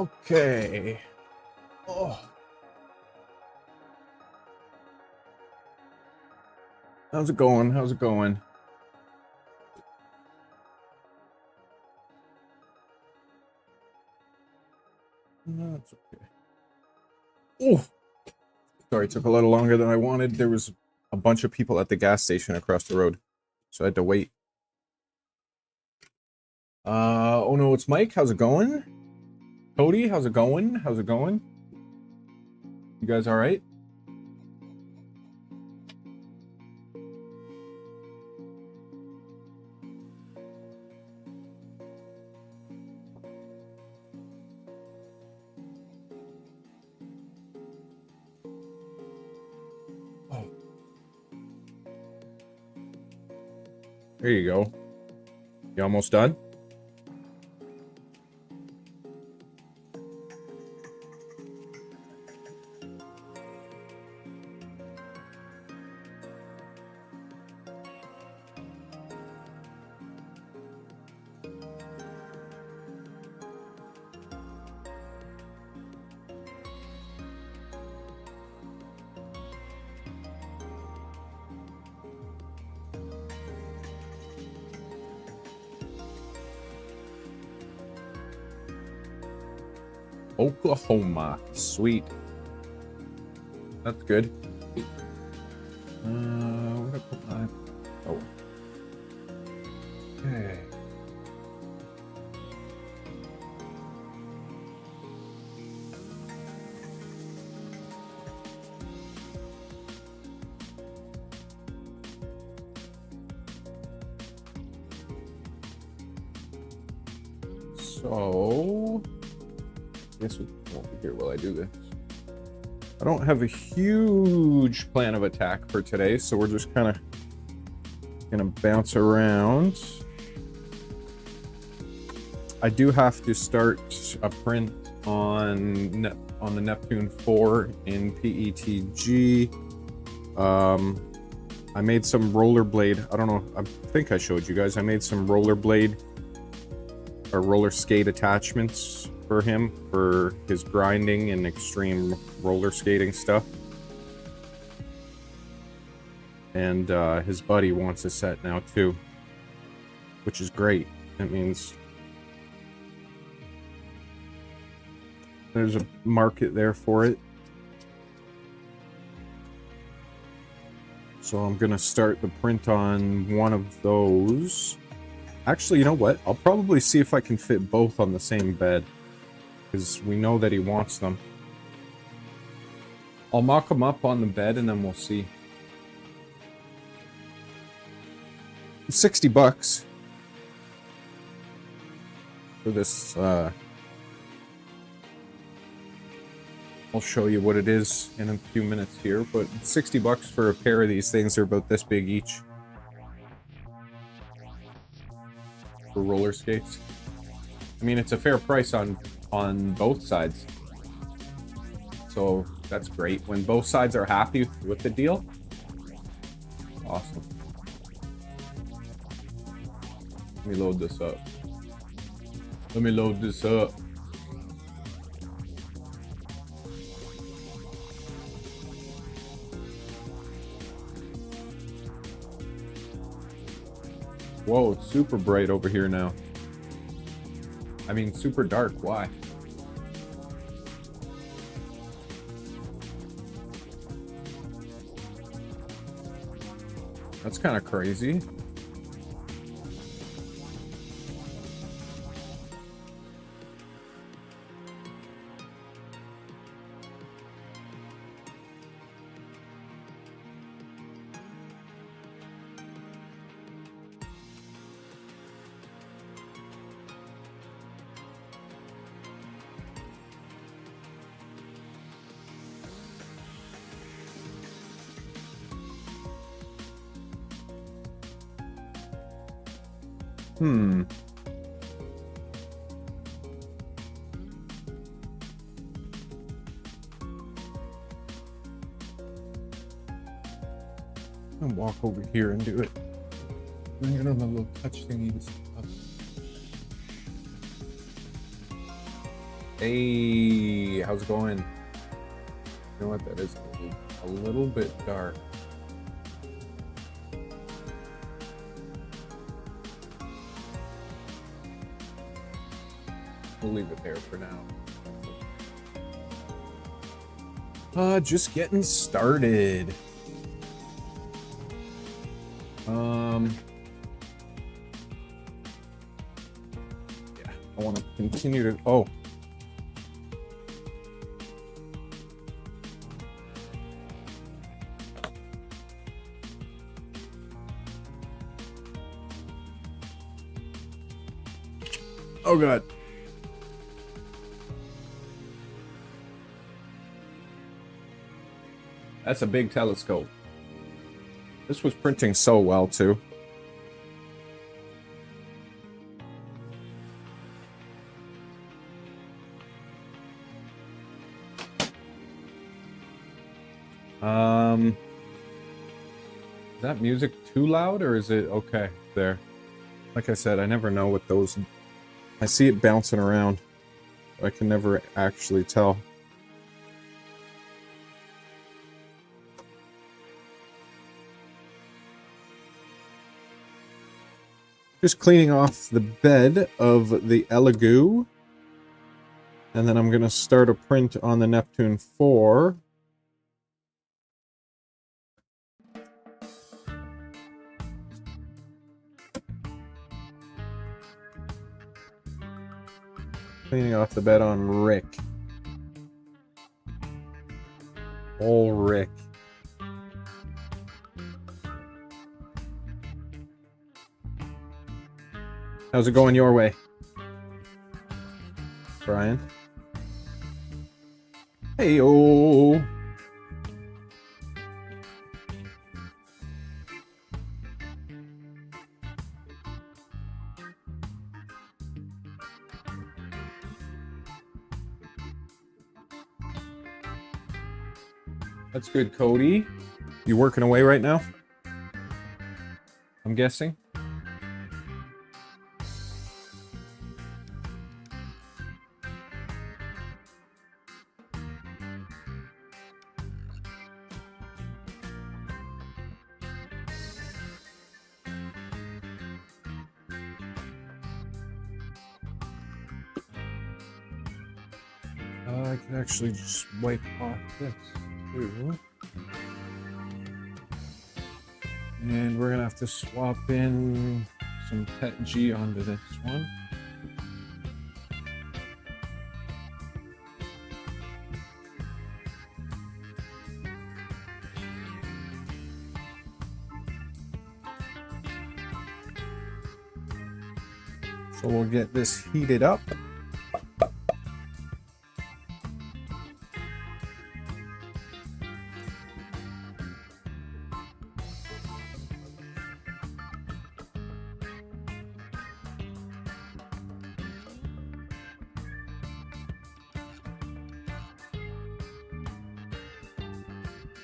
Okay. Oh. How's it going? How's it going? That's okay. Oh, sorry, it took a little longer than I wanted. There was a bunch of people at the gas station across the road, so I had to wait. Oh no, it's Mike. How's it going? Cody, how's it going? How's it going? You guys all right? Oh. There you go. You almost done? Oklahoma. Sweet. That's good. Where did I put my... Oh. Okay. So... I guess we won't be here while I do this. I don't have a huge plan of attack for today, so we're just kind of gonna bounce around. I do have to start a print on the Neptune 4 in PETG. I made some rollerblade. I don't know. I think I showed you guys. I made some rollerblade or roller skate attachments for him for his grinding and extreme roller skating stuff. And his buddy wants a set now too, which is great. That means there's a market there for it. So I'm gonna start the print on one of those. Actually, you know what? I'll probably see if I can fit both on the same bed, because we know that he wants them. I'll mock them up on the bed and then we'll see. $60 for this. I'll show you what it is in a few minutes here, but $60 for a pair of these things. Are about this big each. For roller skates. I mean, it's a fair price on both sides. So that's great. When both sides are happy with the deal, awesome. Let me load this up. Let me load this up. Whoa, it's super bright over here now. I mean, super dark. Why? That's kind of crazy. I'll walk over here and do it. Bring it on the little touch thingy. Hey, how's it going? You know what? That is a little bit dark. We'll leave it there for now. Just getting started. Yeah, I want to continue to. Oh. Oh God. That's a big telescope. This was printing so well too. Is that music too loud or is it okay there? Like I said, I never know what those... I see it bouncing around. I can never actually tell. Just cleaning off the bed of the Elegoo. And then I'm going to start a print on the Neptune 4. Cleaning off the bed on Rick. Old Rick. How's it going your way, Brian? Hey-o! That's good, Cody. You working away right now? I'm guessing. I can actually just wipe off this too. And we're gonna have to swap in some Pet G onto this one. So we'll get this heated up.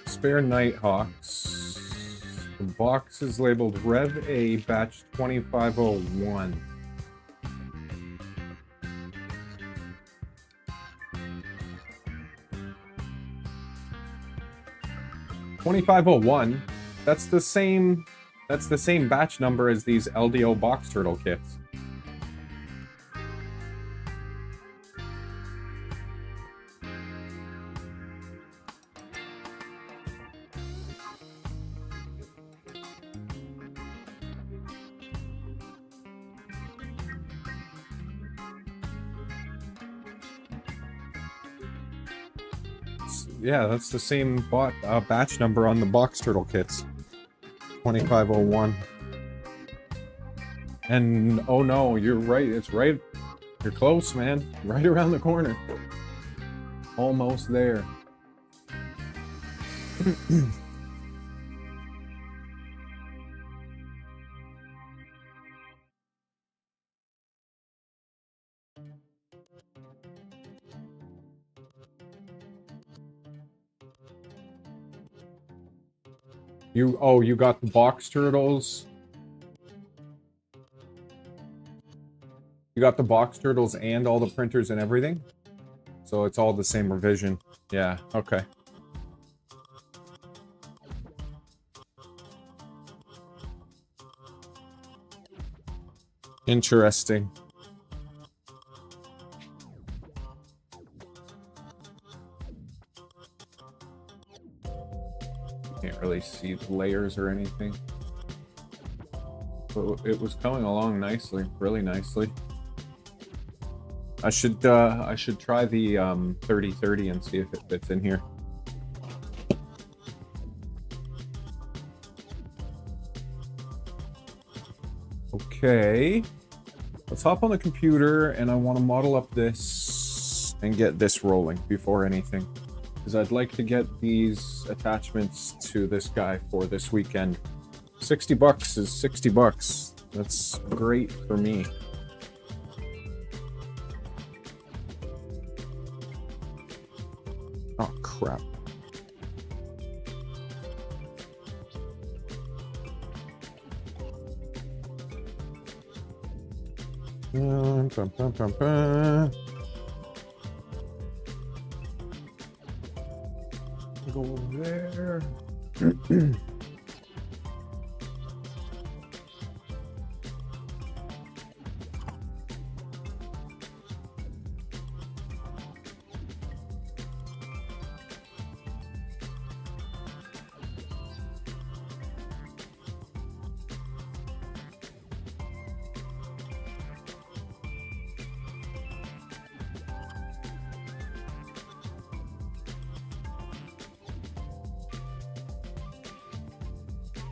Spare Nighthawks. The box is labeled Rev A batch 2501. That's the same batch number as these LDO box turtle kits. Yeah, that's the same batch number on the box turtle kits. 2501. And oh no, you're right. It's right. You're close, man. Right around the corner. Almost there. You got the box turtles. You got the box turtles and all the printers and everything? So it's all the same revision. Yeah, okay. Interesting. really see the layers or anything. But it was coming along nicely, really nicely. I should try the 30-30 and see if it fits in here. Okay, let's hop on the computer, and I want to model up this and get this rolling before anything, because I'd like to get these attachments to this guy for this weekend. 60 bucks is 60 bucks. That's great for me. Oh, crap. Go there.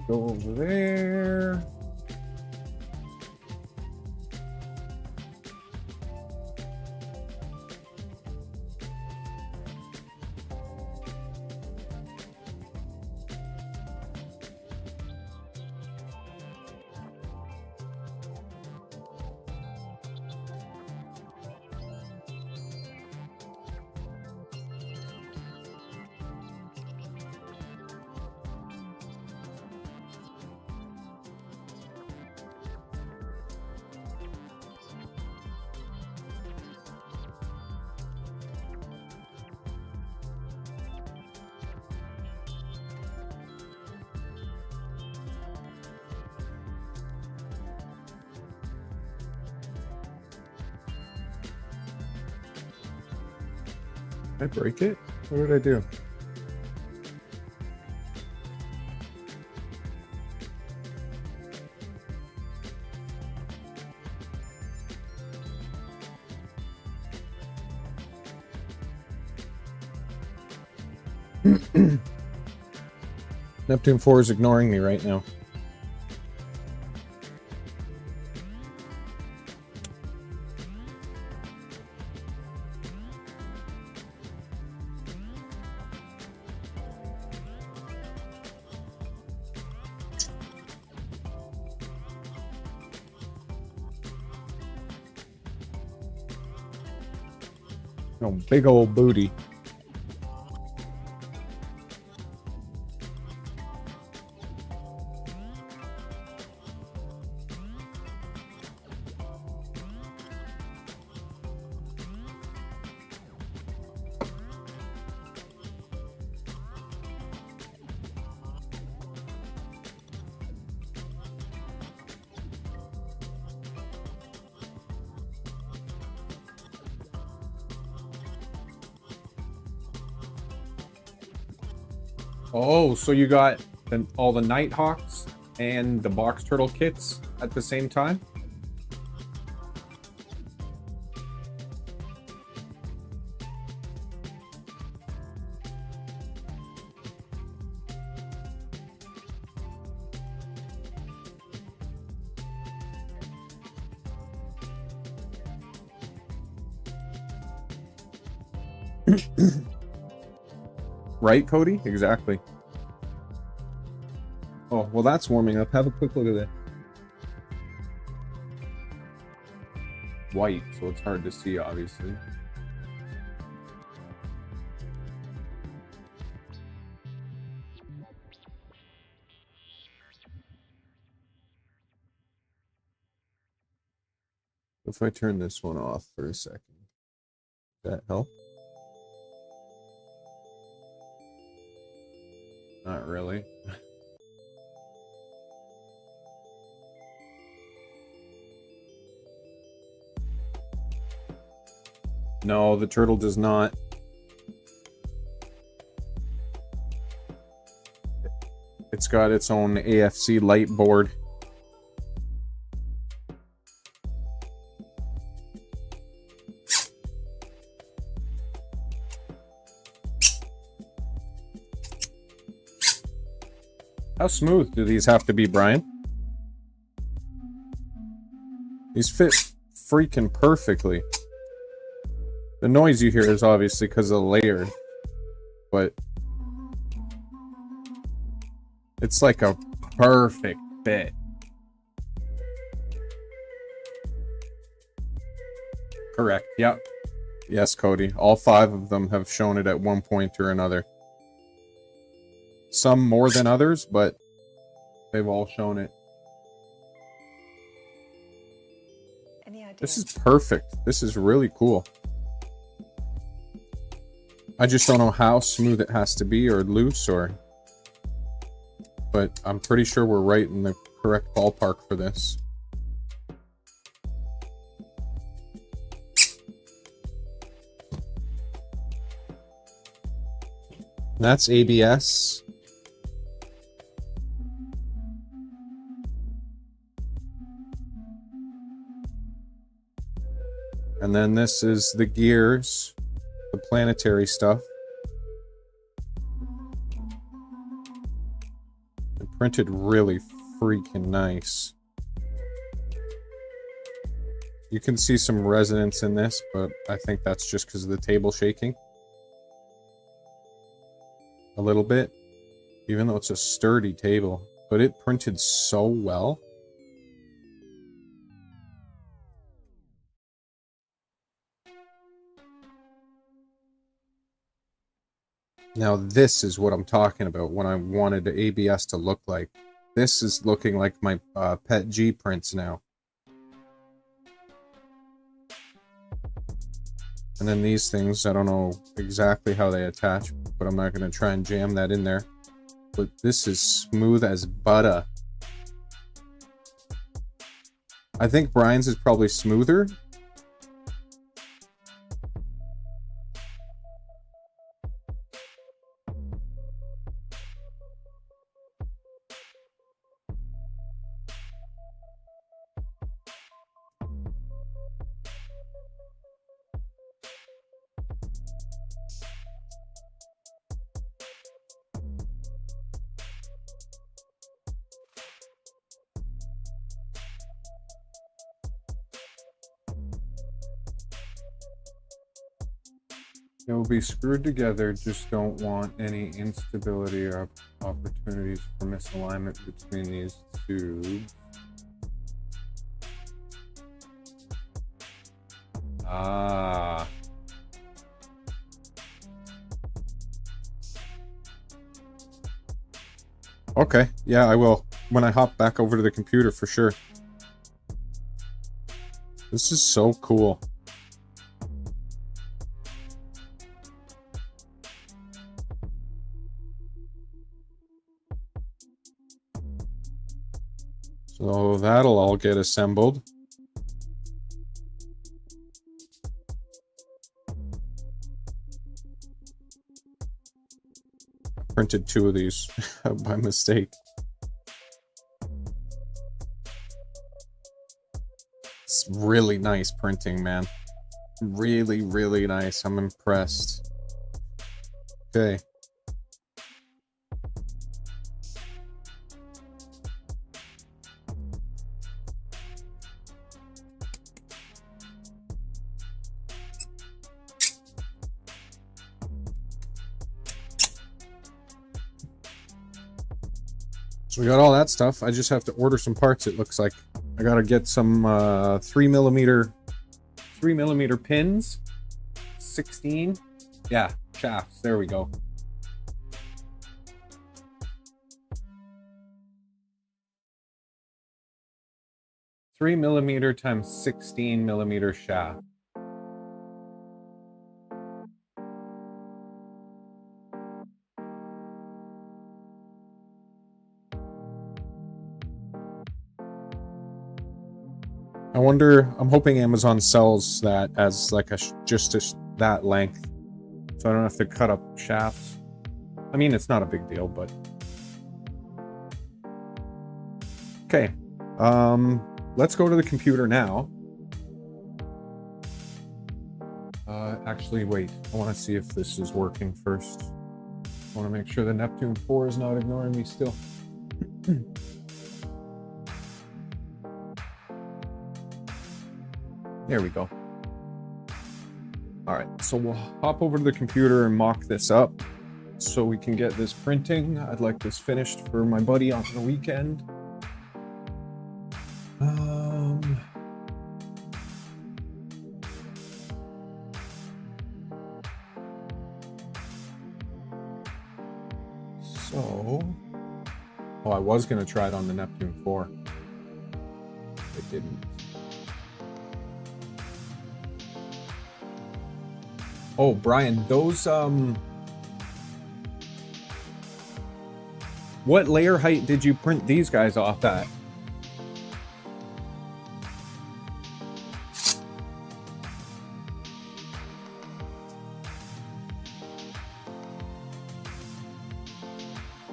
Go over there. Did I break it? What did I do? Neptune 4 is ignoring me right now. Oh, big old booty. Oh, so you got all the Nighthawks and the box turtle kits at the same time? Right, Cody? Exactly. Oh, well, that's warming up. Have a quick look at that. White, so it's hard to see, obviously. If I turn this one off for a second, does that help? Not really. No, the turtle does not. It's got its own AFC light board. How smooth do these have to be, Brian? These fit freaking perfectly. The noise you hear is obviously because of the layered, but it's like a perfect fit. Correct. Yep. Yes, Cody. All 5 of them have shown it at one point or another. Some more than others, but they've all shown it. This is perfect. This is really cool. I just don't know how smooth it has to be or loose or... But I'm pretty sure we're right in the correct ballpark for this. That's ABS. And then this is the gears, the planetary stuff. They're printed really freaking nice. You can see some resonance in this, but I think that's just because of the table shaking. A little bit, even though it's a sturdy table, but it printed so well. Now this is what I'm talking about when I wanted the ABS to look like. This is looking like my Pet G prints now. And then these things, I don't know exactly how they attach, but I'm not going to try and jam that in there. But this is smooth as butter. I think Brian's is probably smoother. They will be screwed together, just don't want any instability or opportunities for misalignment between these tubes. Ah. Okay, yeah, I will. When I hop back over to the computer, for sure. This is so cool. So that'll all get assembled. I printed 2 of these by mistake. It's really nice printing, man. Really, really nice. I'm impressed. Okay. So we got all that stuff. I just have to order some parts, it looks like. I gotta get some 3mm pins. 16. Yeah, shafts. There we go. $3mm times 16mm shaft. I wonder, I'm hoping Amazon sells that as like that length, so I don't have to cut up shafts. I mean, it's not a big deal, but Okay, let's go to the computer now. Actually, wait, I want to see if this is working first. I want to make sure the Neptune 4 is not ignoring me still. There we go. All right, so we'll hop over to the computer and mock this up so we can get this printing. I'd like this finished for my buddy on the weekend. Oh, I was going to try it on the Neptune 4. It didn't. Oh, Brian, those, what layer height did you print these guys off at?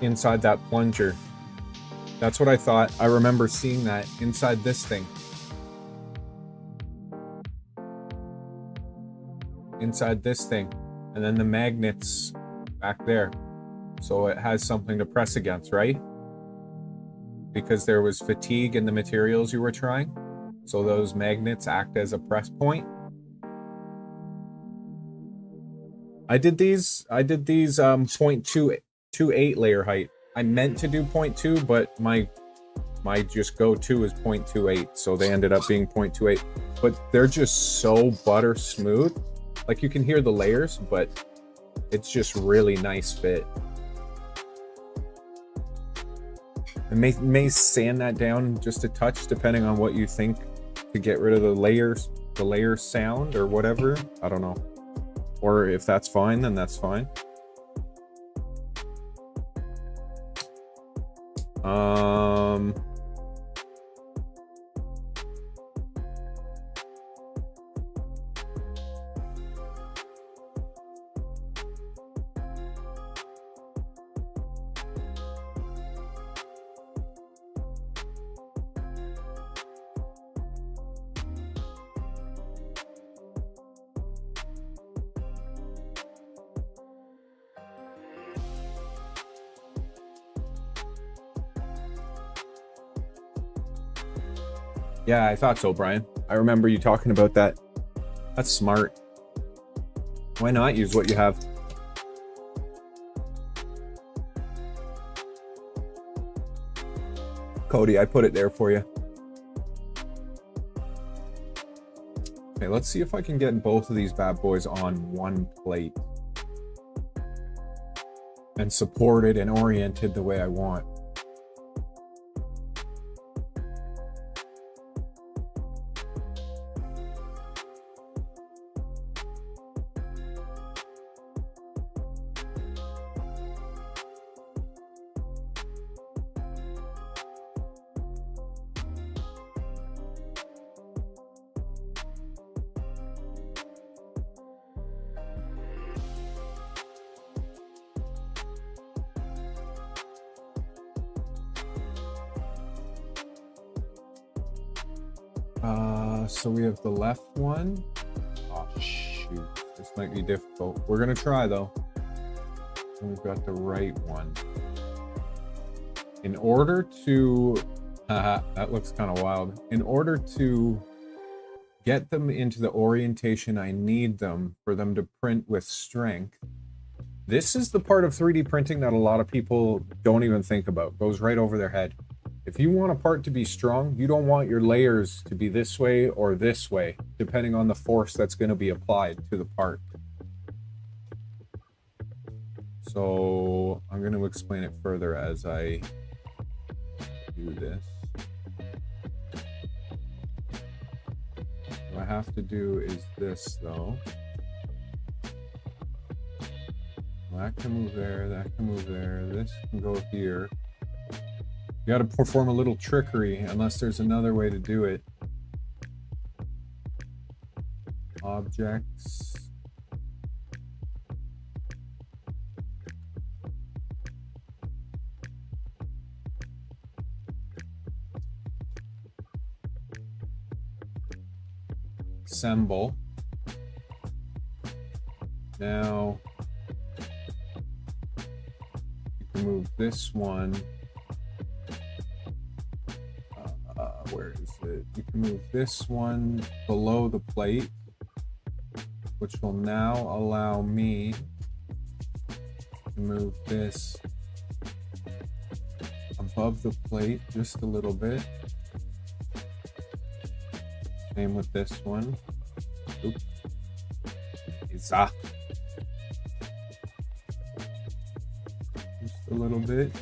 Inside that plunger. That's what I thought. I remember seeing that inside this thing. Inside this thing. And then the magnets back there. So it has something to press against, right? Because there was fatigue in the materials you were trying. So those magnets act as a press point. I did these 0.228 layer height. I meant to do 0.2, but my just go-to is 0.28, so they ended up being 0.28. But they're just so butter smooth. Like, you can hear the layers, but it's just really nice fit. I may sand that down just a touch, depending on what you think, to get rid of the layer sound or whatever. I don't know. Or if that's fine, then that's fine. Yeah, I thought so, Brian. I remember you talking about that. That's smart. Why not use what you have? Cody, I put it there for you. Okay, let's see if I can get both of these bad boys on one plate and supported and oriented the way I want. So we have the left one. Oh, shoot. This might be difficult. We're going to try, though. And we've got the right one. In order to... that looks kind of wild. In order to get them into the orientation I need them for them to print with strength, this is the part of 3D printing that a lot of people don't even think about. Goes right over their head. If you want a part to be strong, you don't want your layers to be this way or this way, depending on the force that's going to be applied to the part. So I'm going to explain it further as I do this. What I have to do is this, though. That can move there, that can move there, this can go here. You gotta perform a little trickery, unless there's another way to do it. Objects. assemble. Now you can move this one. Where is it? You can move this one below the plate, which will now allow me to move this above the plate just a little bit. Same with this one. Oops. Isa. Just a little bit.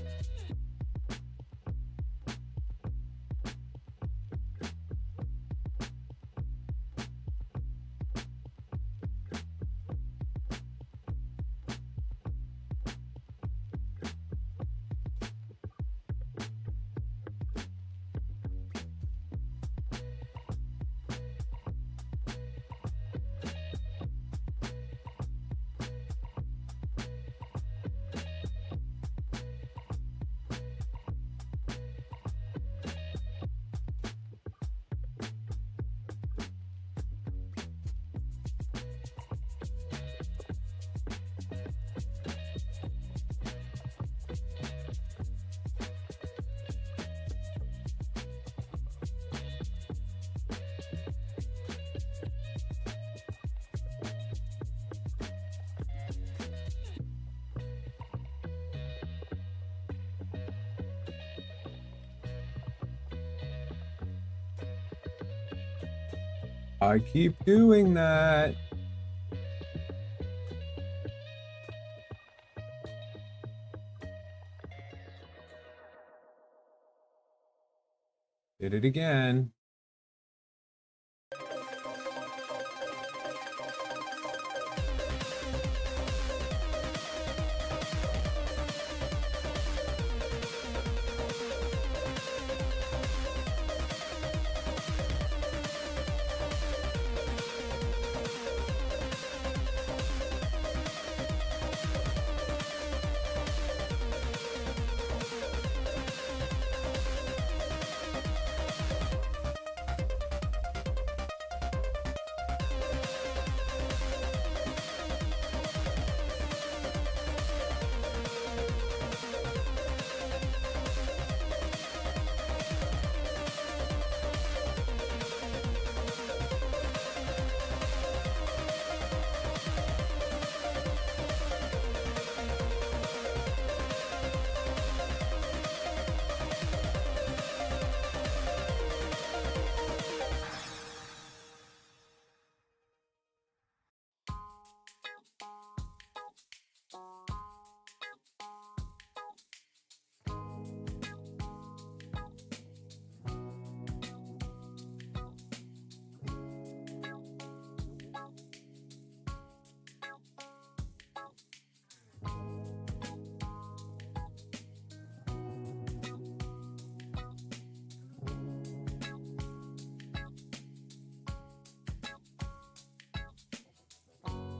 I keep doing that. Did it again.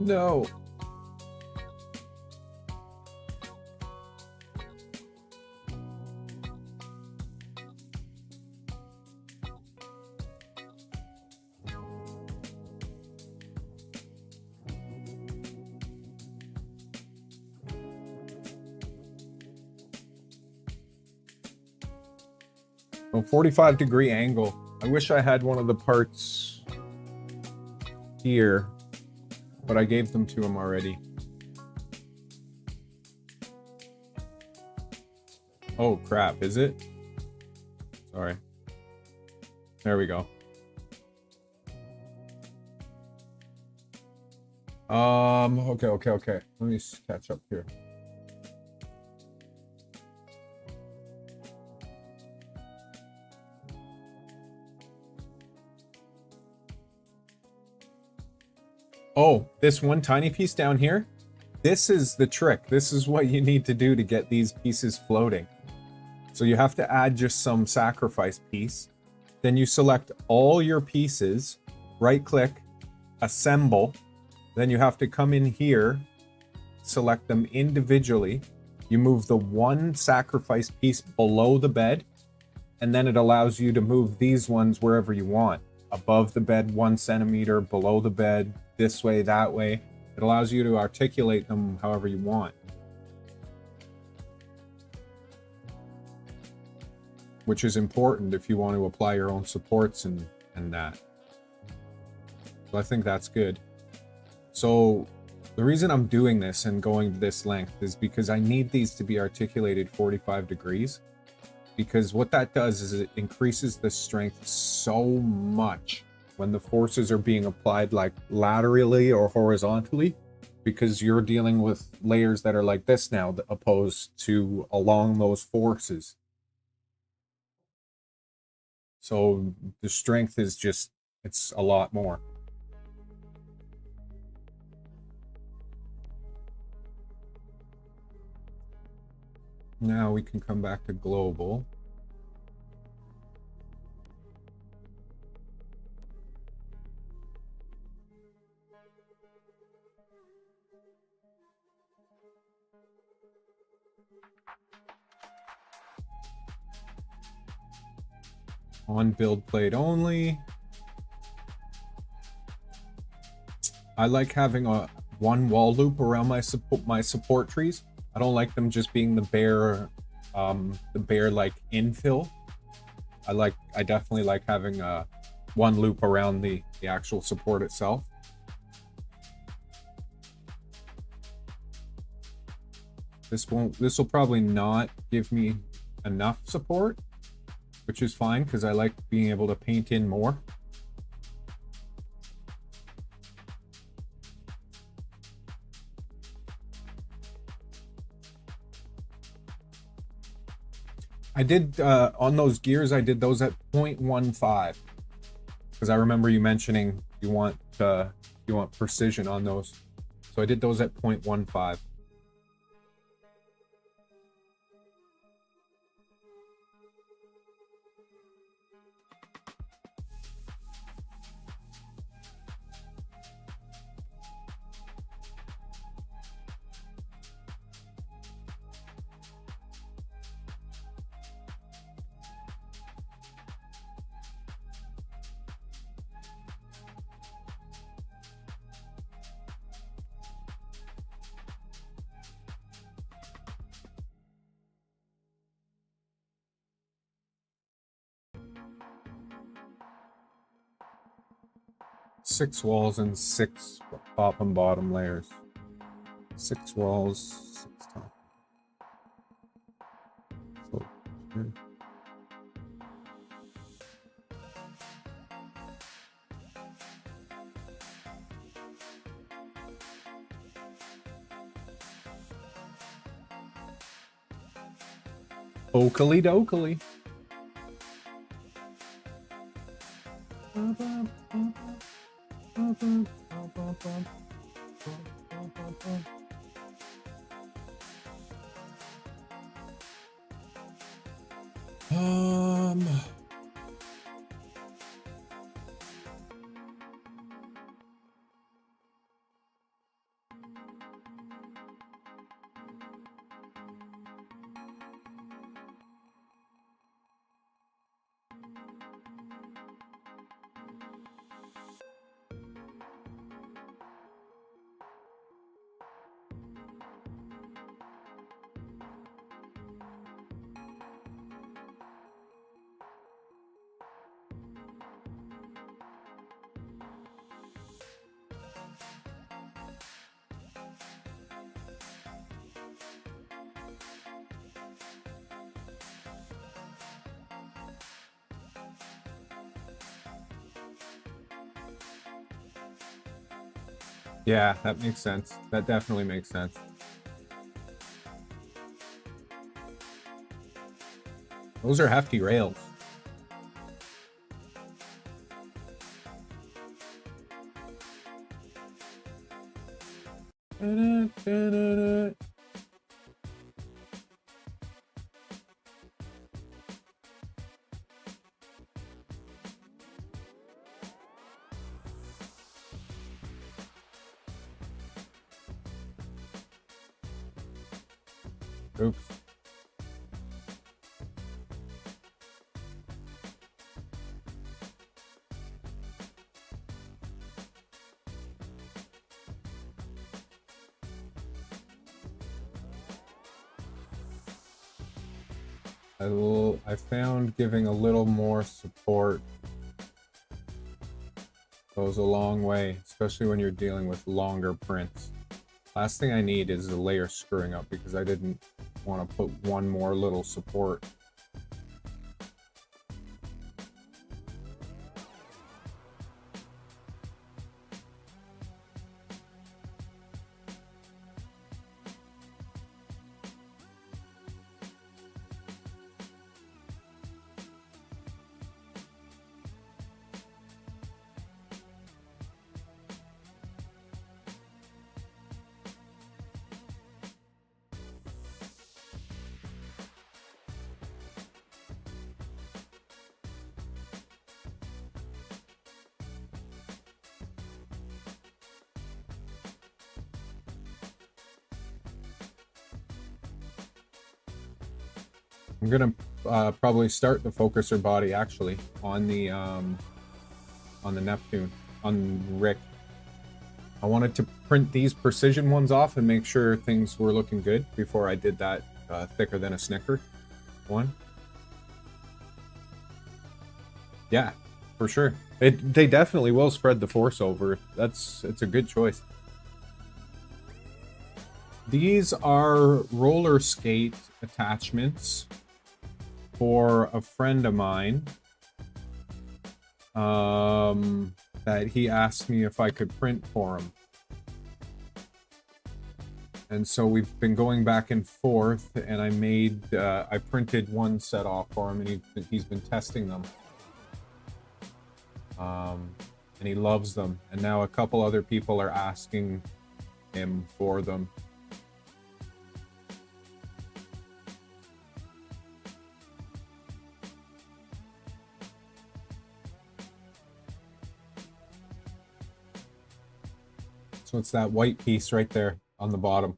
No. Oh, 45-degree angle. I wish I had one of the parts here, but I gave them to him already. Oh, crap. Is it? Sorry. There we go. Okay. Let me catch up here. Oh, this one tiny piece down here, this is the trick. This is what you need to do to get these pieces floating. So you have to add just some sacrifice piece. Then you select all your pieces, right click, assemble. Then you have to come in here, select them individually. You move the one sacrifice piece below the bed, and then it allows you to move these ones wherever you want. above the bed 1 centimeter, below the bed, this way, that way. It allows you to articulate them however you want, which is important if you want to apply your own supports and that. So I think that's good. So the reason I'm doing this and going this length is because I need these to be articulated 45 degrees. Because what that does is it increases the strength so much when the forces are being applied like laterally or horizontally, because you're dealing with layers that are like this now, opposed to along those forces. So the strength is just, it's a lot more. Now we can come back to global. On build plate only. I like having one wall loop around my support trees. I don't like them just being the bare like infill. I definitely like having one loop around the actual support itself. This will probably not give me enough support, which is fine because I like being able to paint in more. I did, on those gears, I did those at 0.15. Because I remember you mentioning you want precision on those. So I did those at 0.15. Six walls and 6 top and bottom layers. 6 walls, 6 top. So, Oakley dokley. Yeah, that makes sense. That definitely makes sense. Those are hefty rails. Oops. I found giving a little more support goes a long way, especially when you're dealing with longer prints. Last thing I need is a layer screwing up because I didn't want to put one more little support. I'm gonna probably start the focuser body actually on the Neptune, on Rick. I wanted to print these precision ones off and make sure things were looking good before I did that thicker than a Snicker one. Yeah, for sure. They definitely will spread the force over. It's a good choice. These are roller skate attachments for a friend of mine that he asked me if I could print for him. And so we've been going back and forth, and I printed one set off for him, and he's been testing them. And he loves them. And now a couple other people are asking him for them. So it's that white piece right there on the bottom.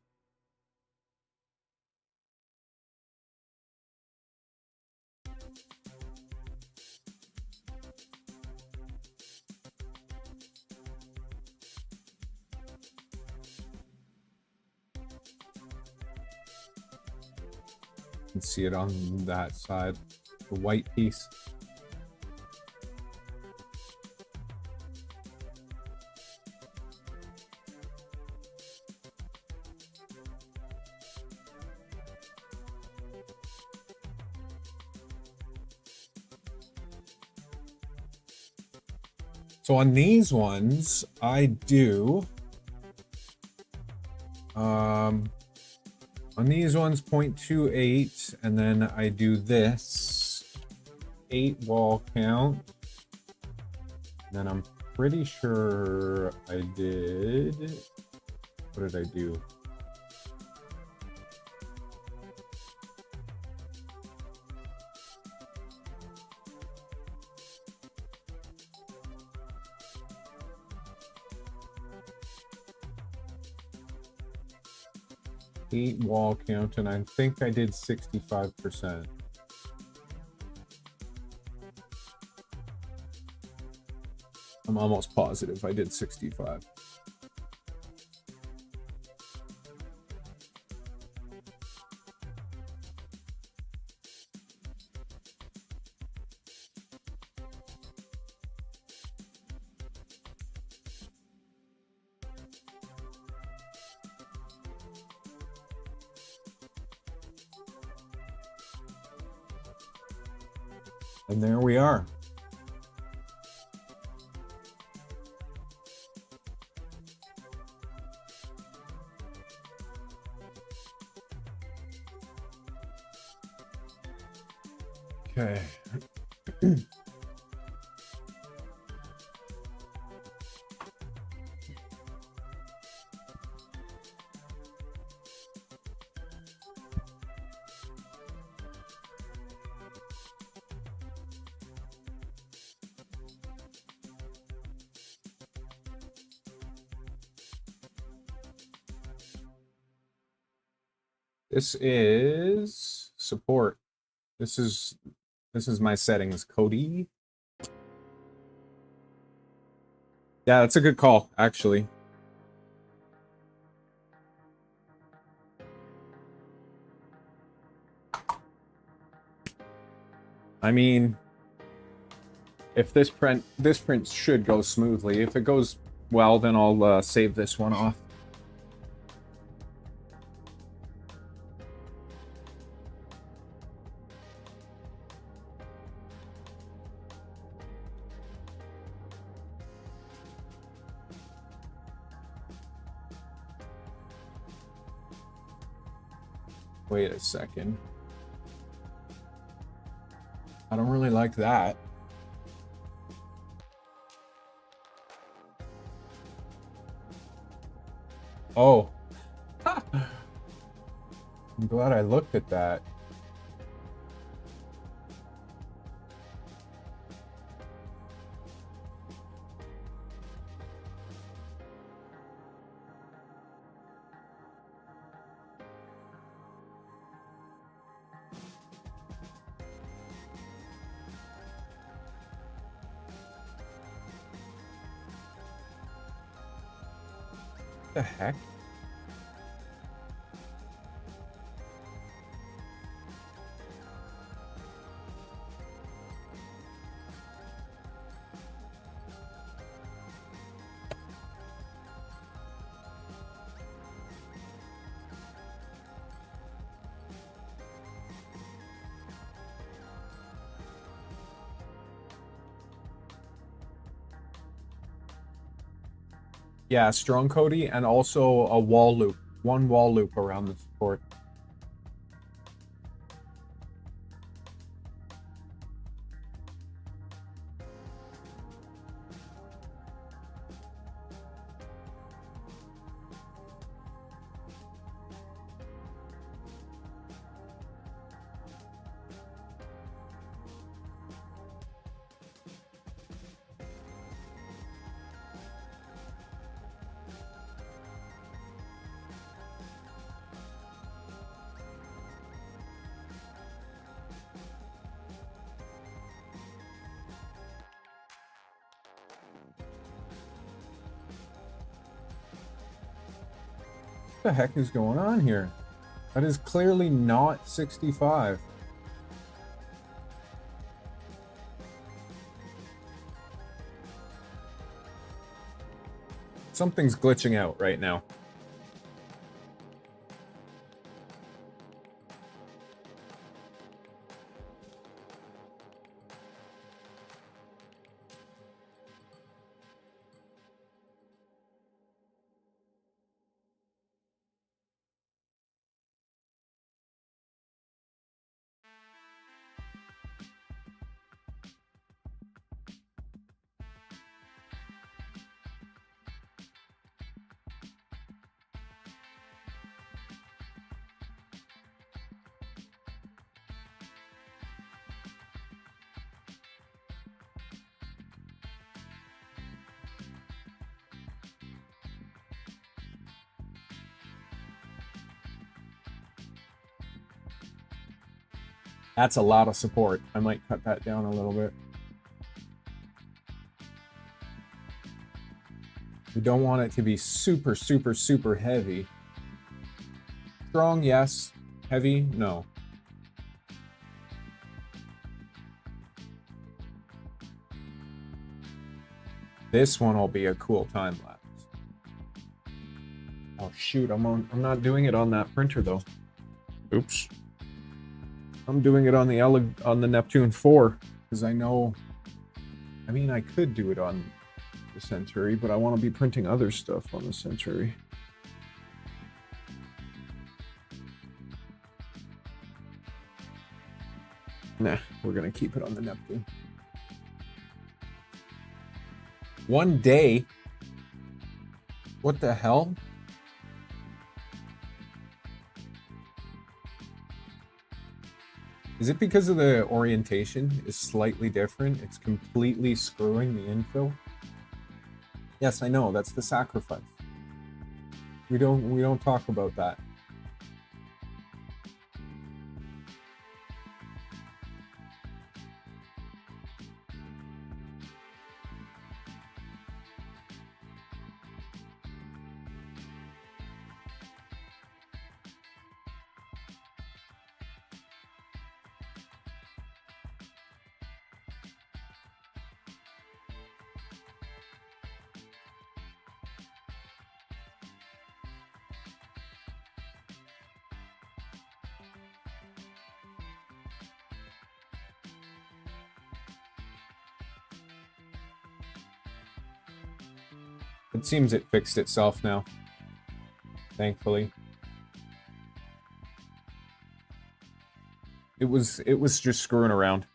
You can see it on that side, the white piece. So on these ones, I do, on these ones, 0.28, and then I do this 8 wall count. And then I'm pretty sure I did, what did I do? Wall count, and I think I did 65%. I'm almost positive I did 65. And there we are. Okay. This is support. This is my settings, Cody. Yeah, that's a good call, actually. I mean, if this print should go smoothly. If it goes well, then I'll save this one off. Wait a second. I don't really like that. Oh. I'm glad I looked at that. The heck? Yeah, strong Cody, and also a wall loop. One wall loop around the support. What the heck is going on here? That is clearly not 65. Something's glitching out right now. That's a lot of support. I might cut that down a little bit. We don't want it to be super, super, super heavy. Strong, yes. Heavy, no. This one will be a cool time lapse. Oh shoot, I'm not doing it on that printer though. Oops. I'm doing it on the Neptune 4 because I know. I mean, I could do it on the Centauri, but I want to be printing other stuff on the Centauri. Nah, we're gonna keep it on the Neptune. One day? What the hell? Is it because of the orientation is slightly different? It's completely screwing the infill? Yes, I know, that's the sacrifice. We don't talk about that. It seems it fixed itself now. Thankfully. It was just screwing around.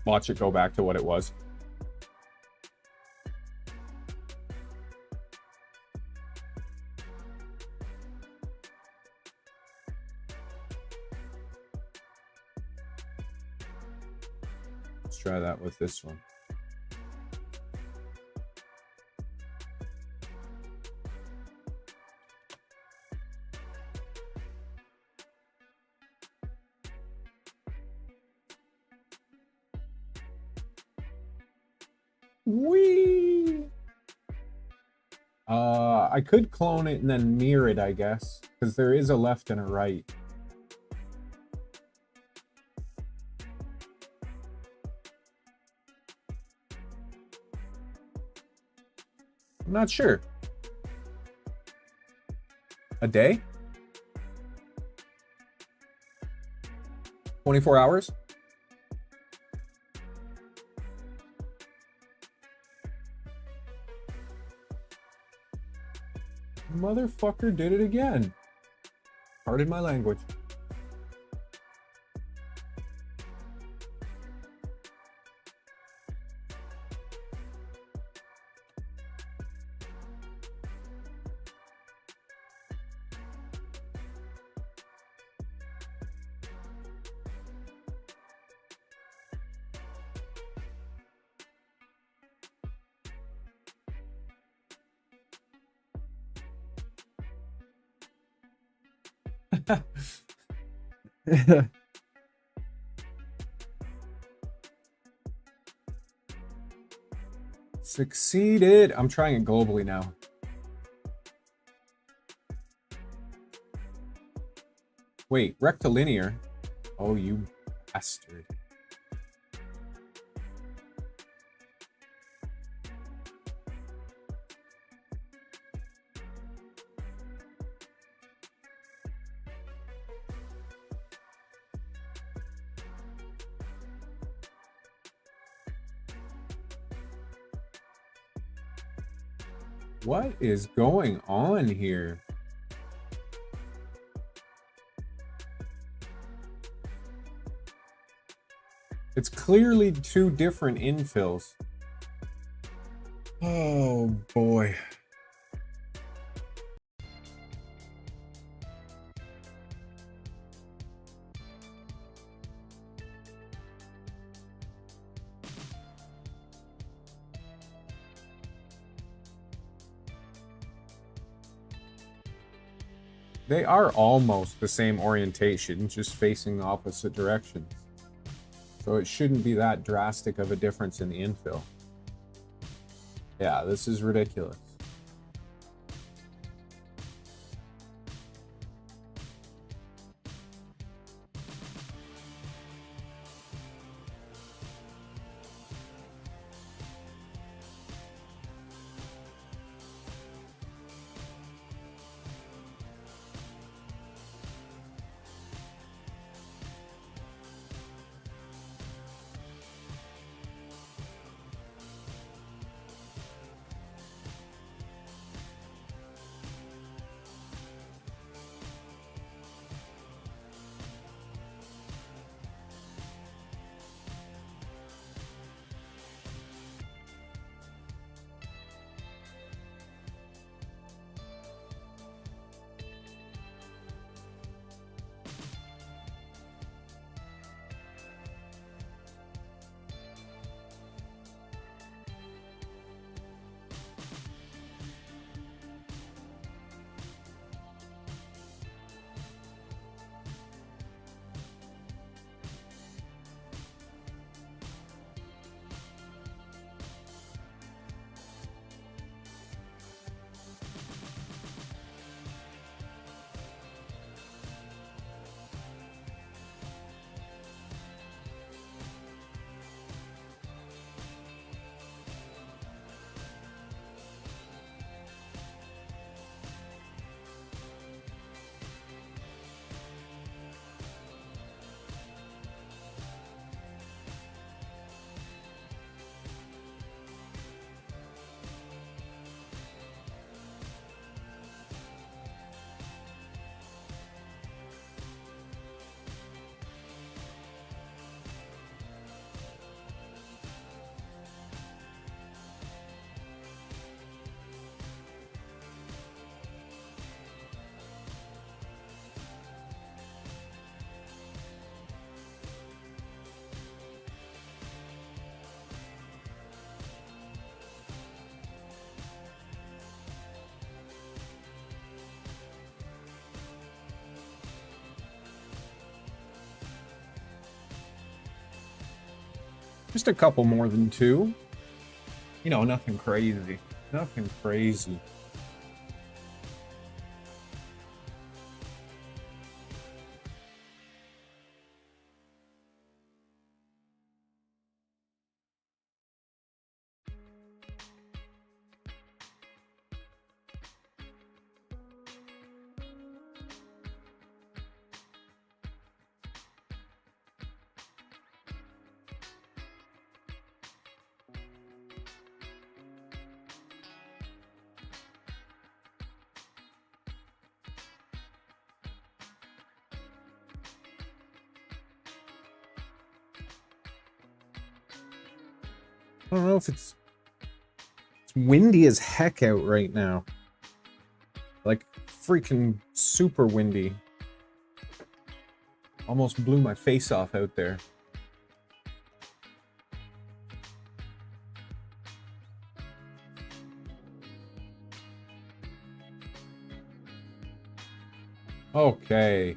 Watch it go back to what it was. Let's try that with this one. Whee! I could clone it and then mirror it, I guess, because there is a left and a right. I'm not sure. A day? 24 hours? Motherfucker did it again. Pardon my language. Succeeded. I'm trying it globally now. Wait, rectilinear? Oh, you bastard. What is going on here? It's clearly two different infills. Oh boy. They are almost the same orientation, just facing the opposite directions. So it shouldn't be that drastic of a difference in the infill. Yeah, this is ridiculous. Just a couple more than 2. You know, nothing crazy. Nothing crazy. I don't know if it's windy as heck out right now. Like, freaking super windy. Almost blew my face off out there. Okay.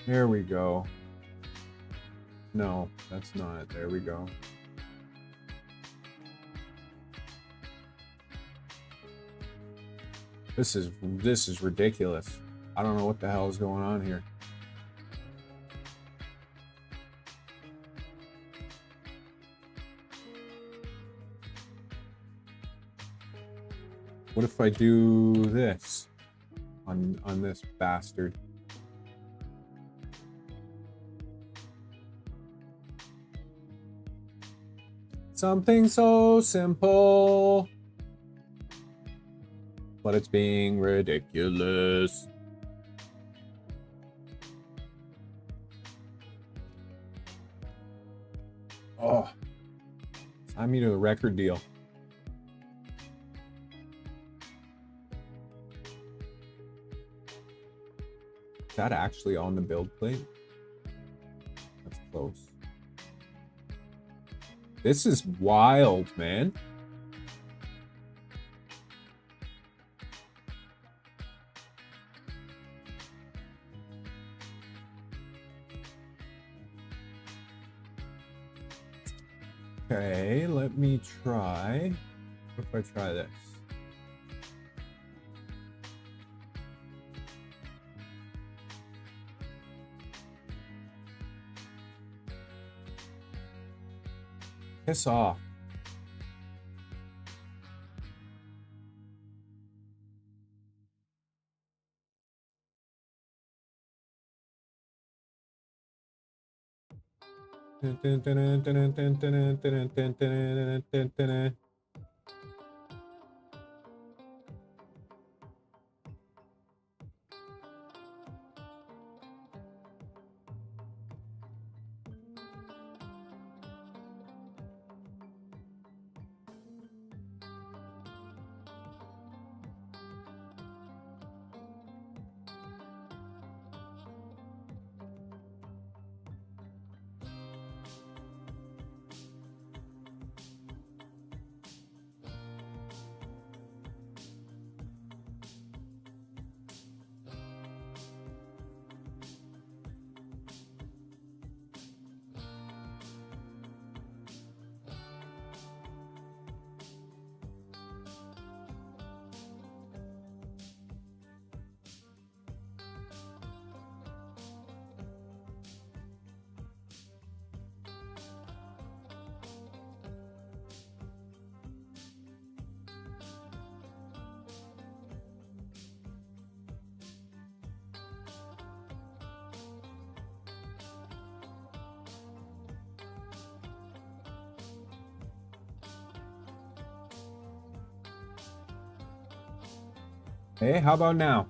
There we go. No, that's not it. There we go. This is ridiculous. I don't know what the hell is going on here. What if I do this on this bastard? Something so simple, but it's being ridiculous. Oh, sign me to a record deal. Is that actually on the build plate? That's close. This is wild, man. Okay, let me try. What if I try this? Piss off. Hey, how about now?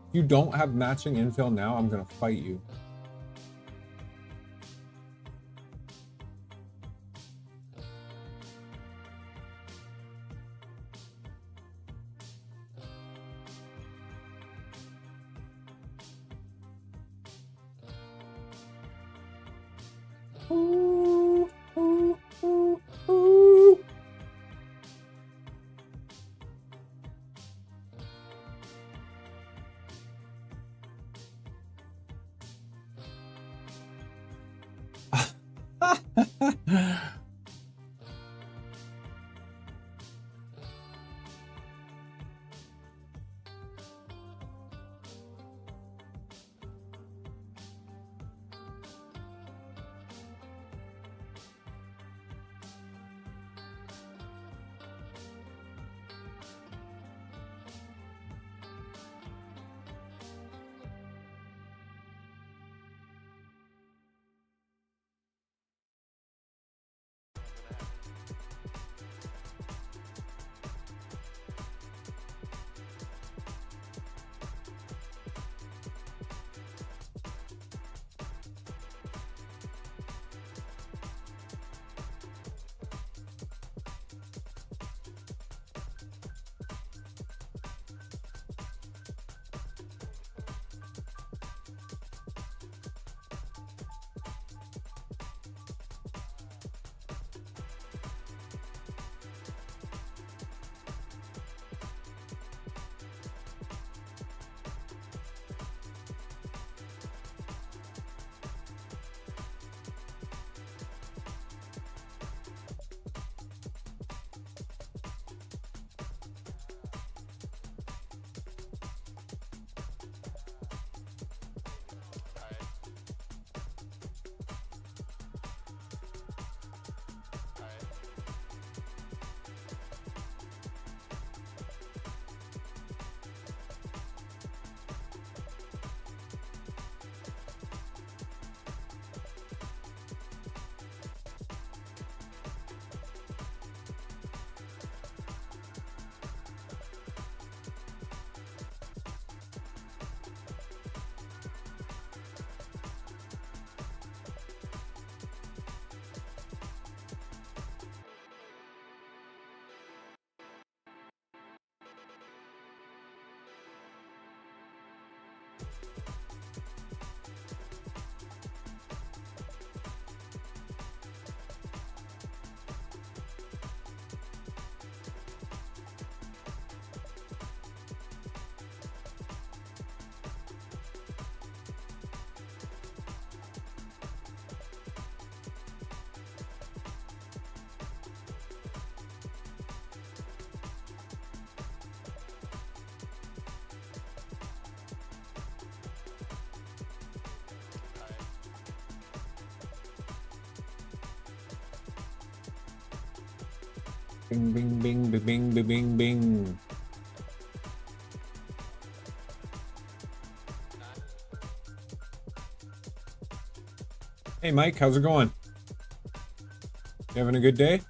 If you don't have matching infill now, I'm gonna fight you. Ooh, ooh, ooh, ooh. Bing, bing, bing, bing, bing, bing, bing, bing. Hey, Mike, how's it going? You having a good day?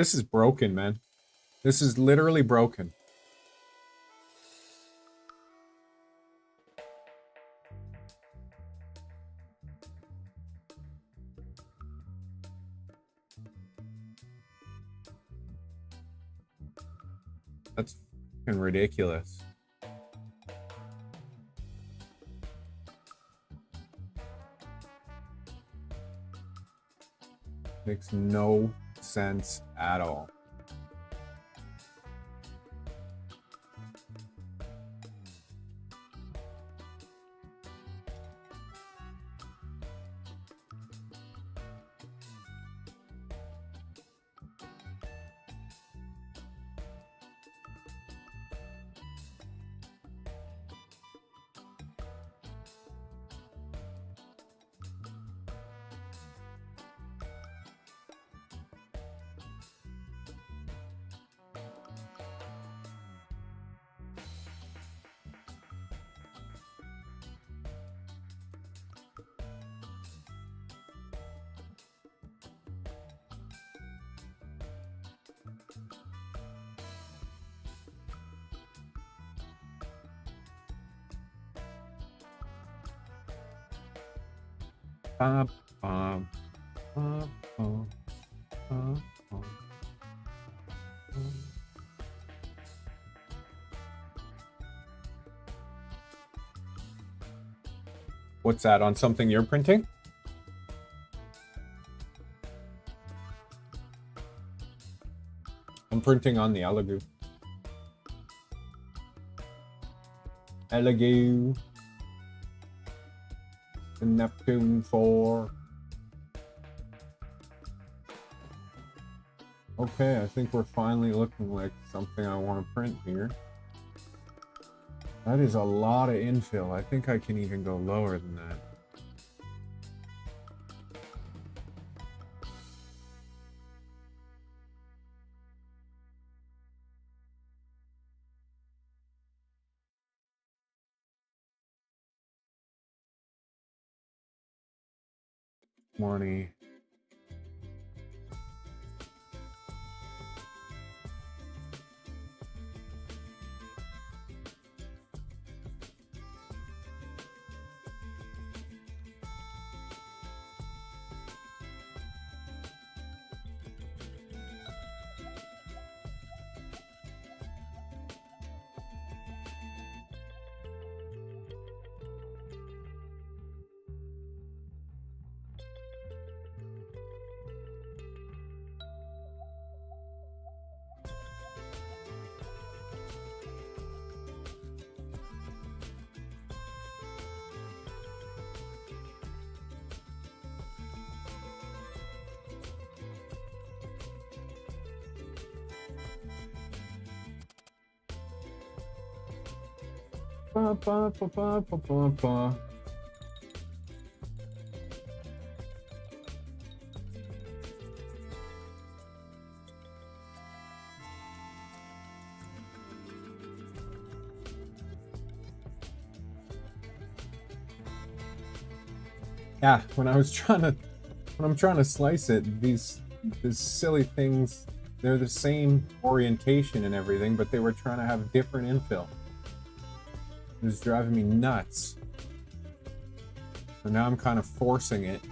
This is broken, man. This is literally broken. That's fucking ridiculous. Makes no sense at all. Bum, bum, bum, bum, bum, bum, bum. What's that, on something you're printing? I'm printing on the Elegoo. Elegoo. The Neptune 4. Okay, I think we're finally looking like something I want to print here. That is a lot of infill. I think I can even go lower than that. Money. Ba, ba, ba, ba, ba, ba, ba. Yeah, when I'm trying to slice it, these silly things, they're the same orientation and everything, but they were trying to have different infill. It was driving me nuts. So now I'm kind of forcing it.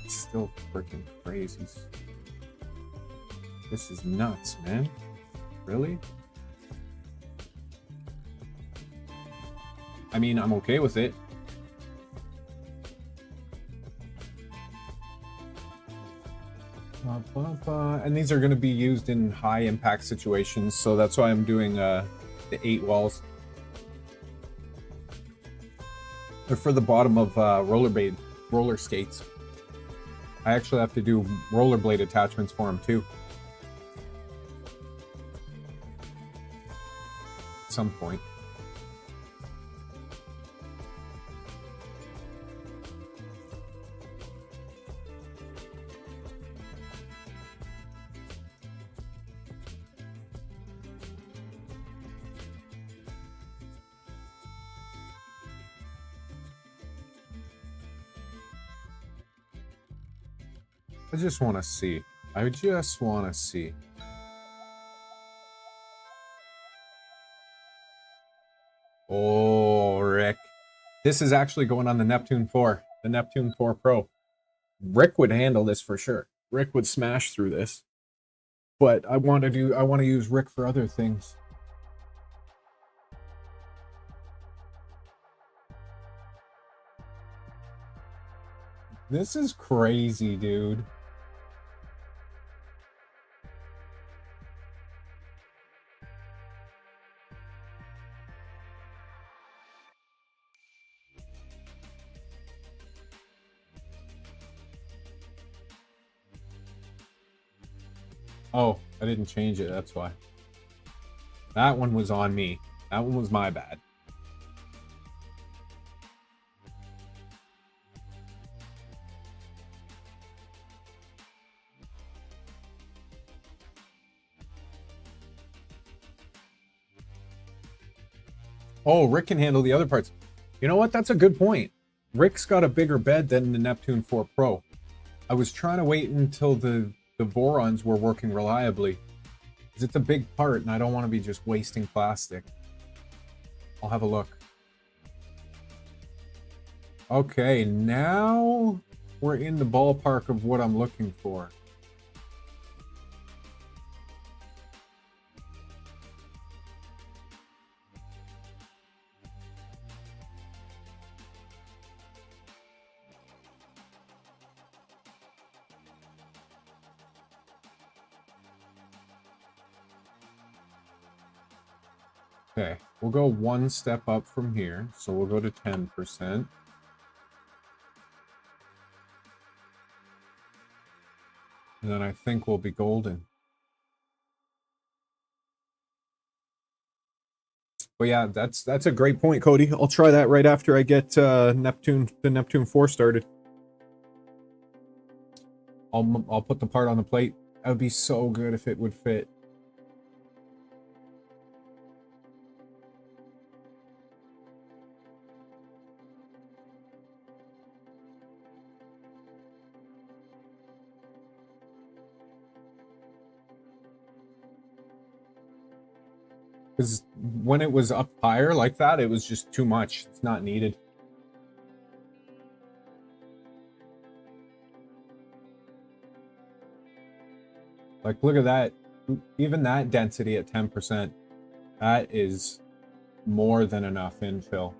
It's still freaking crazy. This is nuts, man. Really? I mean, I'm okay with it. And these are going to be used in high impact situations, so that's why I'm doing the 8 walls. They're for the bottom of roller skates. I actually have to do rollerblade attachments for them too. At some point. I just want to see. I just want to see. Oh, Rick. This is actually going on the Neptune 4. The Neptune 4 Pro. Rick would handle this for sure. Rick would smash through this. But I want to use Rick for other things. This is crazy, dude. Oh, I didn't change it, that's why. That one was on me. That one was my bad. Oh, Rick can handle the other parts. You know what? That's a good point. Rick's got a bigger bed than the Neptune 4 Pro. I was trying to wait until the Vorons were working reliably 'Cause it's a big part and I don't want to be just wasting plastic. I'll have a look. Okay, now we're in the ballpark of what I'm looking for. Okay, we'll go one step up from here. So we'll go to 10%. And then I think we'll be golden. But yeah, that's a great point, Cody. I'll try that right after I get the Neptune 4 started. I'll put the part on the plate. That would be so good if it would fit. Because when it was up higher like that, it was just too much. It's not needed. Like, look at that. Even that density at 10%, that is more than enough infill.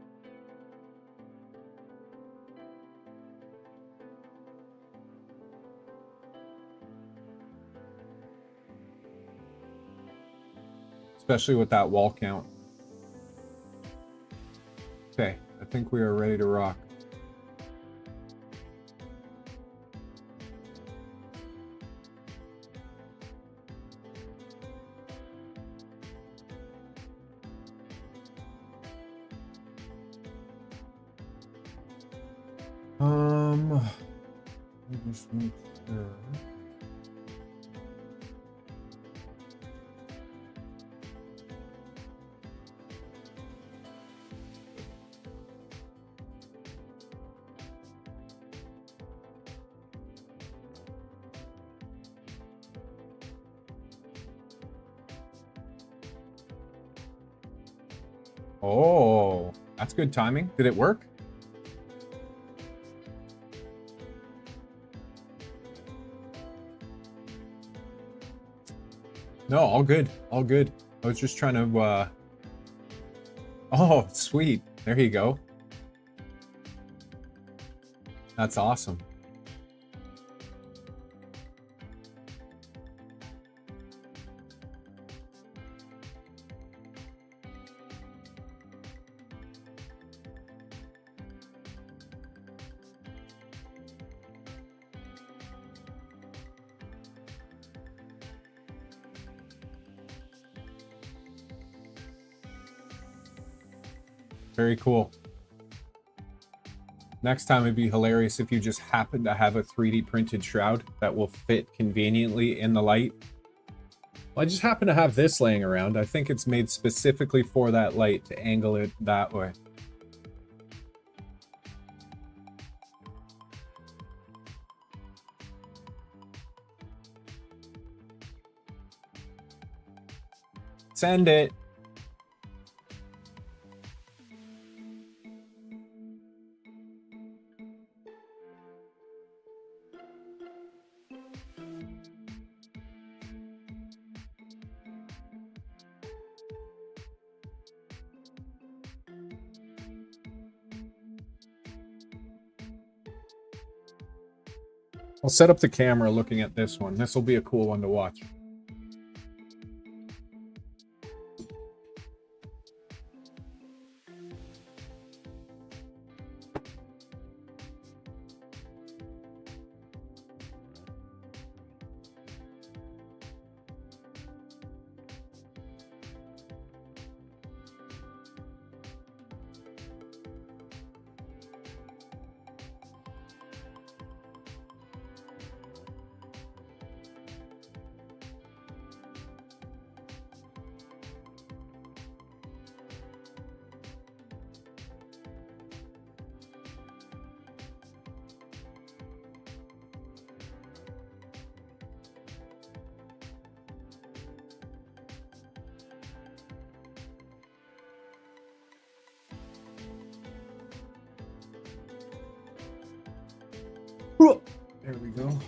Especially with that wall count. Okay, I think we are ready to rock. Let me just make sure. Oh, that's good timing. Did it work? No, all good. All good. I was just trying to, Oh, sweet. There you go. That's awesome. Very cool. Next time it'd be hilarious if you just happen to have a 3D printed shroud that will fit conveniently in the light. Well, I just happen to have this laying around. I think it's made specifically for that light to angle it that way. Send it. I'll set up the camera looking at this one. This will be a cool one to watch. There we go.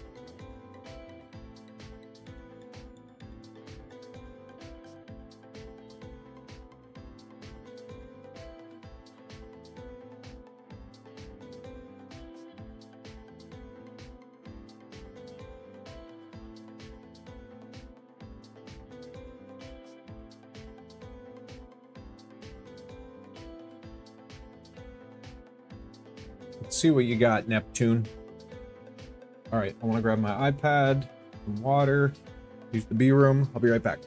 Let's see what you got, Neptune. All right, I want to grab my iPad, some water, use the B room. I'll be right back.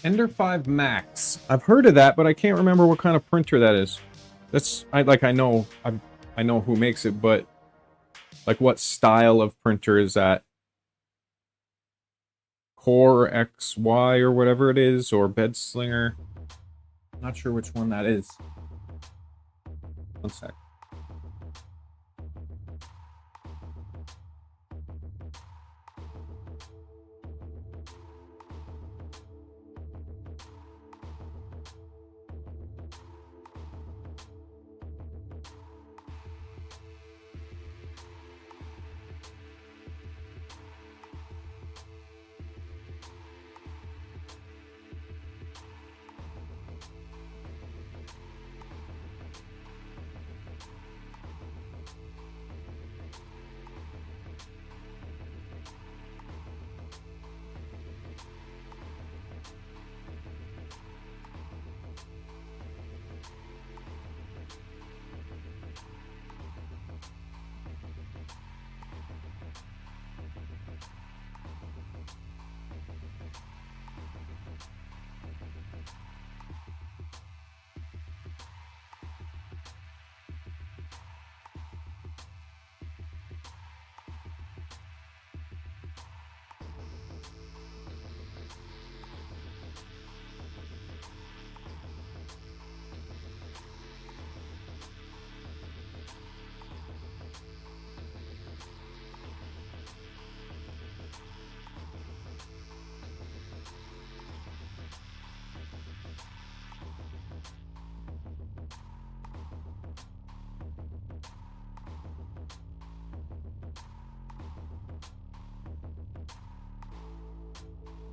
Ender 5 Max. I've heard of that, but I can't remember what kind of printer that is. I know who makes it, but like what style of printer is that? Core XY or whatever it is, or Bed Slinger. Not sure which one that is. One sec.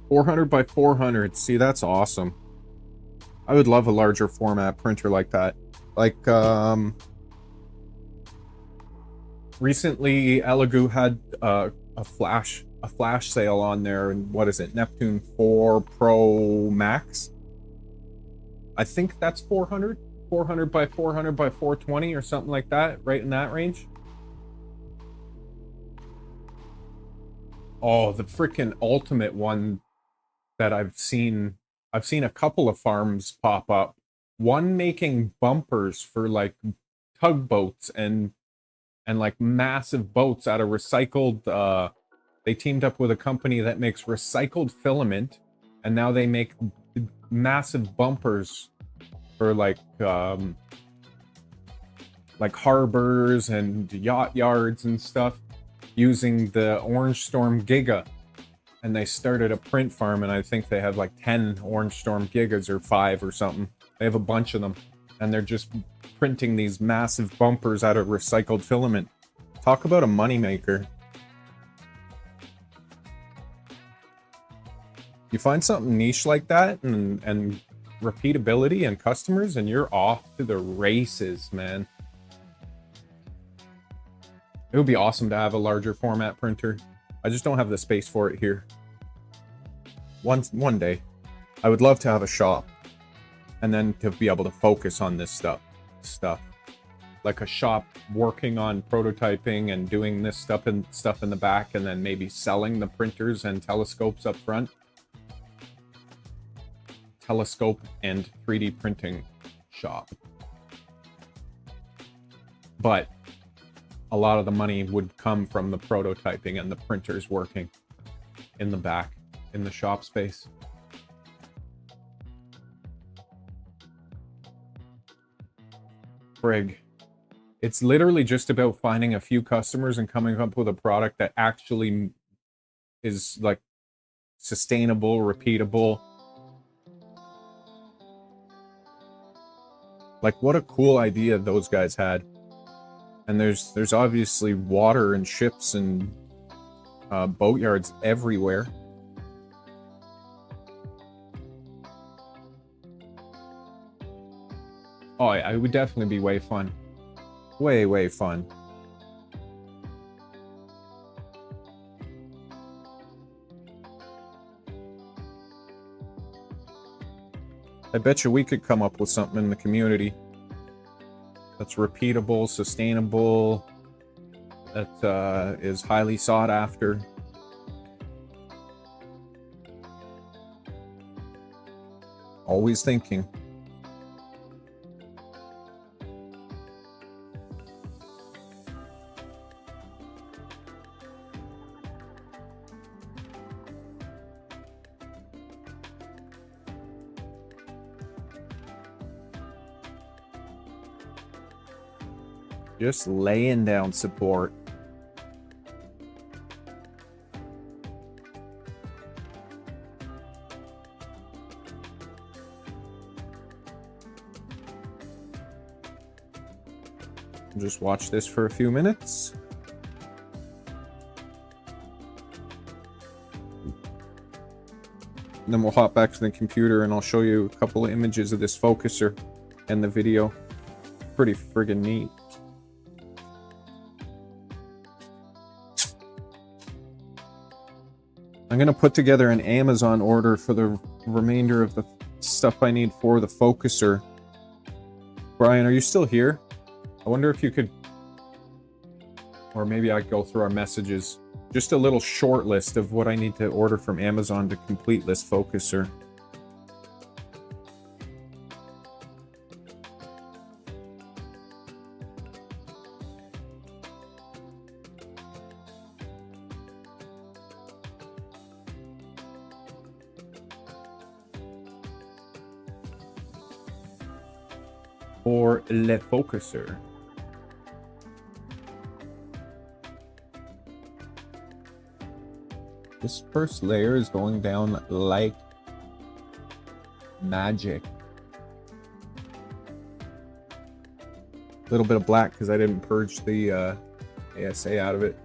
400 by 400. See, that's awesome. I would love a larger format printer like that. Like, recently Elegoo had a flash sale on there, and what is it, Neptune 4 Pro Max? I think that's 400 by 400 by 420 or something like that, right in that range. Oh, the freaking ultimate one that I've seen a couple of farms pop up. One making bumpers for like tugboats and like massive boats out of recycled they teamed up with a company that makes recycled filament, and now they make massive bumpers for like harbors and yacht yards and stuff using the Orange Storm Giga. And they started a print farm, and I think they have like 10 Orange Storm Gigas or 5 or something. They have a bunch of them, and they're just printing these massive bumpers out of recycled filament. Talk about a moneymaker. You find something niche like that and repeatability and customers, and you're off to the races, man. It would be awesome to have a larger format printer. I just don't have the space for it here. One day, I would love to have a shop, and then to be able to focus on this stuff. Like a shop working on prototyping and doing this stuff in the back, and then maybe selling the printers and telescopes up front. Telescope and 3D printing shop. But a lot of the money would come from the prototyping and the printers working in the back, in the shop space. Frig. It's literally just about finding a few customers and coming up with a product that actually is like sustainable, repeatable. Like, what a cool idea those guys had. And there's obviously water and ships and boatyards everywhere. Oh, it would definitely be way fun. Way fun. I bet you we could come up with something in the community that's repeatable, sustainable, that is highly sought after. Always thinking. Just laying down support. Just watch this for a few minutes. And then we'll hop back to the computer and I'll show you a couple of images of this focuser and the video. Pretty friggin' neat. I'm gonna put together an Amazon order for the remainder of the stuff I need for the focuser. Brian, are you still here? I wonder if you could, or maybe I go through our messages. Just a little short list of what I need to order from Amazon to complete this focuser. For le focuser. This first layer is going down like magic. A little bit of black because I didn't purge the ASA out of it.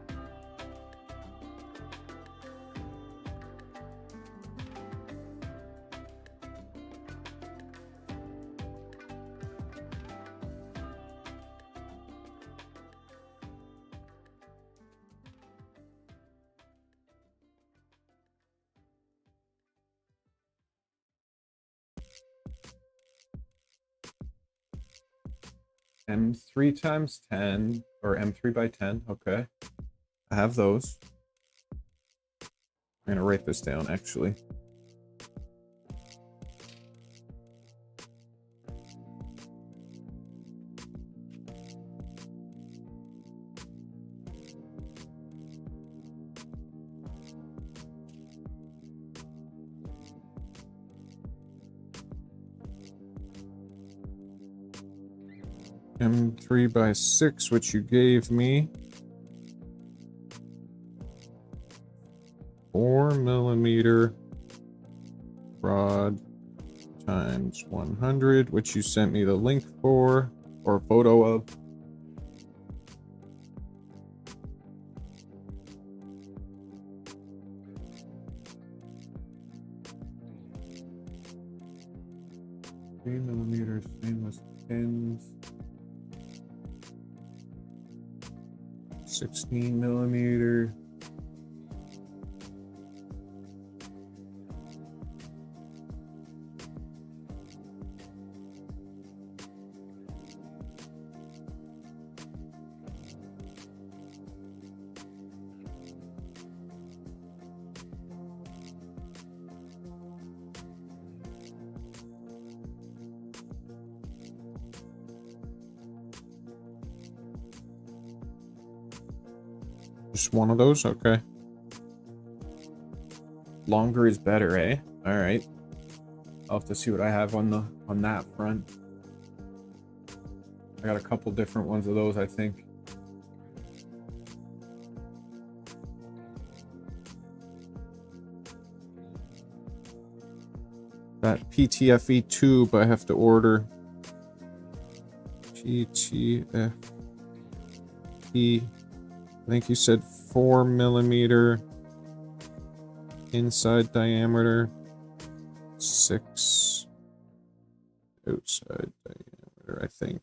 M3 times 10, or M3 by 10, okay. I have those. I'm gonna write this down, actually. M3 by 6, which you gave me. 4mm rod times 100, which you sent me the link for, or photo of. $3mm stainless pins. 16mm. Just one of those? Okay. Longer is better, eh? Alright. I'll have to see what I have on that front. I got a couple different ones of those, I think. That PTFE tube I have to order. PTFE. I think you said 4mm inside diameter, 6 outside diameter, I think.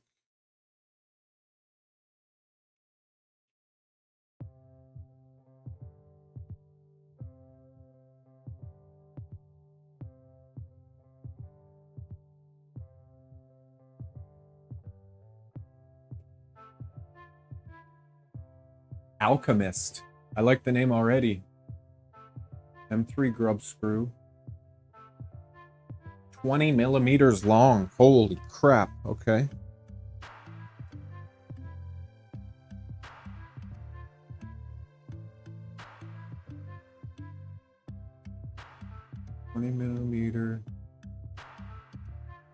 Alchemist. I like the name already. M3 grub screw. 20 millimeters long. Holy crap. Okay. $20mm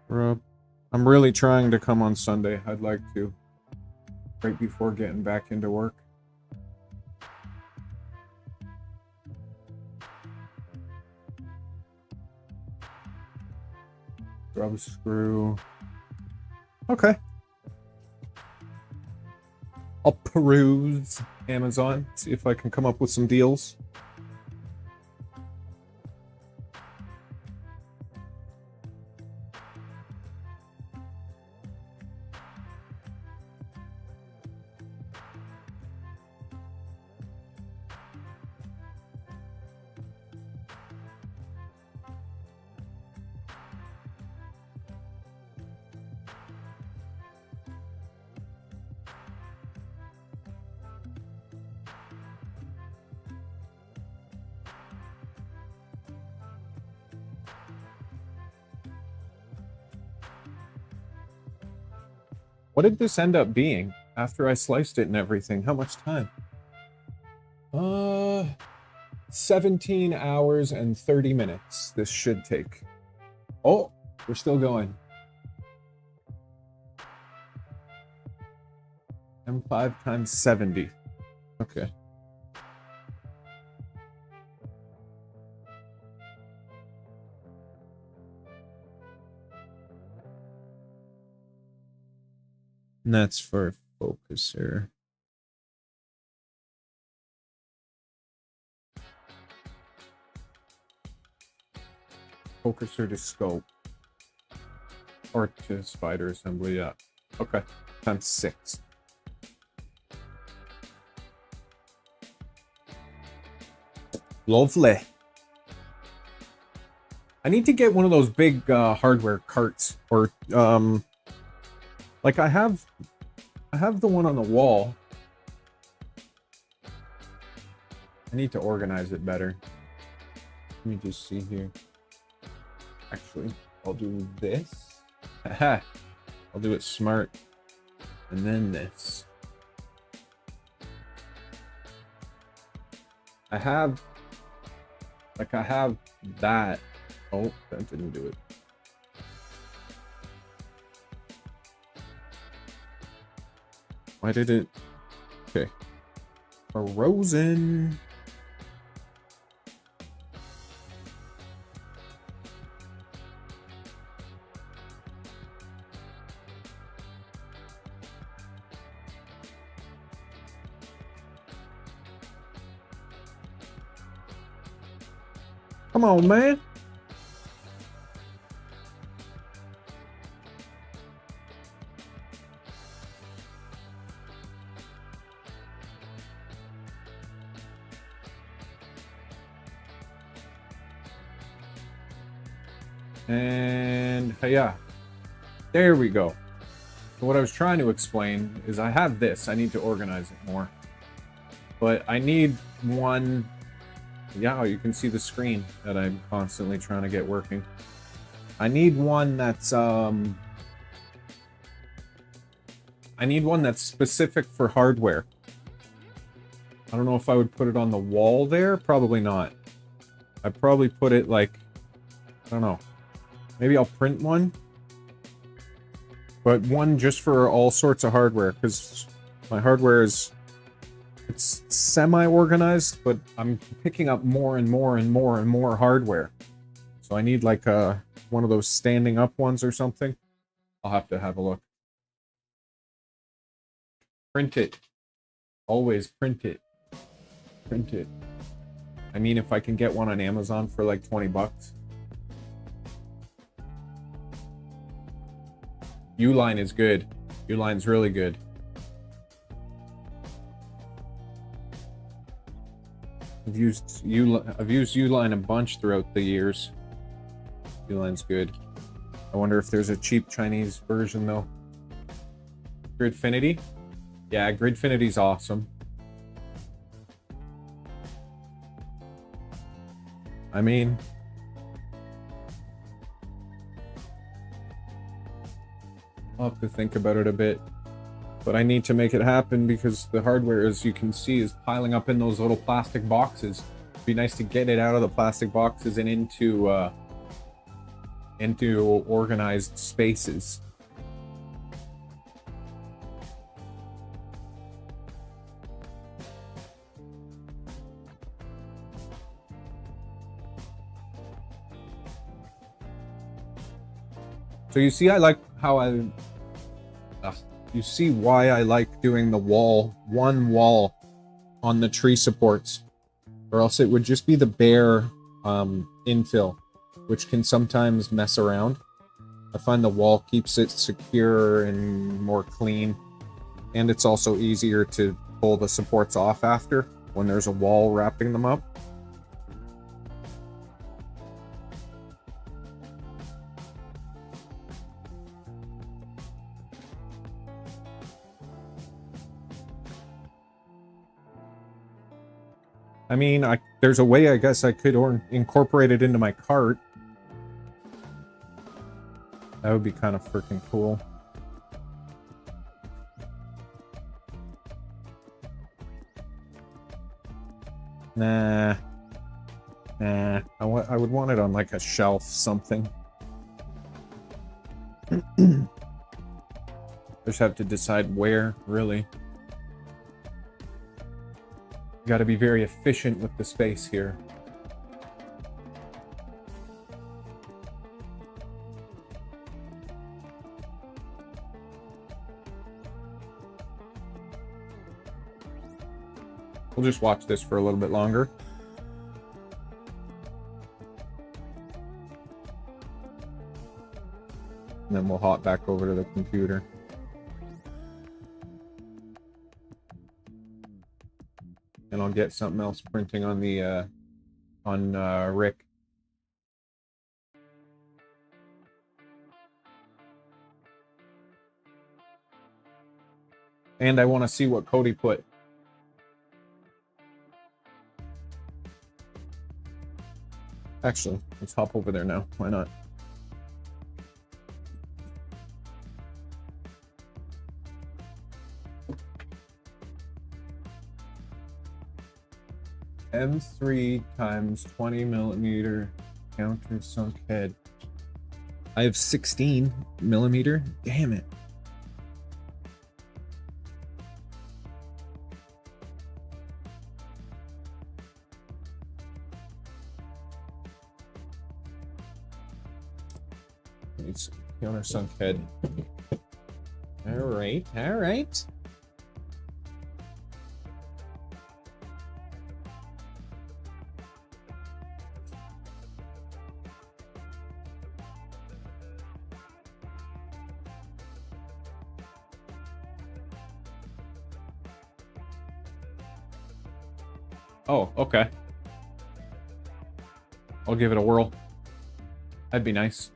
rub. I'm really trying to come on Sunday. I'd like to. Right before getting back into work. Rub screw. Okay. I'll peruse Amazon, see if I can come up with some deals. What did this end up being after I sliced it and everything? How much time? 17 hours and 30 minutes this should take. Oh, we're still going. M5 times 70. Okay. And that's for focuser. Focuser to scope. Or to spider assembly, yeah. Okay. Times 6. Lovely. I need to get one of those big hardware carts. Or, like I have the one on the wall. I need to organize it better. Let me just see here. Actually, I'll do this. Haha. I'll do it smart. And then this. I have that. Oh, that didn't do it. Why did it? Okay. Frozen. Come on, man. And yeah, there we go. So what I was trying to explain is I have this. I need to organize it more. But I need one. Yeah, you can see the screen that I'm constantly trying to get working. I need one that's specific for hardware. I don't know if I would put it on the wall there. Probably not. I'd probably put it like, I don't know. Maybe I'll print one. But one just for all sorts of hardware, because my hardware is, it's semi-organized, but I'm picking up more and more and more and more hardware. So I need like one of those standing up ones or something. I'll have to have a look. Print it. Always print it. Print it. I mean, if I can get one on Amazon for like 20 bucks. Uline is good. Uline's really good. I've used Uline a bunch throughout the years. Uline's good. I wonder if there's a cheap Chinese version though. Gridfinity? Yeah, Gridfinity's awesome. I mean, I'll have to think about it a bit. But I need to make it happen because the hardware, as you can see, is piling up in those little plastic boxes. It'd be nice to get it out of the plastic boxes and into organized spaces. So you see, I like how you see why I like doing the one wall on the tree supports, or else it would just be the bare infill, which can sometimes mess around. I find the wall keeps it secure and more clean, and it's also easier to pull the supports off after when there's a wall wrapping them up. I mean, there's a way I guess I could incorporate it into my cart. That would be kind of freaking cool. Nah. I would want it on like a shelf, something. Just have to decide where, really. Got to be very efficient with the space here. We'll just watch this for a little bit longer. And then we'll hop back over to the computer. And I'll get something else printing on the Rick. And I want to see what Cody put. Actually, let's hop over there now. Why not? M3 times 20 millimeter countersunk head. I have 16 millimeter. Damn it. It's countersunk head. All right, all right. Oh, okay. I'll give it a whirl. That'd be nice.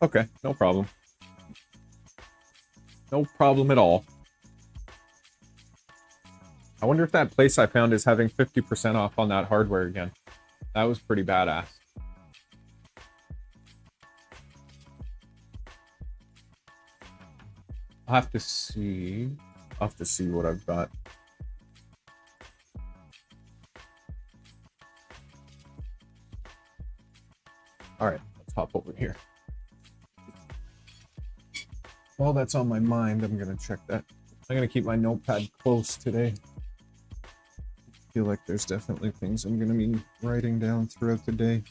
Okay, no problem. No problem at all. I wonder if that place I found is having 50% off on that hardware again. That was pretty badass. I'll have to see. I'll have to see what I've got. Alright, let's hop over here. While that's on my mind, I'm gonna check that. I'm gonna keep my notepad close today. I feel like there's definitely things I'm gonna be writing down throughout the day.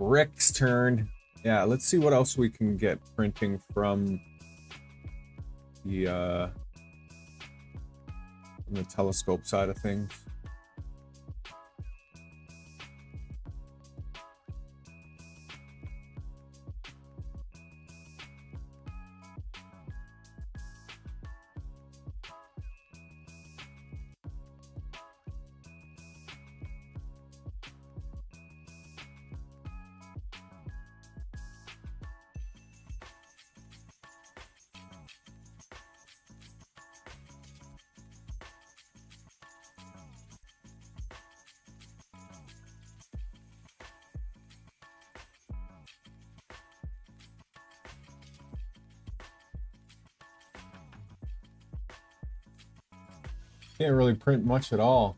Rick's turn. Yeah, let's see what else we can get printing from the telescope side of things. Can't really print much at all.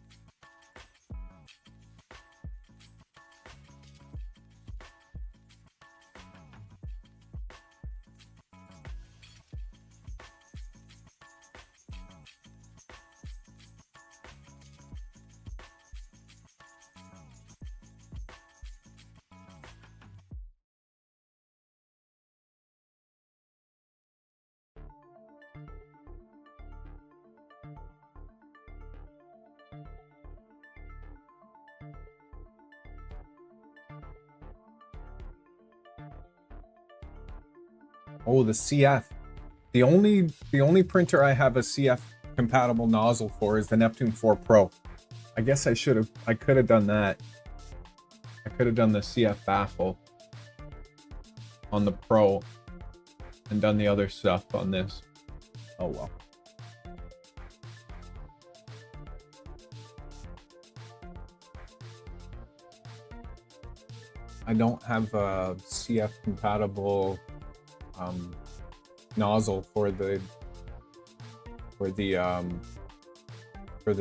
Oh, the CF. The only printer I have a CF compatible nozzle for is the Neptune 4 Pro. I guess I could have done that. I could have done the CF baffle on the Pro and done the other stuff on this. Oh well. I don't have a CF compatible nozzle for the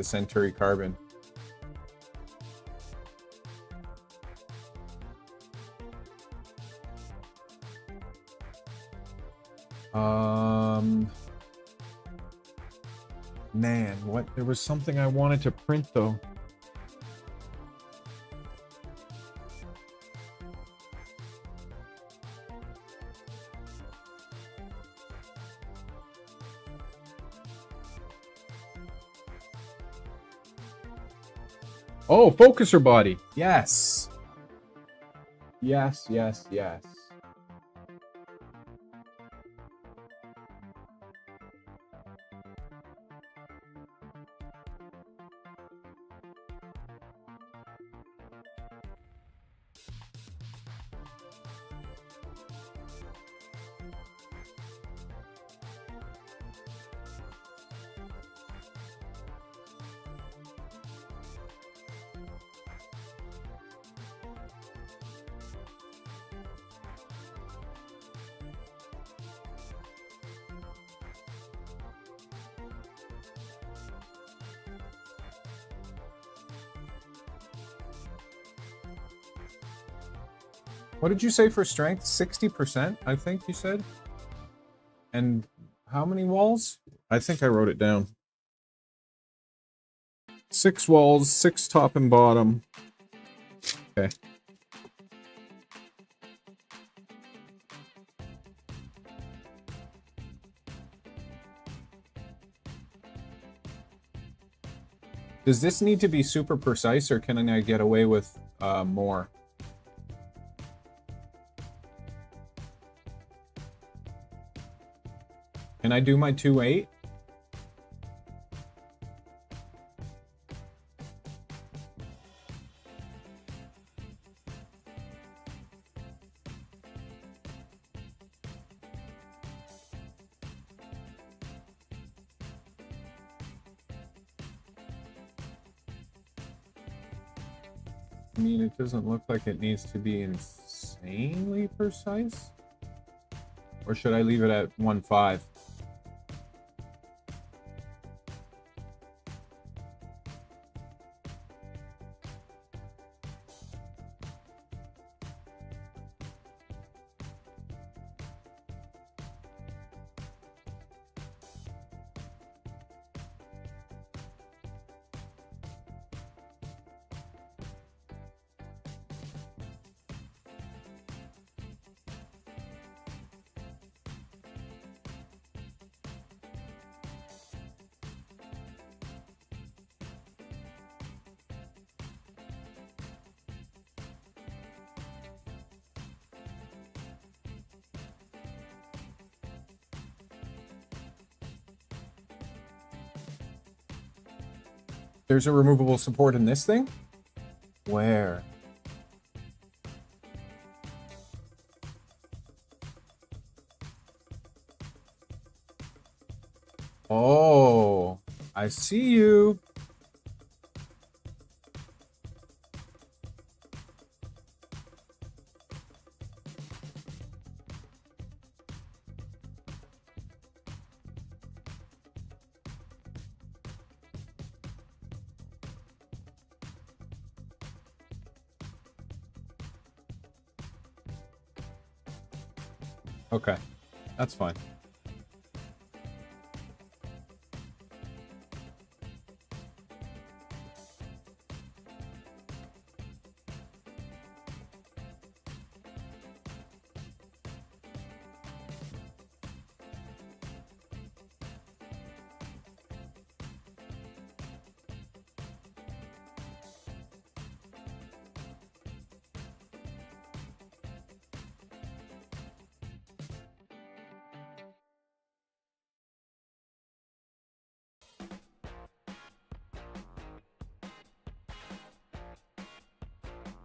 Centauri Carbon. Man, what? There was something I wanted to print though. Oh, focuser body. Yes. Yes, yes, yes. What did you say for strength? 60%, I think you said? And how many walls? I think I wrote it down. 6 walls, 6 top and bottom. Okay. Does this need to be super precise, or can I get away with more? Can I do my 2.8? I mean, it doesn't look like it needs to be insanely precise. Or should I leave it at 1.5? There's a removable support in this thing? Where? Oh, I see you. Okay, that's fine.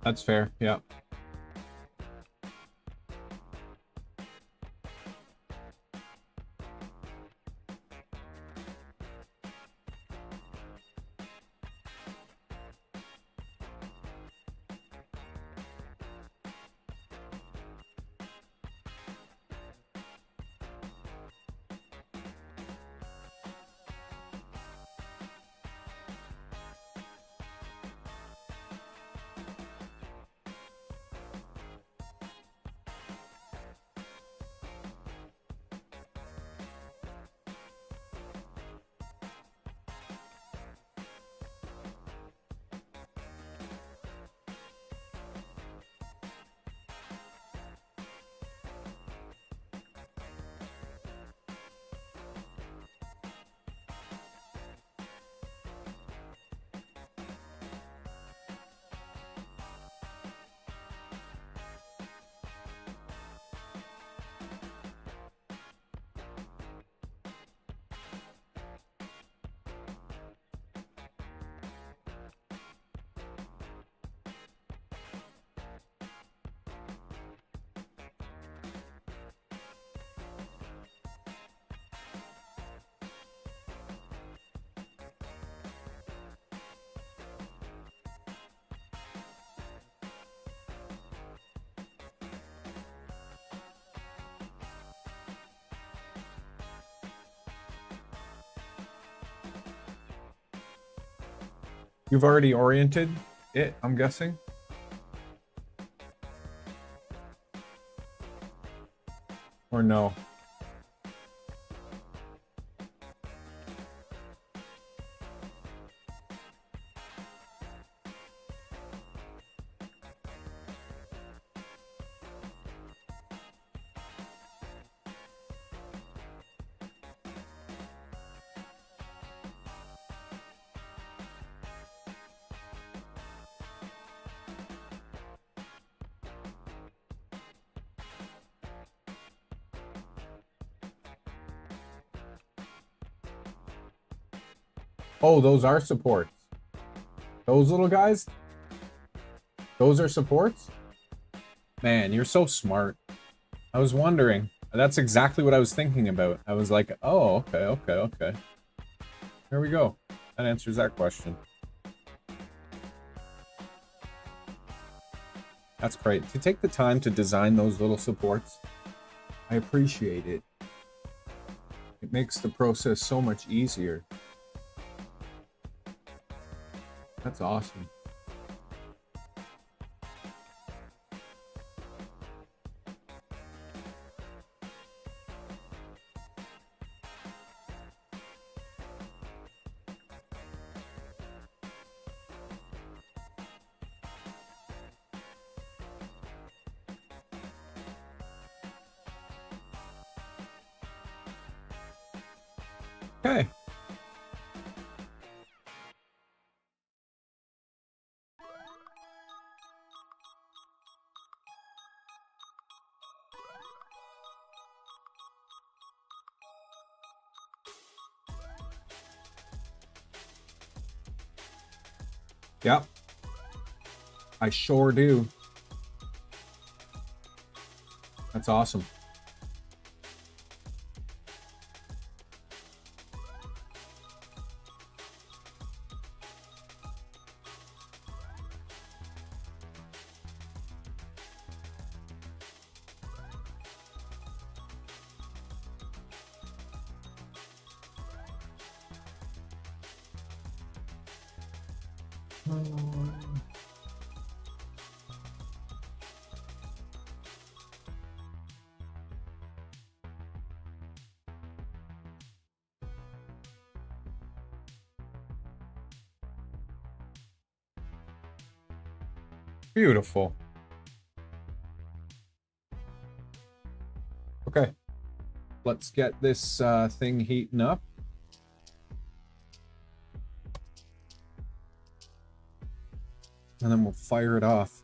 That's fair, yeah. You've already oriented it, I'm guessing? Or no? Oh, those are supports. Those little guys? Those are supports? Man, you're so smart. I was wondering. That's exactly what I was thinking about. I was like, oh, okay. Here we go. That answers that question. That's great. To take the time to design those little supports, I appreciate it. It makes the process so much easier. That's awesome. Okay. Yep. I sure do. That's awesome. Beautiful. Okay. Let's get this thing heating up. And then we'll fire it off.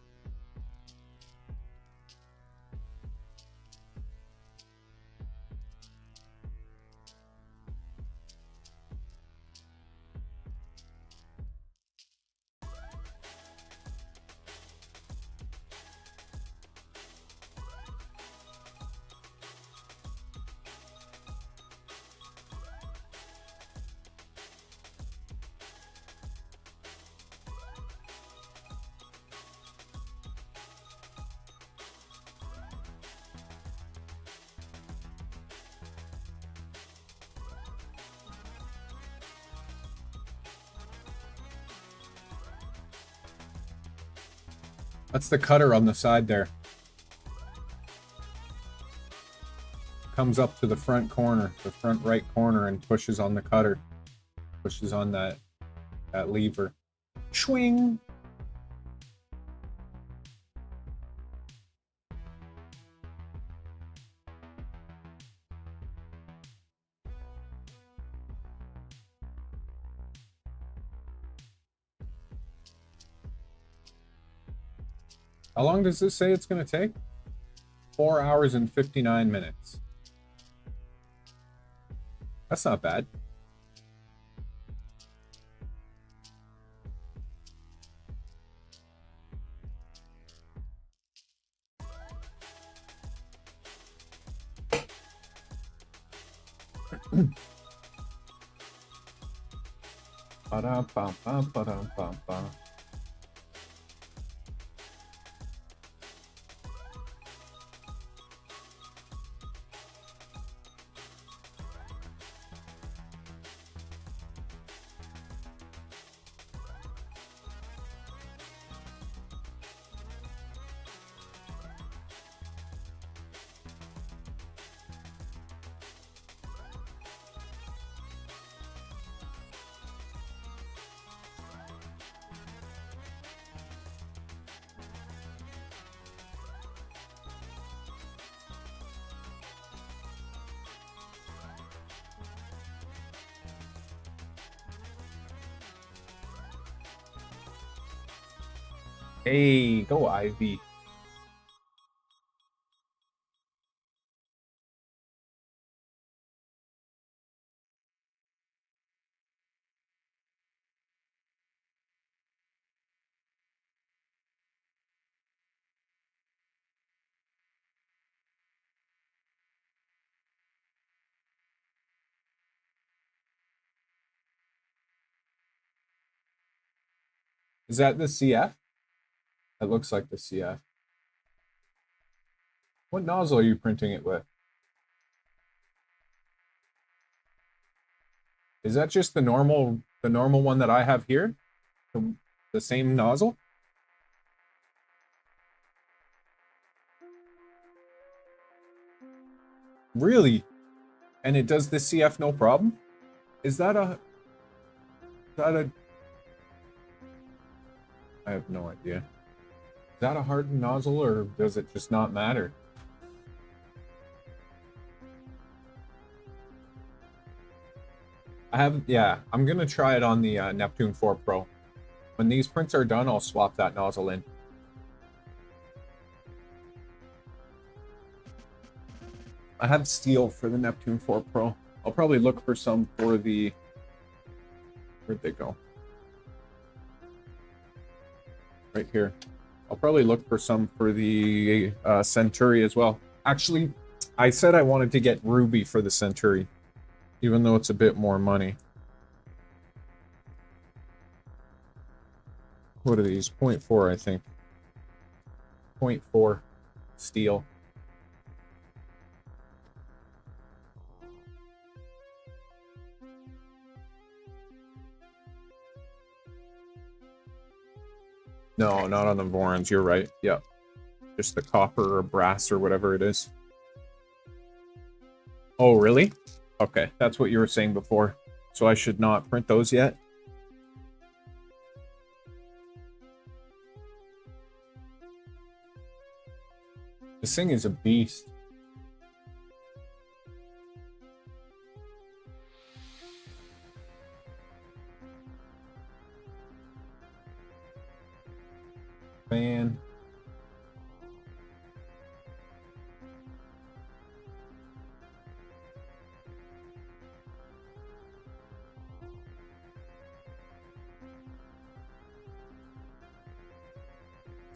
That's the cutter on the side there. Comes up to the front corner, the front right corner, and pushes on the cutter. Pushes on that lever. Swing! How long does this say it's going to take? 4 hours and 59 minutes. That's not bad. Ba-dum-bum-bum-ba-dum-bum-bum. Hey, go Ivy. Is that the CF? That looks like the CF. What nozzle are you printing it with? Is that just the normal one that I have here? The same nozzle? Really? And it does the CF no problem? Is that a... I have no idea. Is that a hardened nozzle, or does it just not matter? Yeah, I'm gonna try it on the Neptune 4 Pro. When these prints are done, I'll swap that nozzle in. I have steel for the Neptune 4 Pro. I'll probably look for some for the... Where'd they go? Right here. I'll probably look for some for the Centuri as well. Actually, I said I wanted to get Ruby for the Centuri, even though it's a bit more money. What are these? 0.4, I think. 0.4 steel. No, not on the Vorons, you're right. Yep. Just the copper or brass or whatever it is. Oh, really? Okay, that's what you were saying before. So I should not print those yet? This thing is a beast. Man.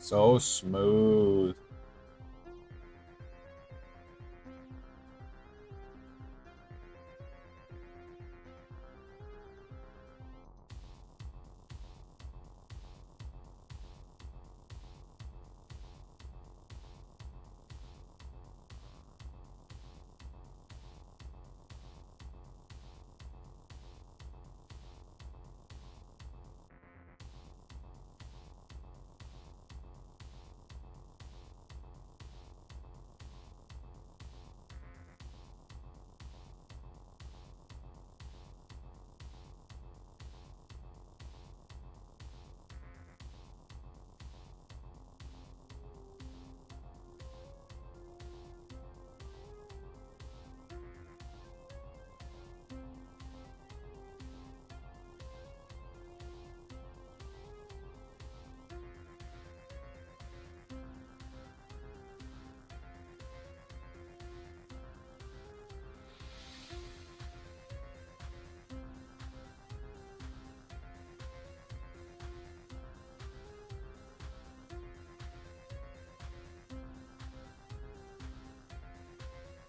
So smooth.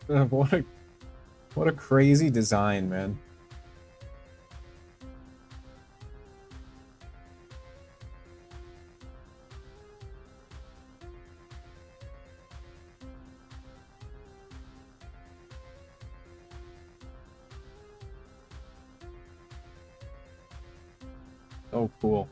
What a crazy design, man. So cool.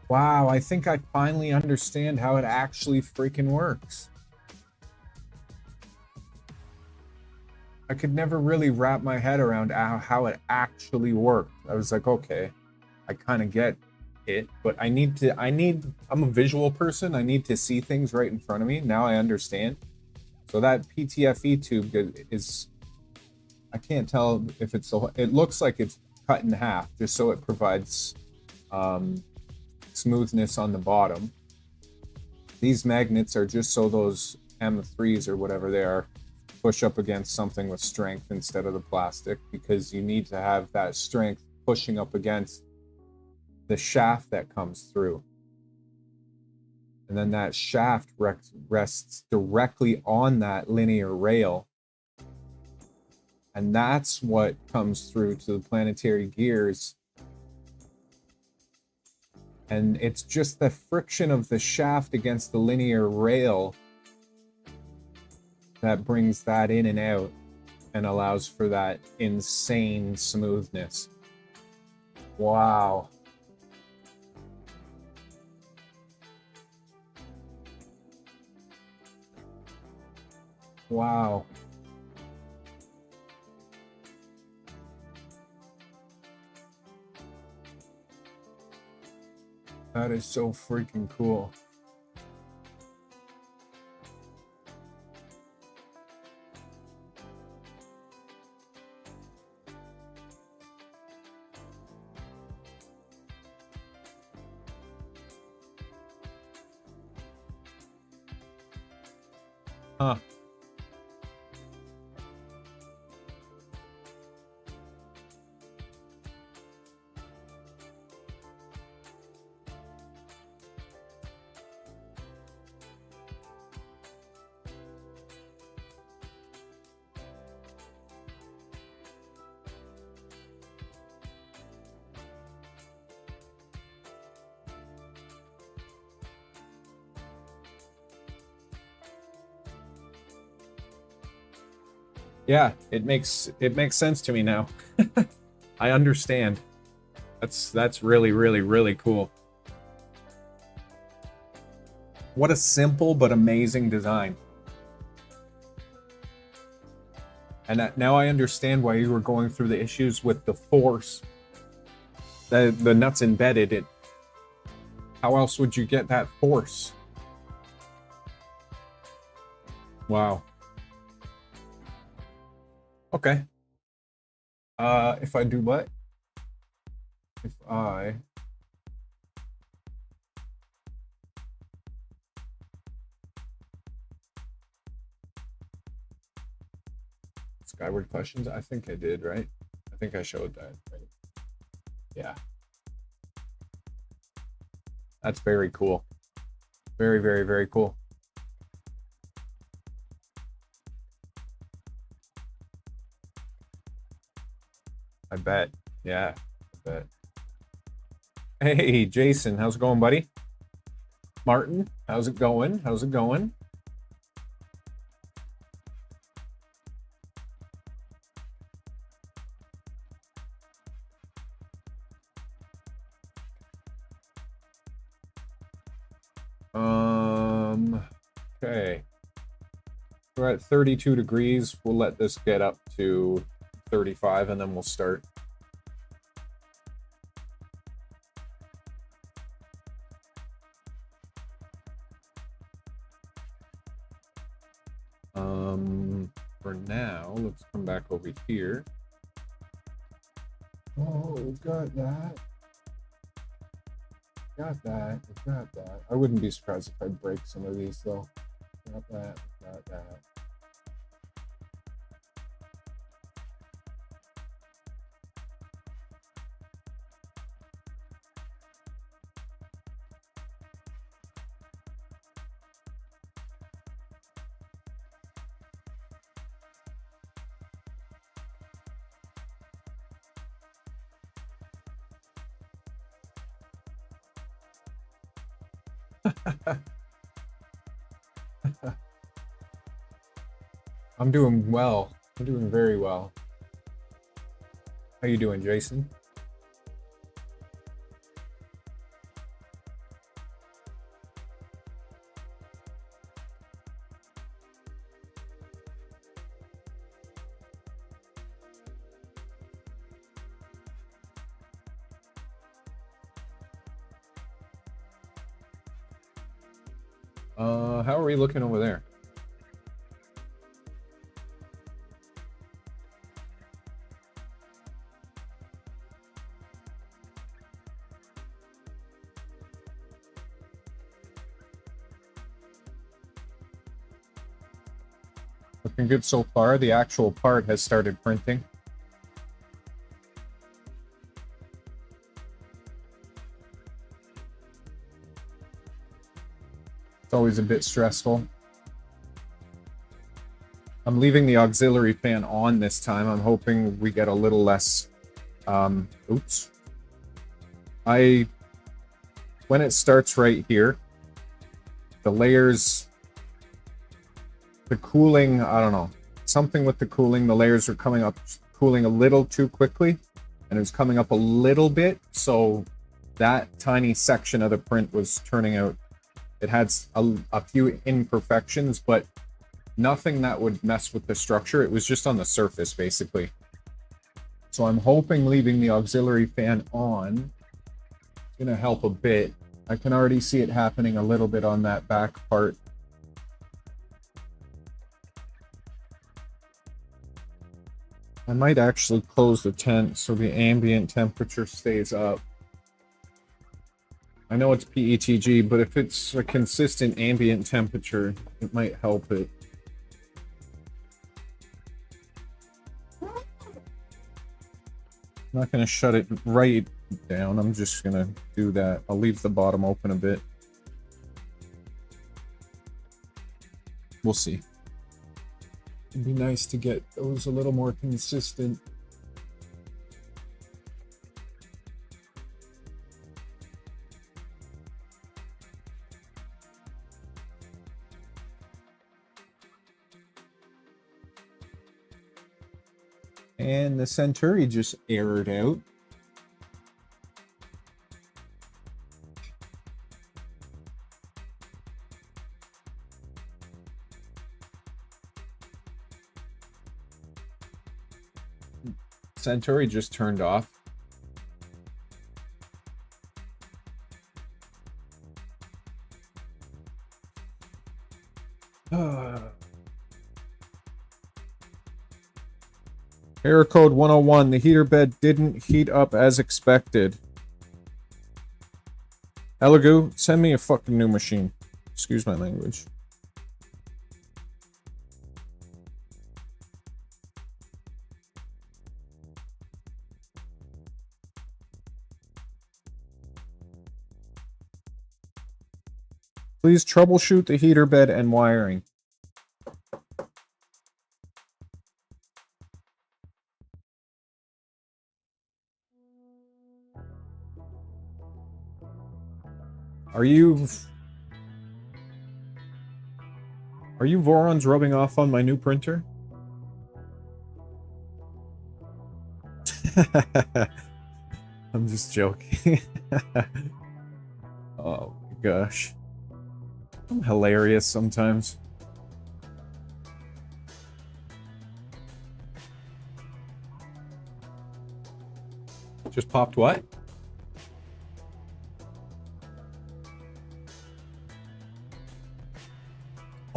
Wow, I think I finally understand how it actually freaking works. I could never really wrap my head around how it actually worked. I was like, okay, I kind of get it, but I'm a visual person. I need to see things right in front of me. Now I understand. So that PTFE tube is, I can't tell if it's, it looks like it's cut in half just so it provides smoothness on the bottom. These magnets are just so those M3s or whatever they are push up against something with strength instead of the plastic, because you need to have that strength pushing up against the shaft that comes through. And then that shaft rests directly on that linear rail. And that's what comes through to the planetary gears. And it's just the friction of the shaft against the linear rail that brings that in and out and allows for that insane smoothness. Wow. Wow. That is so freaking cool. Huh. Yeah, it makes sense to me now. I understand. That's really, really, really cool. What a simple but amazing design. And now I understand why you were going through the issues with the force. The nuts embedded it. How else would you get that force? Wow. Okay. If I do what? If I Skyward questions? I think I did, right? I think I showed that, right? Yeah. That's very cool. Very, very, very cool. I bet. Yeah, I bet. Hey, Jason, how's it going, buddy? Martin, how's it going? How's it going? Okay. We're at 32 degrees. We'll let this get up to 35 and then we'll start. For now, let's come back over here. Oh, we've got that. Got that. We've got that. I wouldn't be surprised if I break some of these though. Got that. Got that. I'm doing well. I'm doing very well. How you doing, Jason? How are we looking over there? Looking good so far. The actual part has started printing. It's always a bit stressful. I'm leaving the auxiliary fan on this time. I'm hoping we get a little less... oops. When it starts right here, the layers... The cooling, I don't know. Something with the cooling. The layers are coming up, cooling a little too quickly. And it was coming up a little bit. So that tiny section of the print was turning out... It had a few imperfections, but nothing that would mess with the structure. It was just on the surface, basically. So I'm hoping leaving the auxiliary fan on is going to help a bit. I can already see it happening a little bit on that back part. I might actually close the tent so the ambient temperature stays up. I know it's PETG, but if it's a consistent ambient temperature, it might help it. I'm not going to shut it right down. I'm just going to do that. I'll leave the bottom open a bit. We'll see. It'd be nice to get those a little more consistent. And the Centauri just errored out. Centauri just turned off. Error code 101. The heater bed didn't heat up as expected. Elegoo, send me a fucking new machine. Excuse my language. Please troubleshoot the heater bed and wiring. Are you Vorons rubbing off on my new printer? I'm just joking. Oh my gosh. I'm hilarious sometimes. Just popped what?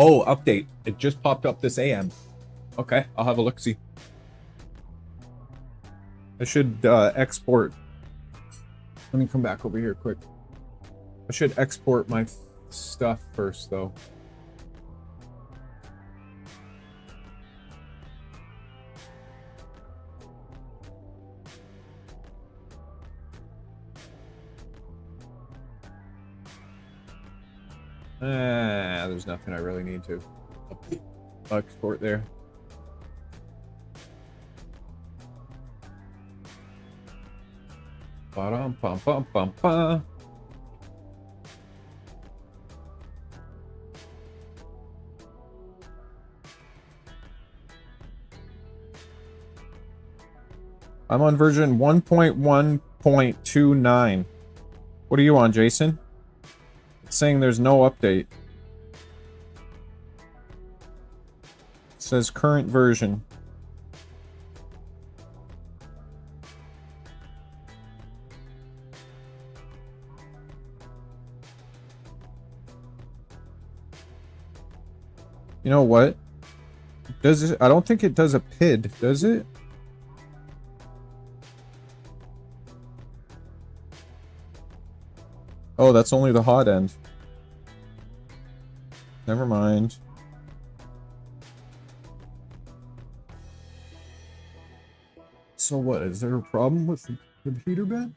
Oh, update. It just popped up this AM. Okay, I'll have a look-see. I should export. Let me come back over here quick. I should export my stuff first, though. There's nothing I really need to export there. Ba-dum-bum-bum-bum-bum. I'm on version 1.1.29. What are you on, Jason? It's saying there's no update. It says current version. You know what? Does it? I don't think it does a PID, does it? Oh, that's only the hot end. Never mind. So what? Is there a problem with the heater bed?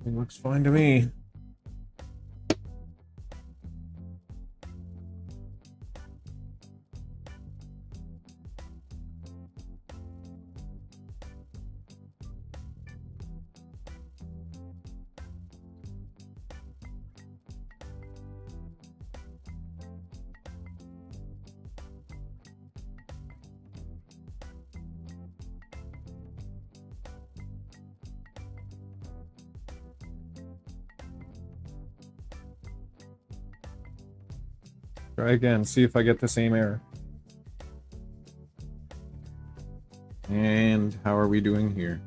It looks fine to me. Try again, see if I get the same error. And how are we doing here?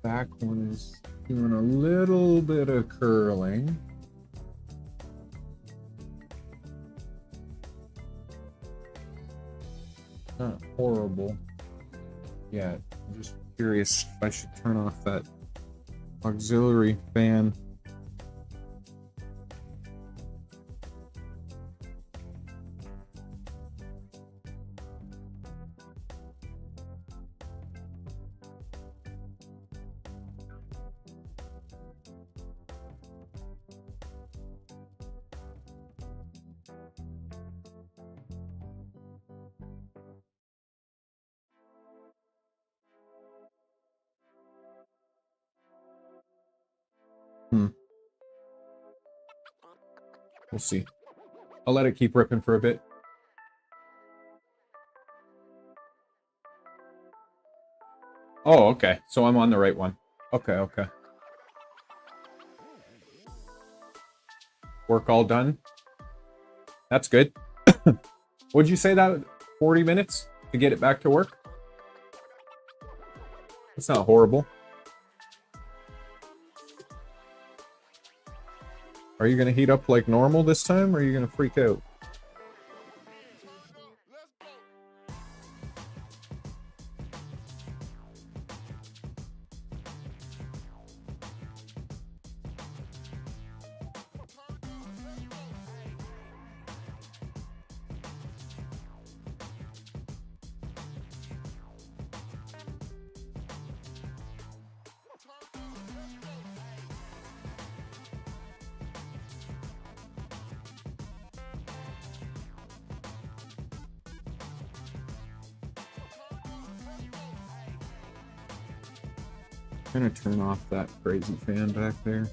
Back one is doing a little bit of curling. Not horrible yet. I'm just curious if I should turn off that auxiliary fan. We'll see. I'll let it keep ripping for a bit. Oh, okay. So I'm on the right one. Okay, okay. Work all done. That's good. Would you say that 40 minutes to get it back to work? That's not horrible. Are you going to heat up like normal this time, or are you going to freak out? I'm gonna turn off that crazy fan back there.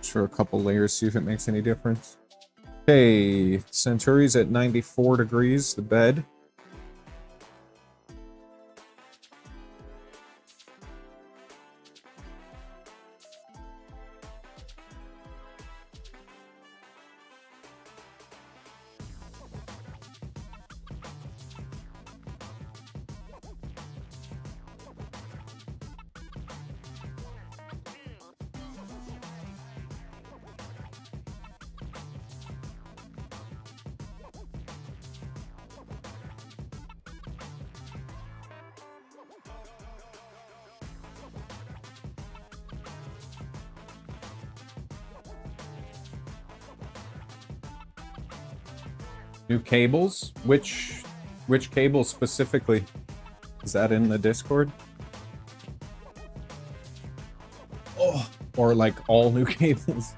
For a couple layers, see if it makes any difference. Okay, Centauri's at 94 degrees, the bed. New cables? Which cables specifically? Is that in the Discord? Oh, or like all new cables?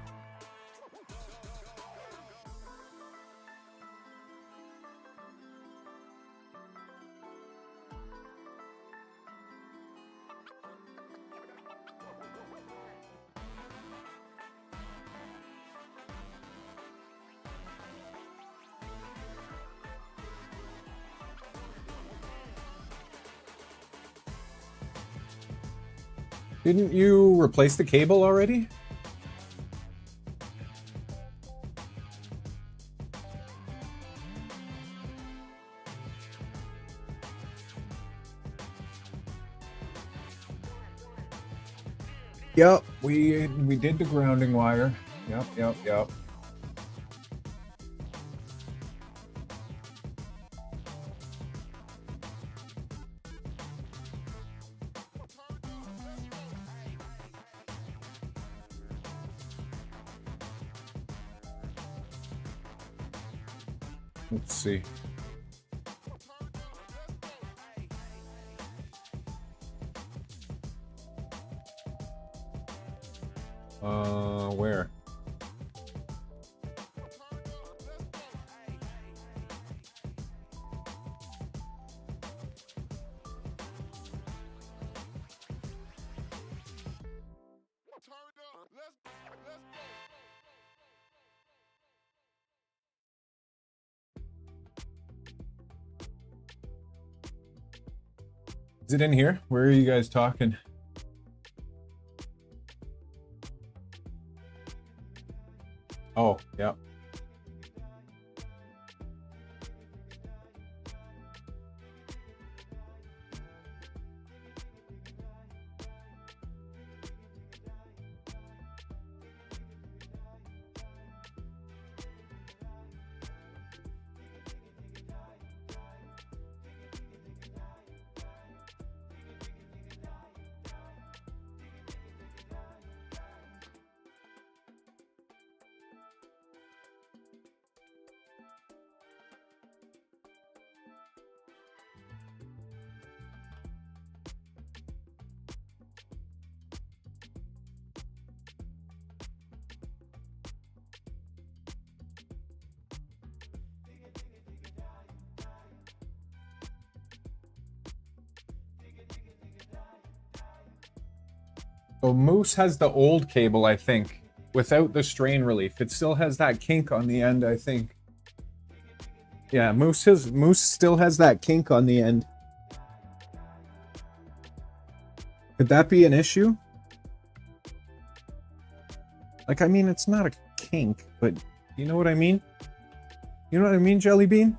Didn't you replace the cable already? Yep, we did the grounding wire. Yep. Let's see. Where? Is it in here? Where are you guys talking? Oh, yeah. So Moose has the old cable, I think, without the strain relief. It still has that kink on the end, I think. Yeah, Moose still has that kink on the end. Could that be an issue? Like, I mean, it's not a kink, but you know what I mean? You know what I mean, Jelly Bean?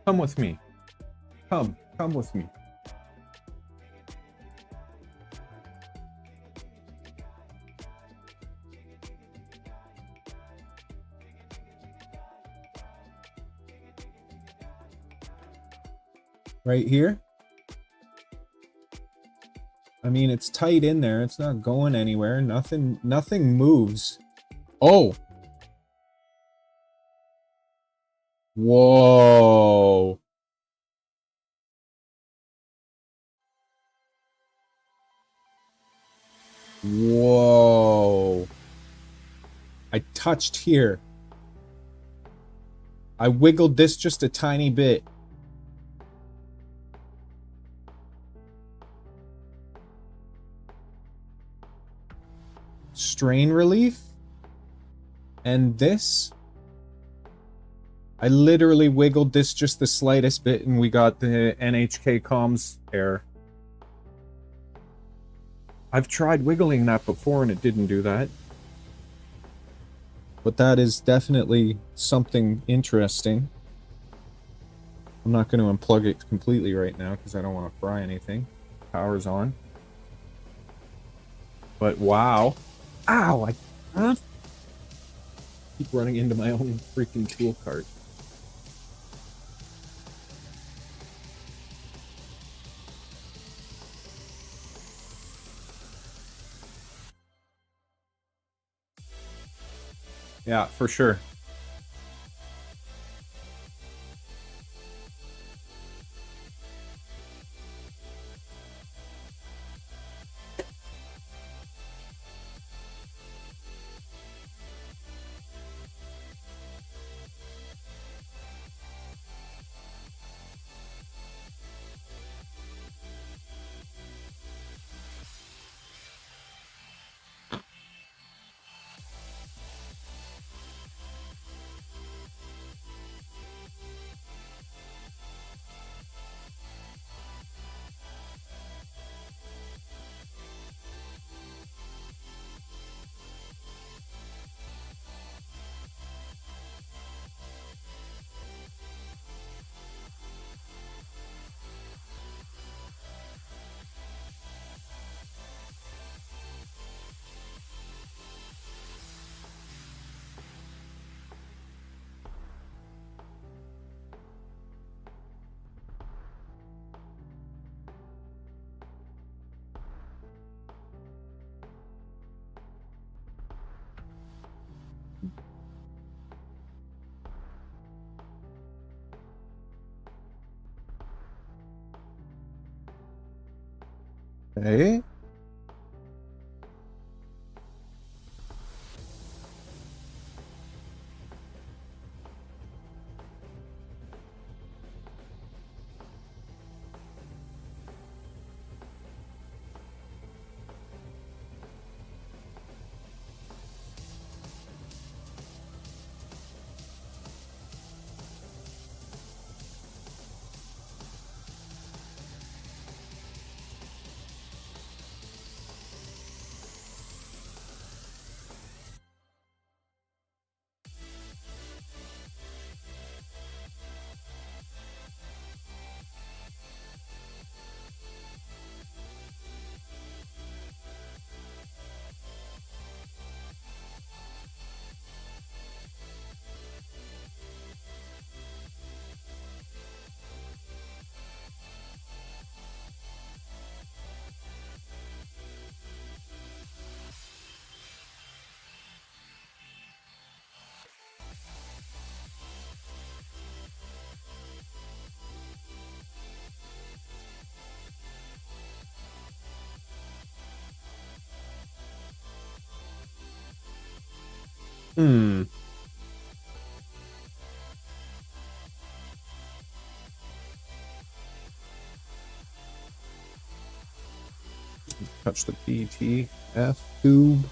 Come with me. Come with me. Right here. I mean, it's tight in there. It's not going anywhere. Nothing moves. Oh. Whoa. Whoa. I touched here. I wiggled this just a tiny bit. Strain relief, and this, I literally wiggled this just the slightest bit and we got the NHK comms error. I've tried wiggling that before and it didn't do that. But that is definitely something interesting. I'm not going to unplug it completely right now because I don't want to fry anything. Power's on. But wow. Ow! I keep running into my own freaking tool cart. Yeah, for sure. Okay. Hmm. Touch the BTF tube.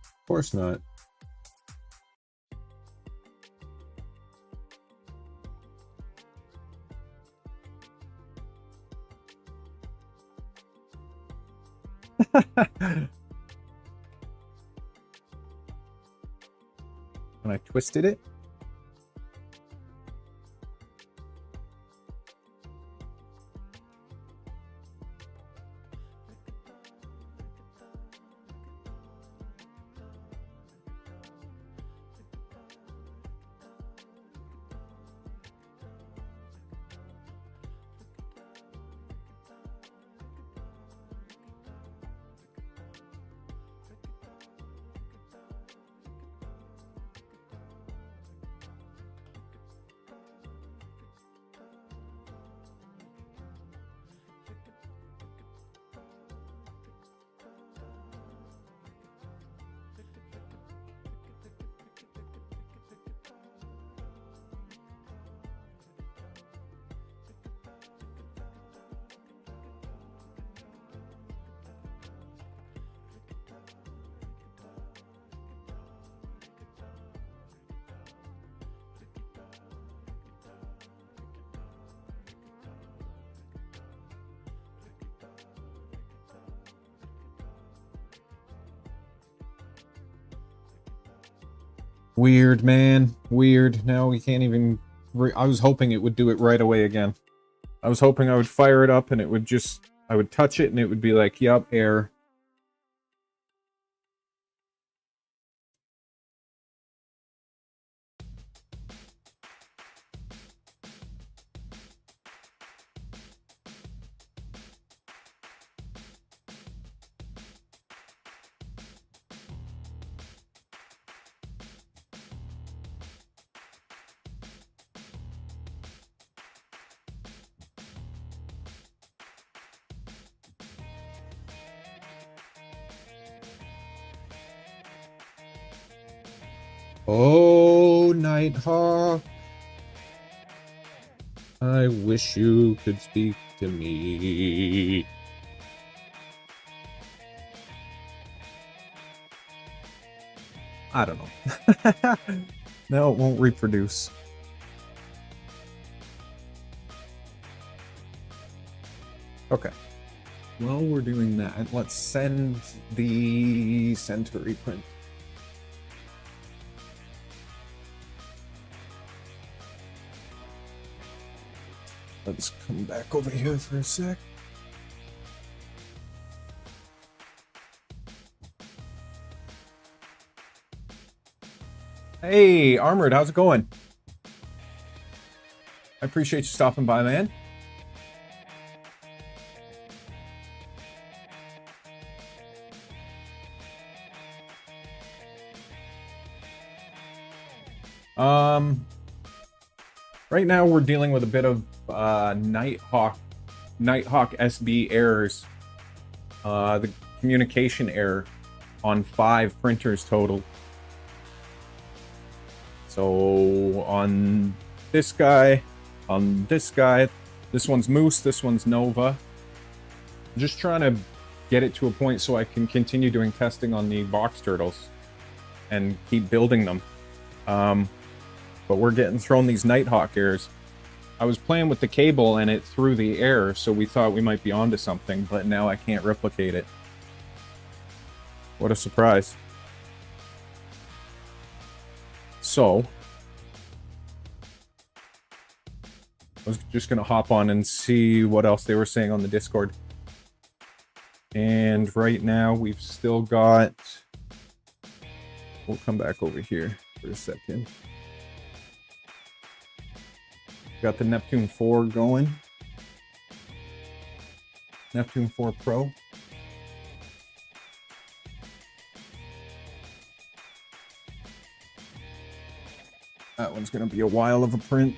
Of course not. When I twisted it. Weird, man. Weird. Now we can't even... I was hoping it would do it right away again. I was hoping I would fire it up and it would just... I would touch it and it would be like, yup, air. Oh, Nighthawk. I wish you could speak to me. I don't know. No, it won't reproduce. Okay. While we're doing that, let's send the Centauri print. Let's come back over here for a sec. Hey, Armored, how's it going? I appreciate you stopping by, man. Right now we're dealing with a bit of Nighthawk SB errors. The communication error on 5 printers total. So on this guy, this one's Moose, this one's Nova. I'm just trying to get it to a point so I can continue doing testing on the box turtles and keep building them. But we're getting thrown these Nighthawk errors. I was playing with the cable and it threw the error, so we thought we might be onto something, but now I can't replicate it. What a surprise. So, I was just going to hop on and see what else they were saying on the Discord. And right now we've still got... We'll come back over here for a second. Got the Neptune 4 going. Neptune 4 Pro. That one's going to be a while of a print.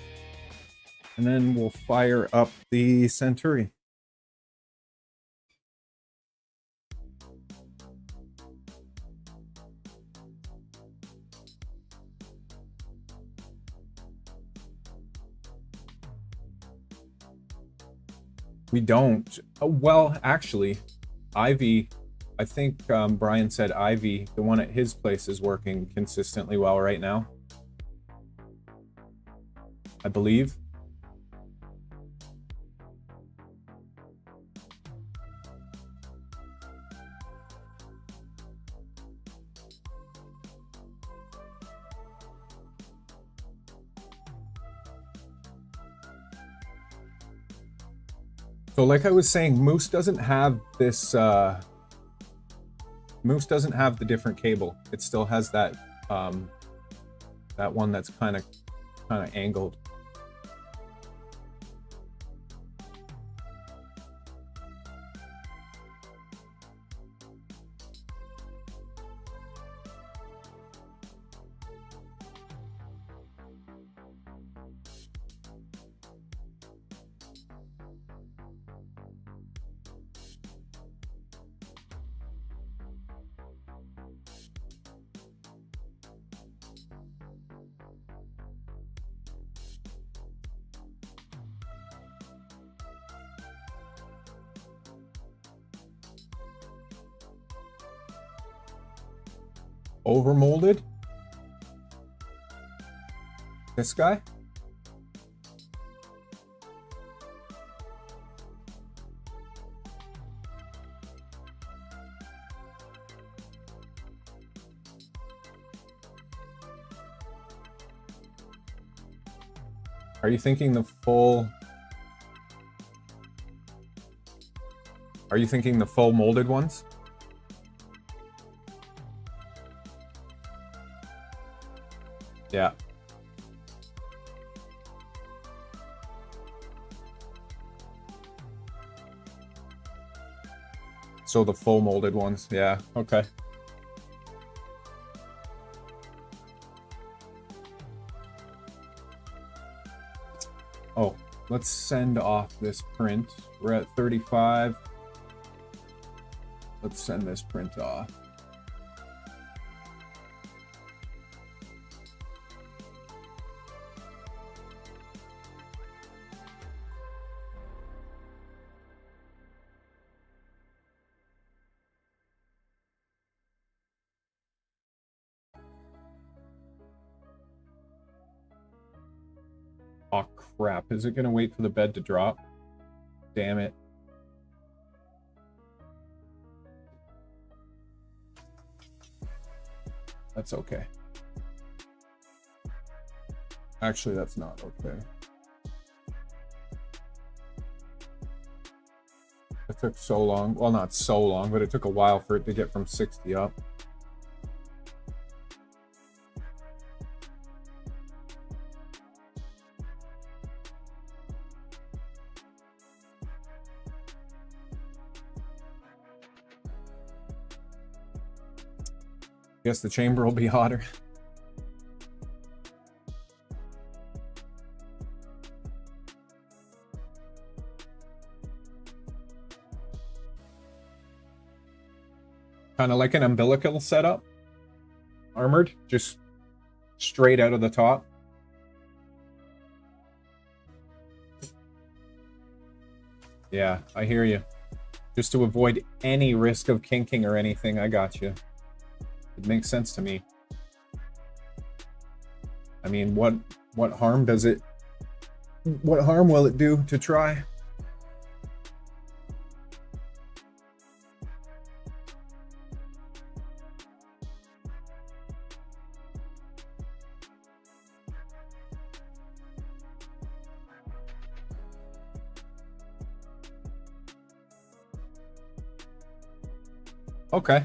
And then we'll fire up the Centauri. We don't. Oh, well, actually, Ivy, I think Brian said Ivy, the one at his place, is working consistently well right now. I believe. So like I was saying, Moose doesn't have this, Moose doesn't have the different cable. It still has that, that one that's kind of angled. Overmolded? This guy? Are you thinking the full... Are you thinking the full molded ones? Yeah. So the full molded ones, yeah, okay. Oh, let's send off this print. We're at 35. Let's send this print off. Oh crap, is it gonna wait for the bed to drop? Damn it. That's okay. Actually, that's not okay. It took so long. Well, not so long, but it took a while for it to get from 60 up. Guess the chamber will be hotter. Kind of like an umbilical setup. Armored, just straight out of the top. Yeah, I hear you. Just to avoid any risk of kinking or anything, I got you. It makes sense to me. I mean, what harm does it... What harm will it do to try? Okay.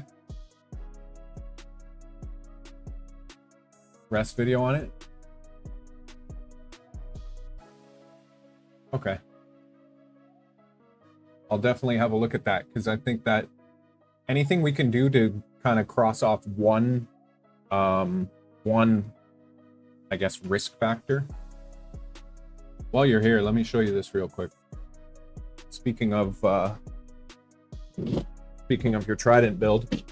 Rest video on it? Okay. I'll definitely have a look at that, because I think that anything we can do to kind of cross off one, I guess, risk factor. While you're here, let me show you this real quick. Speaking of your Trident build,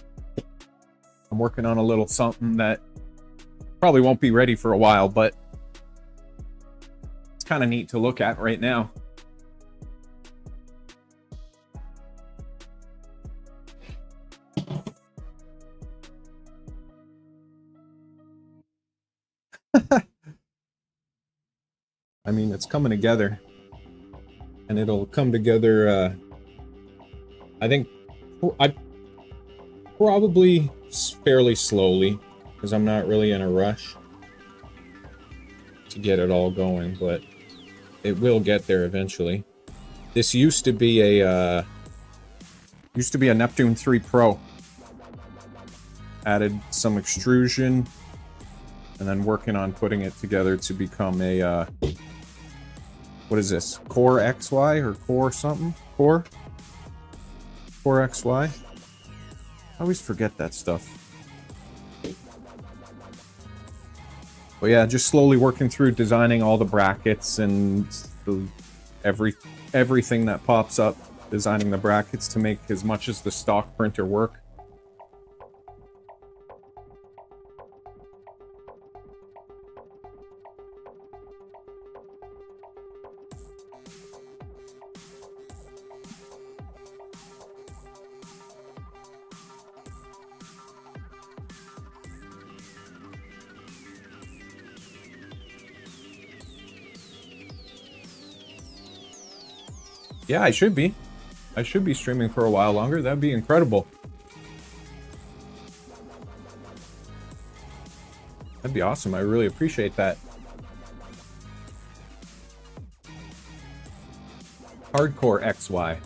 I'm working on a little something that probably won't be ready for a while, but it's kind of neat to look at right now. I mean, it's coming together, and it'll come together, I think, probably fairly slowly, because I'm not really in a rush to get it all going, but it will get there eventually. This used to be a Neptune 3 Pro. Added some extrusion, and then working on putting it together to become a, what is this? Core XY or Core something? Core XY? I always forget that stuff. But yeah, just slowly working through designing all the brackets and everything that pops up, designing the brackets to make as much as the stock printer work. Yeah, I should be. I should be streaming for a while longer. That'd be incredible. That'd be awesome. I really appreciate that. Hardcore XY.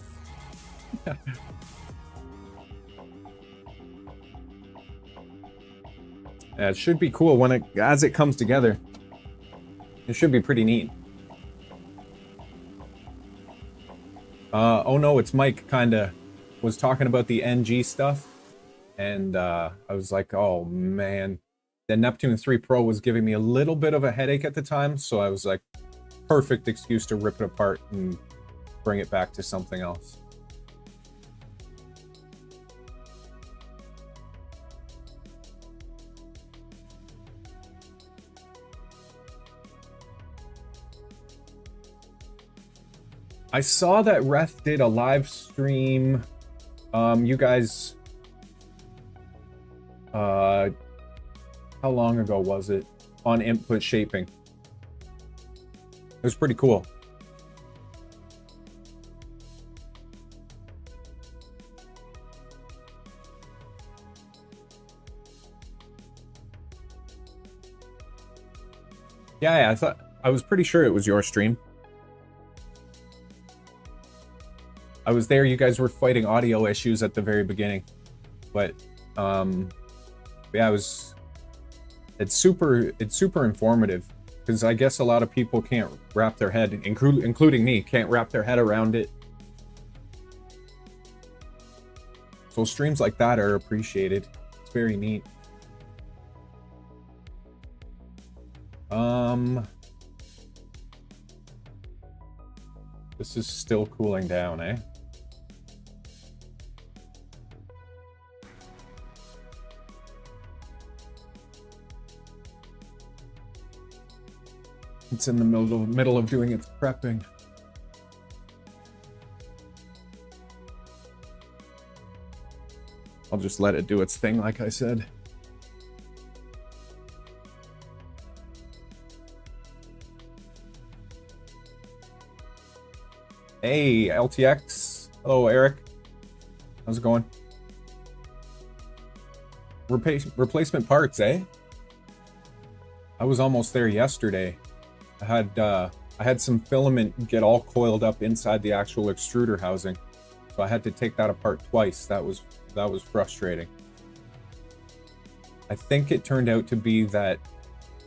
Yeah, it should be cool when as it comes together. It should be pretty neat. Oh no, it's Mike kinda was talking about the NG stuff, and I was like, oh man. The Neptune 3 Pro was giving me a little bit of a headache at the time, so I was like, perfect excuse to rip it apart and bring it back to something else. I saw that Reth did a live stream. You guys, how long ago was it? On input shaping. It was pretty cool. Yeah, I was pretty sure it was your stream. I was there. You guys were fighting audio issues at the very beginning, but yeah, it's super informative, because I guess a lot of people can't wrap their head, including me, can't wrap their head around it. So streams like that are appreciated. It's very neat. This is still cooling down, eh? It's in the middle of doing its prepping. I'll just let it do its thing, like I said. Hey, LTX. Hello, Eric. How's it going? Replacement parts, eh? I was almost there yesterday. I had some filament get all coiled up inside the actual extruder housing, so I had to take that apart twice. That was frustrating. I think it turned out to be that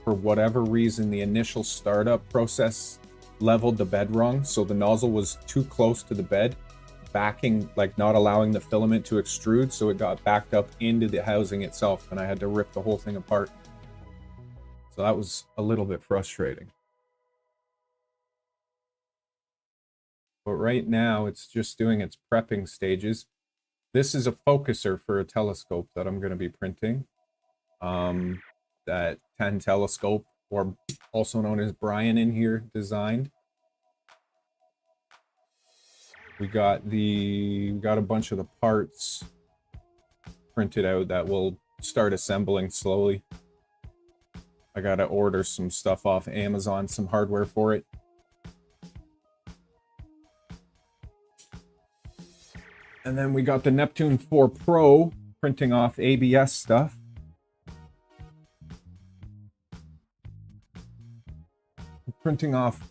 for whatever reason the initial startup process leveled the bed wrong, so the nozzle was too close to the bed, backing, like not allowing the filament to extrude, so it got backed up into the housing itself, and I had to rip the whole thing apart. So that was a little bit frustrating. But right now it's just doing its prepping stages. This is a focuser for a telescope that I'm going to be printing. That 10 telescope, or also known as Brian in here, designed. We got a bunch of the parts printed out that we'll start assembling slowly. I gotta order some stuff off Amazon, some hardware for it. And then we got the Neptune 4 Pro printing off ABS stuff. Printing off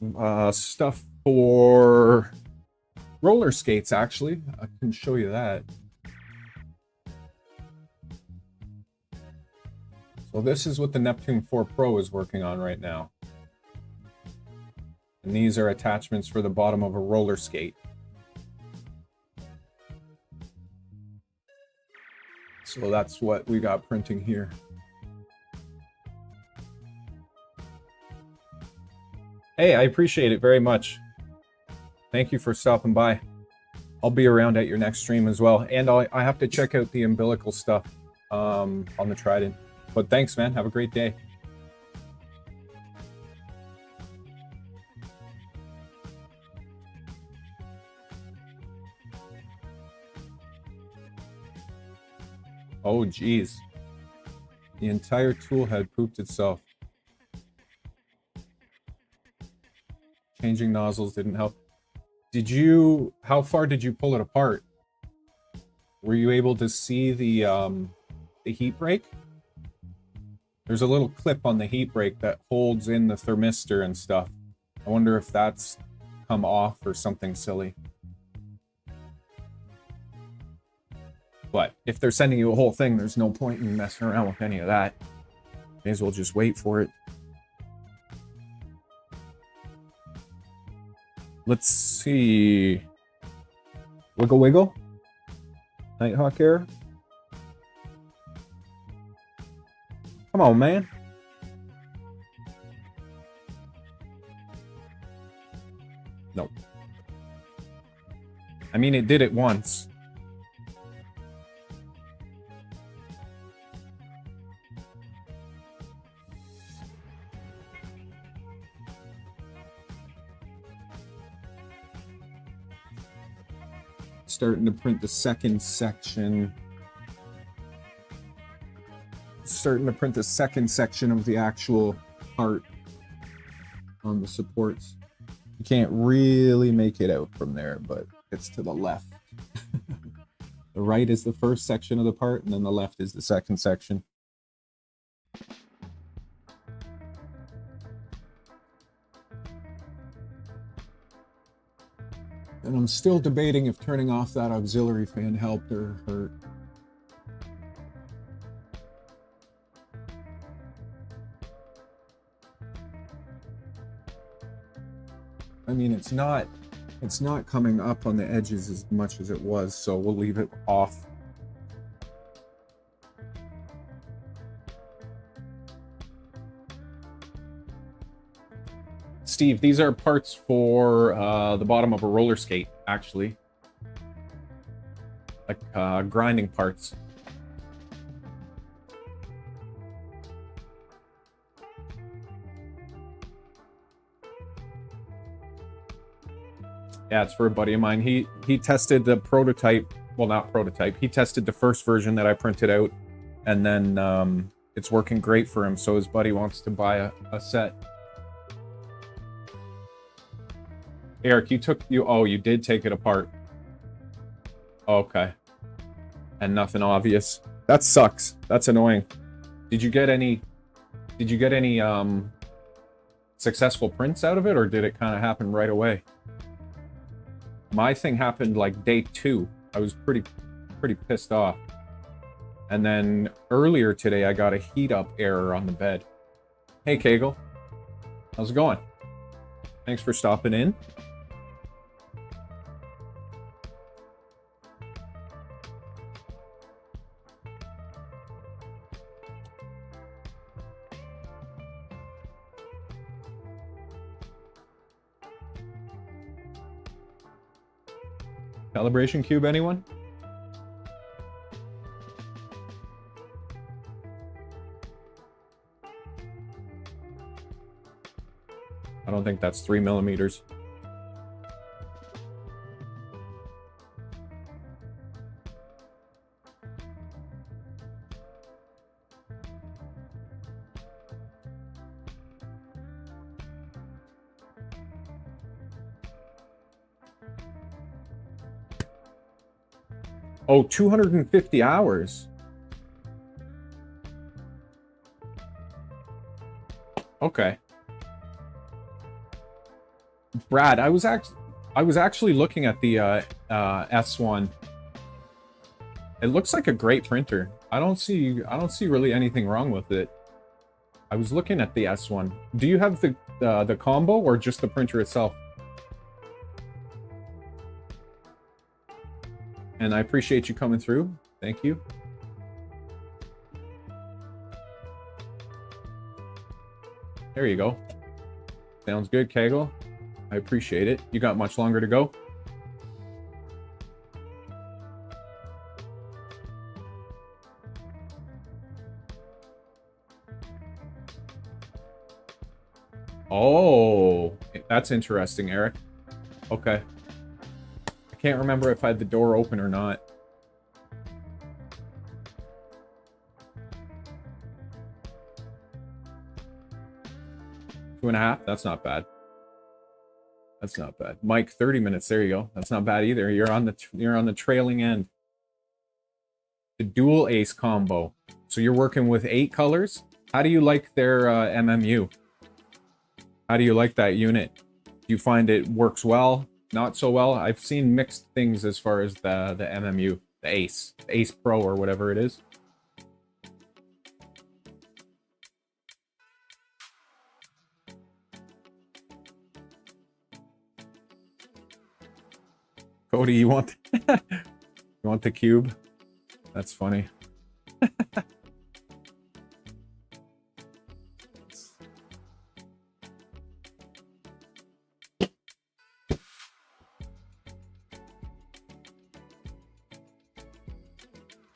stuff for roller skates, actually. I can show you that. So this is what the Neptune 4 Pro is working on right now. And these are attachments for the bottom of a roller skate. So that's what we got printing here. Hey, I appreciate it very much. Thank you for stopping by. I'll be around at your next stream as well. And I have to check out the umbilical stuff on the Trident. But thanks, man. Have a great day. Oh, geez. The entire tool had pooped itself. Changing nozzles didn't help. How far did you pull it apart? Were you able to see the heat break? There's a little clip on the heat break that holds in the thermistor and stuff. I wonder if that's come off or something silly. But if they're sending you a whole thing, there's no point in messing around with any of that. May as well just wait for it. Let's see. Wiggle wiggle. Nighthawk Air. Come on, man. Nope. I mean, it did it once. Starting to print the second section. Starting to print the second section of the actual part on the supports. You can't really make it out from there, but it's to the left. The right is the first section of the part, and then the left is the second section. And I'm still debating if turning off that auxiliary fan helped or hurt. I mean, it's not coming up on the edges as much as it was, so we'll leave it off. Steve, these are parts for the bottom of a roller skate, actually. Like grinding parts. Yeah, it's for a buddy of mine. He tested the prototype. Well, not prototype. He tested the first version that I printed out, and then it's working great for him. So his buddy wants to buy a set. Eric, you did take it apart. Okay. And nothing obvious. That sucks. That's annoying. Did you get any successful prints out of it, or did it kind of happen right away? My thing happened like day 2. I was pretty pissed off. And then earlier today, I got a heat up error on the bed. Hey, Kegel. How's it going? Thanks for stopping in. Calibration cube, anyone? I don't think that's 3 millimeters. Oh, 250 hours. Okay. Brad, I was actually looking at the S1. It looks like a great printer. I don't see really anything wrong with it. I was looking at the S1. Do you have the combo or just the printer itself? And I appreciate you coming through. Thank you. There you go. Sounds good, Kegel. I appreciate it. You got much longer to go? Oh, that's interesting, Eric. Okay. I can't remember if I had the door open or not. 2.5? That's not bad. That's not bad. Mike, 30 minutes. There you go. That's not bad either. You're on the trailing end. The dual ace combo. So you're working with 8 colors. How do you like their MMU? How do you like that unit? Do you find it works well? Not so well? I've seen mixed things as far as the MMU, the Ace Pro or whatever it is. Cody, you want the cube? That's funny.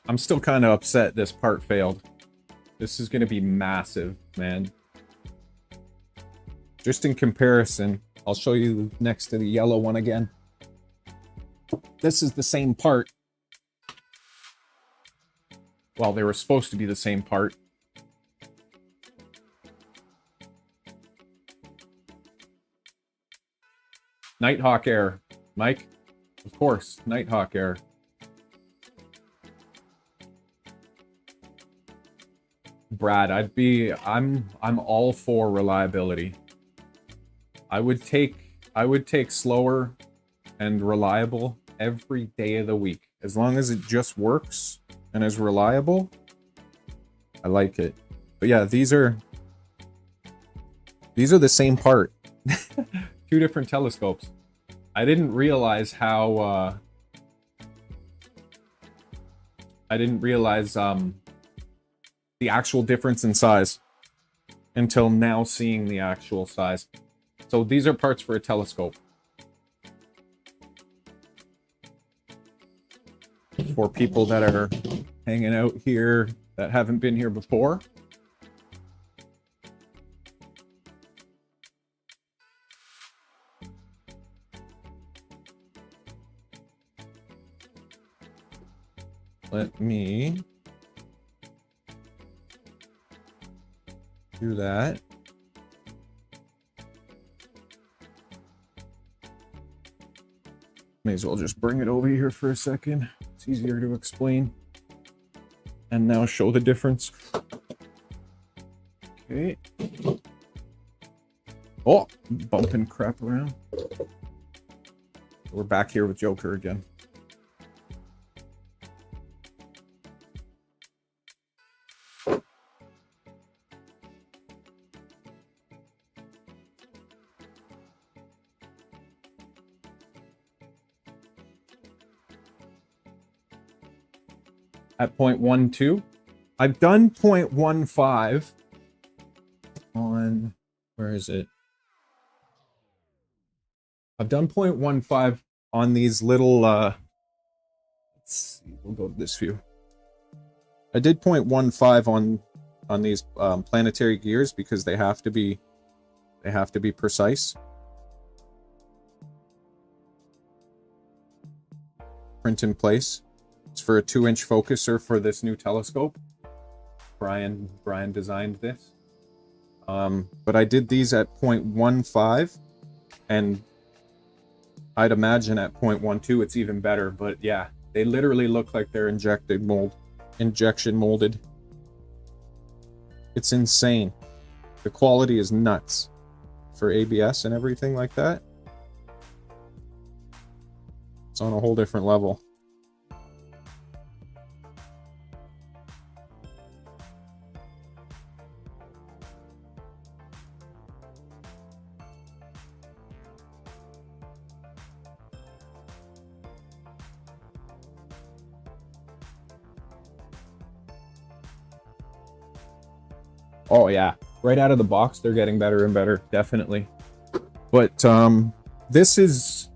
I'm still kind of upset this part failed. This is going to be massive, man. Just in comparison, I'll show you next to the yellow one again. This is the same part. Well, they were supposed to be the same part. Nighthawk Air. Mike? Of course, Nighthawk Air. Brad, I'm all for reliability. I would take slower and reliable every day of the week. As long as it just works and is reliable, I like it. But yeah, these are the same part. 2 different telescopes. I didn't realize how the actual difference in size until now seeing the actual size. So these are parts for a telescope. For people that are hanging out here that haven't been here before. Let me do that. May as well just bring it over here for a second. It's easier to explain. And now show the difference. Okay. Oh, bumping crap around. We're back here with Joker again. At 0.12. I've done 0.15 on, where is it? I've done 0.15 on these little, let's see, we'll go to this view. I did 0.15 on these planetary gears because they have to be precise. Print in place. It's for a 2-inch focuser for this new telescope. Brian designed this. But I did these at 0.15, and I'd imagine at 0.12 it's even better. But yeah, they literally look like they're injection molded. It's insane. The quality is nuts for ABS and everything like that. It's on a whole different level. Oh yeah, right out of the box, they're getting better and better, definitely. But this is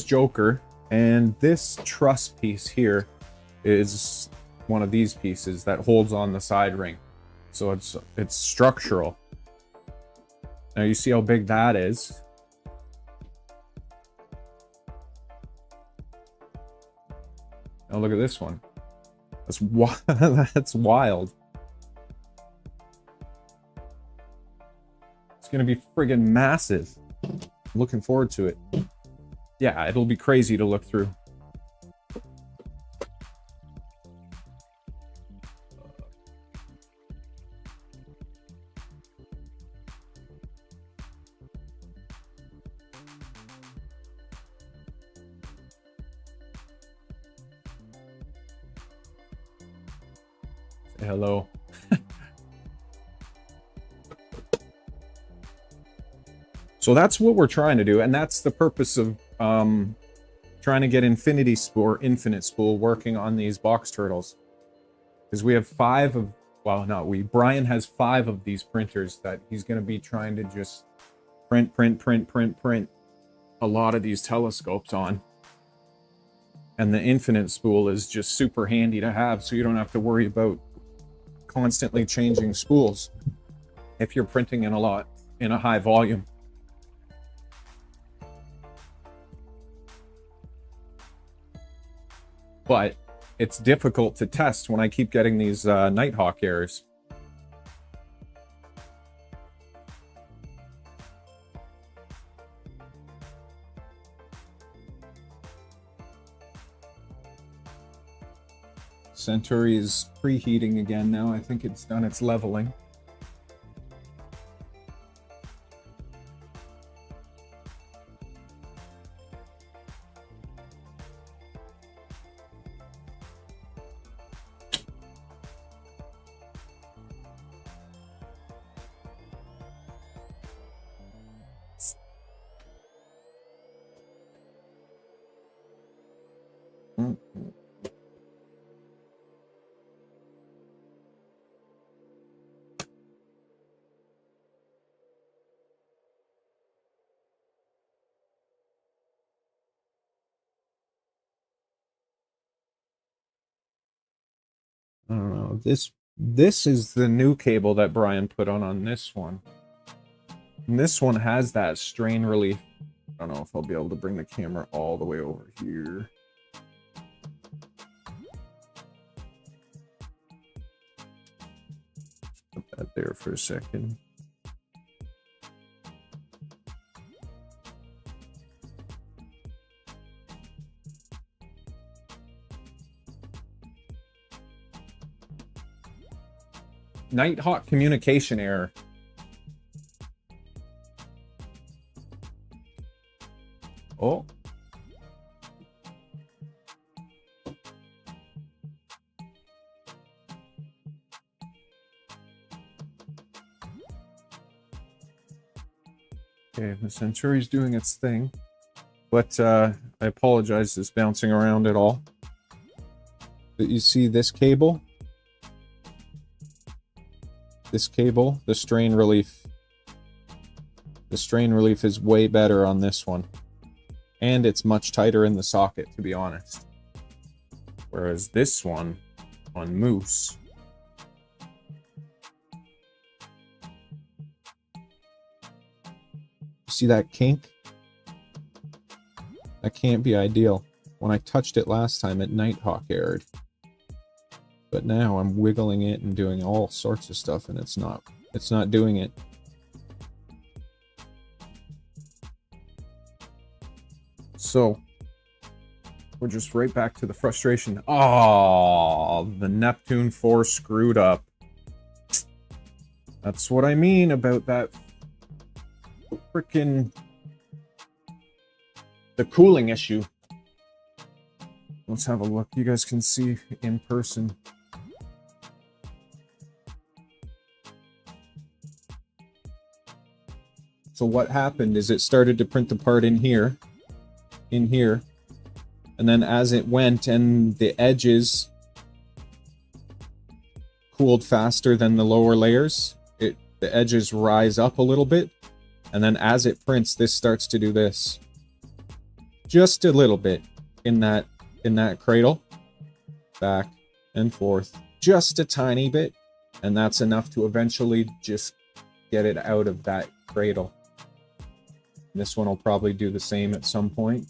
Joker, and this truss piece here is one of these pieces that holds on the side ring. So it's structural. Now you see how big that is. Now look at this one. That's wild. Gonna be friggin' massive. I'm looking forward to it. Yeah, it'll be crazy to look through. Say hello. So that's what we're trying to do, and that's the purpose of trying to get infinity spool or infinite spool working on these box turtles. Because we have 5 of, well, not we, Brian has 5 of these printers that he's going to be trying to just print a lot of these telescopes on. And the infinite spool is just super handy to have, so you don't have to worry about constantly changing spools if you're printing in a high volume. But it's difficult to test when I keep getting these Nighthawk errors. Centauri is preheating again now. I think it's done its leveling. I don't know. This is the new cable that Brian put on this one. And this one has that strain relief. I don't know if I'll be able to bring the camera all the way over here. there for a second. Nighthawk communication error. Oh. Okay, the Centuri's doing its thing. But I apologize, it's bouncing around at all. But you see this cable? This cable, the strain relief. The strain relief is way better on this one. And it's much tighter in the socket, to be honest. Whereas this one, on Moose, see that kink? That can't be ideal. When I touched it last time, it Nighthawk errored. But now I'm wiggling it and doing all sorts of stuff, and it's not doing it. So we're just right back to the frustration. Oh, the Neptune 4 screwed up. That's what I mean about that freaking the cooling issue. Let's have a look. You guys can see in person. So what happened is it started to print the part in here, and then as it went and the edges cooled faster than the lower layers, the edges rise up a little bit, and then as it prints, this starts to do this. Just a little bit in that cradle, back and forth, just a tiny bit, and that's enough to eventually just get it out of that cradle. This one will probably do the same at some point.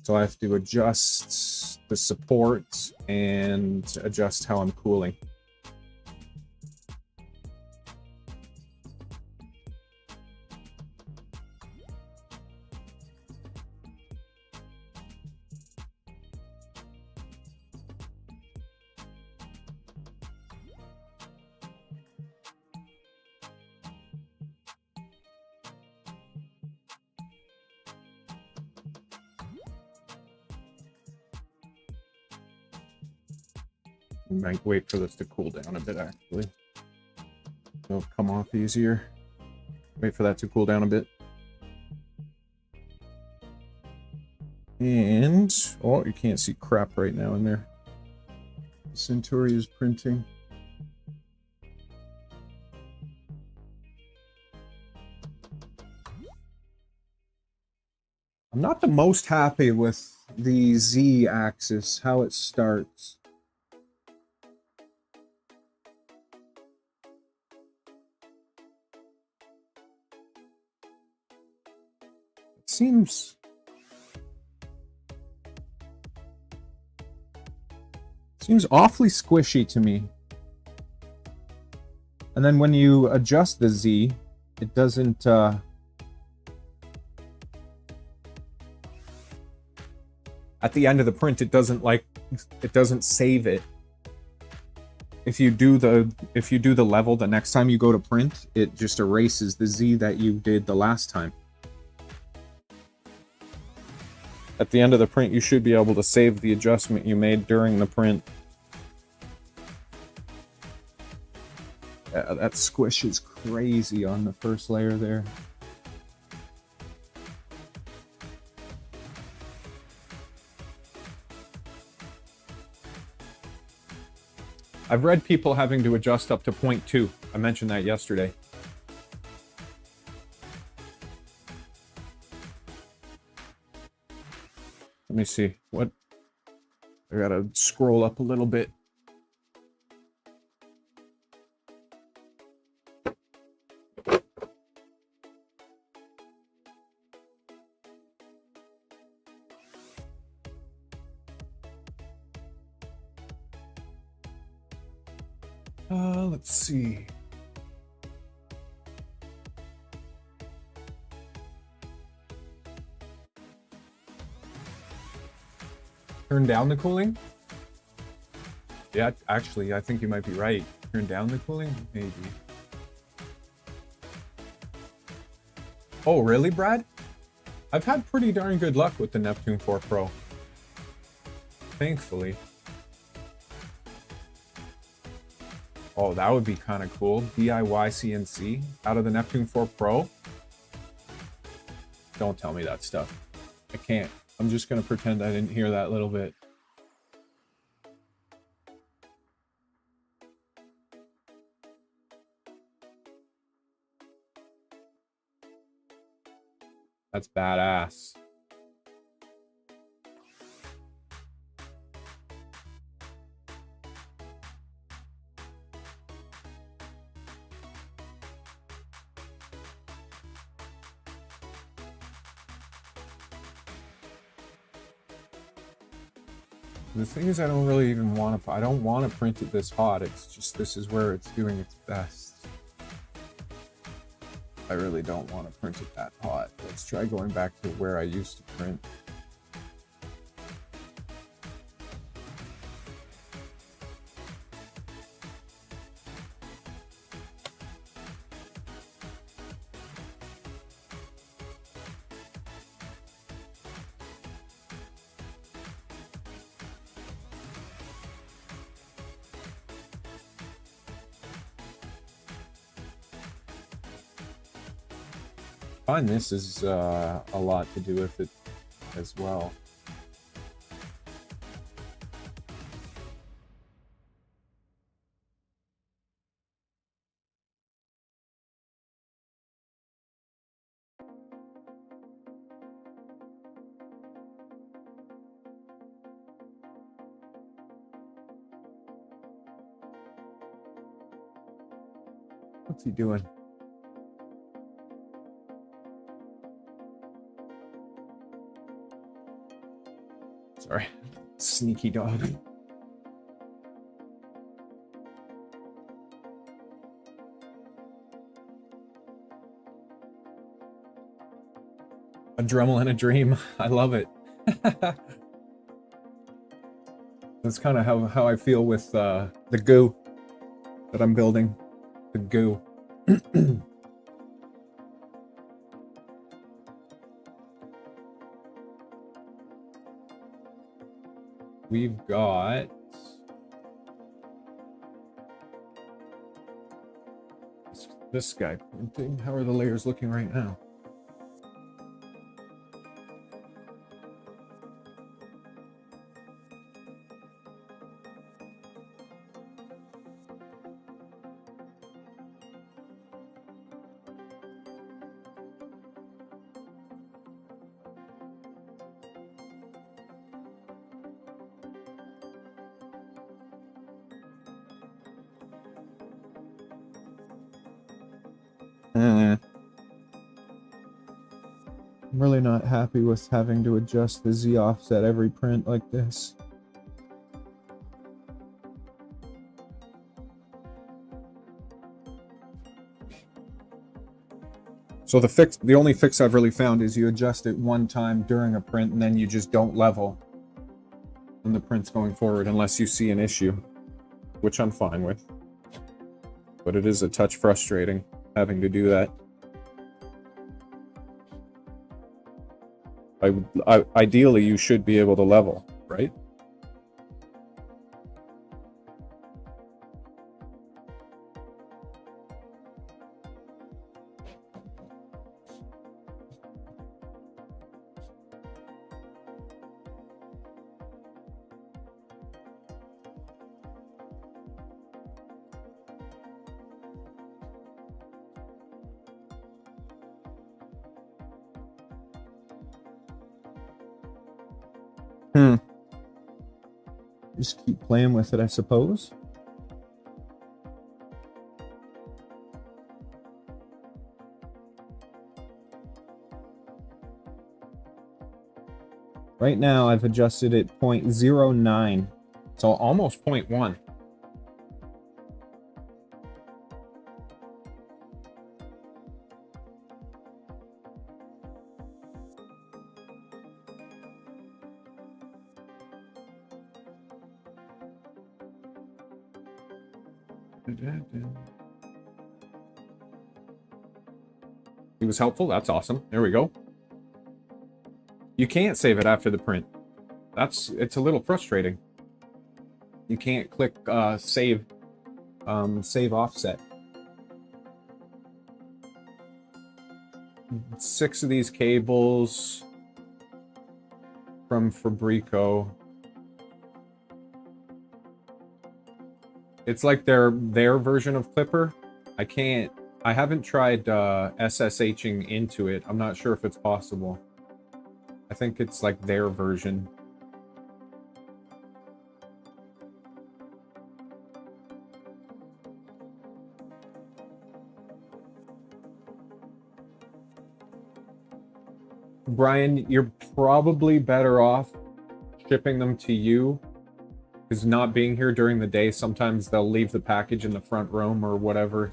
So I have to adjust the support and adjust how I'm cooling. Might wait for this to cool down a bit, actually. It'll come off easier. Wait for that to cool down a bit. And, oh, you can't see crap right now in there. The Centauri is printing. I'm not the most happy with the Z-axis, how it starts. Seems awfully squishy to me. And then when you adjust the Z, it doesn't at the end of the print it doesn't save it. If you do the level the next time you go to print, it just erases the Z that you did the last time. At the end of the print, you should be able to save the adjustment you made during the print. That squish is crazy on the first layer there. I've read people having to adjust up to 0.2. I mentioned that yesterday. Let me see. What? I gotta scroll up a little bit. Let's see. Turn down the cooling? Yeah, actually, I think you might be right. Turn down the cooling? Maybe. Oh, really, Brad? I've had pretty darn good luck with the Neptune 4 Pro. Thankfully. Oh, that would be kind of cool. DIY CNC out of the Neptune 4 Pro. Don't tell me that stuff. I can't. I'm just going to pretend I didn't hear that little bit. That's badass. The thing is, I don't really even want to, I don't want to print it this hot. It's just, this is where it's doing its best. I really don't want to print it that hot. Let's try going back to where I used to print. I find this is a lot to do with it as well. What's he doing? Sorry, sneaky dog. A Dremel and a dream. I love it. That's kind of how I feel with the goo that I'm building. The goo. We've got this guy printing. How are the layers looking right now? I'm really not happy with having to adjust the Z offset every print like this. So the only fix I've really found is you adjust it one time during a print and then you just don't level when the print's going forward unless you see an issue, which I'm fine with. But it is a touch frustrating having to do that. Ideally, you should be able to level, right? Just keep playing with it, I suppose. Right now, I've adjusted it 0.09, so almost 0.1. He was helpful. That's awesome. There we go. You can't save it after the print. It's a little frustrating. You can't click save offset. 6 of these cables from Fabrico. It's like their version of Clipper. I haven't tried SSHing into it. I'm not sure if it's possible. I think it's like their version. Brian, you're probably better off shipping them to you, because not being here during the day, sometimes they'll leave the package in the front room or whatever.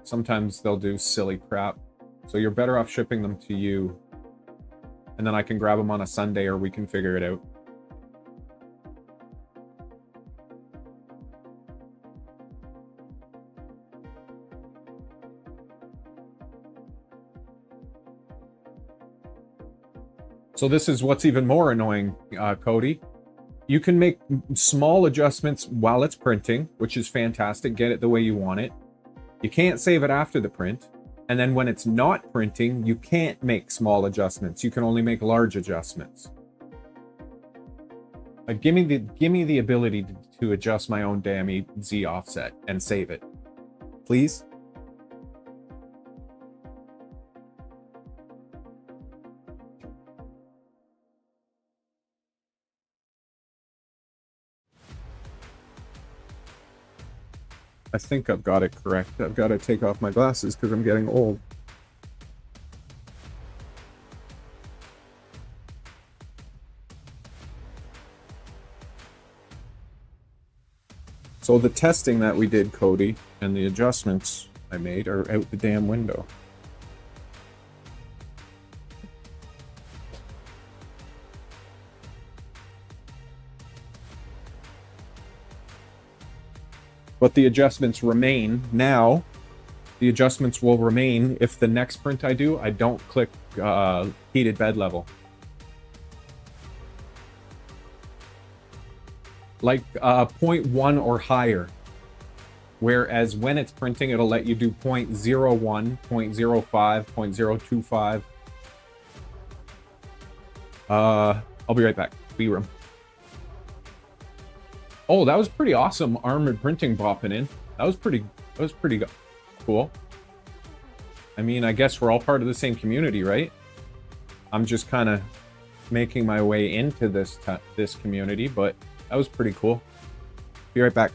Sometimes they'll do silly crap. So you're better off shipping them to you, and then I can grab them on a Sunday, or we can figure it out. So this is what's even more annoying, Cody. You can make small adjustments while it's printing, which is fantastic. Get it the way you want it. You can't save it after the print. And then when it's not printing, you can't make small adjustments. You can only make large adjustments. Give me the ability to adjust my own damn Z offset and save it, please. I think I've got it correct. I've got to take off my glasses because I'm getting old. So the testing that we did, Cody, and the adjustments I made are out the damn window. But the adjustments remain. Now, the adjustments will remain if the next print I do, I don't click heated bed level. Like 0.1 or higher. Whereas when it's printing, it'll let you do 0.01, 0.05, 0.025. I'll be right back. B-room. Oh, that was pretty awesome. Armored printing bopping in. That was pretty cool. I mean, I guess we're all part of the same community, right? I'm just kind of making my way into this community, but that was pretty cool. Be right back.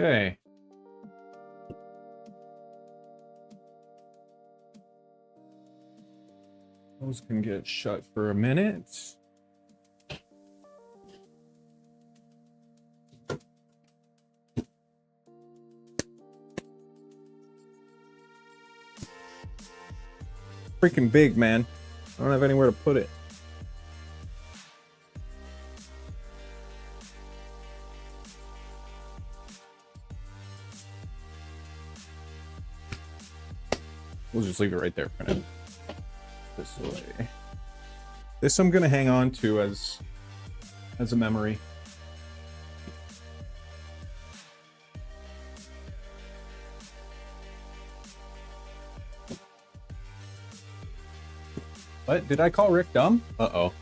Okay. Those can get shut for a minute. Freaking big, man. I don't have anywhere to put it. We'll just leave it right there for now. This way. This I'm gonna hang on to as a memory. What? Did I call Rick dumb? Uh-oh.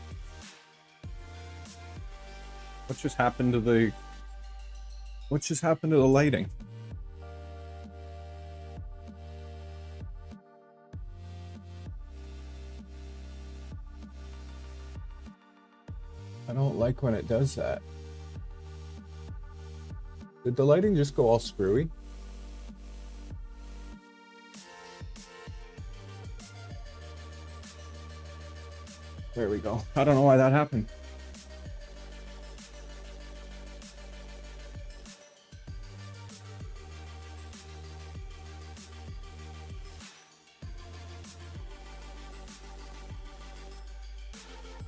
What just happened to the... What just happened to the lighting? I don't like when it does that. Did the lighting just go all screwy? There we go. I don't know why that happened.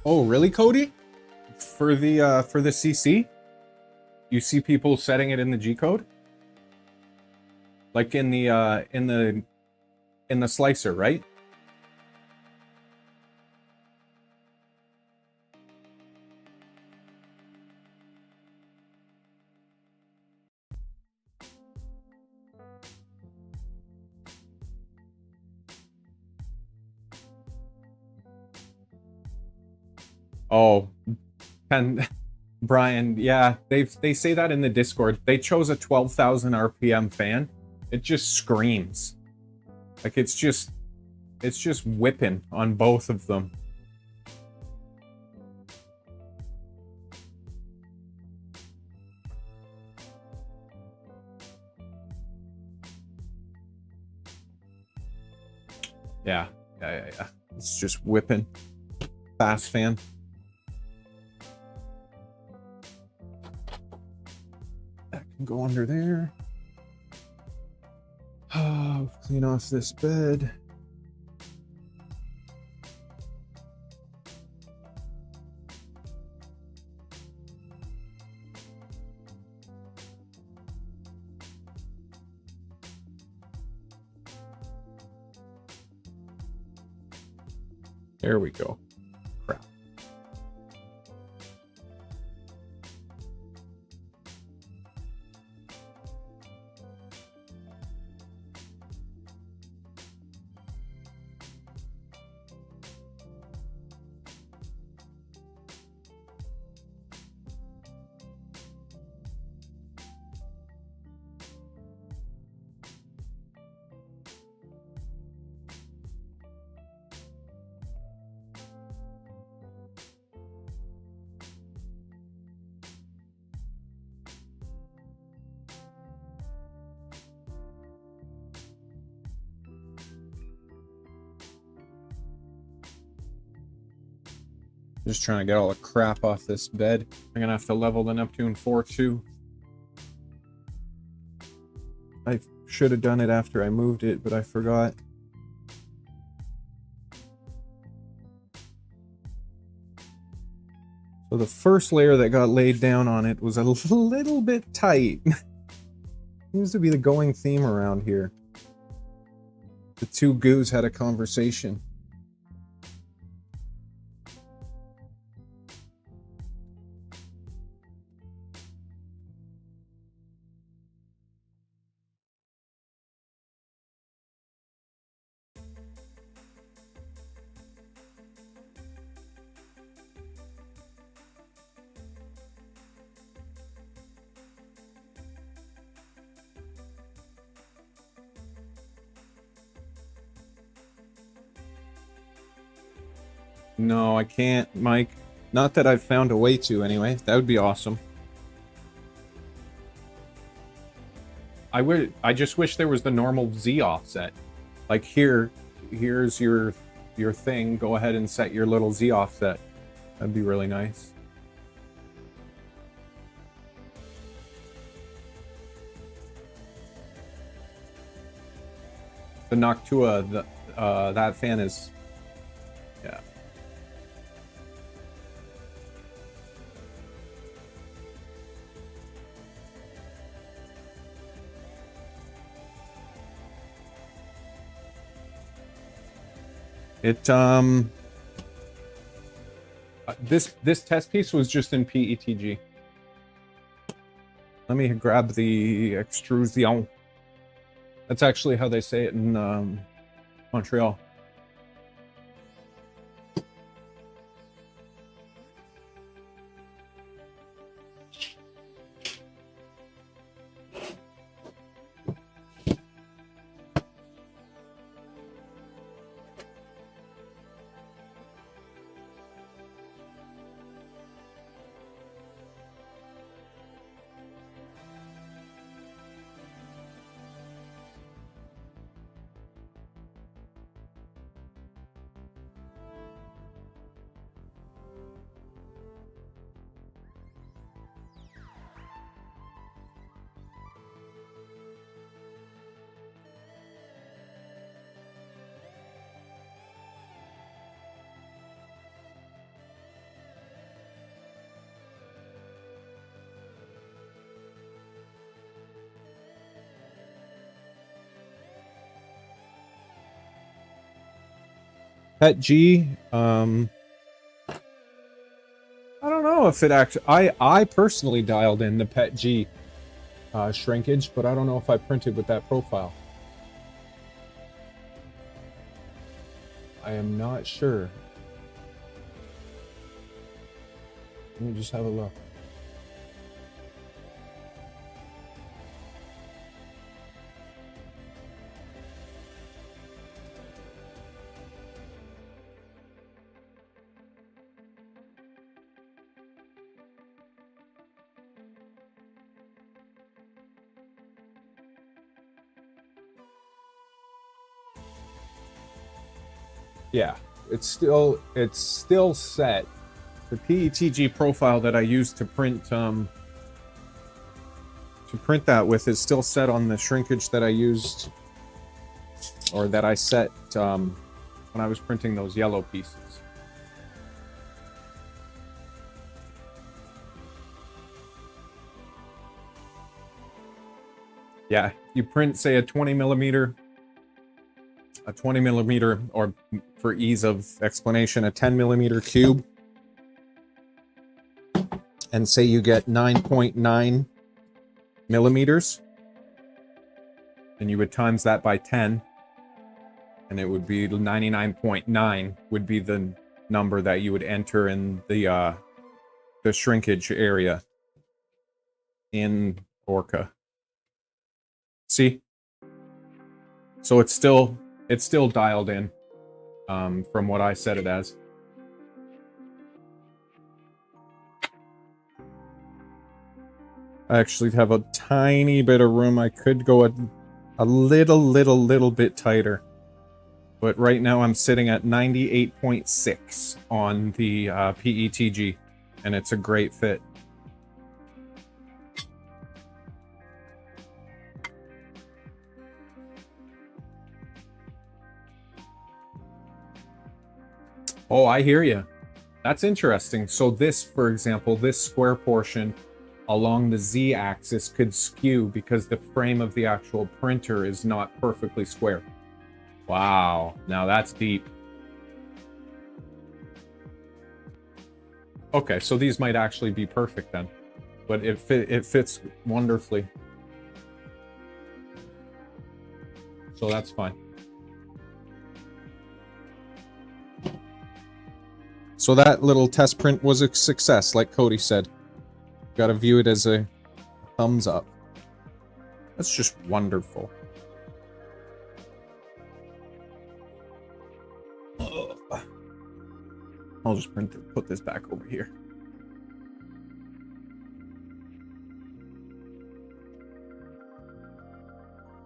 Oh, really, Cody? For the CC? You see people setting it in the G code? Like in the slicer, right? Oh, and Brian, yeah, they say that in the Discord. They chose a 12,000 RPM fan. It just screams. Like it's just whipping on both of them. Yeah. It's just whipping. Fast fan. That can go under there. Oh, clean off this bed. There we go. Crap. Just trying to get all the crap off this bed. I'm gonna have to level the Neptune 4 too. I should have done it after I moved it, but I forgot. So the first layer that got laid down on it was a little bit tight. Seems to be the going theme around here. The two goos had a conversation. No, I can't, Mike. Not that I've found a way to, anyway. That would be awesome. I just wish there was the normal Z offset. Like here's your thing. Go ahead and set your little Z offset. That'd be really nice. The Noctua, that fan is, yeah. It this test piece was just in PETG. Let me grab the extrusion. That's actually how they say it in Montreal. Pet G, I don't know if it actually, I personally dialed in the Pet G shrinkage, but I don't know if I printed with that profile. I am not sure. Let me just have a look. Yeah, it's still set. The PETG profile that I used to print that with is still set on the shrinkage that I used, or that I set when I was printing those yellow pieces. Yeah, you print, say, a 20 millimeter, or for ease of explanation, a 10 millimeter cube, and say you get 9.9 millimeters, and you would times that by 10, and it would be 99.9 would be the number that you would enter in the shrinkage area in Orca. See? So it's still dialed in from what I set it as. I actually have a tiny bit of room. I could go a little bit tighter. But right now I'm sitting at 98.6 on the PETG, and it's a great fit. Oh, I hear you. That's interesting. So this, for example, this square portion along the Z-axis could skew because the frame of the actual printer is not perfectly square. Wow, now that's deep. Okay, so these might actually be perfect then, but it fits wonderfully. So that's fine. So that little test print was a success, like Cody said. Gotta view it as a thumbs up. That's just wonderful. I'll just put this back over here.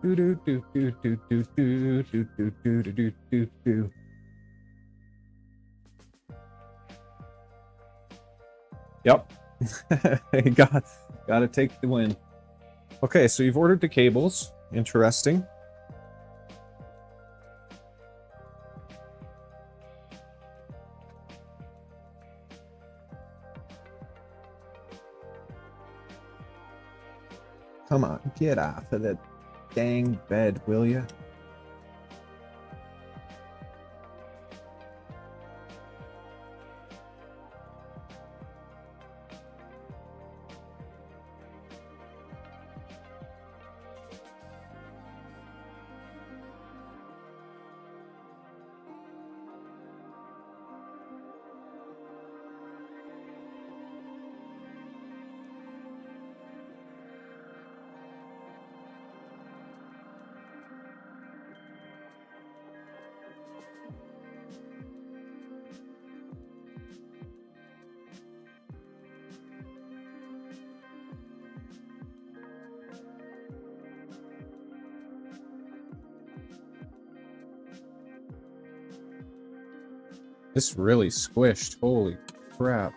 Do do do do do do do do do do do do do. Yep. Gotta take the win. Okay, so you've ordered the cables. Interesting. Come on, get off of the dang bed, will ya? This really squished. Holy crap.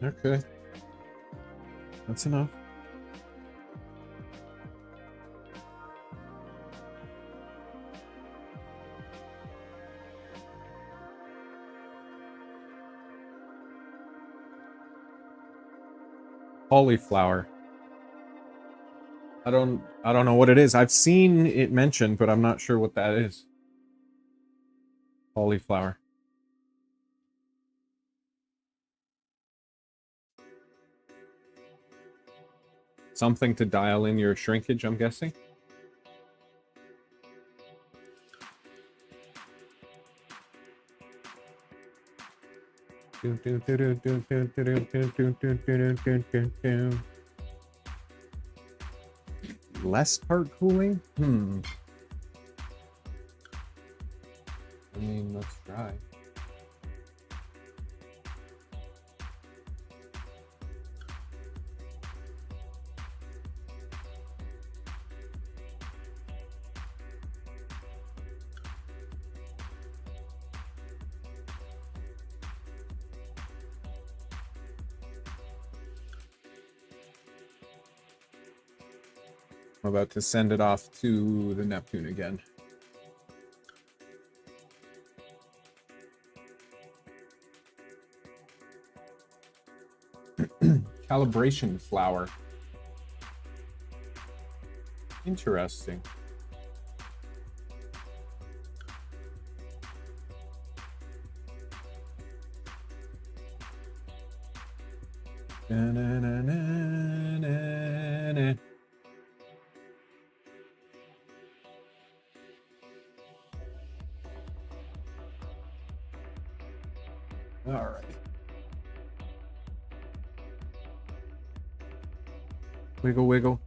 Okay. That's enough. Cauliflower. I don't know what it is. I've seen it mentioned, but I'm not sure what that is. Cauliflower. Something to dial in your shrinkage, I'm guessing. Less part cooling? I mean, let's try. I'm about to send it off to the Neptune again. Calibration flour. Interesting. Na, na, na, na, na, na. All right. Wiggle, wiggle.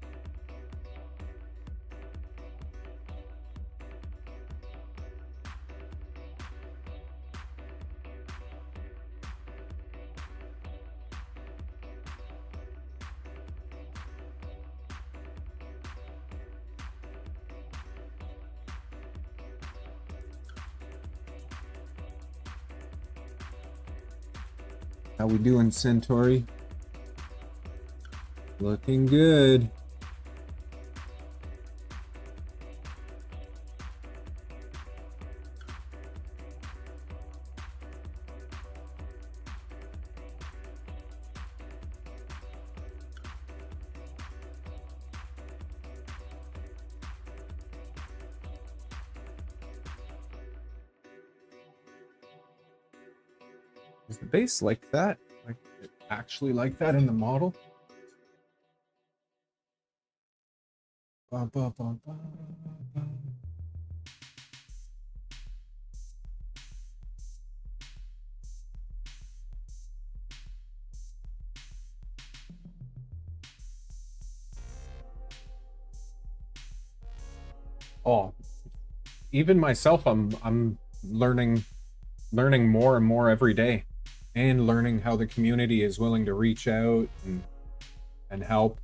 How we doing, Centauri? Looking good. Is the base like that? Like actually like that in the model? Ba, ba, ba, ba, ba. Oh, even myself, I'm learning more and more every day. and learning how the community is willing to reach out and help.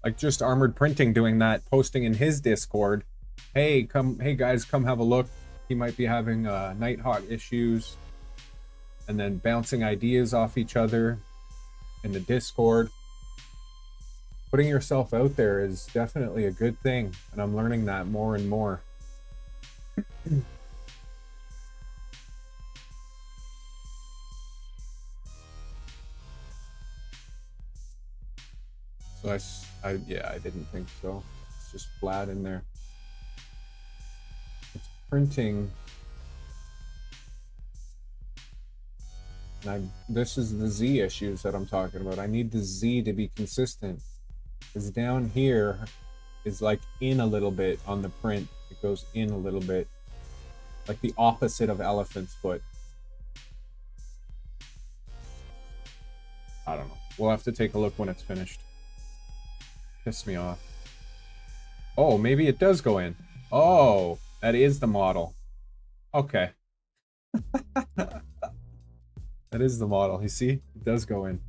Like just Armored Printing doing that, posting in his Discord, hey guys, come have a look. He might be having Nighthawk issues, and then bouncing ideas off each other in the Discord. Putting yourself out there is definitely a good thing, and I'm learning that more and more. So yeah, I didn't think so. It's just flat in there. It's printing. And this is the Z issues that I'm talking about. I need the Z to be consistent. Because down here is like in a little bit on the print. It goes in a little bit. Like the opposite of elephant's foot. I don't know. We'll have to take a look when it's finished. Piss me off. Oh, maybe it does go in. Oh, that is the model. Okay. That is the model. You see? It does go in.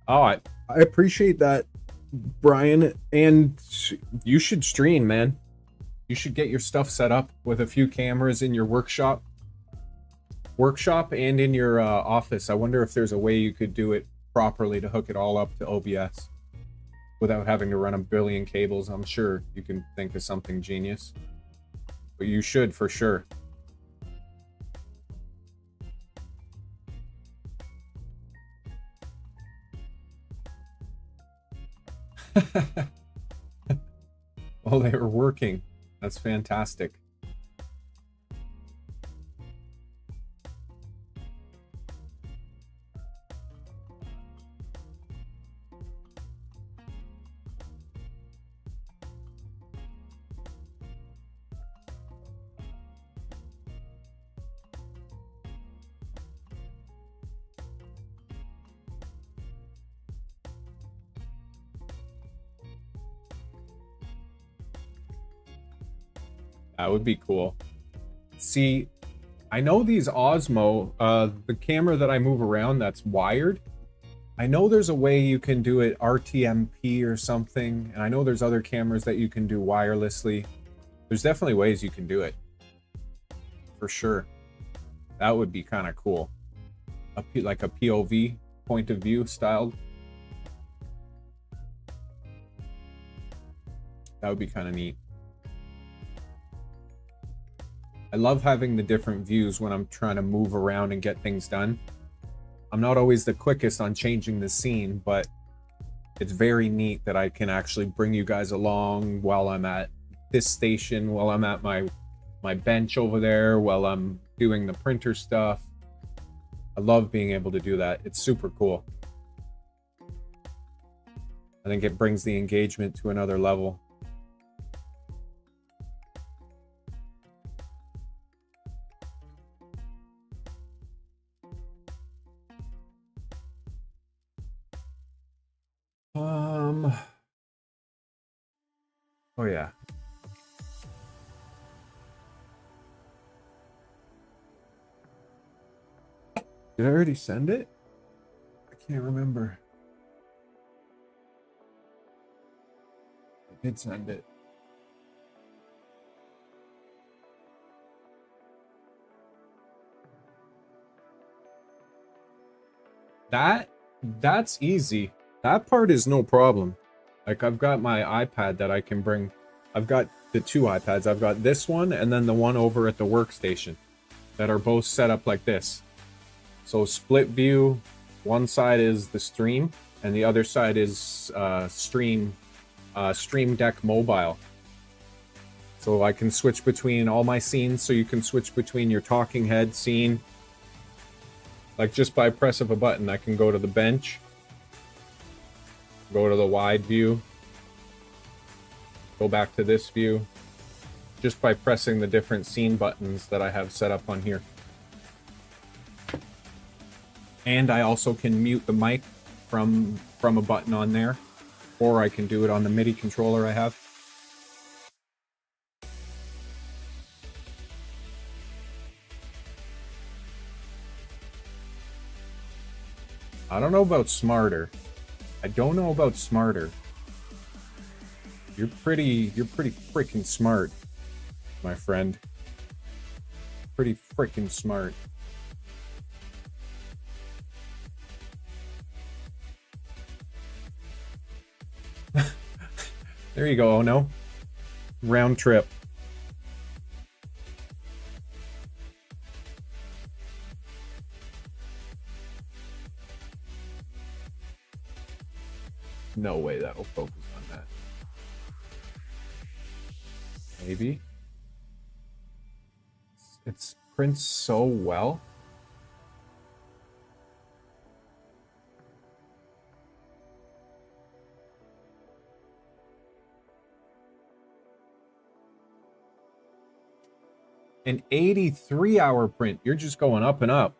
Oh, I appreciate that, Brian. And you should stream, man. You should get your stuff set up with a few cameras in your workshop and in your office. I wonder if there's a way you could do it properly to hook it all up to OBS without having to run a billion cables. I'm sure you can think of something genius, but you should for sure. Oh, they were working. That's fantastic. That would be cool. See, I know these Osmo, the camera that I move around that's wired, I know there's a way you can do it RTMP or something, and I know there's other cameras that you can do wirelessly. There's definitely ways you can do it. For sure. That would be kind of cool. Like a POV, point of view styled. That would be kind of neat. I love having the different views when I'm trying to move around and get things done. I'm not always the quickest on changing the scene, but it's very neat that I can actually bring you guys along while I'm at this station, while I'm at my bench over there, while I'm doing the printer stuff. I love being able to do that. It's super cool. I think it brings the engagement to another level. Oh yeah. Did I already send it? I can't remember. I did send it. That's easy. That part is no problem. Like, I've got my iPad that I can bring. I've got the two iPads. I've got this one and then the one over at the workstation that are both set up like this. So split view, one side is the stream and the other side is Stream Deck Mobile. So I can switch between all my scenes, so you can switch between your talking head scene. Like, just by press of a button, I can go to the bench, go to the wide view, go back to this view, just by pressing the different scene buttons that I have set up on here. And I also can mute the mic from a button on there, or I can do it on the MIDI controller I have. I don't know about smarter. I don't know about smarter. You're pretty freaking smart, my friend. Pretty freaking smart. There you go. Oh no. Round trip. No way that'll focus on that. Maybe. It's prints so well. An 83-hour print. You're just going up and up.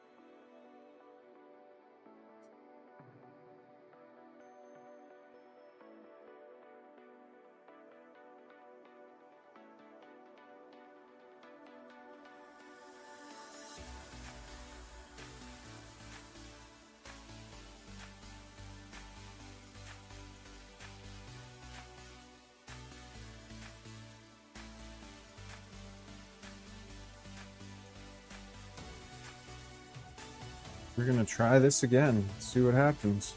We're gonna try this again. See what happens.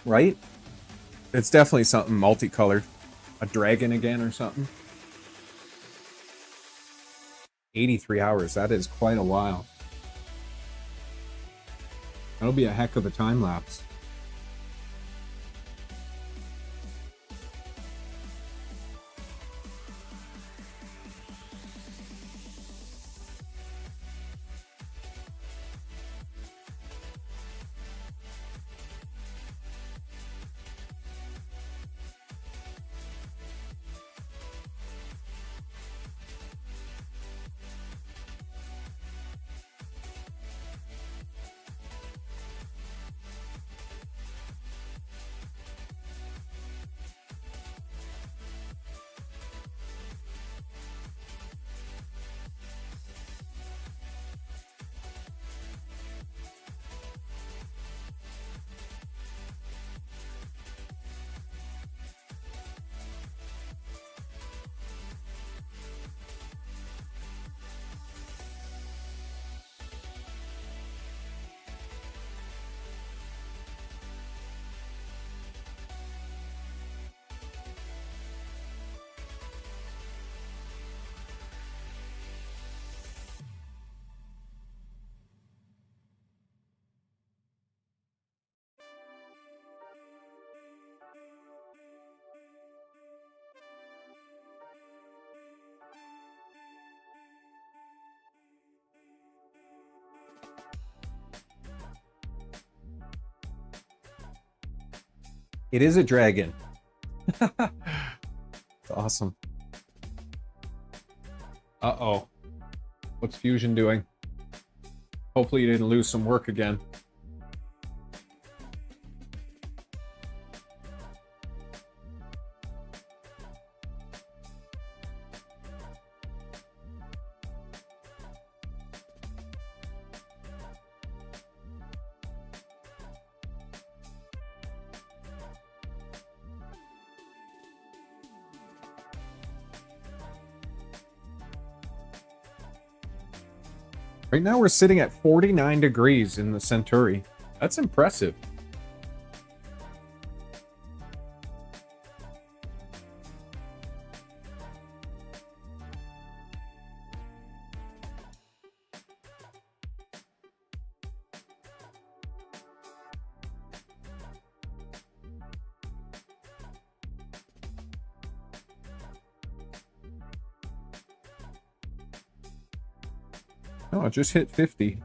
Right? It's definitely something multicolored. A dragon again or something. 83 hours. That is quite a while. That'll be a heck of a time lapse. It is a dragon. It's awesome. Uh-oh. What's Fusion doing? Hopefully you didn't lose some work again. Right now we're sitting at 49 degrees in the Centauri. That's impressive. Oh, it just hit 50.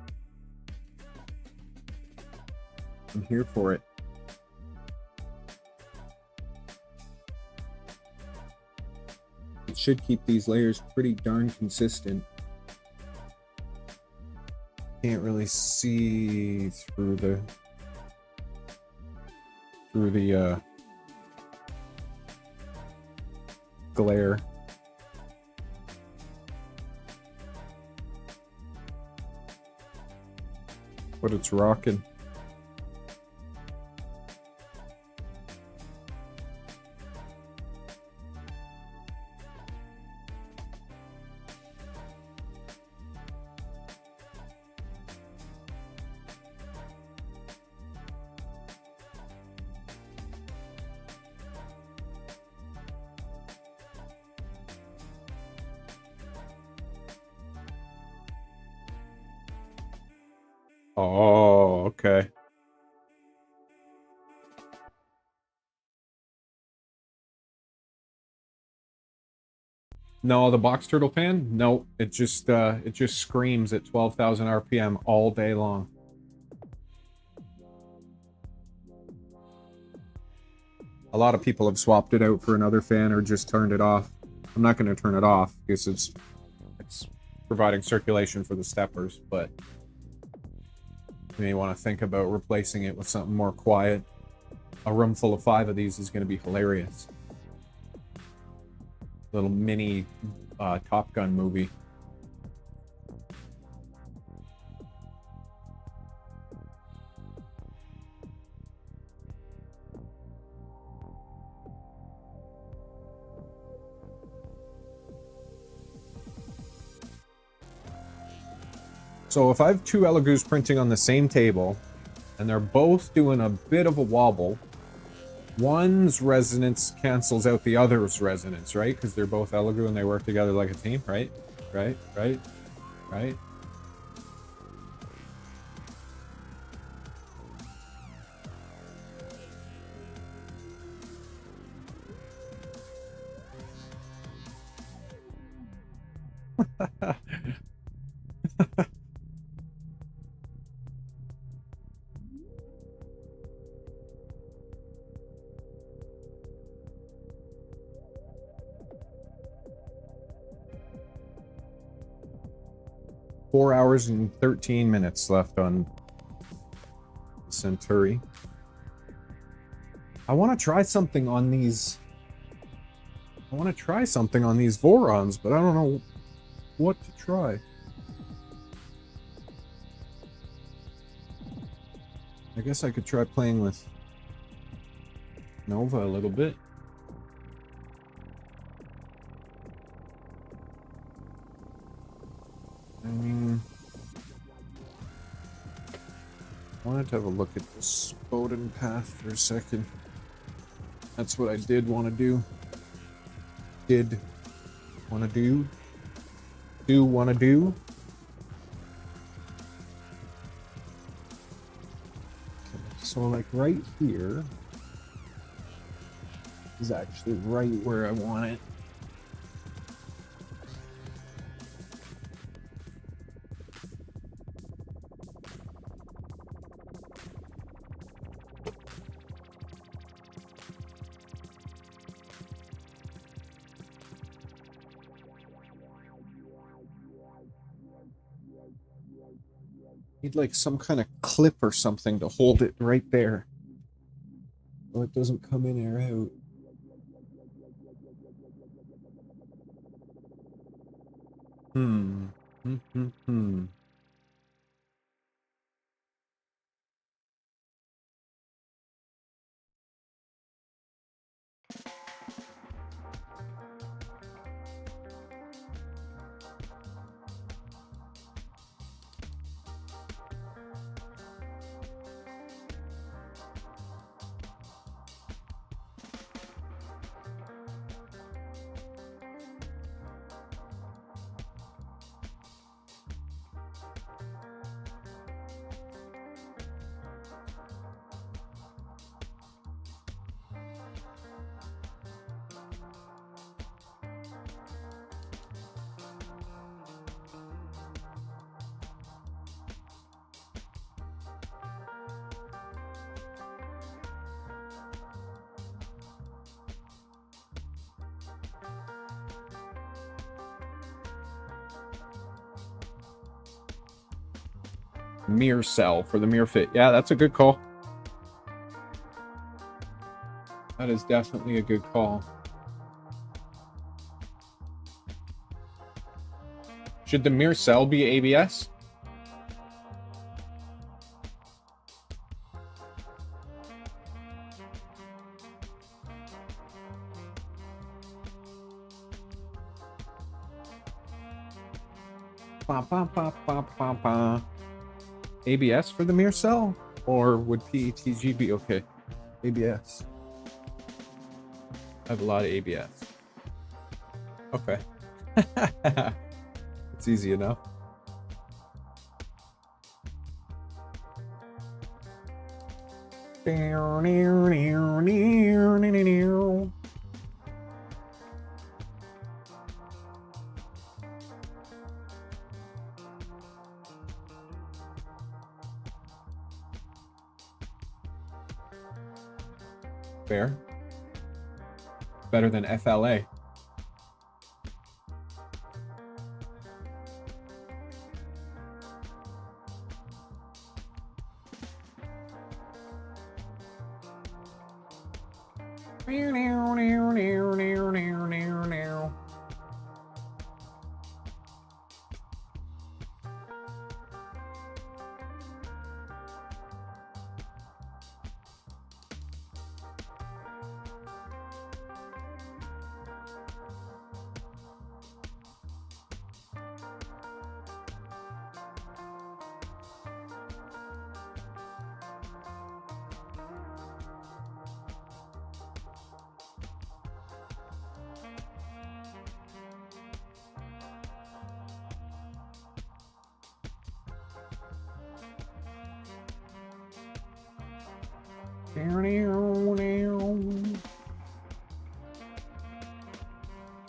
I'm here for it. It should keep these layers pretty darn consistent. Can't really see through the glare. But it's rocking. Oh, okay. No, the box turtle fan? No, it just screams at 12,000 RPM all day long. A lot of people have swapped it out for another fan or just turned it off. I'm not going to turn it off because it's providing circulation for the steppers, but you may want to think about replacing it with something more quiet. A room full of 5 of these is going to be hilarious. Little mini Top Gun movie. So if I have 2 Elegoos printing on the same table, and they're both doing a bit of a wobble, one's resonance cancels out the other's resonance, right? Because they're both Elegoo and they work together like a team, right? Right? Right? Right? Four hours and 13 minutes left on Centauri. I want to try something on these. I want to try something on these Vorons, but I don't know what to try. I guess I could try playing with Nova a little bit. I mean, I wanted to have a look at this Bowden path for a second. That's what I did want to do. Did want to do. Do want to do. Okay, so like right here is actually right where I want it. Need like some kind of clip or something to hold it right there, so it doesn't come in or out. Hmm. Mirror cell for the mirror fit. Yeah, that's a good call. That is definitely a good call. Should the mirror cell be ABS? Ba, ba, ba, ba, ba, ba. ABS for the mirror cell? Or would PETG be okay? ABS. I have a lot of ABS. Okay. It's easy enough. Fair. Better than FLA.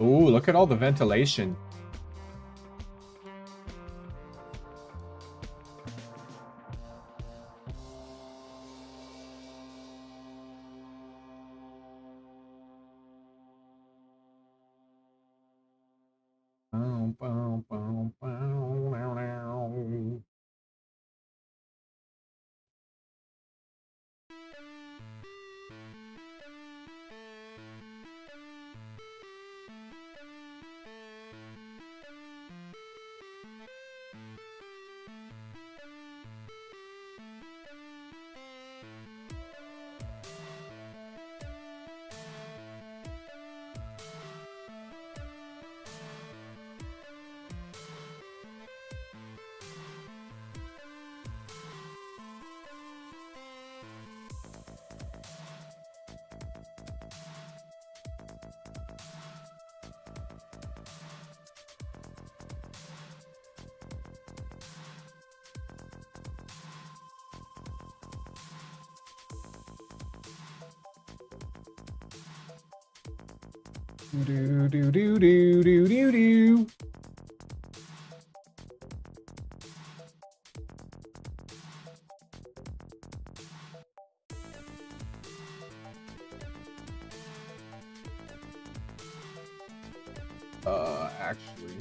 Ooh, look at all the ventilation. Do do do do do do do. Actually.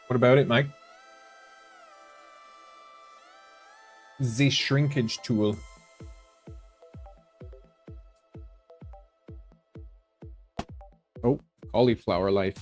What about it, Mike? The shrinkage tool. Oh, cauliflower life.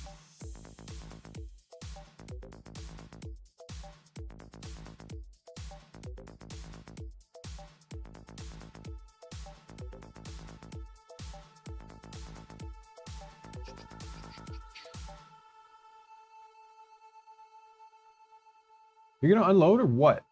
You're gonna unload or what?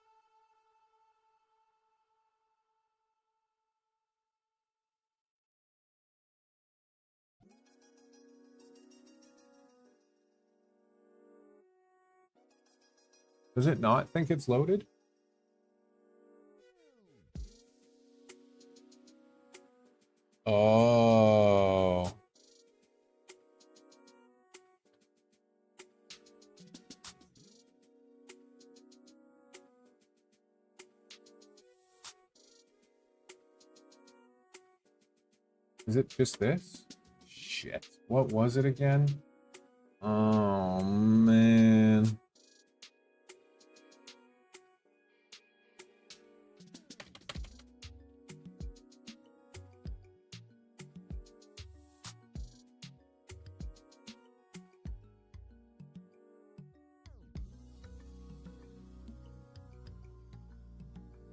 Does it not think it's loaded? Oh. Is it just this? Shit. What was it again? Oh, man.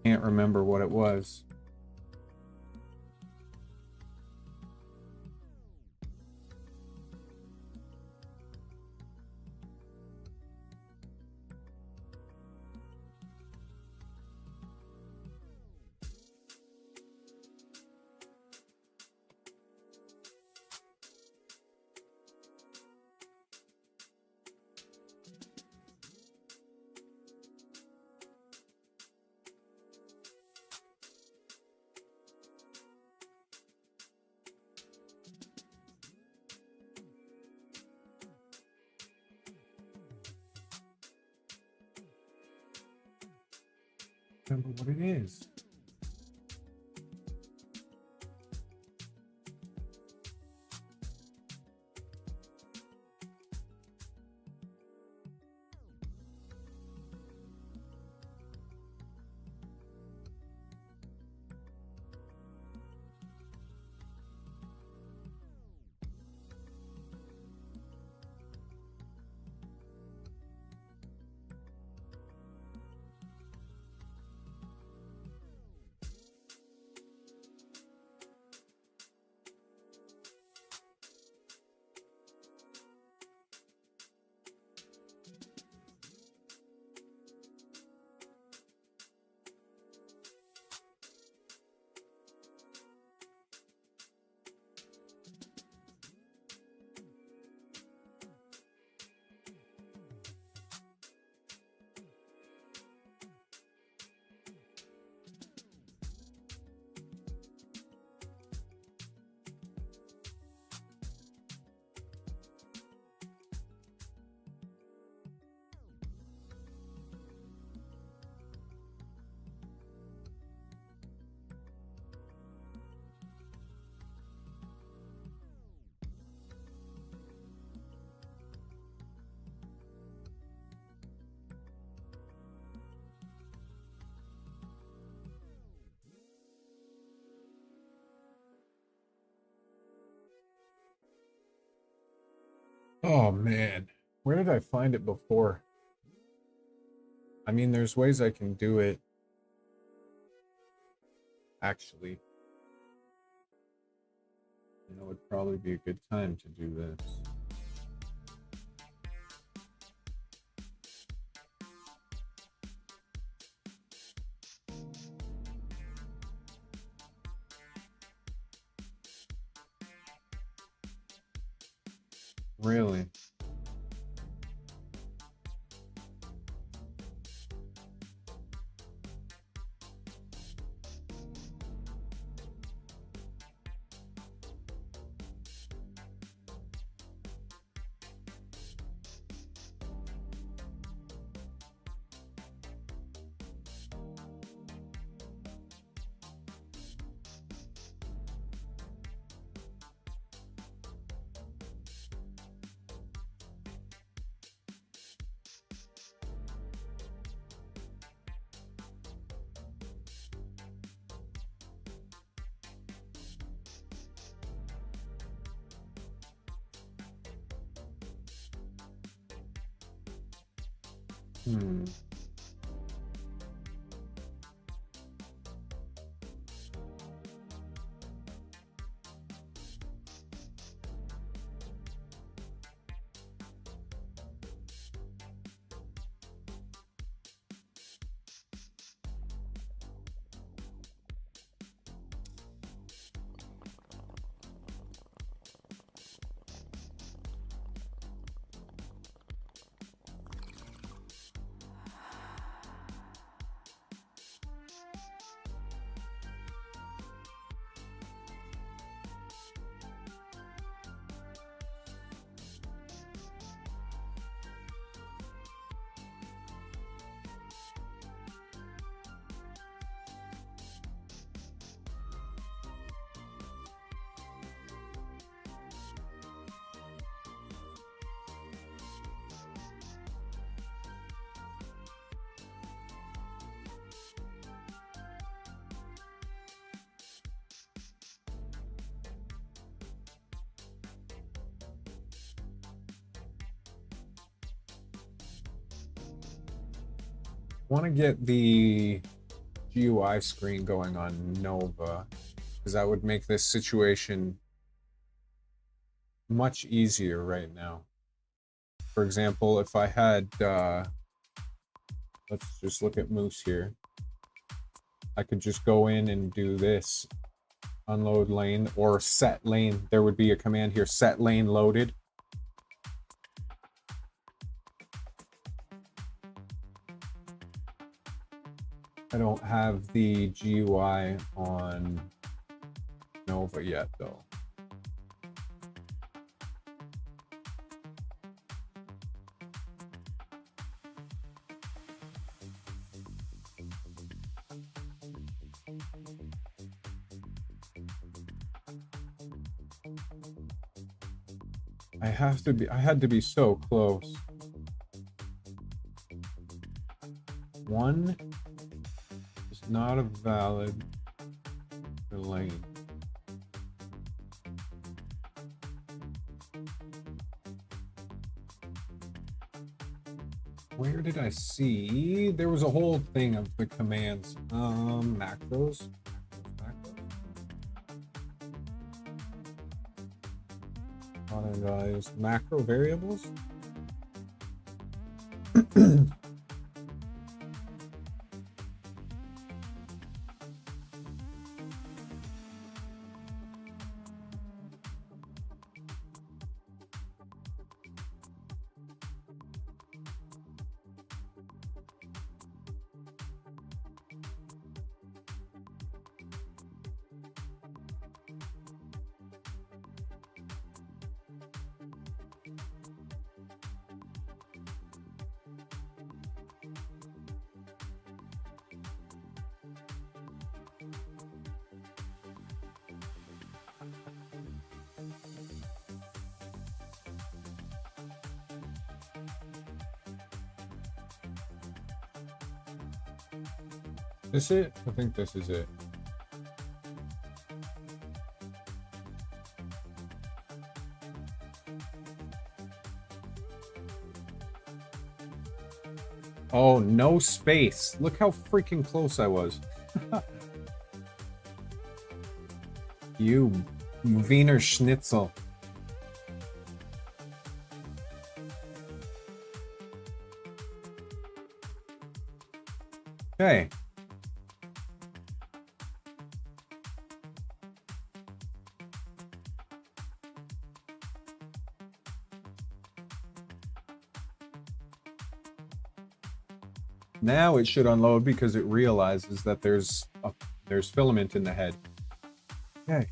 Can't remember what it was. Remember what it is. Oh man, where did I find it before? I mean, there's ways I can do it. Actually, you know, it'd probably be a good time to do this. Really? Hmm. Want to get the GUI screen going on Nova, because that would make this situation much easier right now. For example, if I had, let's just look at Moose here. I could just go in and do this, unload lane, or set lane. There would be a command here, set lane loaded. I don't have the GUI on Nova yet, though. I had to be so close. One is not a valid lane. Where did I see? There was a whole thing of the commands. Macros. Values, macro variables. This it? I think this is it. Oh, no space. Look how freaking close I was. You Wiener Schnitzel. Okay. Now it should unload because it realizes that there's filament in the head. Okay.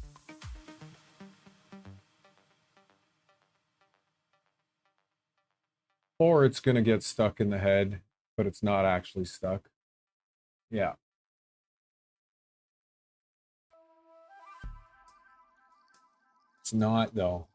Or it's gonna get stuck in the head, but it's not actually stuck. Yeah. It's not though.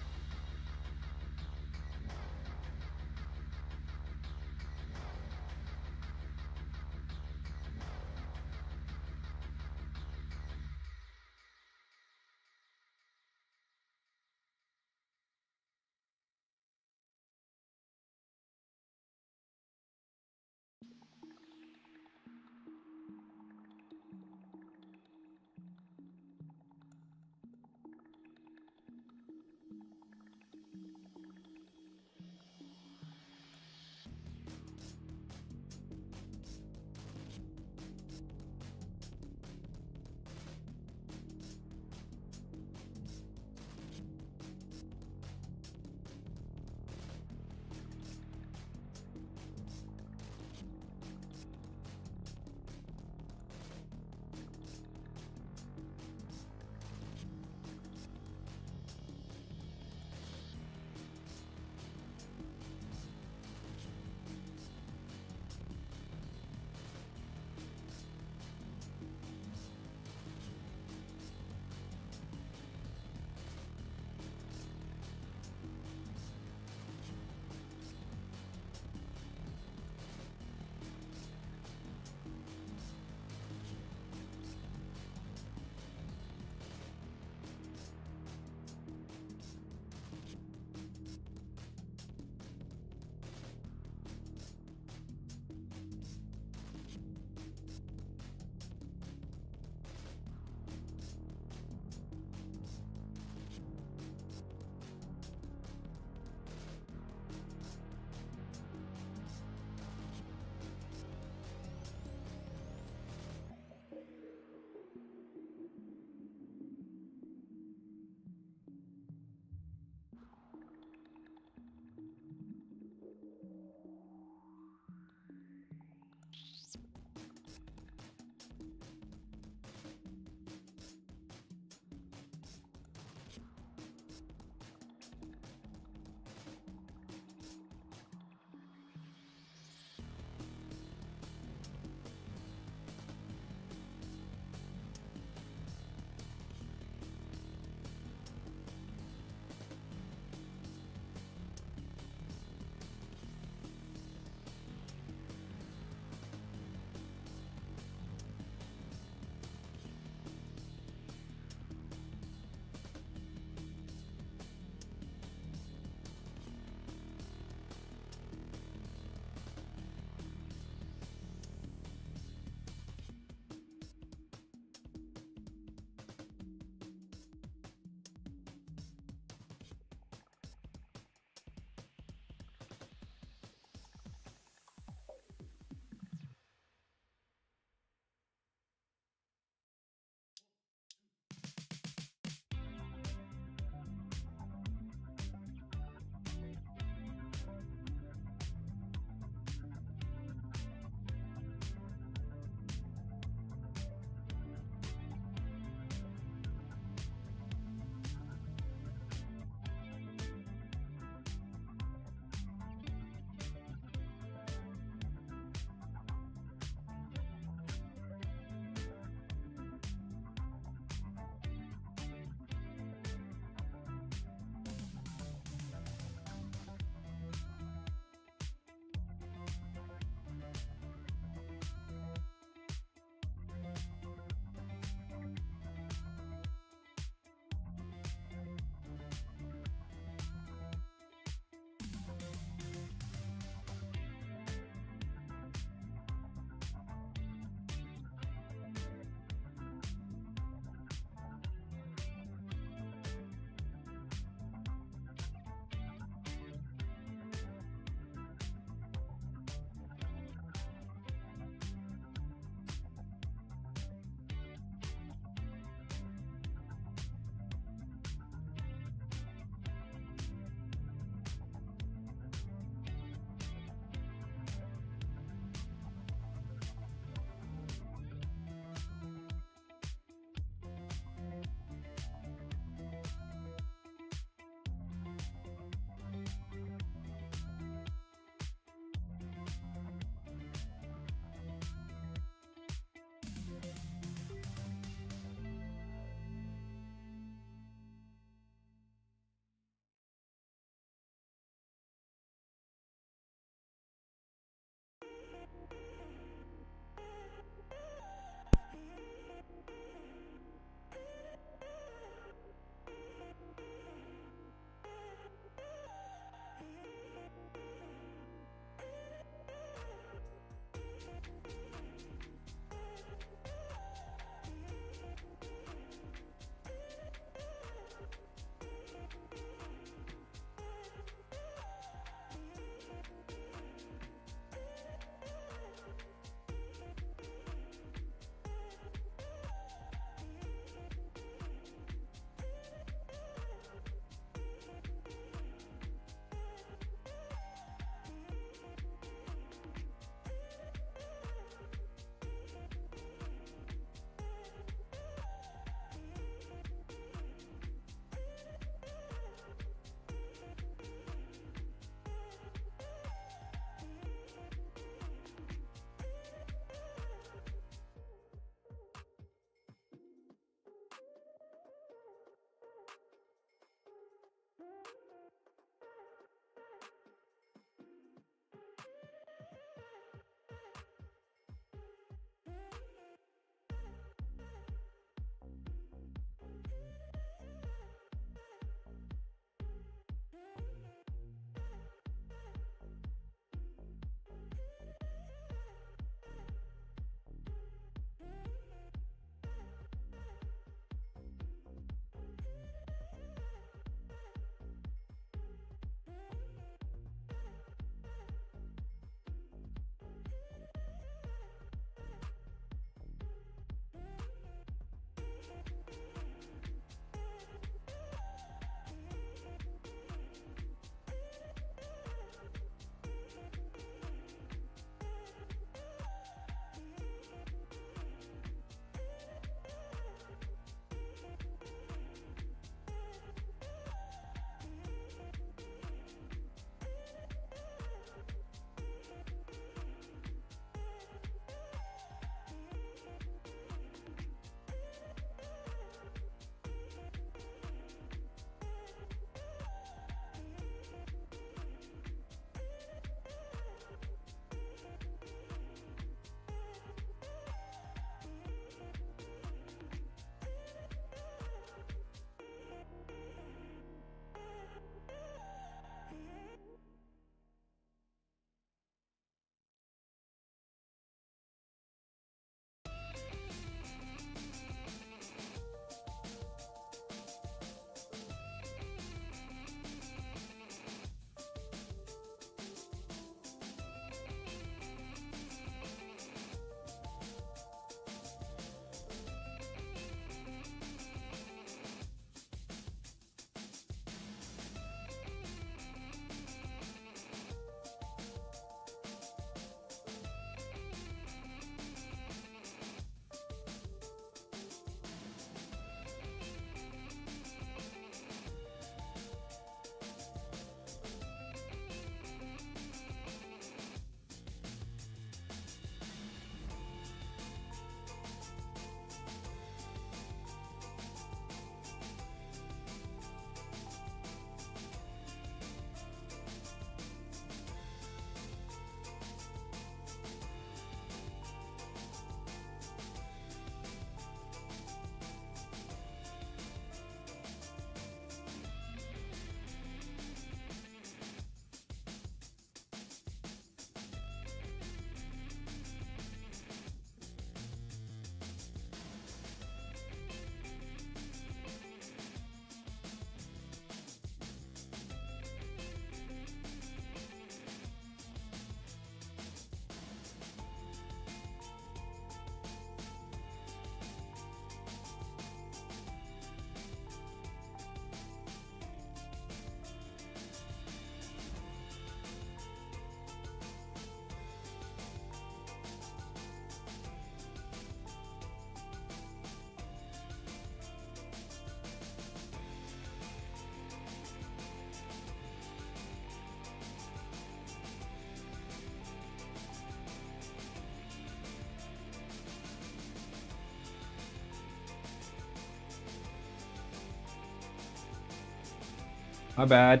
My bad.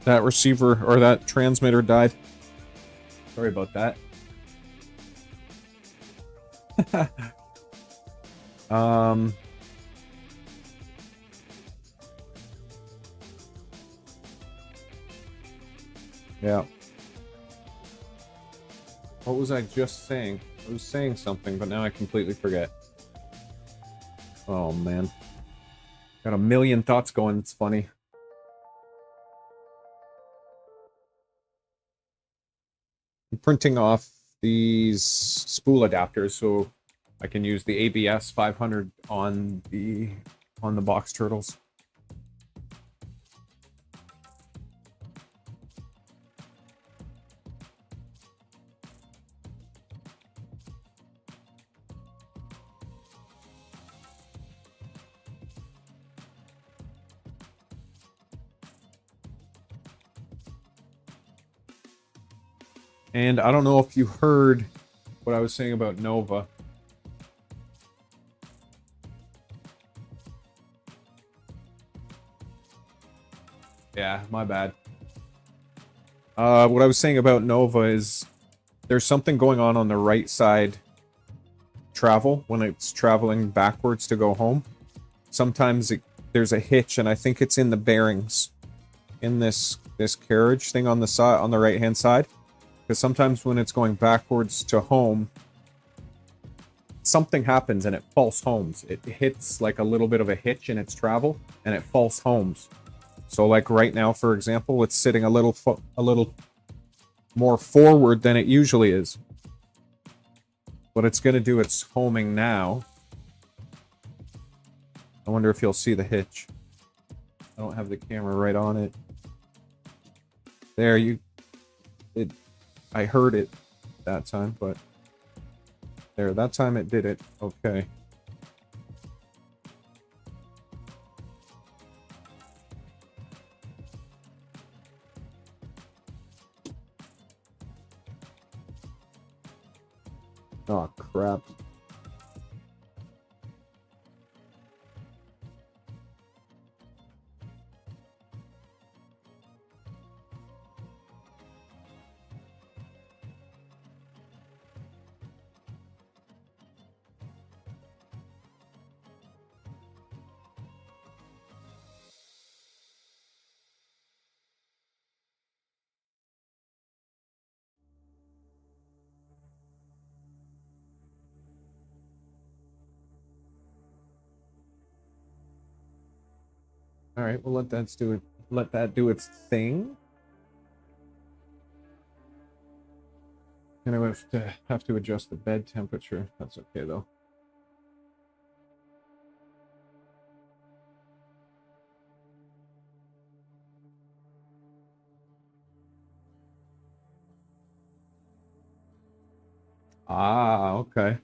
That receiver or that transmitter died. Sorry about that. Yeah. What was I just saying? I was saying something, but now I completely forget. Oh, man. Got a million thoughts going. It's funny. I'm printing off these spool adapters so I can use the ABS 500 on the box turtles. And I don't know if you heard what I was saying about Nova. Yeah, my bad. What I was saying about Nova is there's something going on the right side travel when it's traveling backwards to go home. Sometimes there's a hitch, and I think it's in the bearings in this carriage thing on the side, on the right hand side. Because sometimes when it's going backwards to home, something happens and it false homes. It hits like a little bit of a hitch in its travel, and it false homes. So like right now, for example, it's sitting a little more forward than it usually is. What it's going to do, it's homing now. I wonder if you'll see the hitch. I don't have the camera right on it. There, I heard it that time, but there, that time it did it. Okay. Oh, crap. All right, well, let that do its thing. And I would have to adjust the bed temperature. That's okay though. Ah, okay.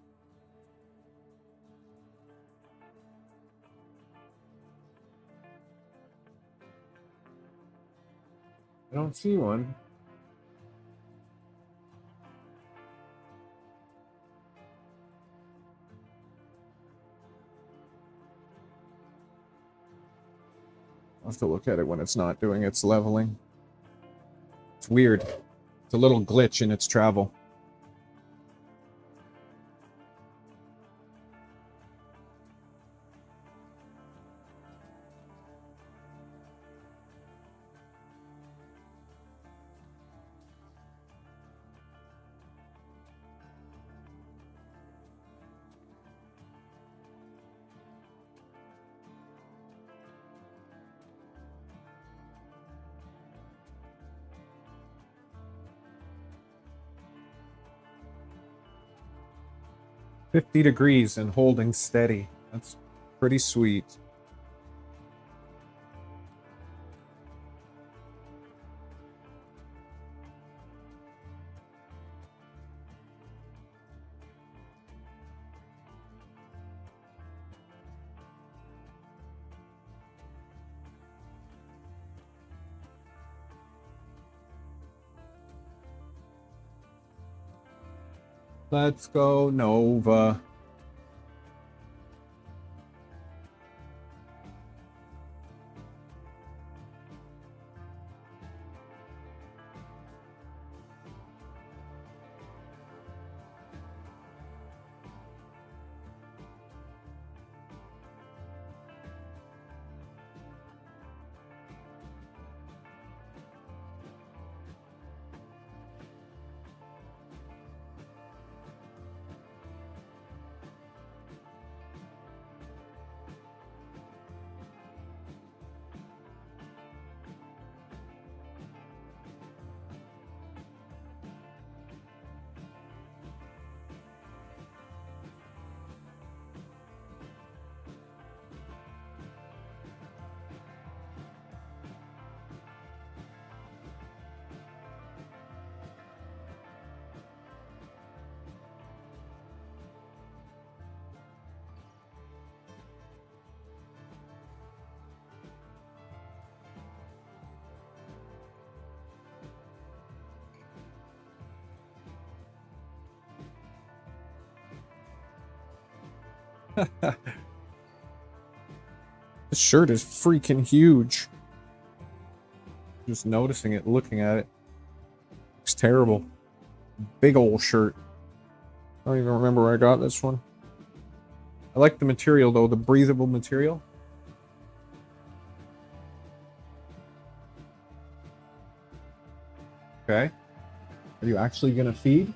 I don't see one. I'll have to look at it when it's not doing its leveling. It's weird. It's a little glitch in its travel. $50 degrees and holding steady. That's pretty sweet. Let's go, Nova. This shirt is freaking huge. Just noticing it, looking at it. It's terrible. Big old shirt. I don't even remember where I got this one. I like the material though, the breathable material. Okay. Are you actually gonna feed?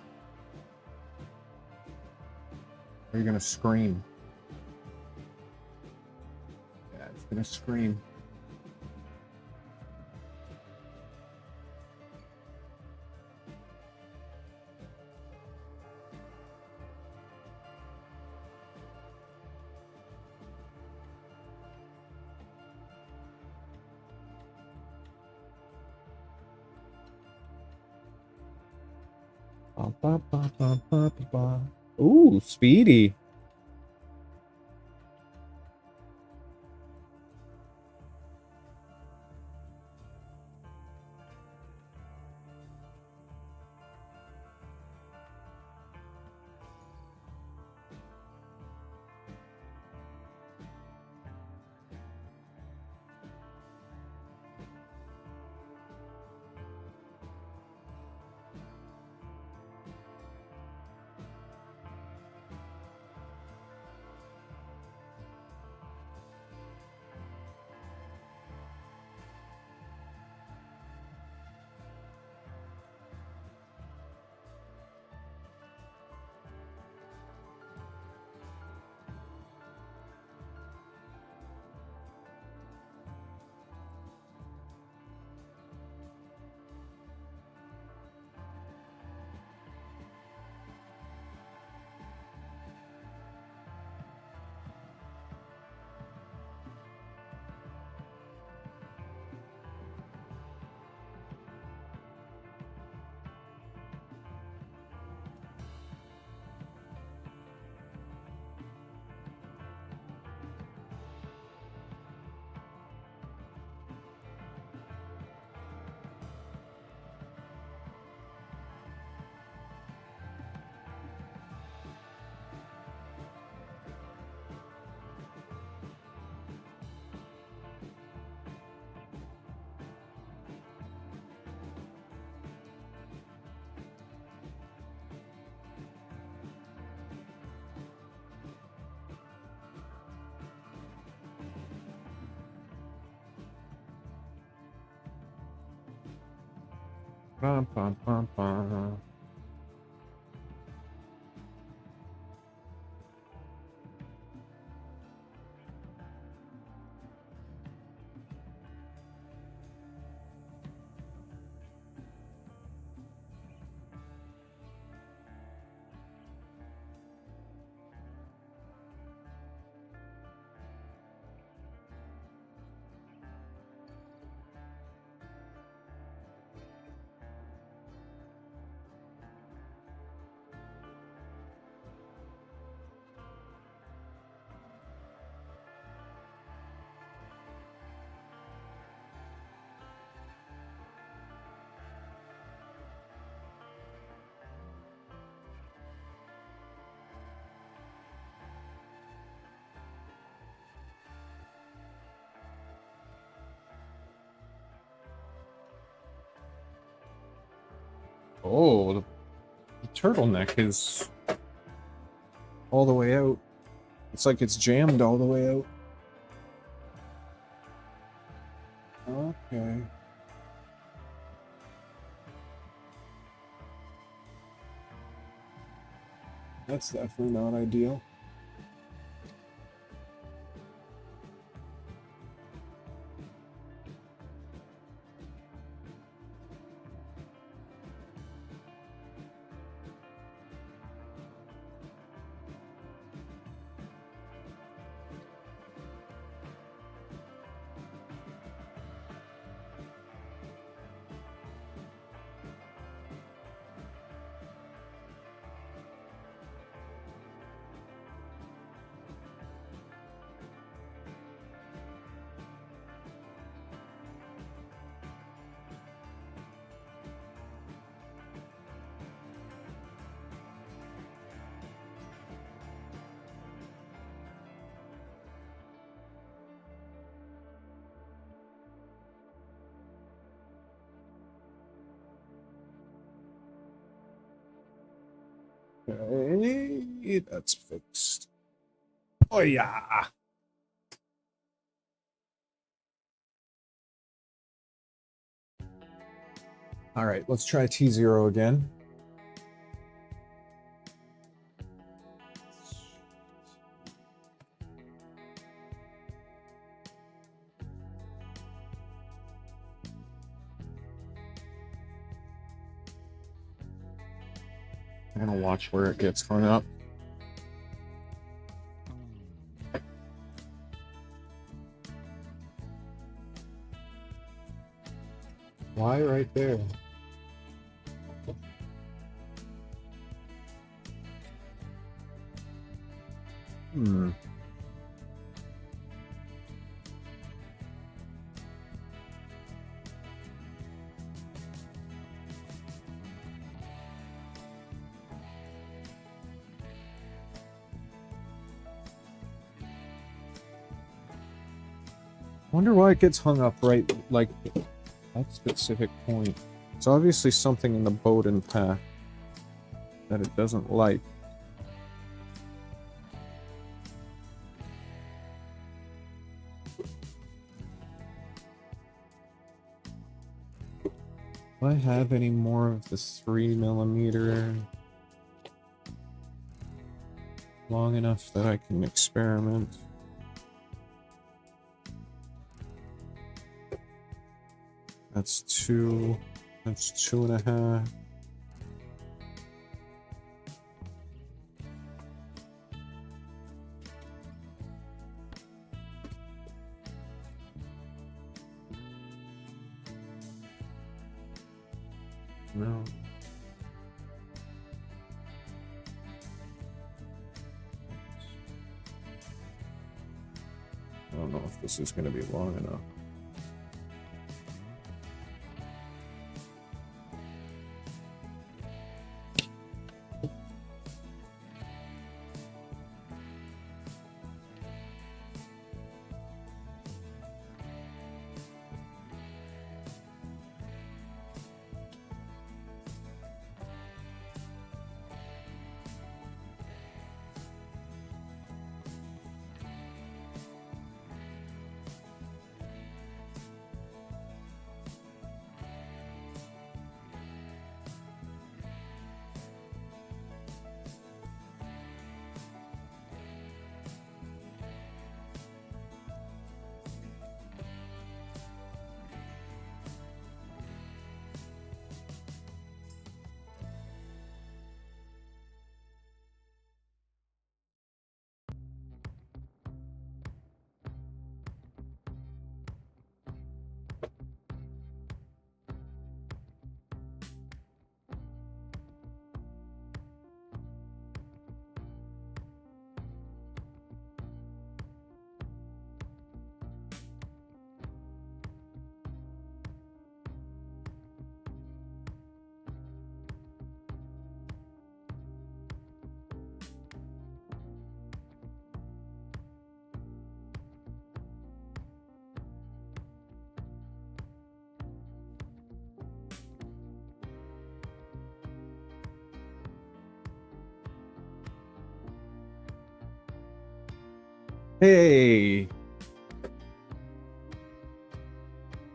Or are you gonna scream? Yeah, it's gonna scream. Ooh, Speedy. Bum, bum, bum, bum. Oh, the turtleneck is all the way out. It's like it's jammed all the way out. Okay. That's definitely not ideal. Okay, that's fixed. Oh yeah. All right, let's try T0 again. I'm gonna watch where it gets hung up. Why right there? Hmm. Wonder why it gets hung up right, like, that specific point. It's obviously something in the Bowden path that it doesn't like. Do I have any more of the 3mm long enough that I can experiment? That's 2. That's 2.5. No. I don't know if this is going to be long enough. Hey!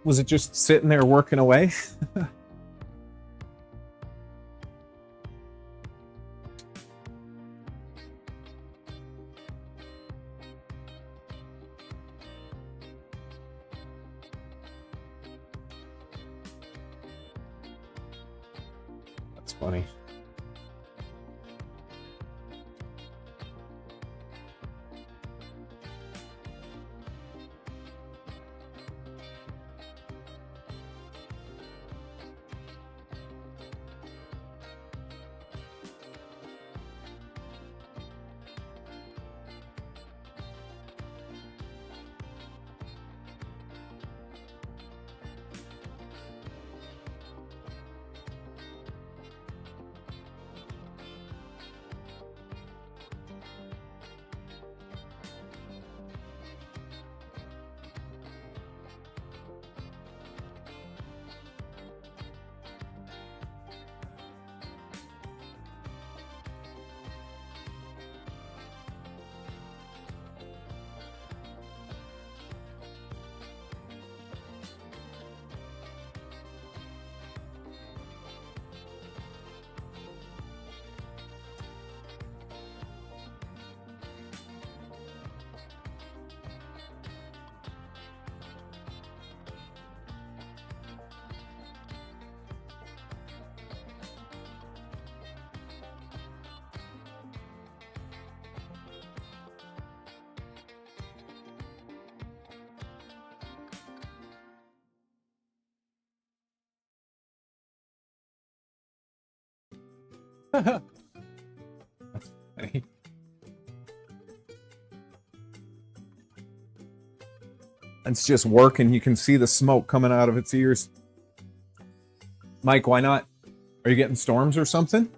Was it just sitting there working away? That's funny. That's funny. It's just working. You can see the smoke coming out of its ears. Mike, why not? Are you getting storms or something?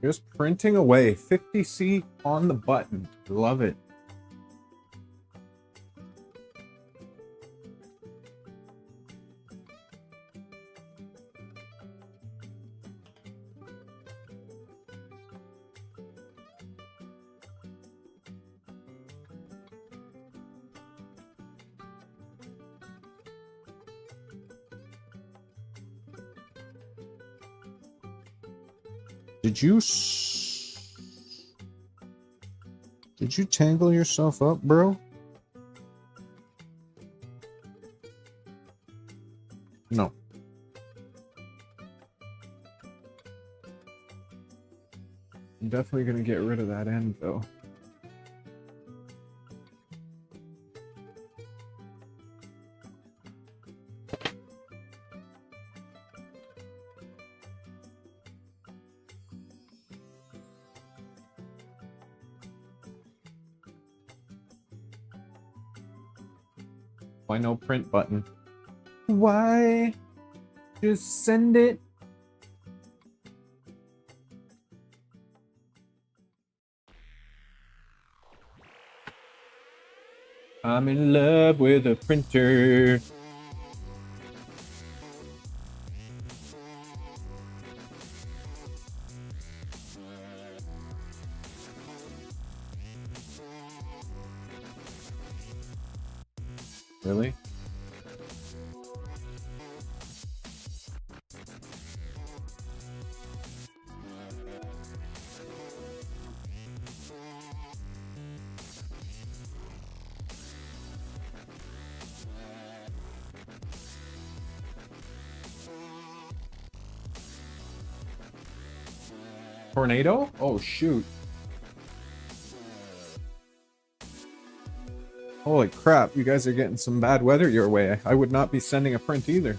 Just printing away. 50C on the button. Love it. Did you tangle yourself up, bro? No. I'm definitely gonna get rid of that end, though. Why no print button? Why? Just send it. I'm in love with a printer. Really? Tornado? Oh, shoot. Holy crap, you guys are getting some bad weather your way. I would not be sending a print either.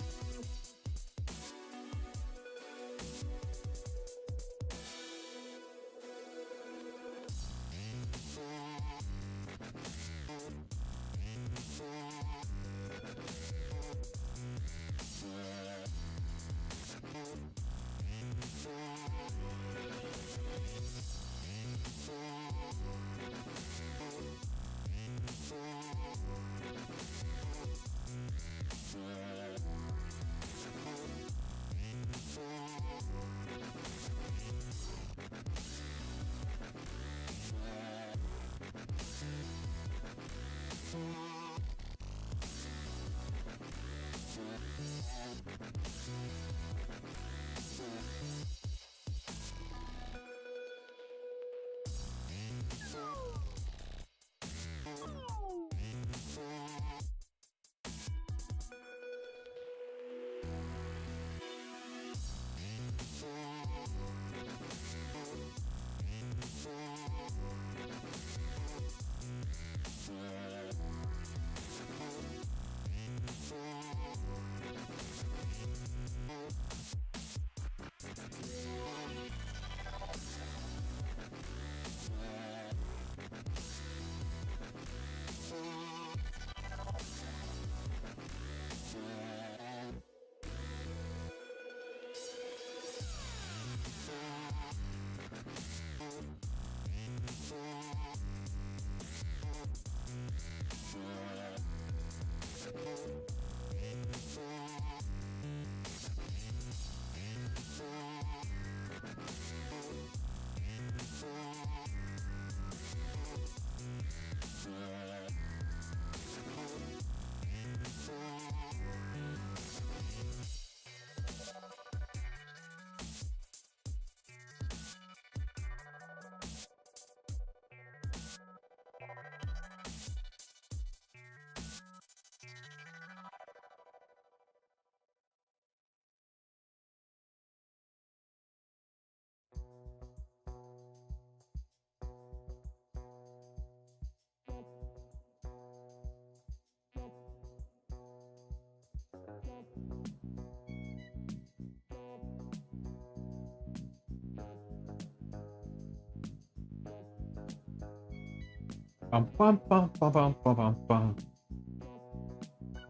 Bum, bum, bum, bum, bum, bum, bum, bum.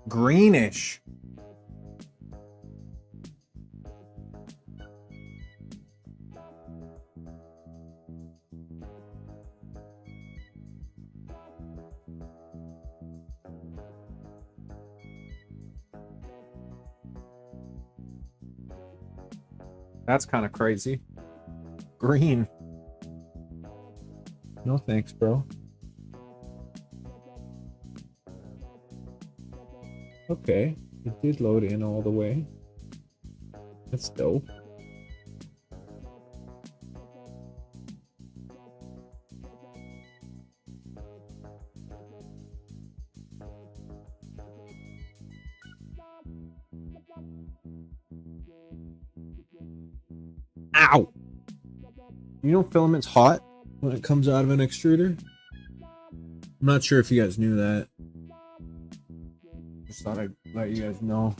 Greenish. That's kind of crazy. Green. No thanks, bro. Okay, it did load in all the way. That's dope. Ow! You know filament's hot when it comes out of an extruder? I'm not sure if you guys knew that. Just thought I'd let you guys know.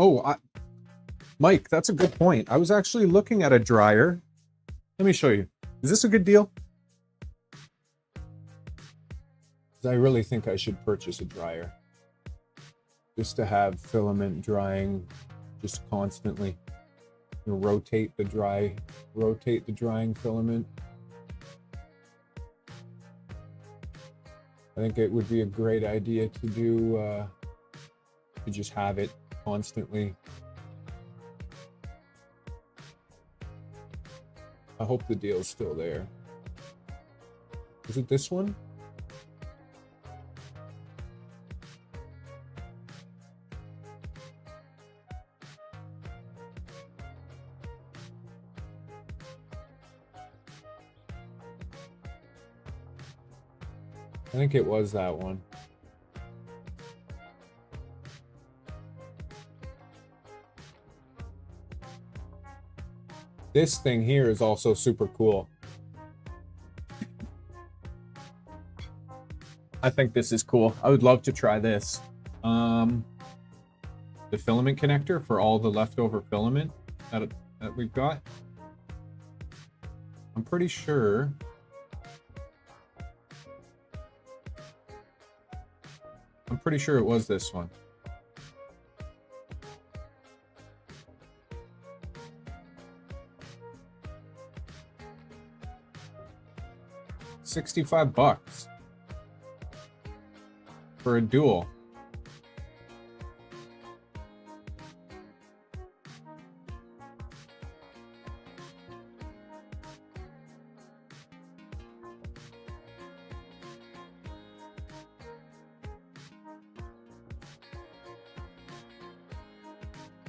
Oh, Mike, that's a good point. I was actually looking at a dryer. Let me show you. Is this a good deal? I really think I should purchase a dryer. Just to have filament drying just constantly. You know, rotate the drying filament. I think it would be a great idea to do, to just have it constantly. I hope the deal's still there. Is it this one? I think it was that one. This thing here is also super cool. I think this is cool. I would love to try this. The filament connector for all the leftover filament that we've got. I'm pretty sure. It was this one. $65 for a dual.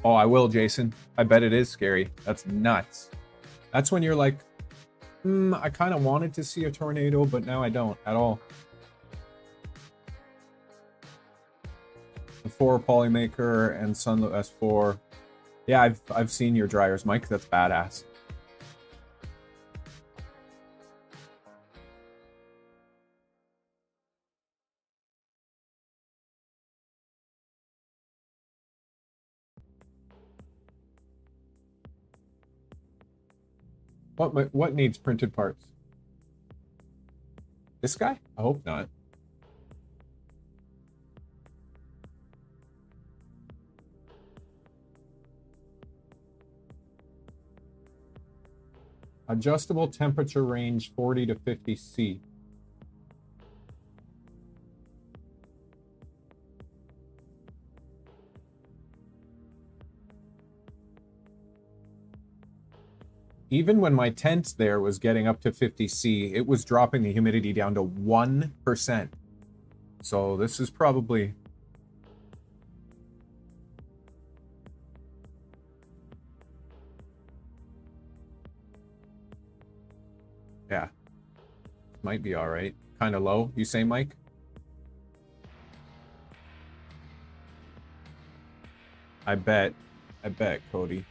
Oh, I will, Jason. I bet it is scary. That's nuts. That's when you're like, I kind of wanted to see a tornado, but now I don't at all. The 4 Polymaker and Sunlit S4. Yeah, I've seen your dryers, Mike. That's badass. What needs printed parts? This guy? I hope not. Adjustable temperature range 40 to 50 C. Even when my tent there was getting up to 50°C, it was dropping the humidity down to 1%. So this is probably... Yeah. Might be all right. Kind of low, you say, Mike? I bet, Cody.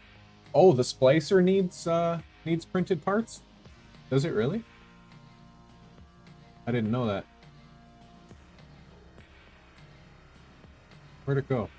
Oh, the splicer needs printed parts? Does it really? I didn't know that. Where'd it go?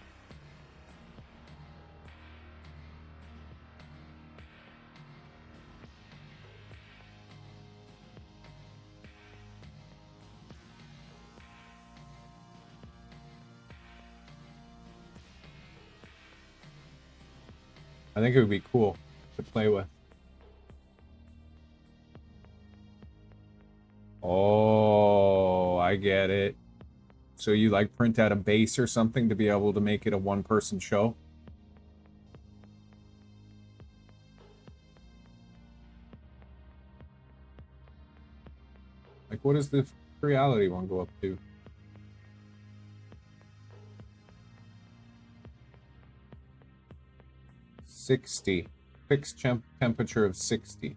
I think it would be cool to play with. Oh, I get it. So you like print out a base or something to be able to make it a one-person show? Like, what does the reality one go up to? $60. Fixed temperature of 60.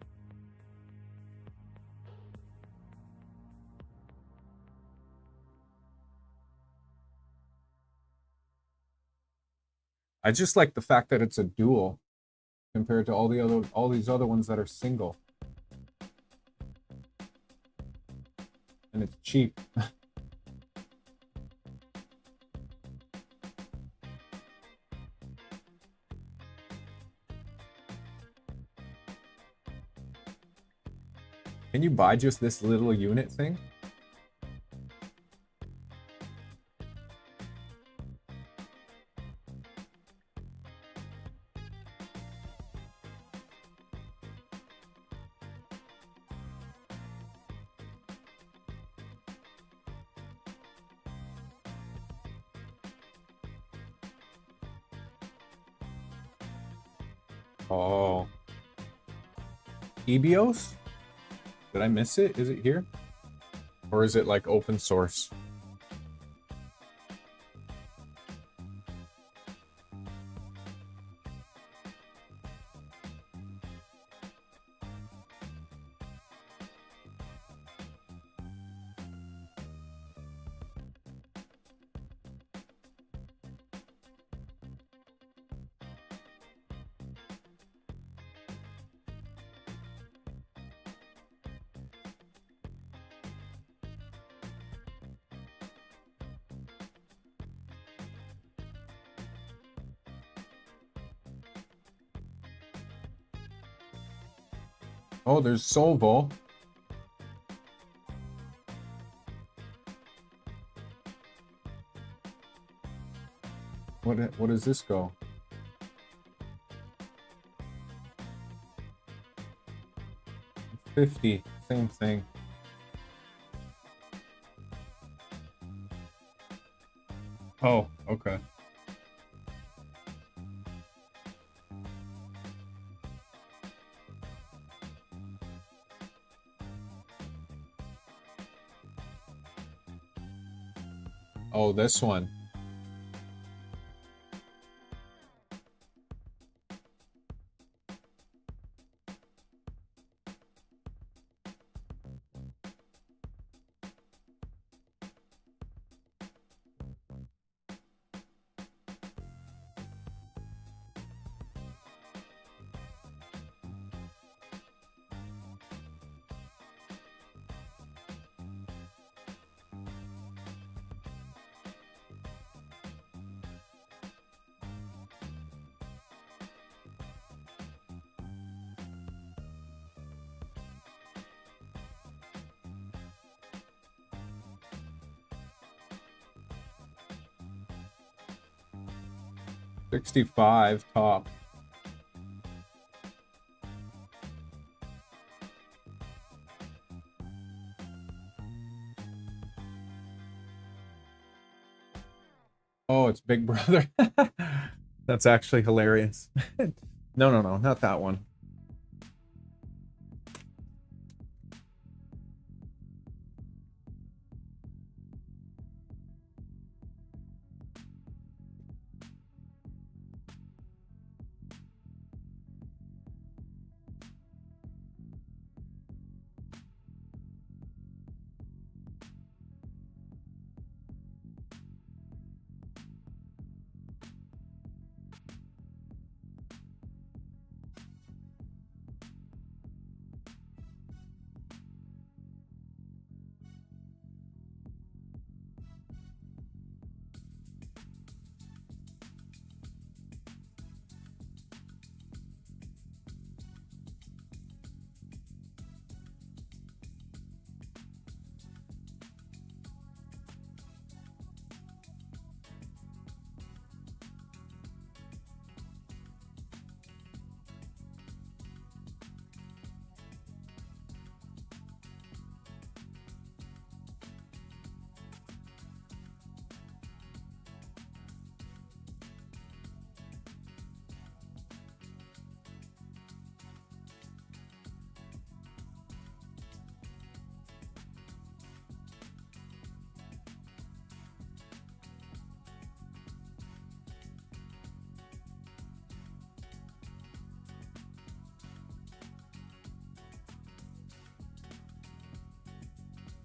I just like the fact that it's a dual compared to all these other ones that are single. And it's cheap. Can you buy just this little unit thing? Oh. EBOS? Did I miss it? Is it here? Or is it like open source? Oh, there's Solvo. What does this go? $50, same thing. Oh, okay. Oh, this one. $65 top. Oh, it's Big Brother. That's actually hilarious. No, not that one.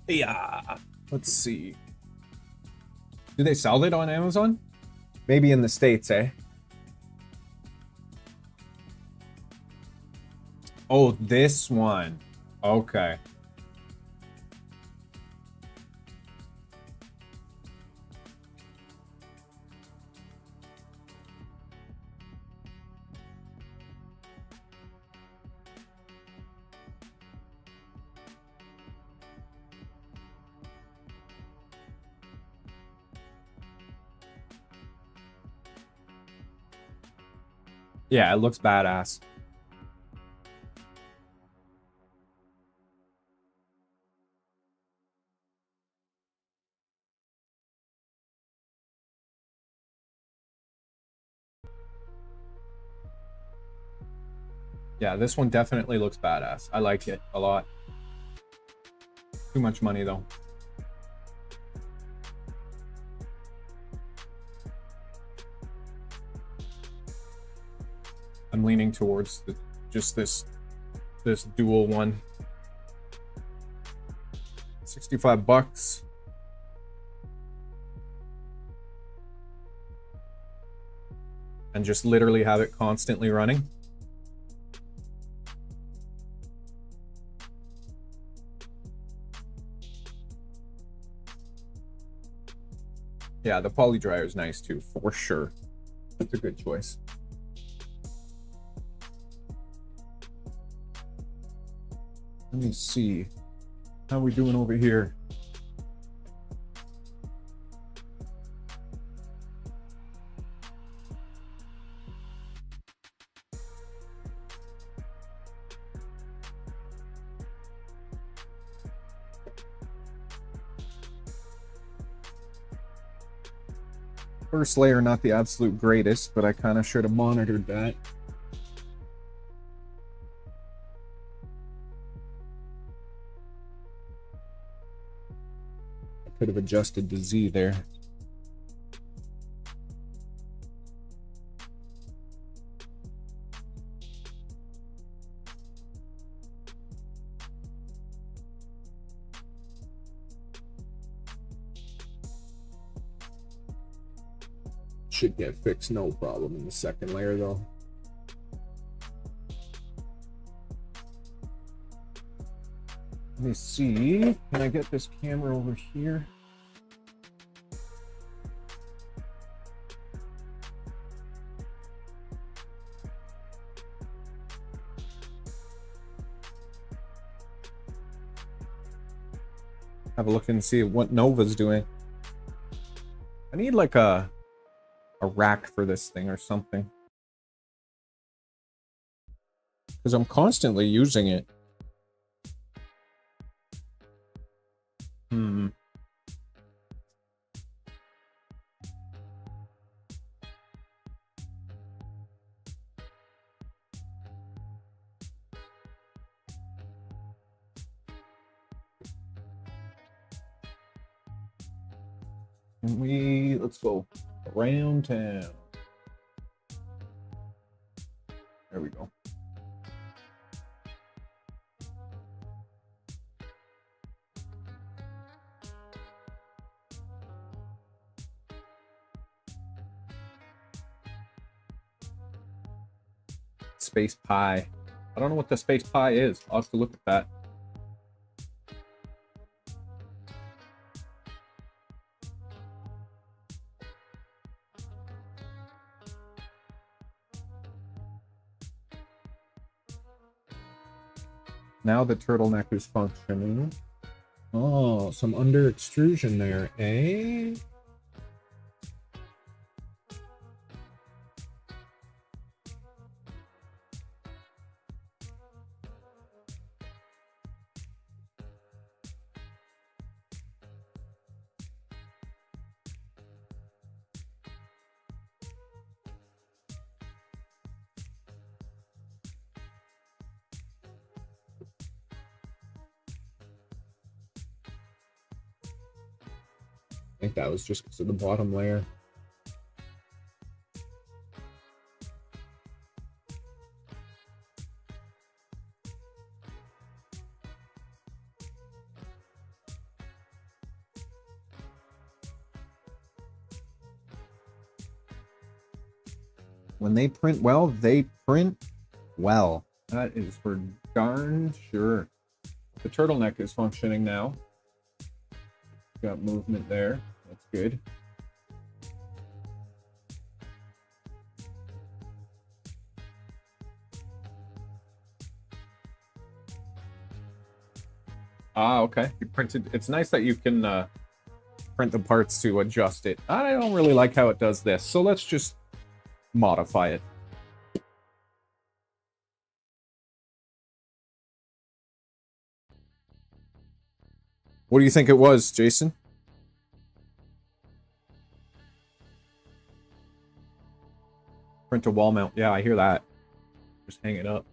Yeah. Let's see. Do they sell it on Amazon? Maybe in the States, eh? Oh, this one. Okay. Yeah, it looks badass. Yeah, this one definitely looks badass. I like it a lot. Too much money, though. I'm leaning towards just this dual one. 65 bucks. And just literally have it constantly running. Yeah, the poly dryer is nice too, for sure. That's a good choice. Let me see. How are we doing over here? First layer, not the absolute greatest, but I kind of should have monitored that. I could have adjusted the Z there. Should get fixed, no problem in the second layer though. Let me see, can I get this camera over here? Have a look and see what Nova's doing. I need like a rack for this thing or something, because I'm constantly using it. Let's go around town. There we go. Space Pie. I don't know what the Space Pie is. I'll have to look at that. Now the turtleneck is functioning. Oh, some under extrusion there, eh? I think that was just because of the bottom layer. When they print well, they print well. That is for darn sure. The turtleneck is functioning now. Got movement there. That's good. Ah, okay. You printed. It's nice that you can print the parts to adjust it. I don't really like how it does this, so let's just modify it. What do you think it was, Jason? Print a wall mount. Yeah, I hear that. Just hang it up.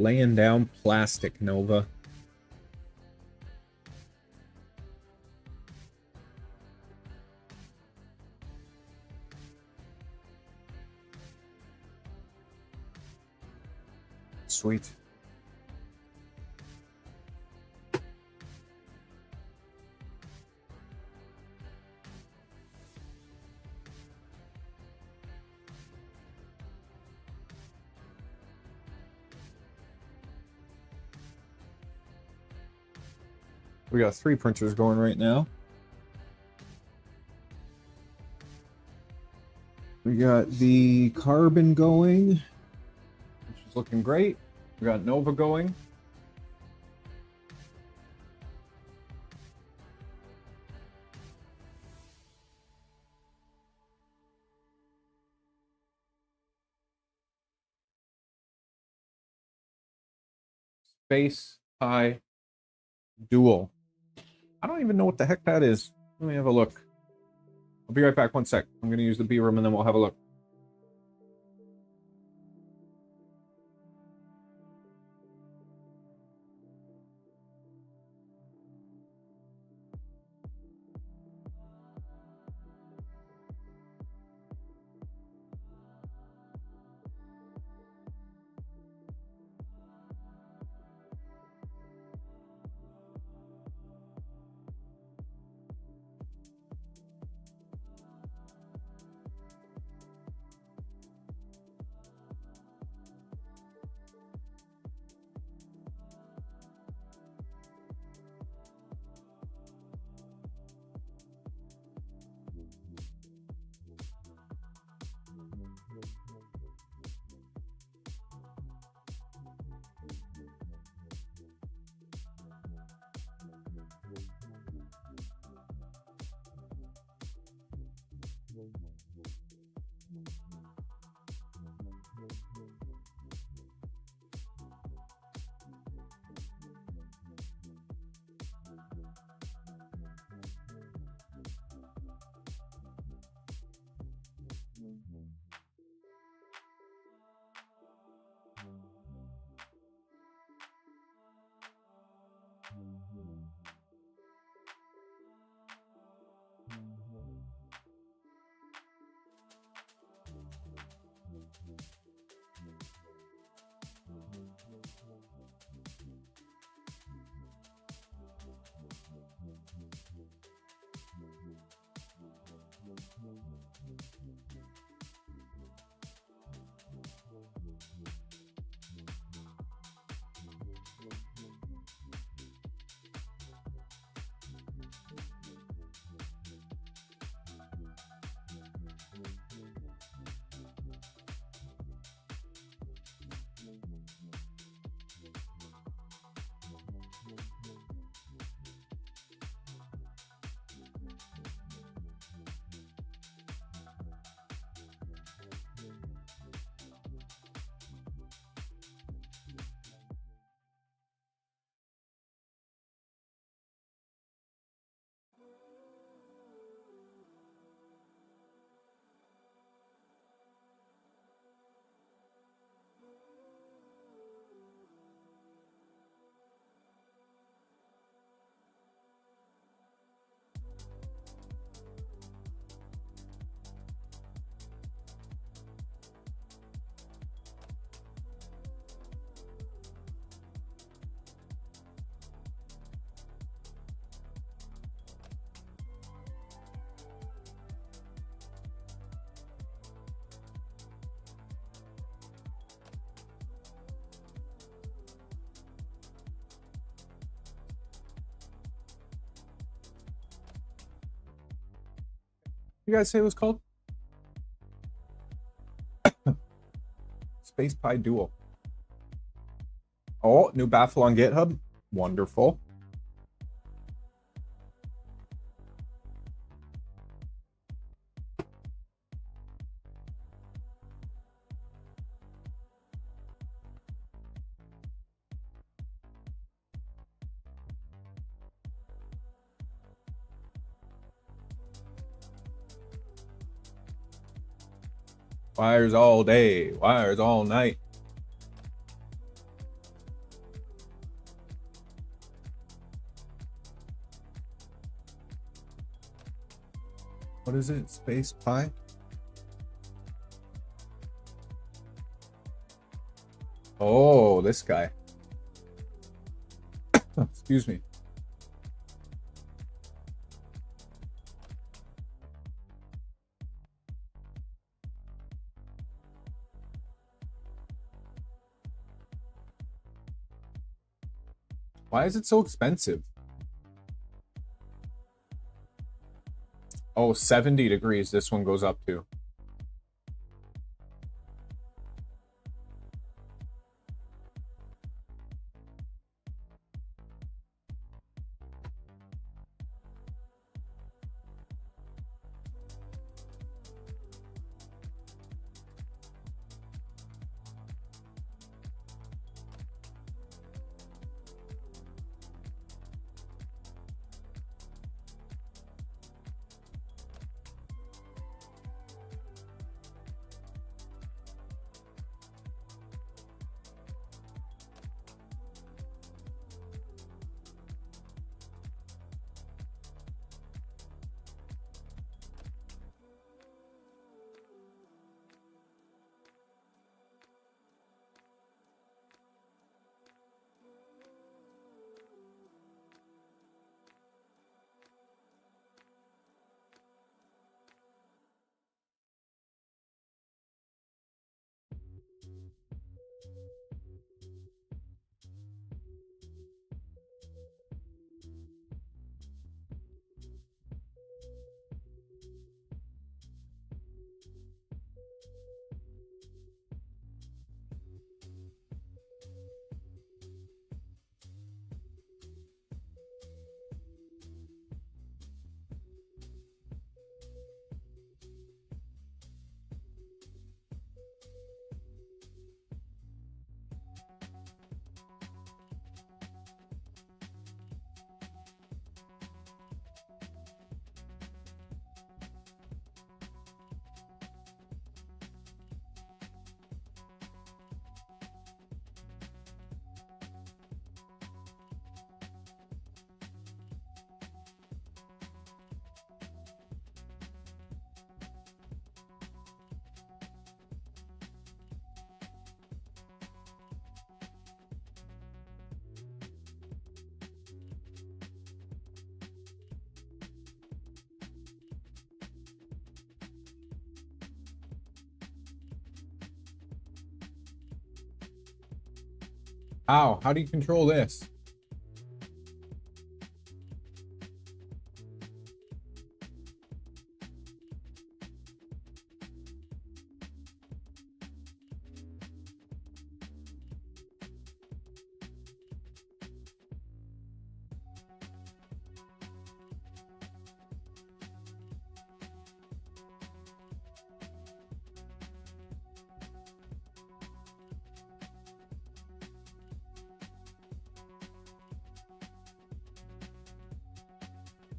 Laying down plastic, Nova. Sweet. We got 3 printers going right now. We got the carbon going, which is looking great. We got Nova going. Space Pi Dual. I don't even know what the heck that is. Let me have a look. I'll be right back. One sec. I'm going to use the B room and then we'll have a look. You guys say it was called? Space Pie Duel. Oh, new baffle on GitHub. Wonderful. Wires all day, wires all night. What is it? Space Pie? Oh, this guy. Excuse me. Why is it so expensive? Oh, 70 degrees this one goes up to. How? How do you control this?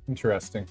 Interesting.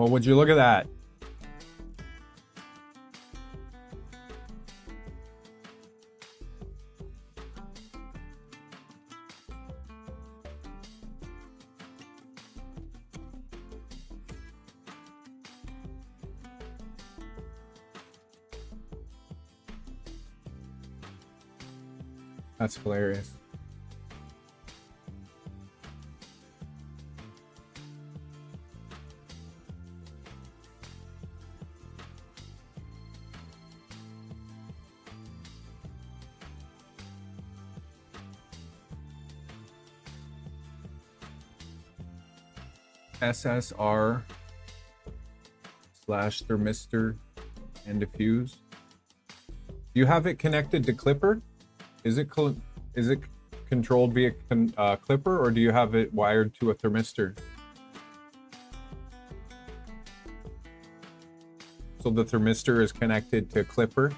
Well, would you look at that? That's hilarious. SSR / thermistor and diffuse. Do you have it connected to Clipper? Is it controlled via Clipper, or do you have it wired to a thermistor? So the thermistor is connected to Clipper,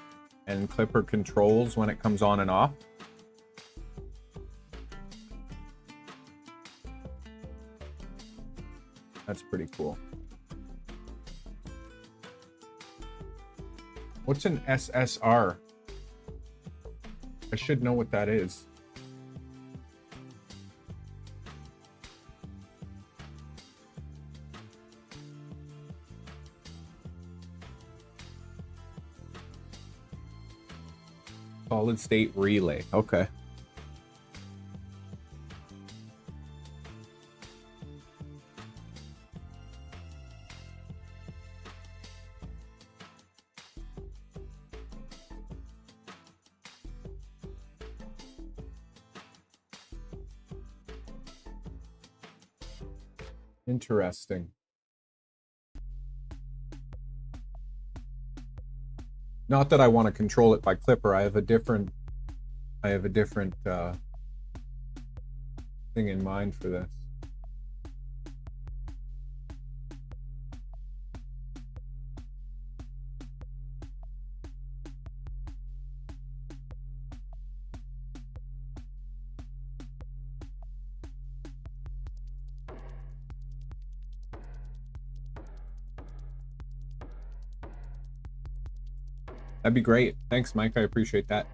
and Clipper controls when it comes on and off. That's pretty cool. What's an SSR? I should know what that is. Solid state relay. Okay. Interesting. Not that I want to control it by Clipper. I have a different thing in mind for this. That'd be great. Thanks, Mike. I appreciate that.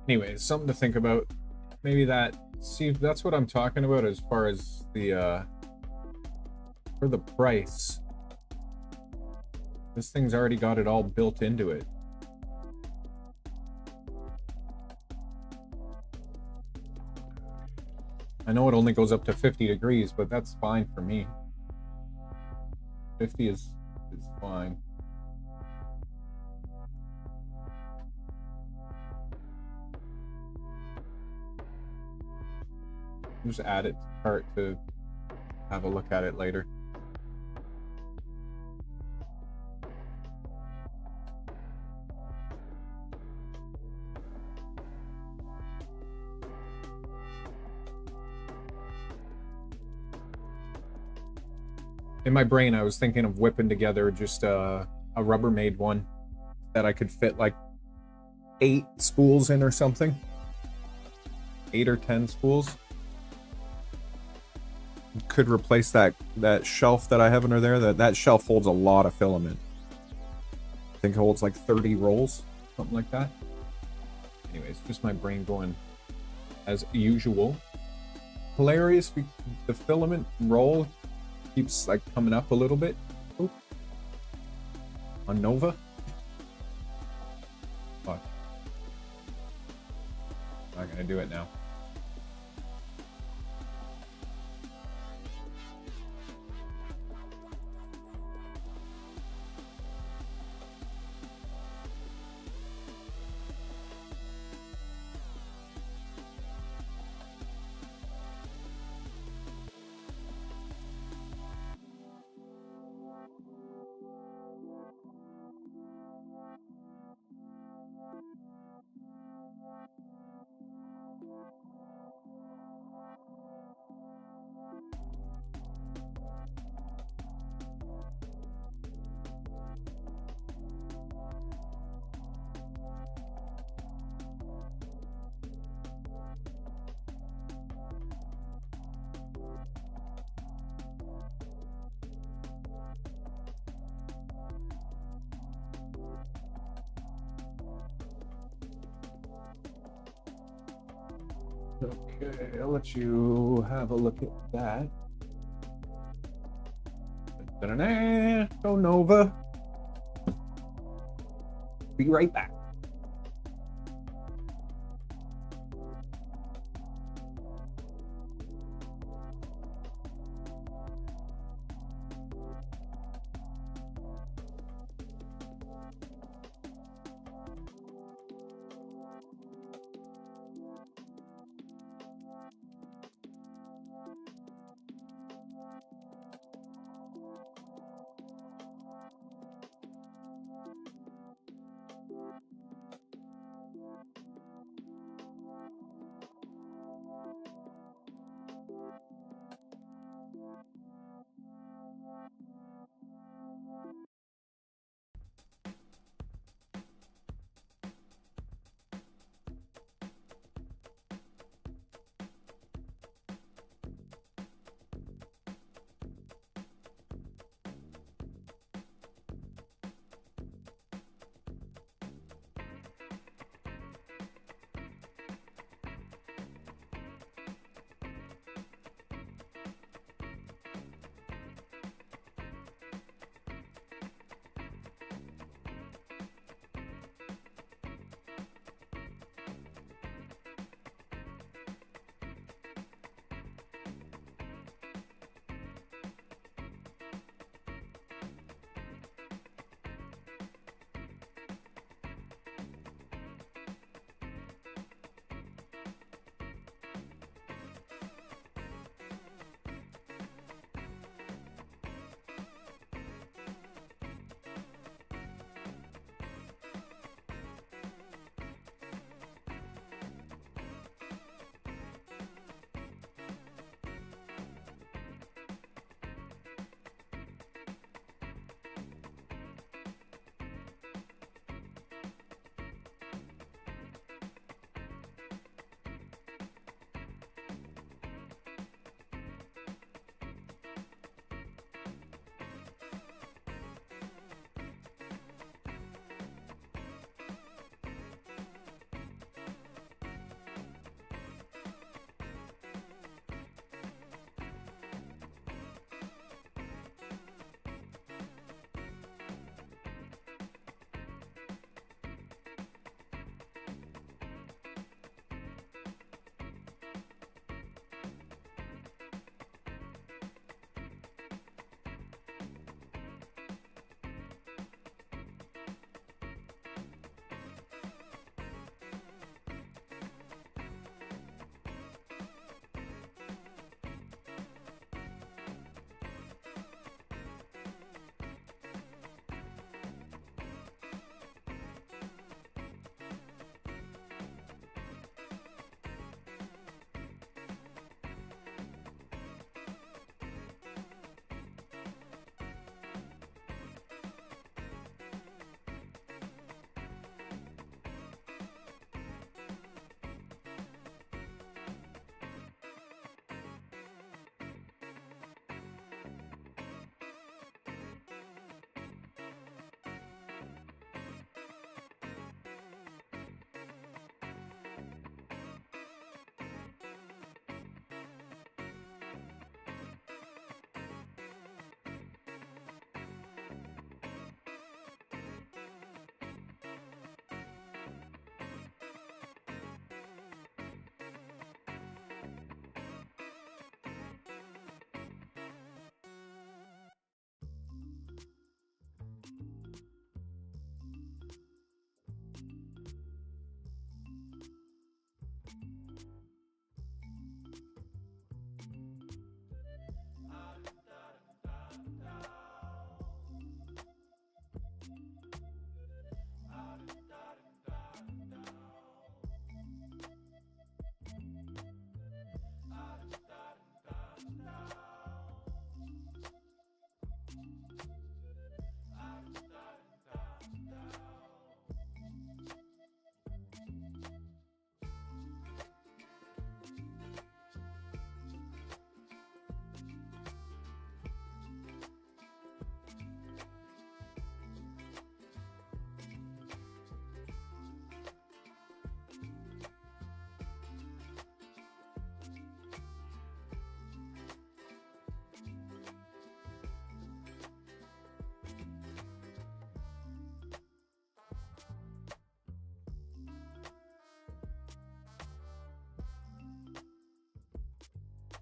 Anyways, something to think about. Maybe that, see, that's what I'm talking about as far as the, for the price. This thing's already got it all built into it. I know it only goes up to 50 degrees, but that's fine for me. 50 is fine. Just add it to cart to have a look at it later. In my brain, I was thinking of whipping together just a Rubbermaid one that I could fit like 8 spools in or something. 8 or 10 spools. could replace that shelf that I have under there. That shelf holds a lot of filament. I think it holds like 30 rolls, something like that. Anyways, just my brain going as usual. Hilarious, the filament roll keeps like coming up a little bit. Oop. On Nova. Fuck. Not gonna do it now. Okay, I'll let you have a look at that. Da-da-da, go Nova. Be right back.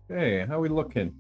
Hey, how we looking?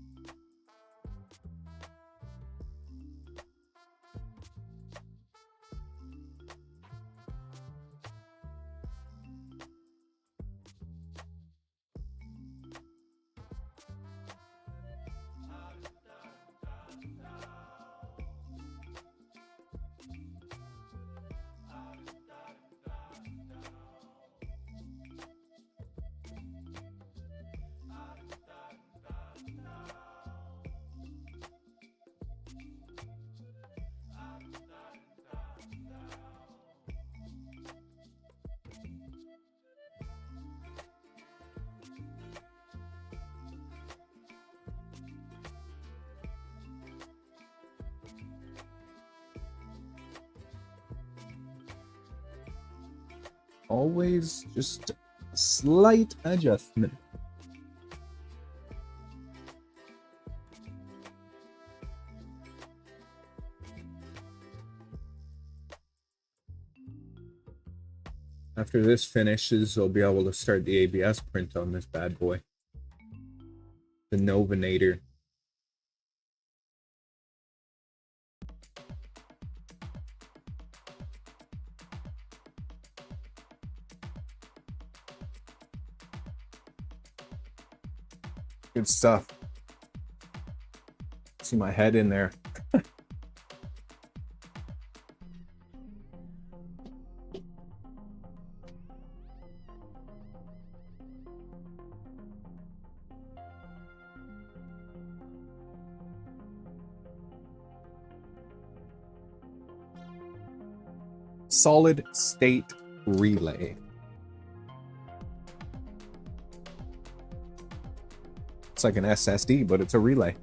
Always just slight adjustment. After this finishes, I'll be able to start the ABS print on this bad boy. The Novinator. Good stuff. See my head in there. Solid state relay. It's like an SSD, but it's a relay.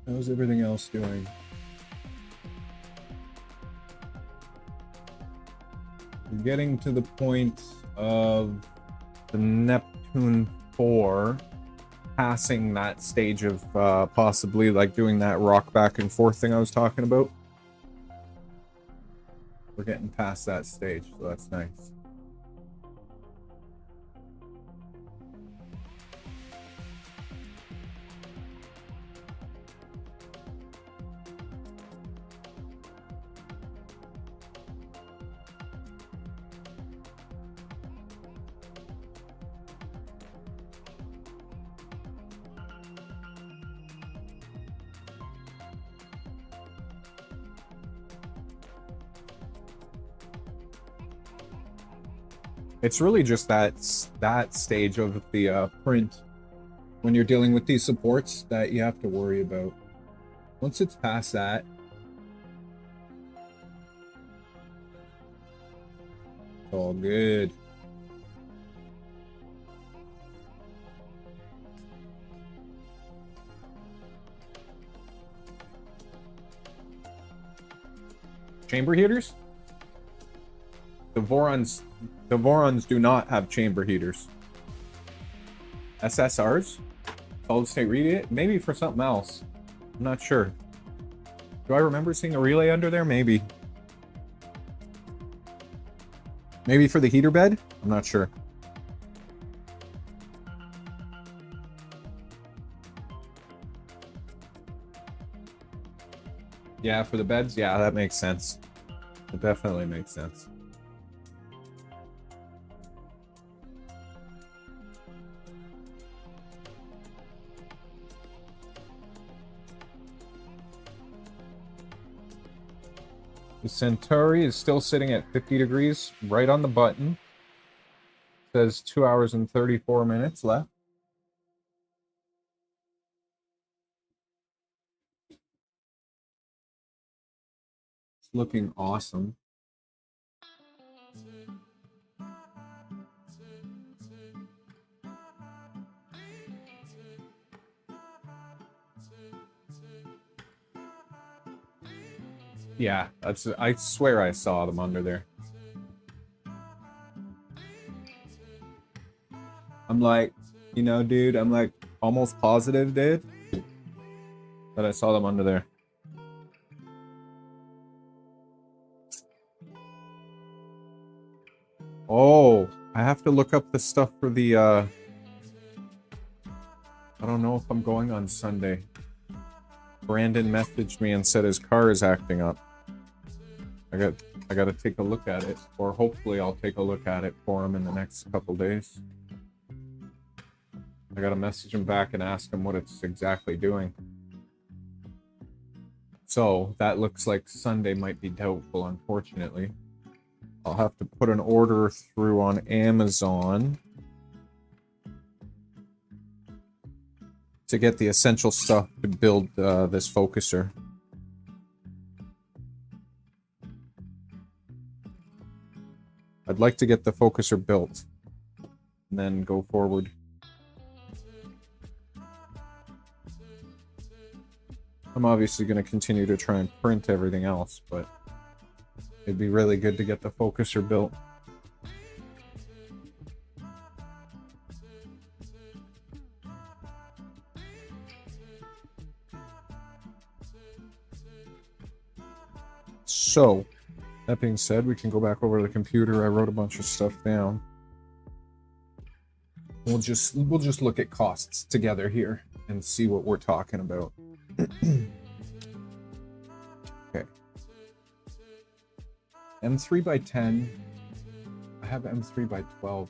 How's everything else doing? We're getting to the point of the Neptune 4 passing that stage of possibly like doing that rock back and forth thing I was talking about. We're getting past that stage, so that's nice. It's really just that stage of the print when you're dealing with these supports that you have to worry about. Once it's past that, it's all good. Chamber heaters? The Vorons do not have chamber heaters. SSRs? Solid state relay? Maybe for something else. I'm not sure. Do I remember seeing a relay under there? Maybe. Maybe for the heater bed? I'm not sure. Yeah, for the beds? Yeah, that makes sense. It definitely makes sense. The Centauri is still sitting at 50 degrees, right on the button. It says 2 hours and 34 minutes left. It's looking awesome. Yeah, I swear I saw them under there. I'm like, you know, dude, I'm like almost positive, dude, that I saw them under there. Oh, I have to look up the stuff for the, I don't know if I'm going on Sunday. Brandon messaged me and said his car is acting up. I gotta take a look at it, or hopefully I'll take a look at it for him in the next couple days. I gotta message him back and ask him what it's exactly doing. So that looks like Sunday might be doubtful, unfortunately. I'll have to put an order through on Amazon to get the essential stuff to build this focuser. I'd like to get the focuser built and then go forward. I'm obviously going to continue to try and print everything else, but it'd be really good to get the focuser built. So, that being said, we can go back over to the computer. I wrote a bunch of stuff down. We'll just look at costs together here and see what we're talking about. Okay. M3 by 10. I have M3 by 12.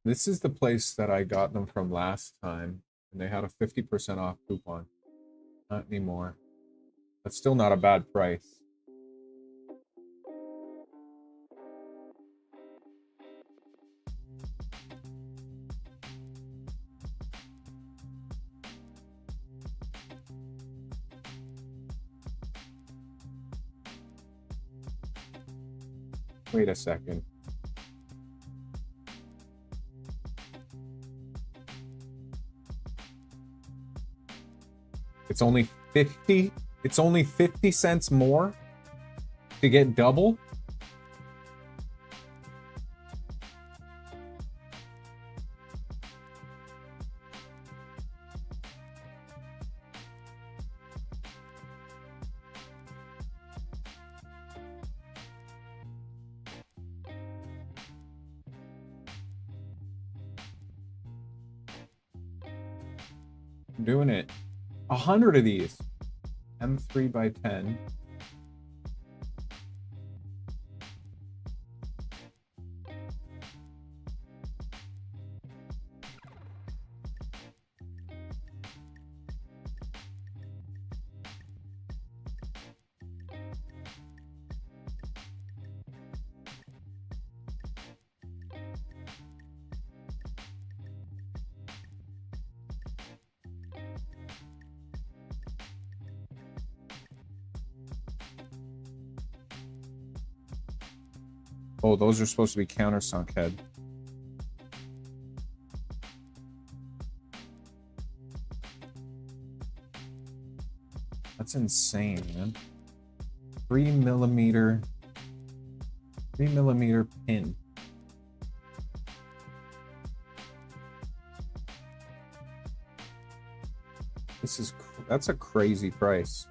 This is the place that I got them from last time, and they had a 50% off coupon. Not anymore. That's still not a bad price. Wait a second. It's only 50? It's only 50 cents more to get double? I'm doing it. 100 of these. M3 by 10. Oh, those are supposed to be countersunk head. That's insane, man. 3mm pin. That's a crazy price.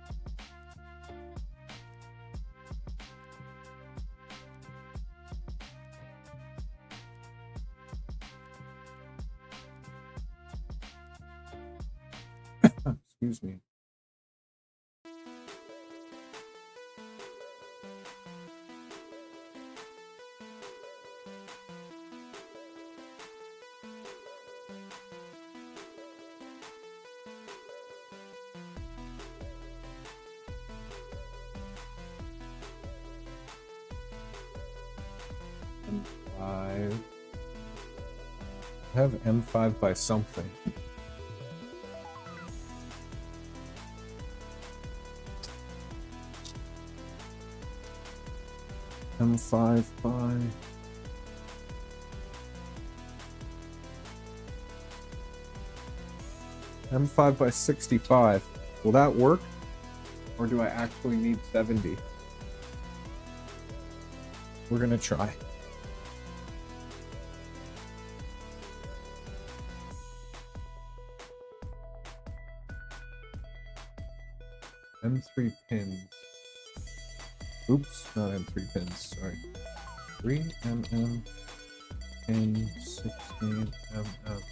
Excuse me. M5. I have M5 by something. M5 by... M5 by 65. Will that work? Or do I actually need 70? We're gonna try. M3 pins. Oops, not M3 pins, sorry. 3mm pin 16mm.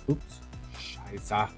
Oops. Scheiße.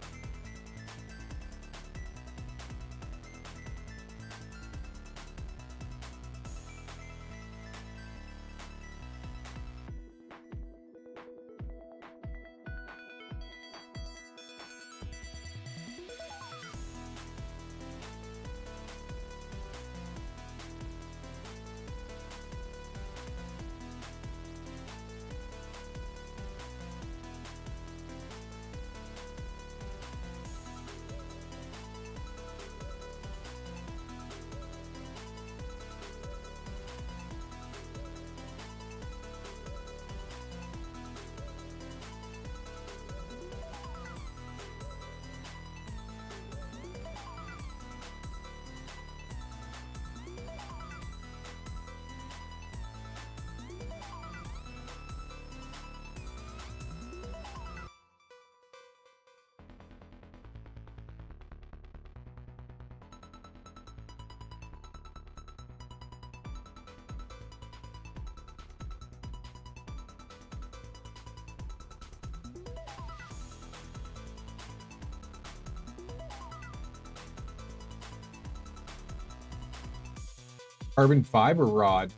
Carbon fiber rod.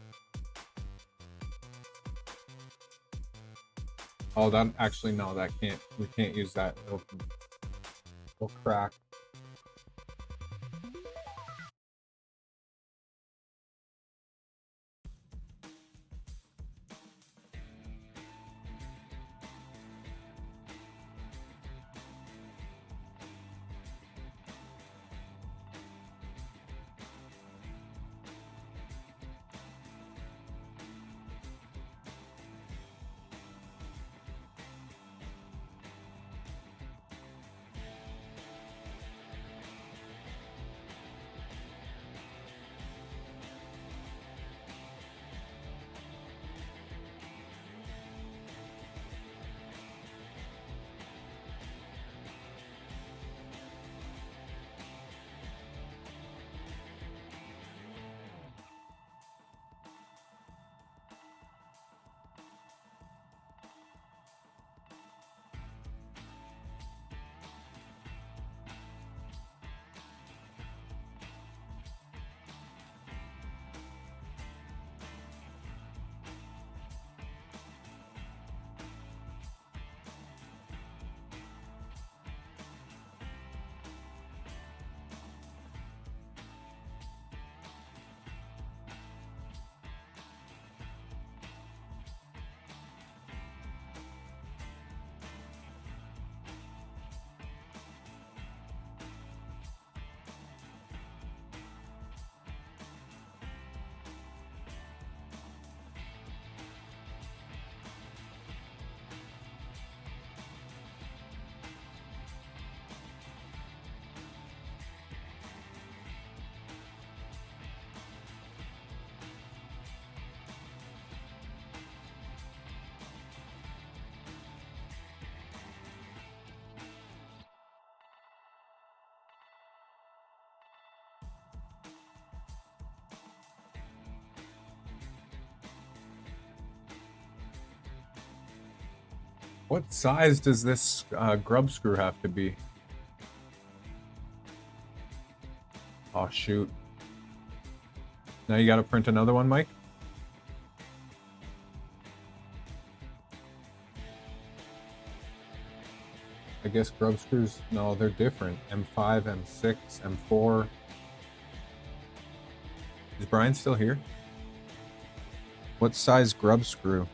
Oh, that actually, no, that can't, we can't use that. It'll crack. What size does this grub screw have to be? Oh, shoot. Now you got to print another one, Mike? I guess grub screws, no, they're different. M5, M6, M4. Is Brian still here? What size grub screw?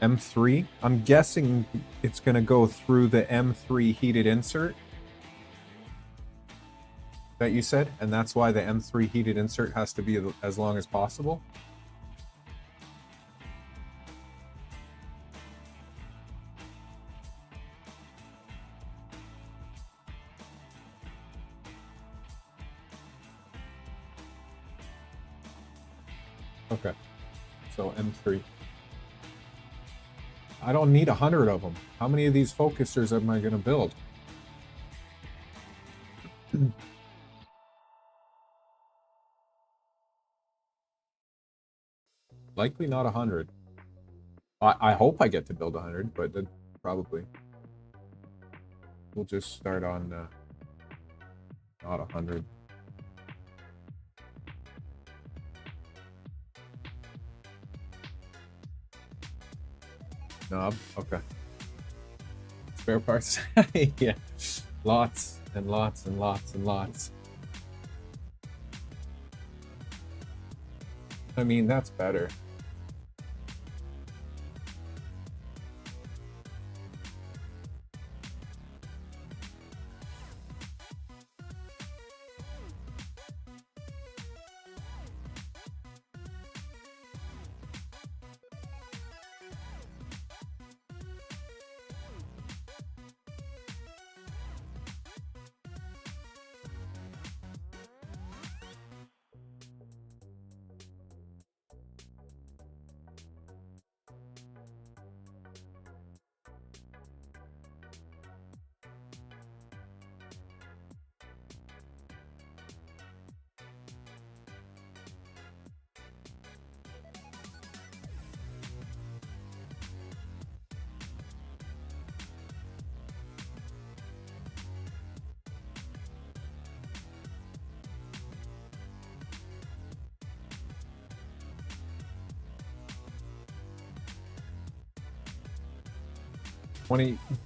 M3? I'm guessing it's going to go through the M3 heated insert that you said, and that's why the M3 heated insert has to be as long as possible. Okay. So M3. I don't need 100 of them. How many of these focusers am I going to build? Likely not 100. I hope I get to build 100, but probably. We'll just start on not 100. Knob? Okay. Spare parts? Yeah. Lots and lots and lots and lots. I mean, that's better.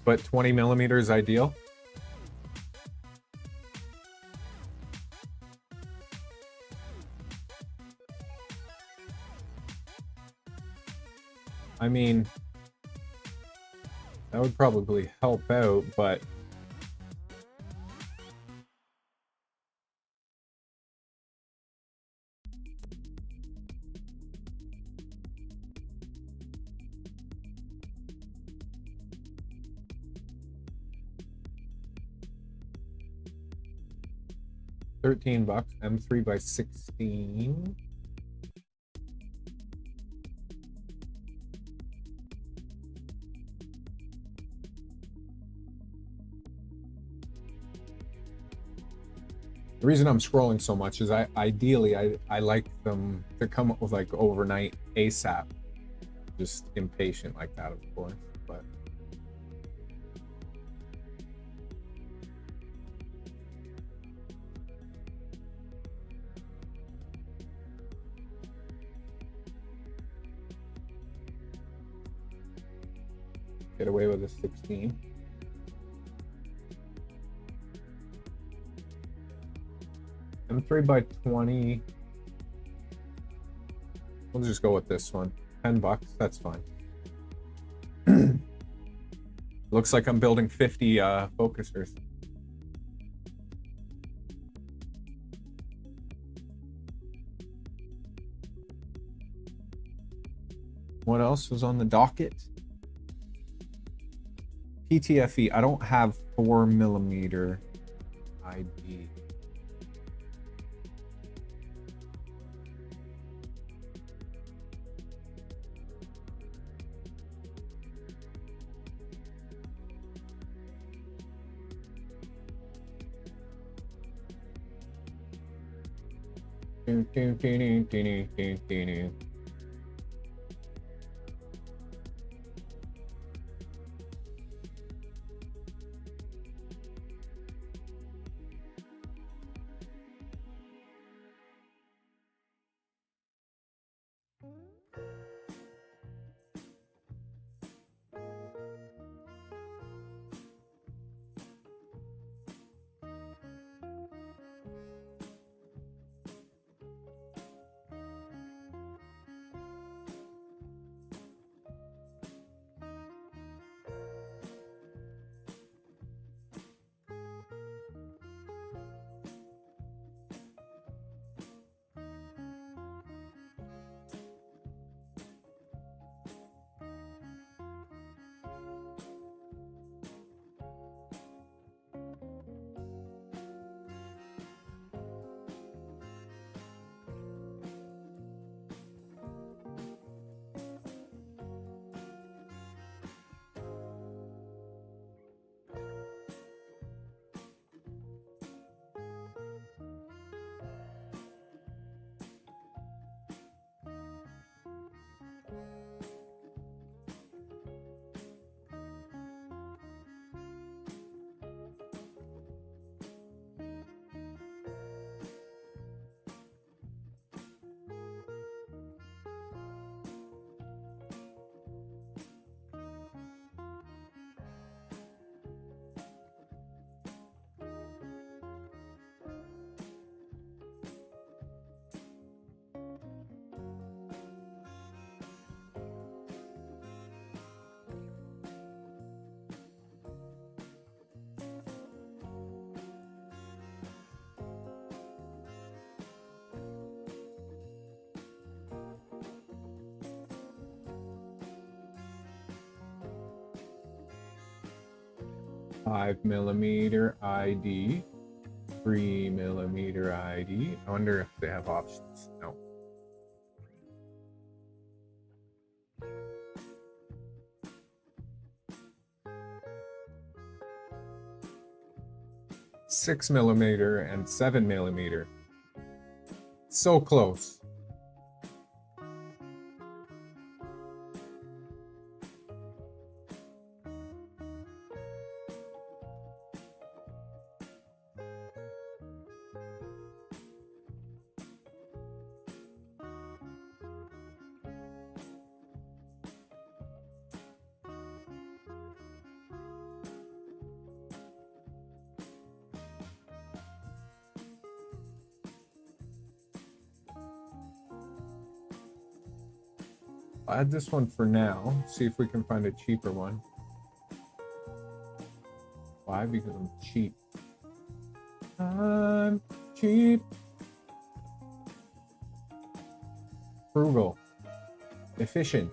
But 20 millimeters ideal. I mean, that would probably help out, but $13, M3 by 16. The reason I'm scrolling so much is ideally I like them to come up with like overnight ASAP. Just impatient like that, of course, but get away with a 16. M3 by 20. We'll just go with this one. $10, that's fine. Looks like I'm building 50 focusers. What else was on the docket? PTFE. I don't have 4mm ID. 5mm ID, 3mm ID. I wonder if they have options. No. Six millimeter and 7mm. So close. I'll add this one for now. See if we can find a cheaper one. Why? Because I'm cheap. I'm cheap. Frugal. Efficient.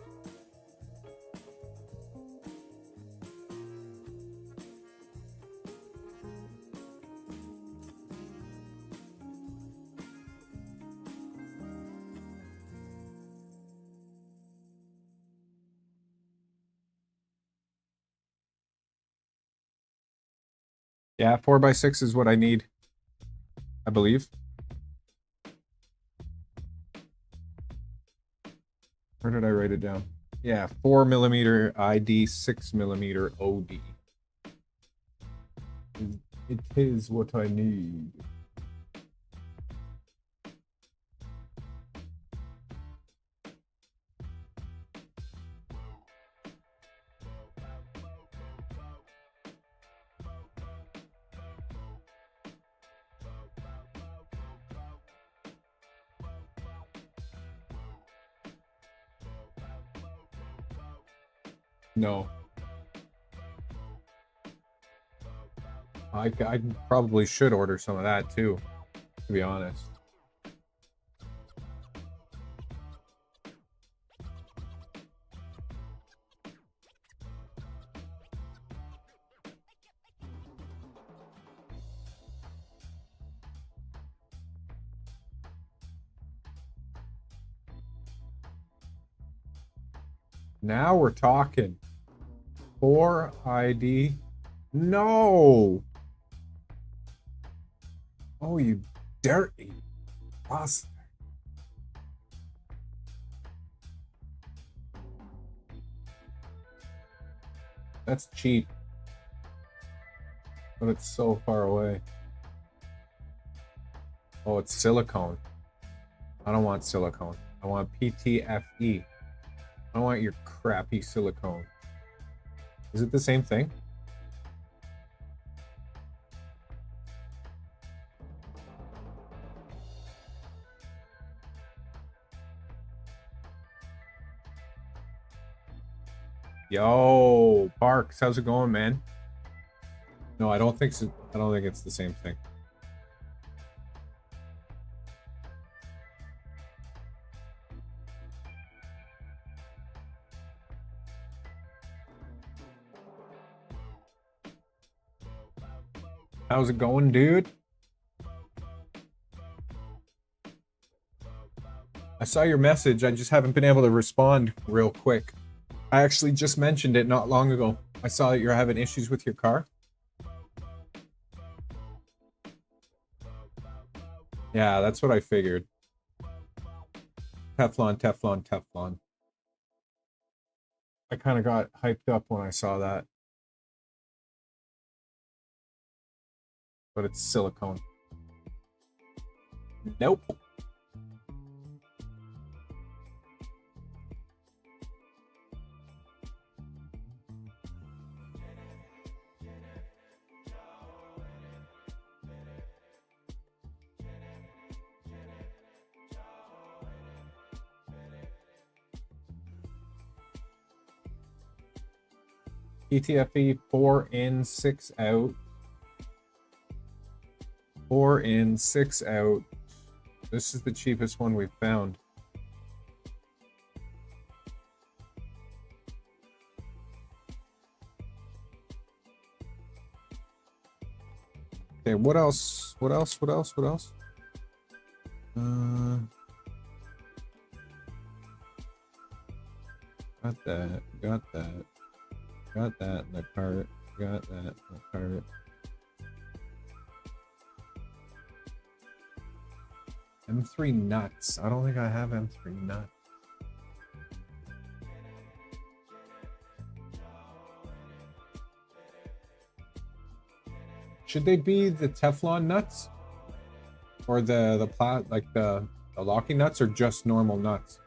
Yeah, 4x6 is what I need, I believe. Where did I write it down? Yeah, 4mm ID, 6mm OD. It is what I need. No. I probably should order some of that too, to be honest. Now we're talking. 4 ID. No! Oh, you dirty bastard. That's cheap. But it's so far away. Oh, it's silicone. I don't want silicone. I want PTFE. I don't want your crappy silicone. Is it the same thing? Yo, Parks, how's it going, man? No, I don't think so. I don't think it's the same thing. How's it going, dude? I saw your message. I just haven't been able to respond real quick. I actually just mentioned it not long ago. I saw that you're having issues with your car. Yeah, that's what I figured. Teflon, Teflon, Teflon. I kind of got hyped up when I saw that. But it's silicone. Nope. PTFE 4 in, 6 out. 4 in, 6 out. This is the cheapest one we've found. Okay, what else? What else? What else? What else? Got that. Got that. Got that in the cart. Got that in the cart. M3 nuts. I don't think I have M3 nuts. Should they be the Teflon nuts? Or the locking nuts, or just normal nuts?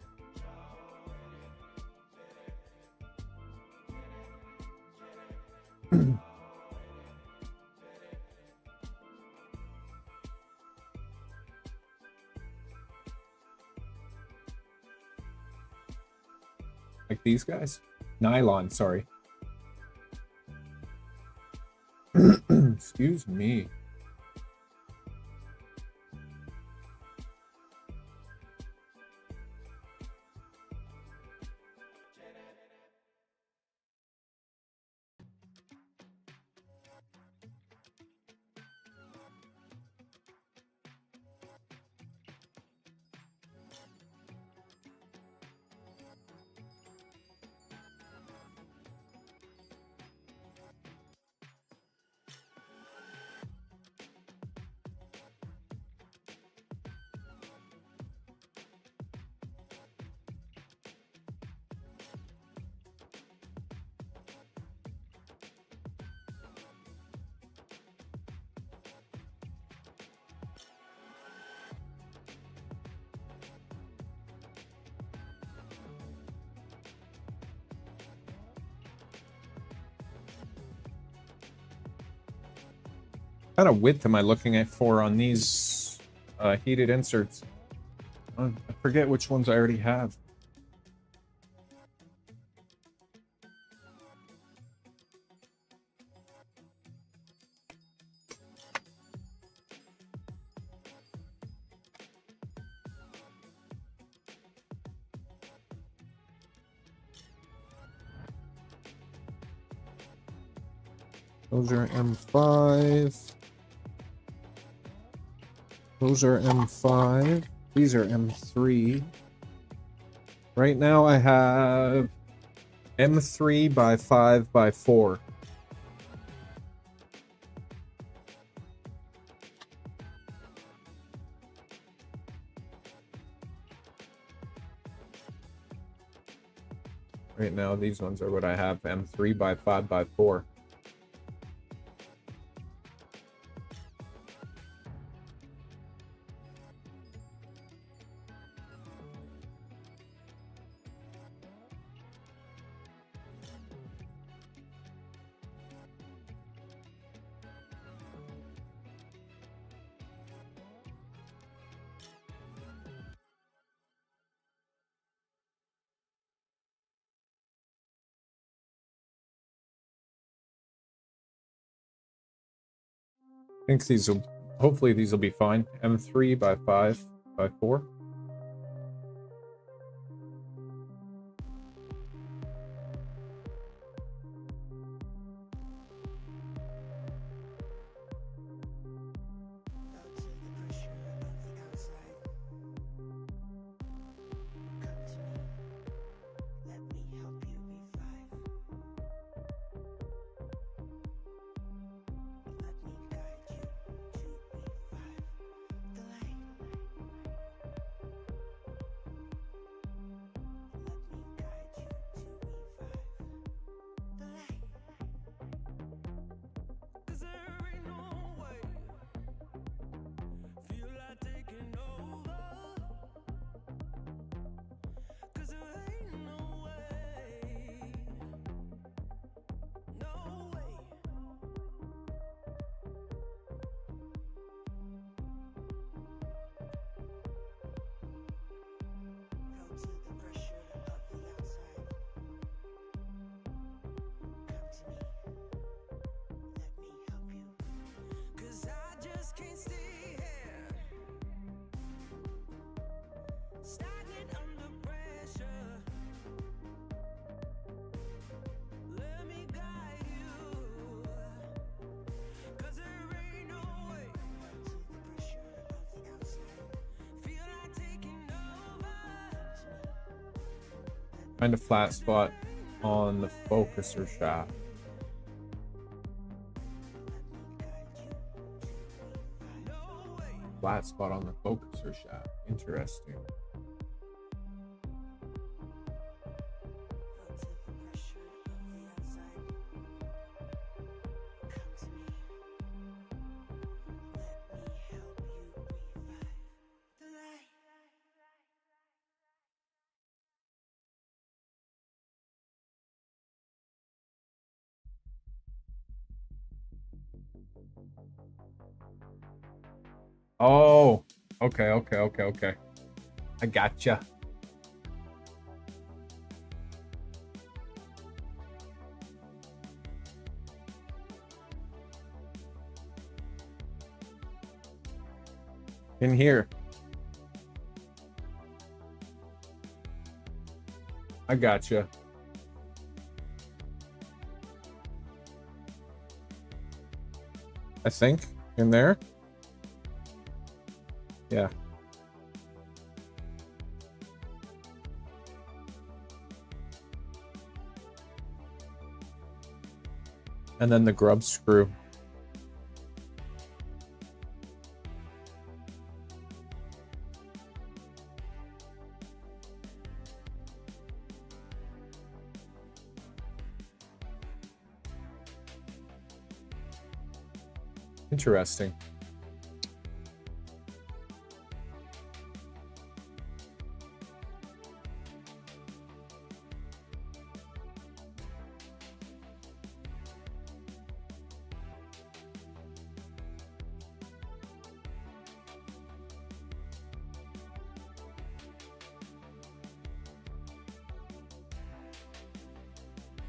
Like these guys? Nylon, sorry. Excuse me. What kind of width am I looking at for on these heated inserts? I forget which ones I already have. Those are M5. Those are M5. These are M3. Right now I have M3 by 5 by 4. Right now these ones are what I have, M3 by 5 by 4. I think these will, hopefully these will be fine. M3 by 5 by 4. Find a flat spot on the focuser shaft. Flat spot on the focuser shaft. Interesting. Oh, okay. I gotcha. In here. I gotcha. I think in there. Yeah. And then the grub screw. Interesting.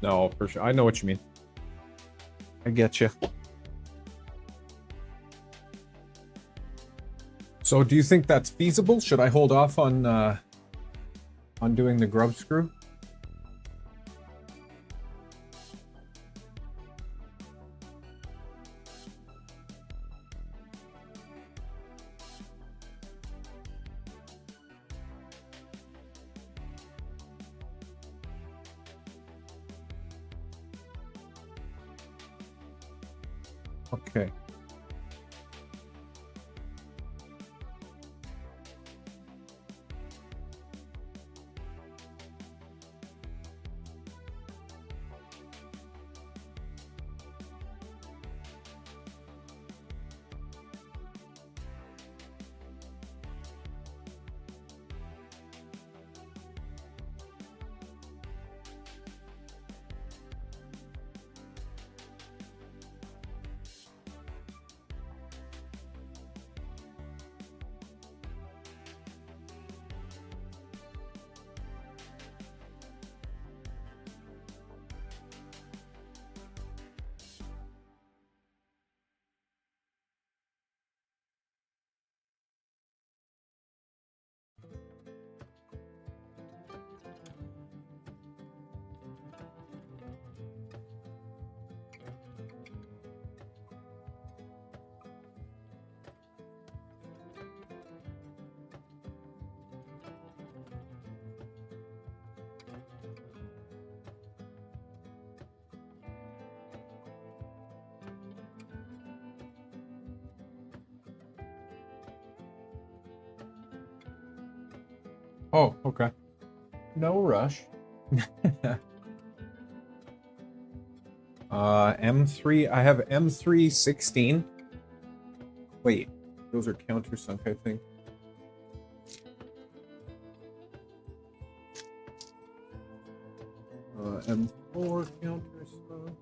No, for sure. I know what you mean. I get you. So do you think that's feasible? Should I hold off on doing the grub screw? Okay. Oh, okay. No rush. M3, I have M316. Wait, those are countersunk, I think. M4 countersunk.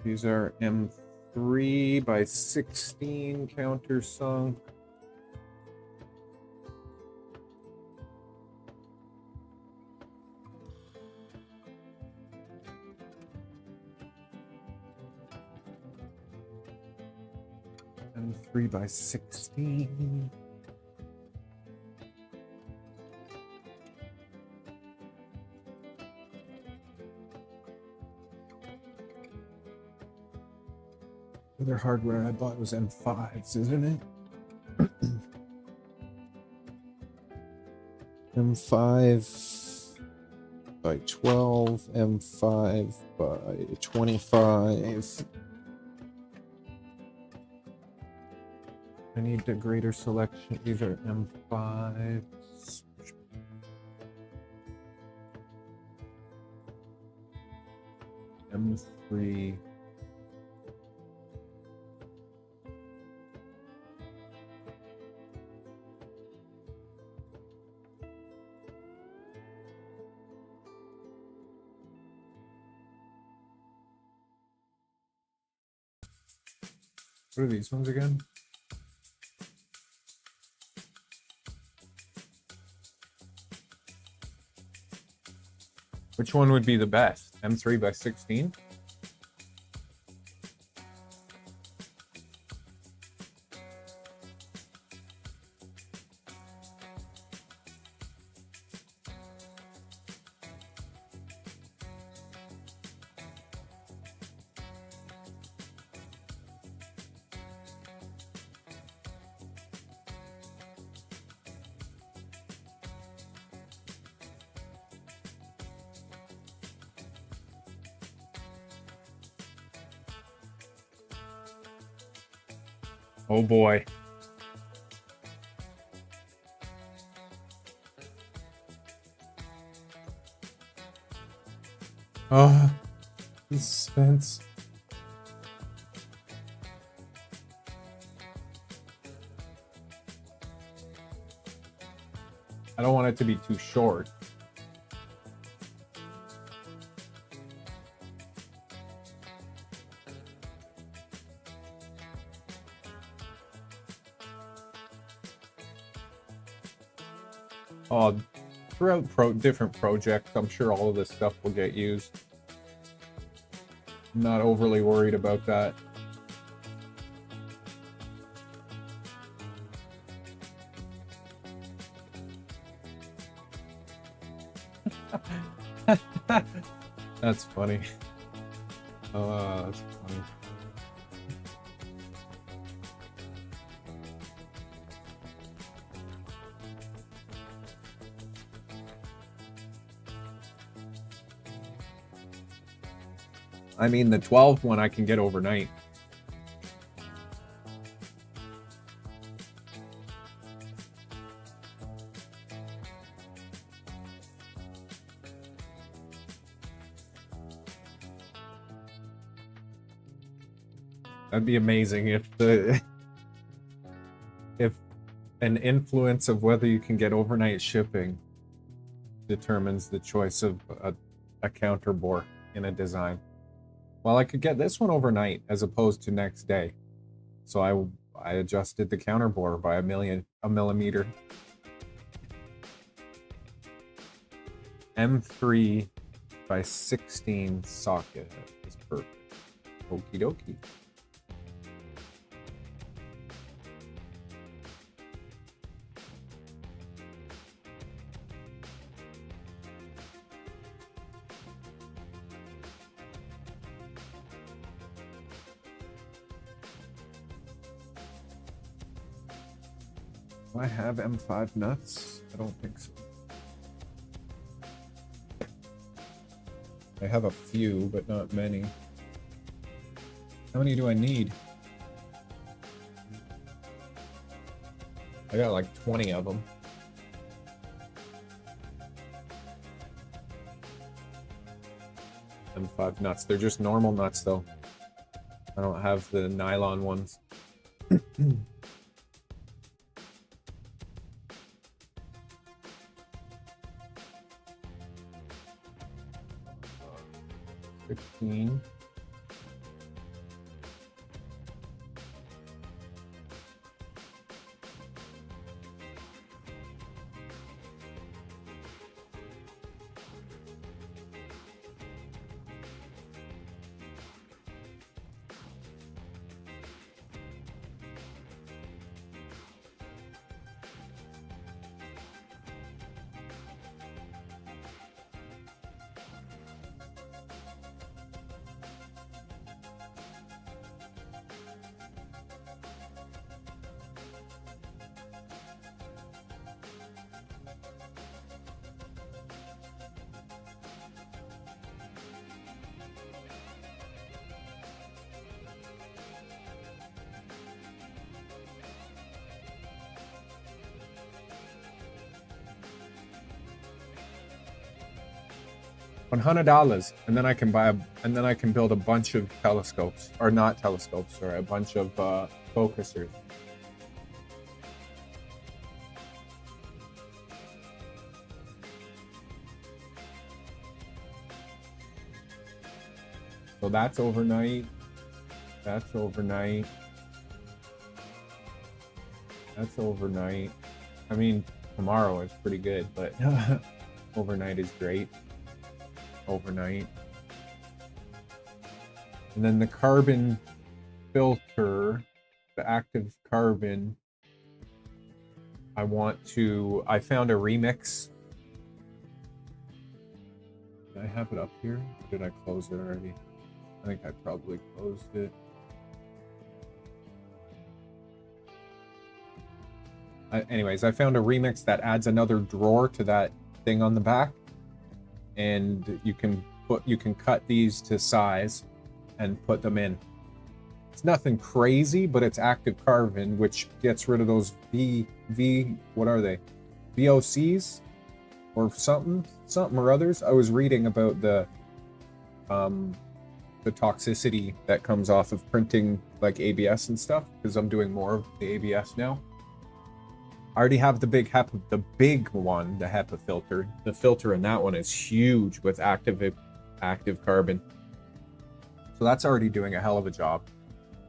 These are M3 by 16 countersunk. M3 by 16. The other hardware I bought was M5s, isn't it? M5. by 12, M5 by 25. I need a greater selection. These are M5s. M3. What are these ones again? Which one would be the best? M3 by 16? Oh boy. Oh, suspense. I don't want it to be too short. Throughout different projects, I'm sure all of this stuff will get used. I'm not overly worried about that. That's funny. That's funny. I mean, the 12 one I can get overnight. That'd be amazing if an influence of whether you can get overnight shipping determines the choice of a counter bore in a design. Well, I could get this one overnight as opposed to next day. So I adjusted the counter bore by a millimeter. M3 by 16 socket is perfect. Okie dokie. Do I have M5 nuts? I don't think so. I have a few, but not many. How many do I need? I got like 20 of them. M5 nuts. They're just normal nuts, though. I don't have the nylon ones. 16. $100, and then I can and then I can build a bunch of telescopes, or not telescopes, sorry, a bunch of focusers. So that's overnight. That's overnight. That's overnight. I mean, tomorrow is pretty good, but overnight is great. Overnight. And then the carbon filter, the active carbon, I found a remix. Did I have it up here? Or did I close it already? I think I probably closed it. Anyways, I found a remix that adds another drawer to that thing on the back, and you can cut these to size and put them in. It's nothing crazy, but it's active carbon, which gets rid of those what are they? VOCs or something or others. I was reading about the toxicity that comes off of printing like ABS and stuff, because I'm doing more of the ABS now. I already have the big one, the HEPA filter. The filter in that one is huge with active carbon. So that's already doing a hell of a job.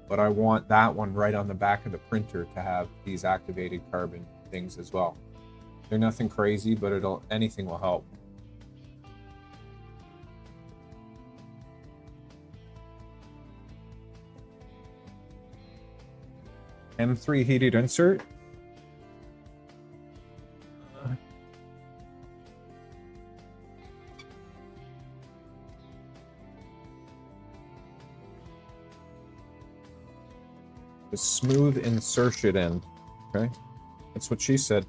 But I want that one right on the back of the printer to have these activated carbon things as well. They're nothing crazy, but anything will help. M3 heated insert. The smooth insertion end. Okay, that's what she said.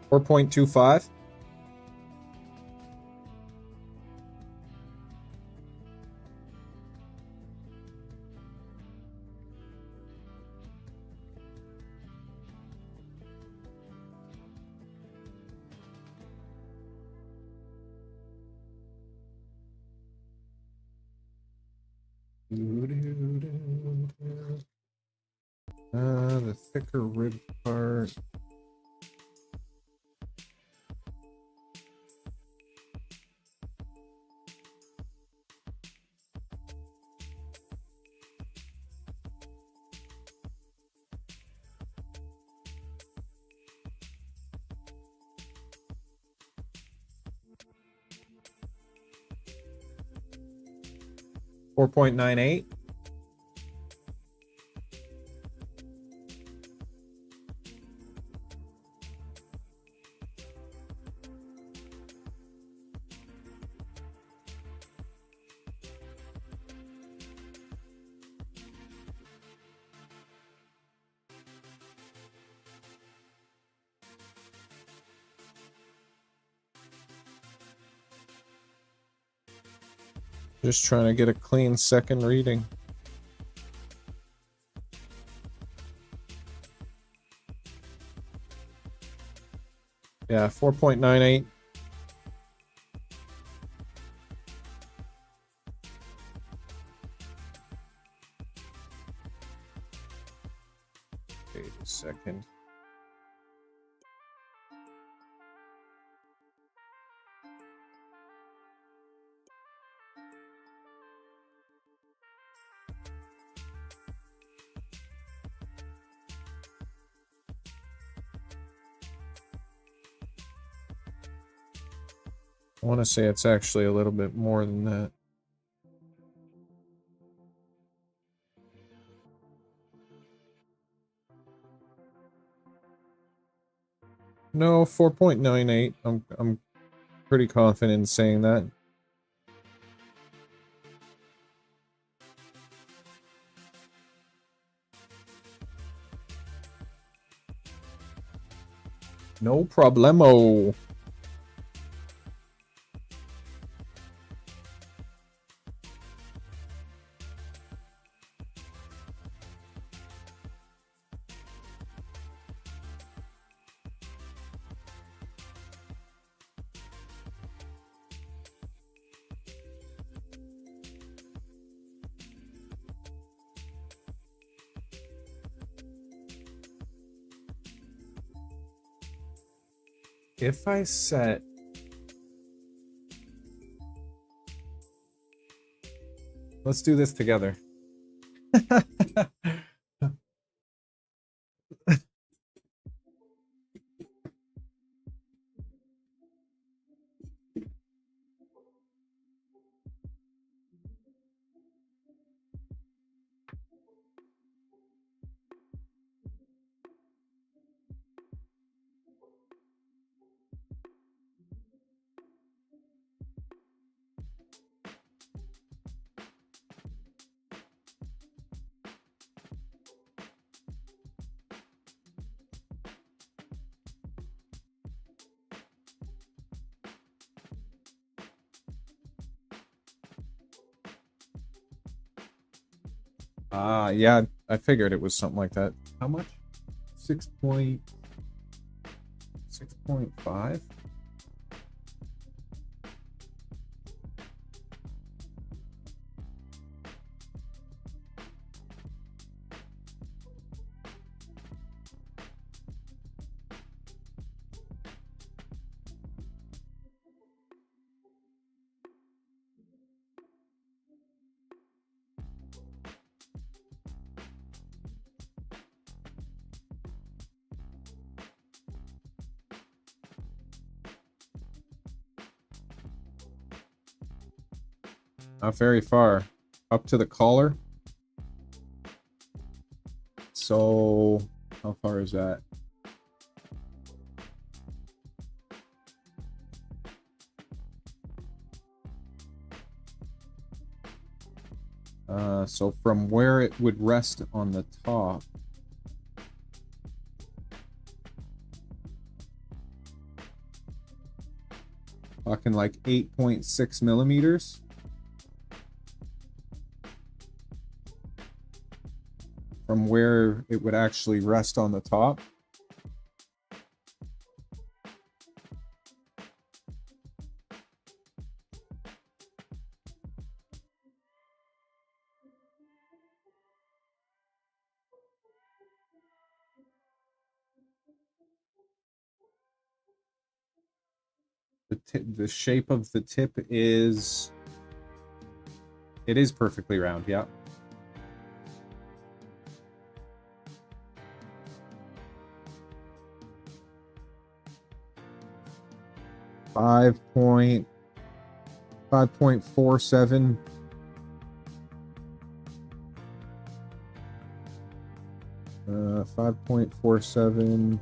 $4.25. The thicker rib part. $4.98. Just trying to get a clean second reading. Yeah, 4.98. Wait a second. I want to say it's actually a little bit more than that. No, 4.98. I'm pretty confident in saying that. No problemo. If I set... Let's do this together. Yeah, I figured it was something like that. How much? 6.5? Not very far. Up to the collar. So, how far is that? So from where it would rest on the top. Talking like 8.6 millimeters. From where it would actually rest on the top. The shape of the tip is... It is perfectly round, yeah. Five point 5.47. Uh, 5.47.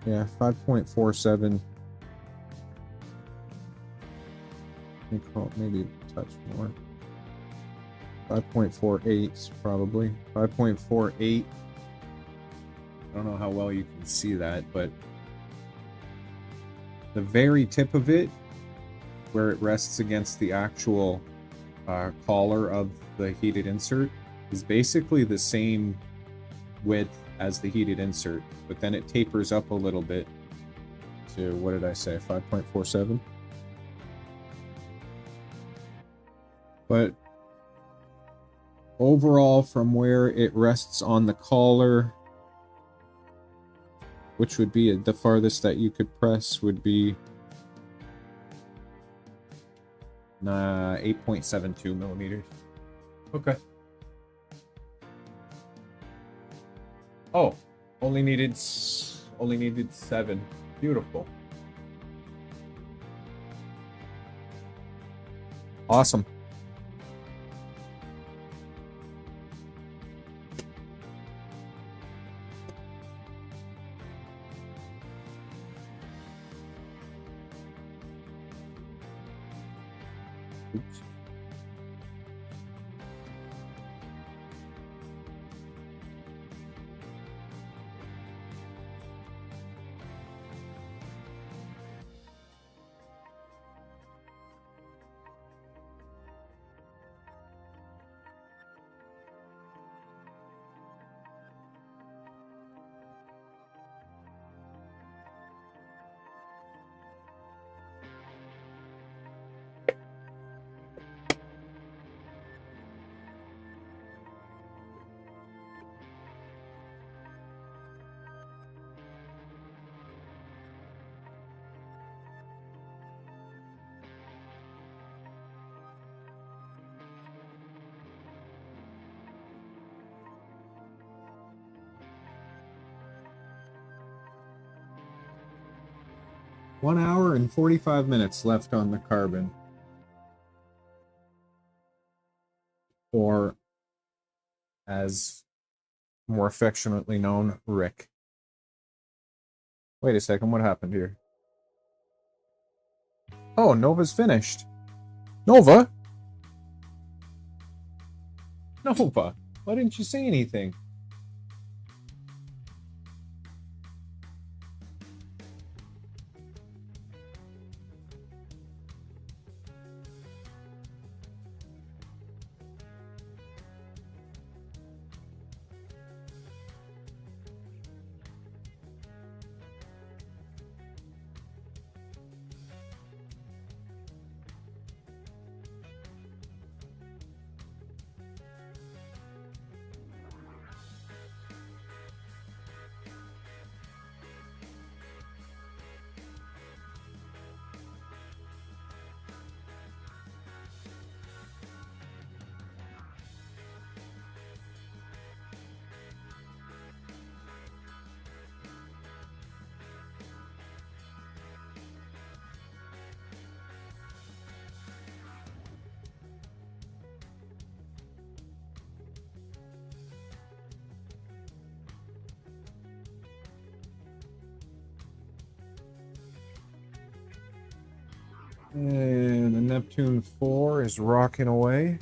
Yeah, 5.47. Maybe a touch more. 5.48 probably. 5.48. I don't know how well you can see that, but the very tip of it, where it rests against the actual collar of the heated insert, is basically the same width as the heated insert, but then it tapers up a little bit to, what did I say, 5.47? But overall, from where it rests on the collar, which would be the farthest that you could press, would be 8.72 millimeters. Okay. Oh, only needed 7. Beautiful. Awesome. Oops. One hour and 45 minutes left on the carbon. Or, as more affectionately known, Rick. Wait a second, what happened here? Oh, Nova's finished. Nova? Nova, why didn't you say anything? And the Neptune 4 is rocking away.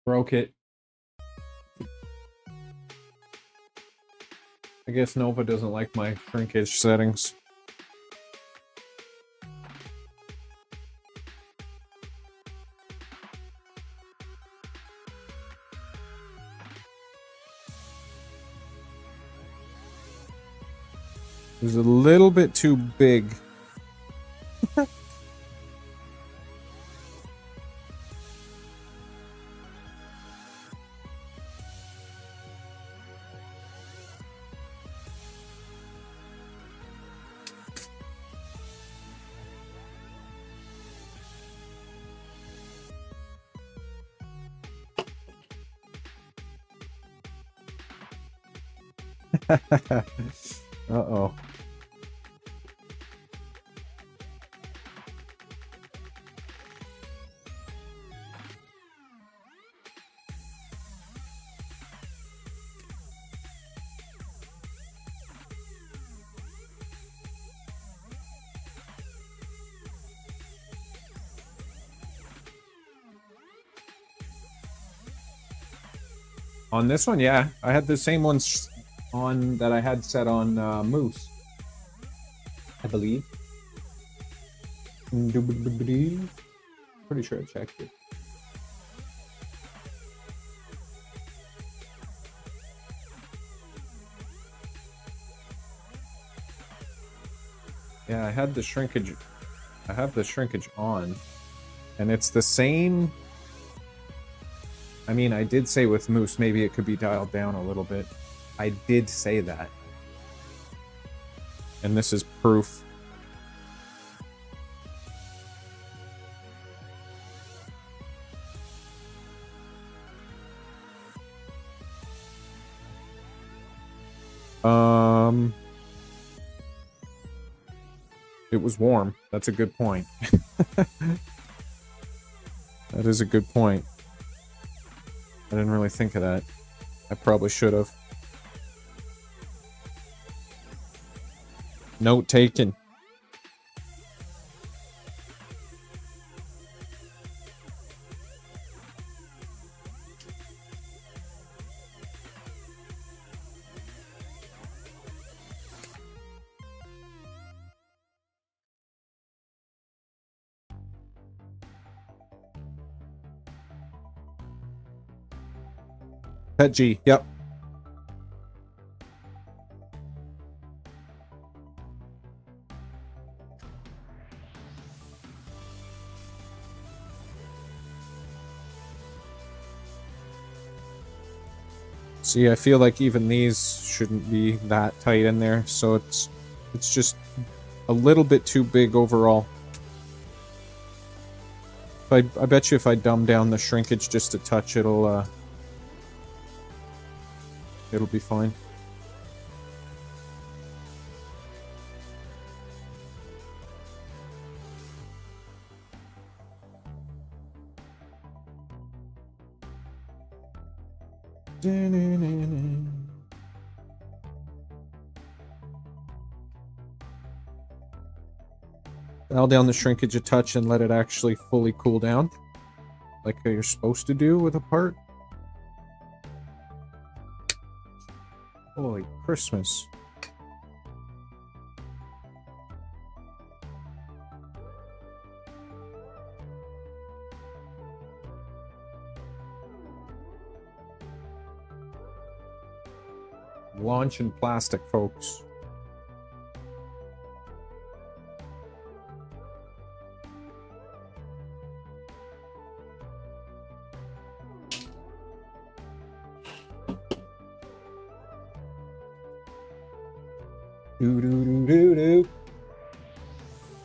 Broke it. I guess Nova doesn't like my shrinkage settings. It was a little bit too big. Uh-oh. On this one, yeah. I had the same ones on that I had set on Moose, I believe. Pretty sure I checked it. Yeah, I had the shrinkage. I have the shrinkage on, and it's the same. I mean, I did say with Moose, maybe it could be dialed down a little bit. I did say that. And this is proof. It was warm. That's a good point. That is a good point. I didn't really think of that. I probably should have. Note taken. Pet G, yep. See, I feel like even these shouldn't be that tight in there, so it's just a little bit too big overall. I bet you if I dumb down the shrinkage just a touch, it'll be fine. Dial down the shrinkage a touch and let it actually fully cool down, like how you're supposed to do with a part. Holy Christmas. Launching plastic, folks. Do do do do do.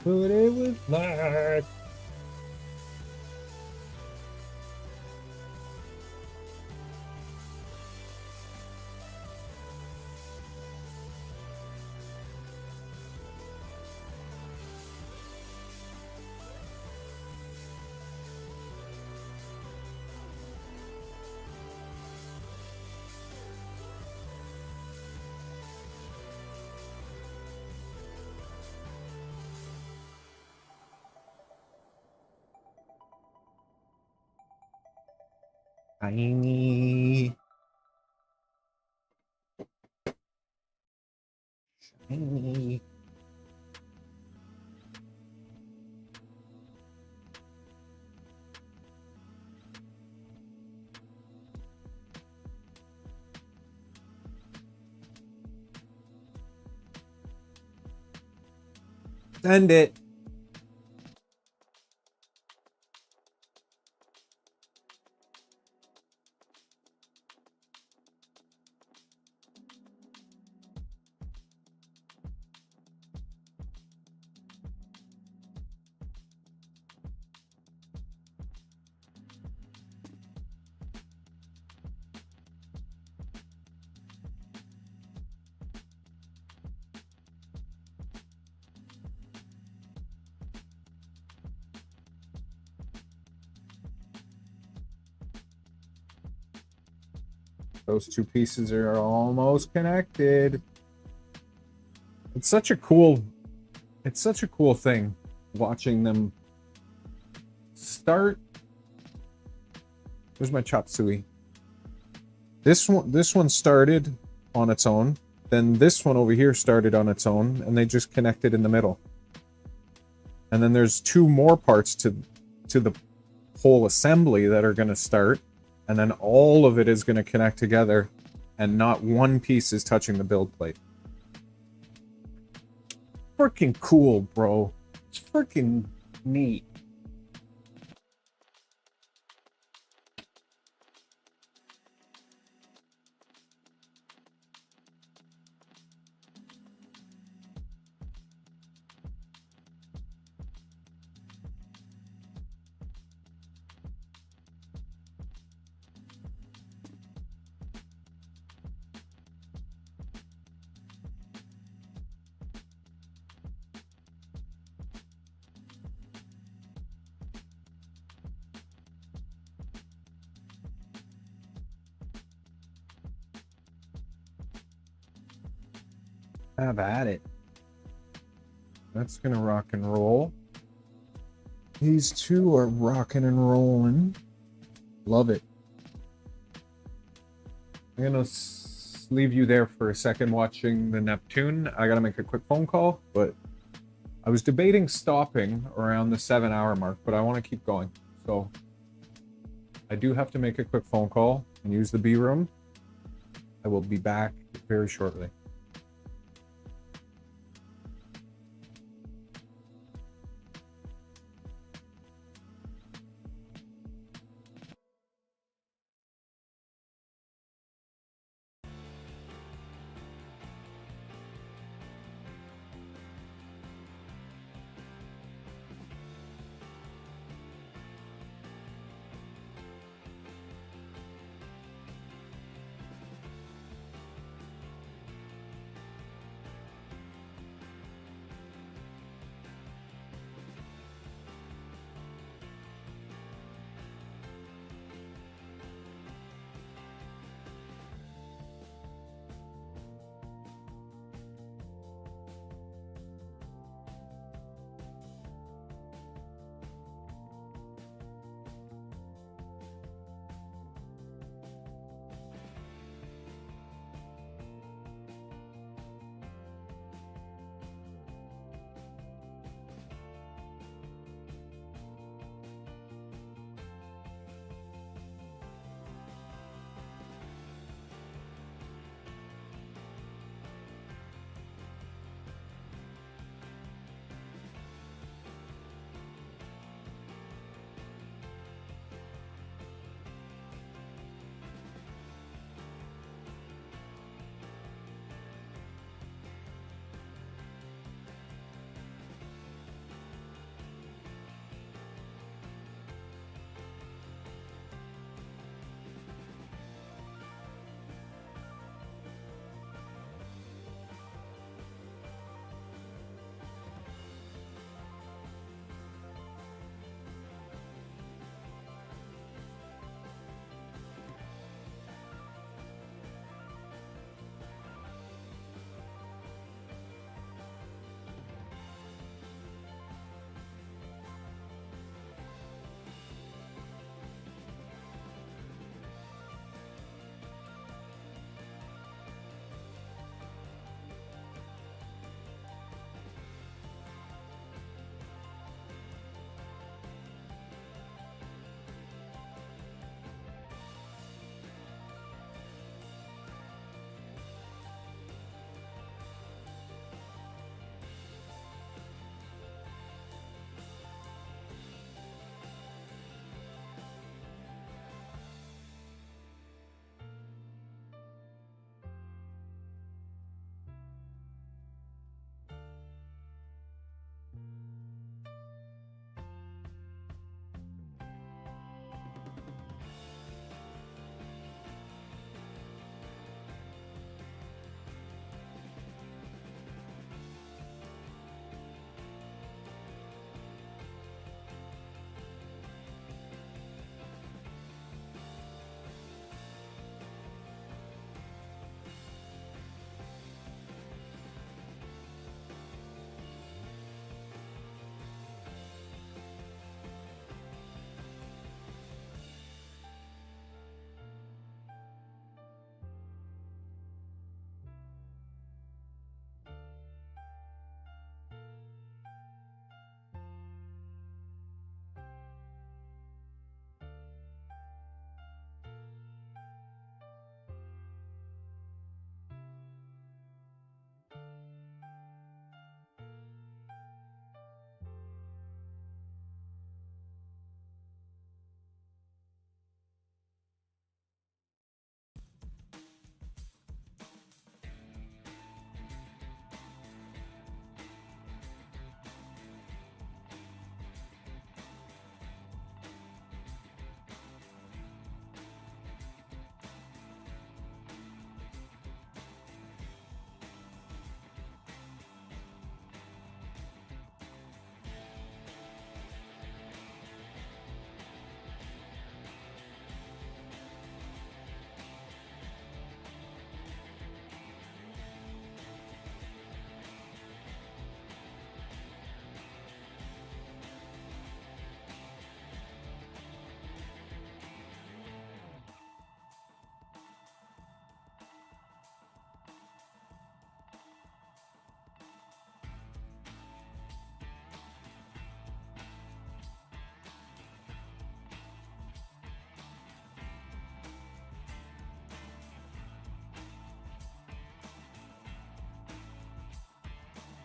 But it was black. Shiny. Shiny. Send it. Those two pieces are almost connected. It's such a cool thing watching them start. Where's my chop suey? This one started on its own. Then this one over here started on its own, and they just connected in the middle. And then there's two more parts to the whole assembly that are going to start, and then all of it is going to connect together, and not one piece is touching the build plate. Freaking cool, bro. It's freaking neat. Have at it. That's gonna rock and roll. These two are rocking and rolling. Love it. I'm gonna leave you there for a second watching the Neptune. I gotta make a quick phone call, but I was debating stopping around the 7-hour mark, but I want to keep going. So I do have to make a quick phone call and use the B room. I will be back very shortly.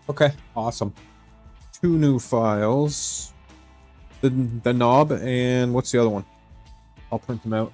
Okay, awesome. 2 new files. The knob and what's the other one? I'll print them out.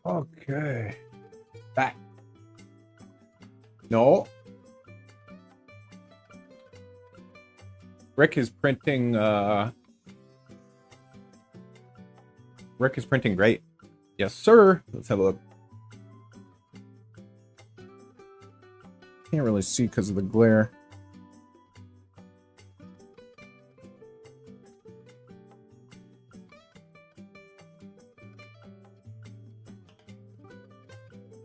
Okay. Back. No. Rick is printing great. Yes, sir. Let's have a look. Can't really see because of the glare.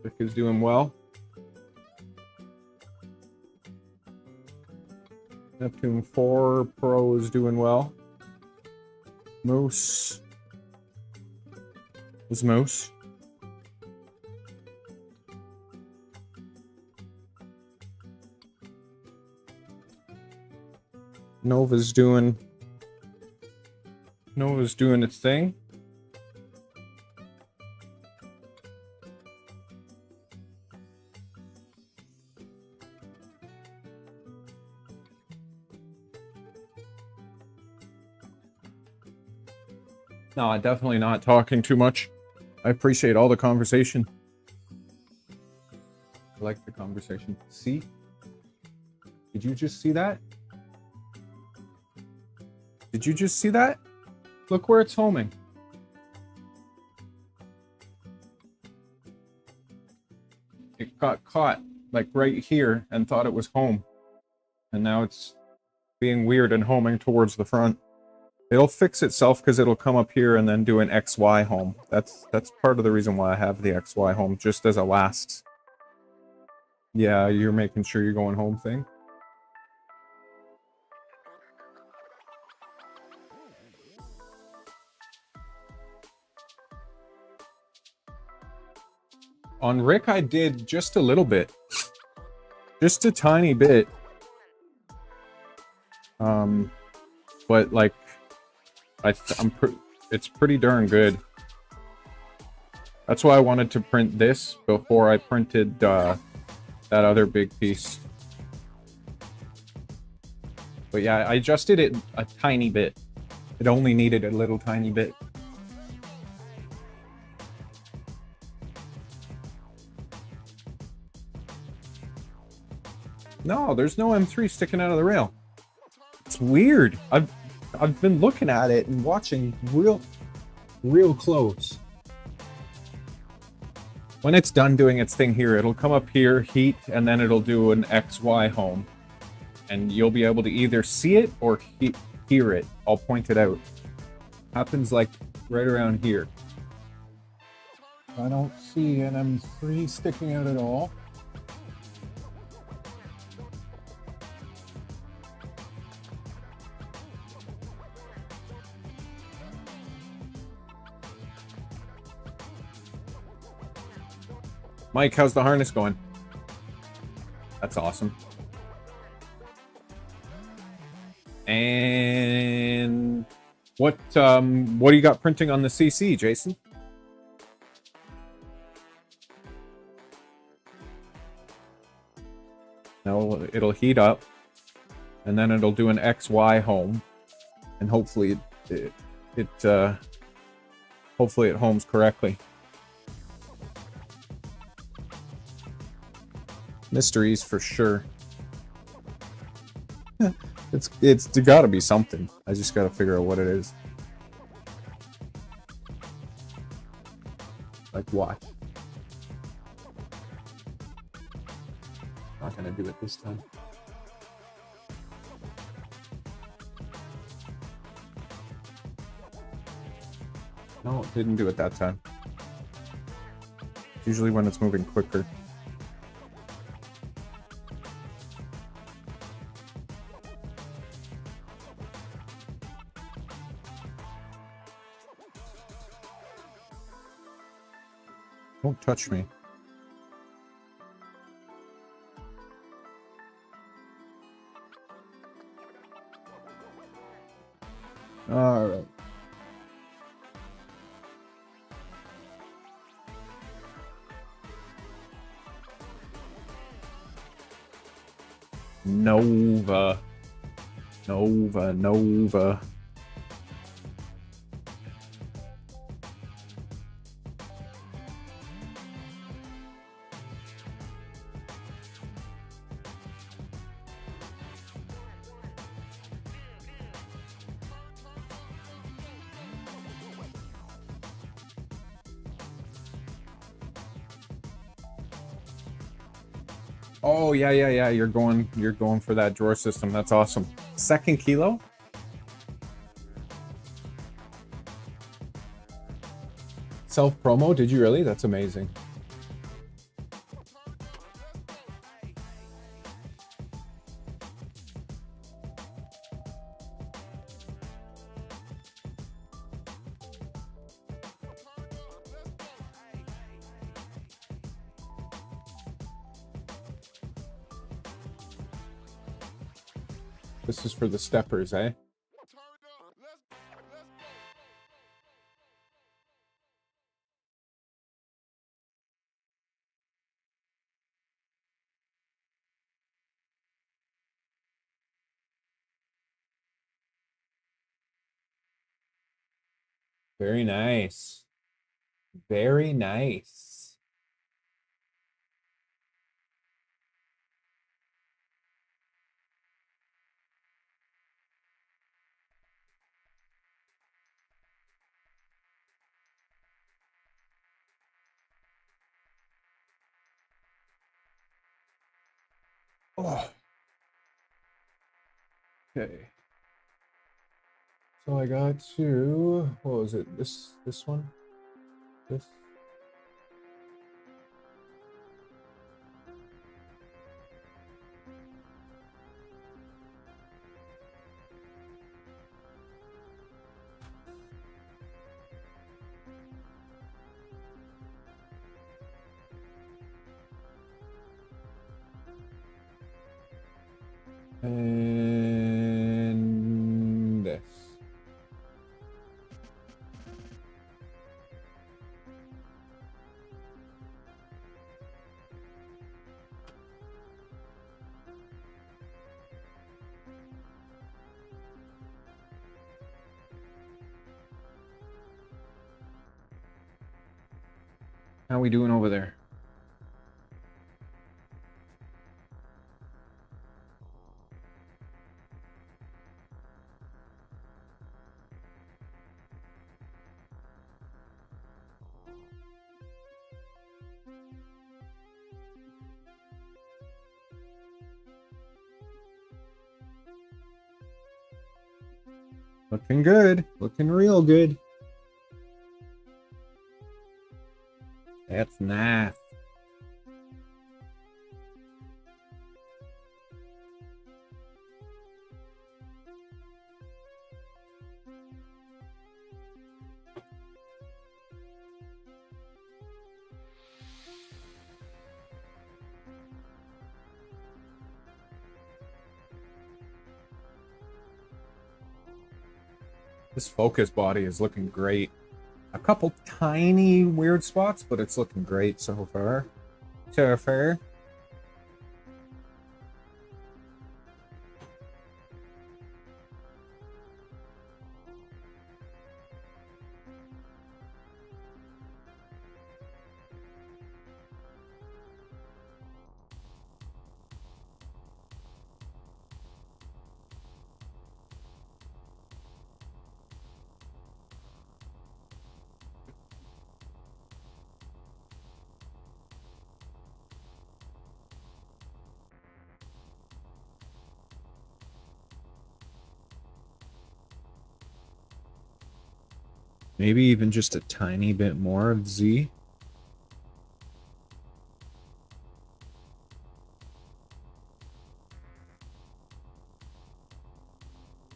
Rick is doing well. Neptune 4 Pro is doing well. Moose. Is Moose. Nova's doing its thing. No, I'm definitely not talking too much. I appreciate all the conversation. I like the conversation. See? Did you just see that? Did you just see that? Look where it's homing. It got caught, like right here, and thought it was home. And now it's being weird and homing towards the front. It'll fix itself because it'll come up here and then do an XY home. That's part of the reason why I have the XY home, just as a last. Yeah, you're making sure you're going home thing. On Rick, I did just a little bit. Just a tiny bit. But like, it's pretty darn good. That's why I wanted to print this before I printed that other big piece. But yeah, I adjusted it a tiny bit. It only needed a little tiny bit. No, there's no M3 sticking out of the rail. It's weird. I've been looking at it and watching real close. When it's done doing its thing here, it'll come up here, heat, and then it'll do an XY home. And you'll be able to either see it or hear it. I'll point it out. Happens like right around here. I don't see an M3 sticking out at all. Mike, how's the harness going? That's awesome. And what do you got printing on the CC, Jason? No, it'll heat up, and then it'll do an XY home, and hopefully it homes correctly. Mysteries for sure. It's gotta be something. I just gotta figure out what it is. Like what? Not gonna do it this time. No, it didn't do it that time. It's usually when it's moving quicker. Don't touch me. All right. Nova. Oh, yeah, yeah, yeah. You're going for that drawer system. That's awesome. Second kilo? Self promo? Did you really? That's amazing. This is for the steppers, eh? Very nice. Very nice. Oh. Okay. So I got to, what was it? This one? This? And this. How we doing over there? Looking good. Looking real good. That's nice. This focus body is looking great. A couple tiny weird spots, but it's looking great so far. So far. Maybe even just a tiny bit more of Z.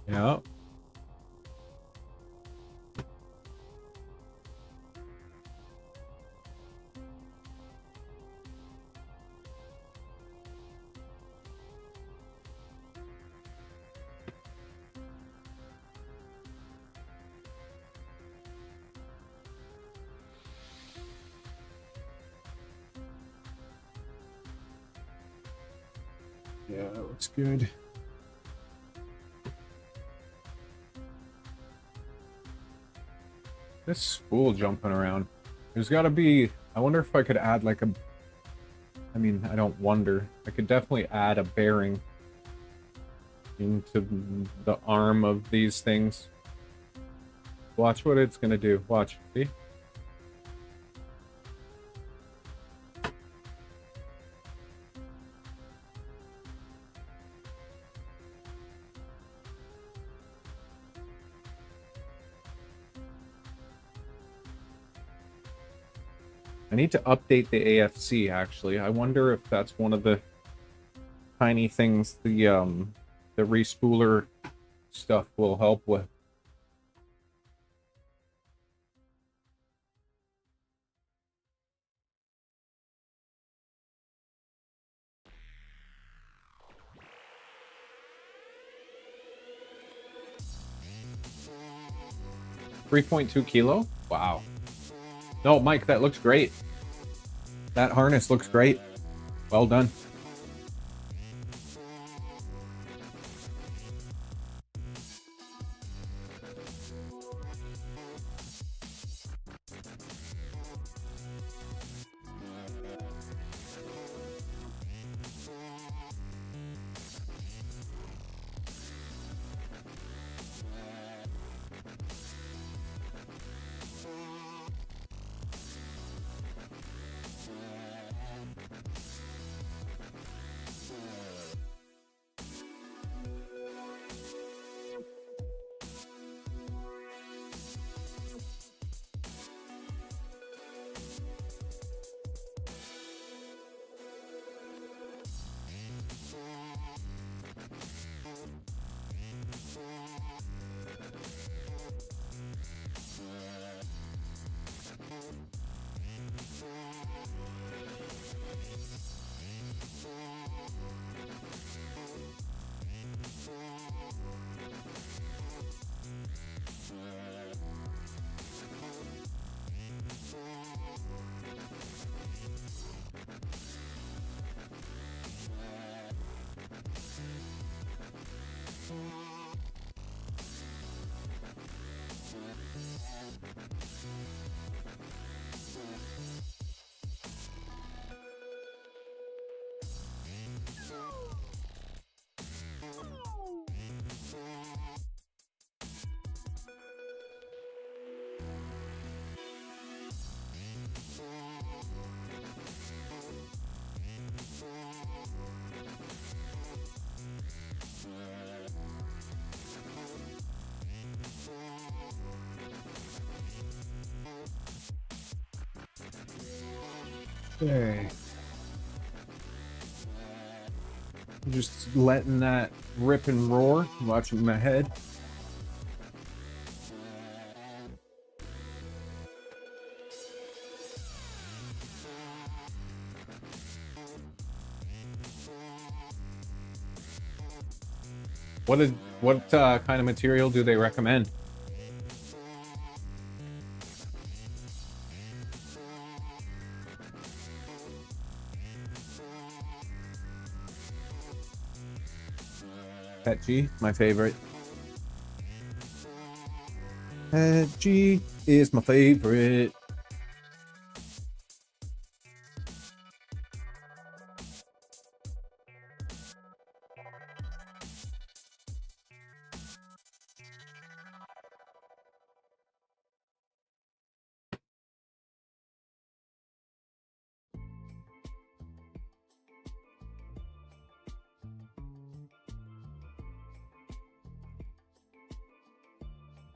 Yeah. Yeah, that looks good. This spool jumping around. There's got to be... I wonder if I could add like a... I mean, I don't wonder. I could definitely add a bearing into the arm of these things. Watch what it's going to do. Watch. See? I need to update the AFC, actually. I wonder if that's one of the tiny things the respooler stuff will help with. $3.2 kilo? Wow. No, Mike, that looks great. That harness looks great. Well done. Okay. Just letting that rip and roar, watching my head. What kind of material do they recommend? Pet G, my favorite. Pet G is my favorite.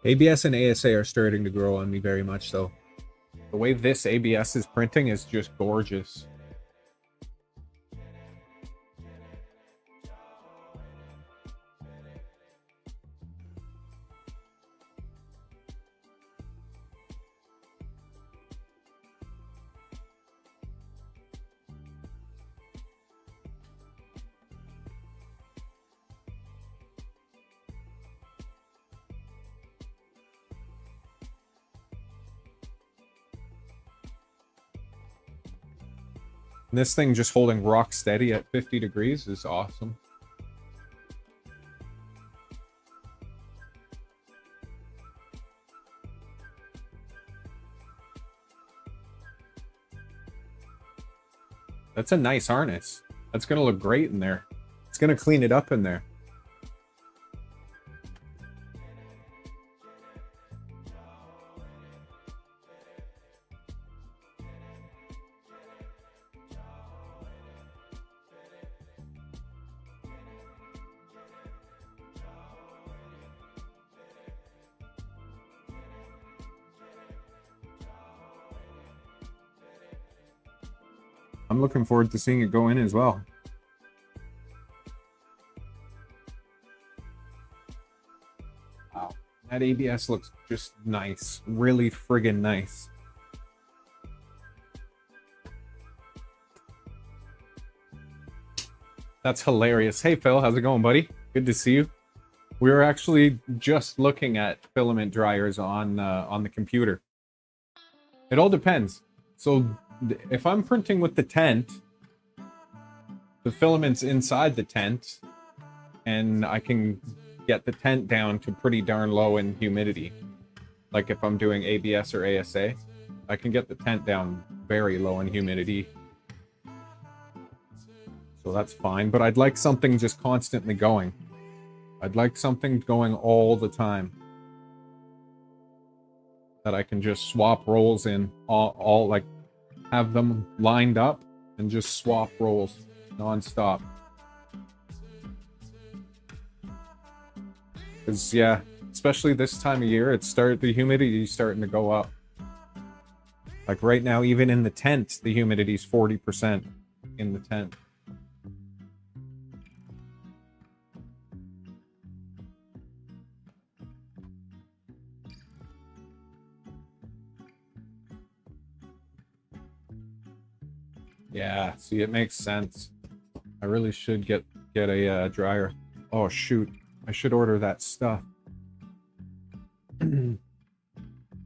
ABS and ASA are starting to grow on me very much, though. The way this ABS is printing is just gorgeous. And this thing just holding rock steady at 50 degrees is awesome. That's a nice harness. That's going to look great in there. It's going to clean it up in there. I'm looking forward to seeing it go in as well. Wow. That ABS looks just nice. Really friggin' nice. That's hilarious. Hey, Phil. How's it going, buddy? Good to see you. We were actually just looking at filament dryers on the computer. It all depends. So if I'm printing with the tent, the filament's inside the tent, and I can get the tent down to pretty darn low in humidity. Like if I'm doing ABS or ASA, I can get the tent down very low in humidity. So that's fine, but I'd like something just constantly going. I'd like something going all the time. That I can just swap rolls in, all like, have them lined up and just swap rolls non-stop. Because, yeah, especially this time of year, the humidity's starting to go up. Like right now, even in the tent, the humidity's 40% in the tent. Yeah, see, it makes sense. I really should get a dryer. Oh, shoot. I should order that stuff.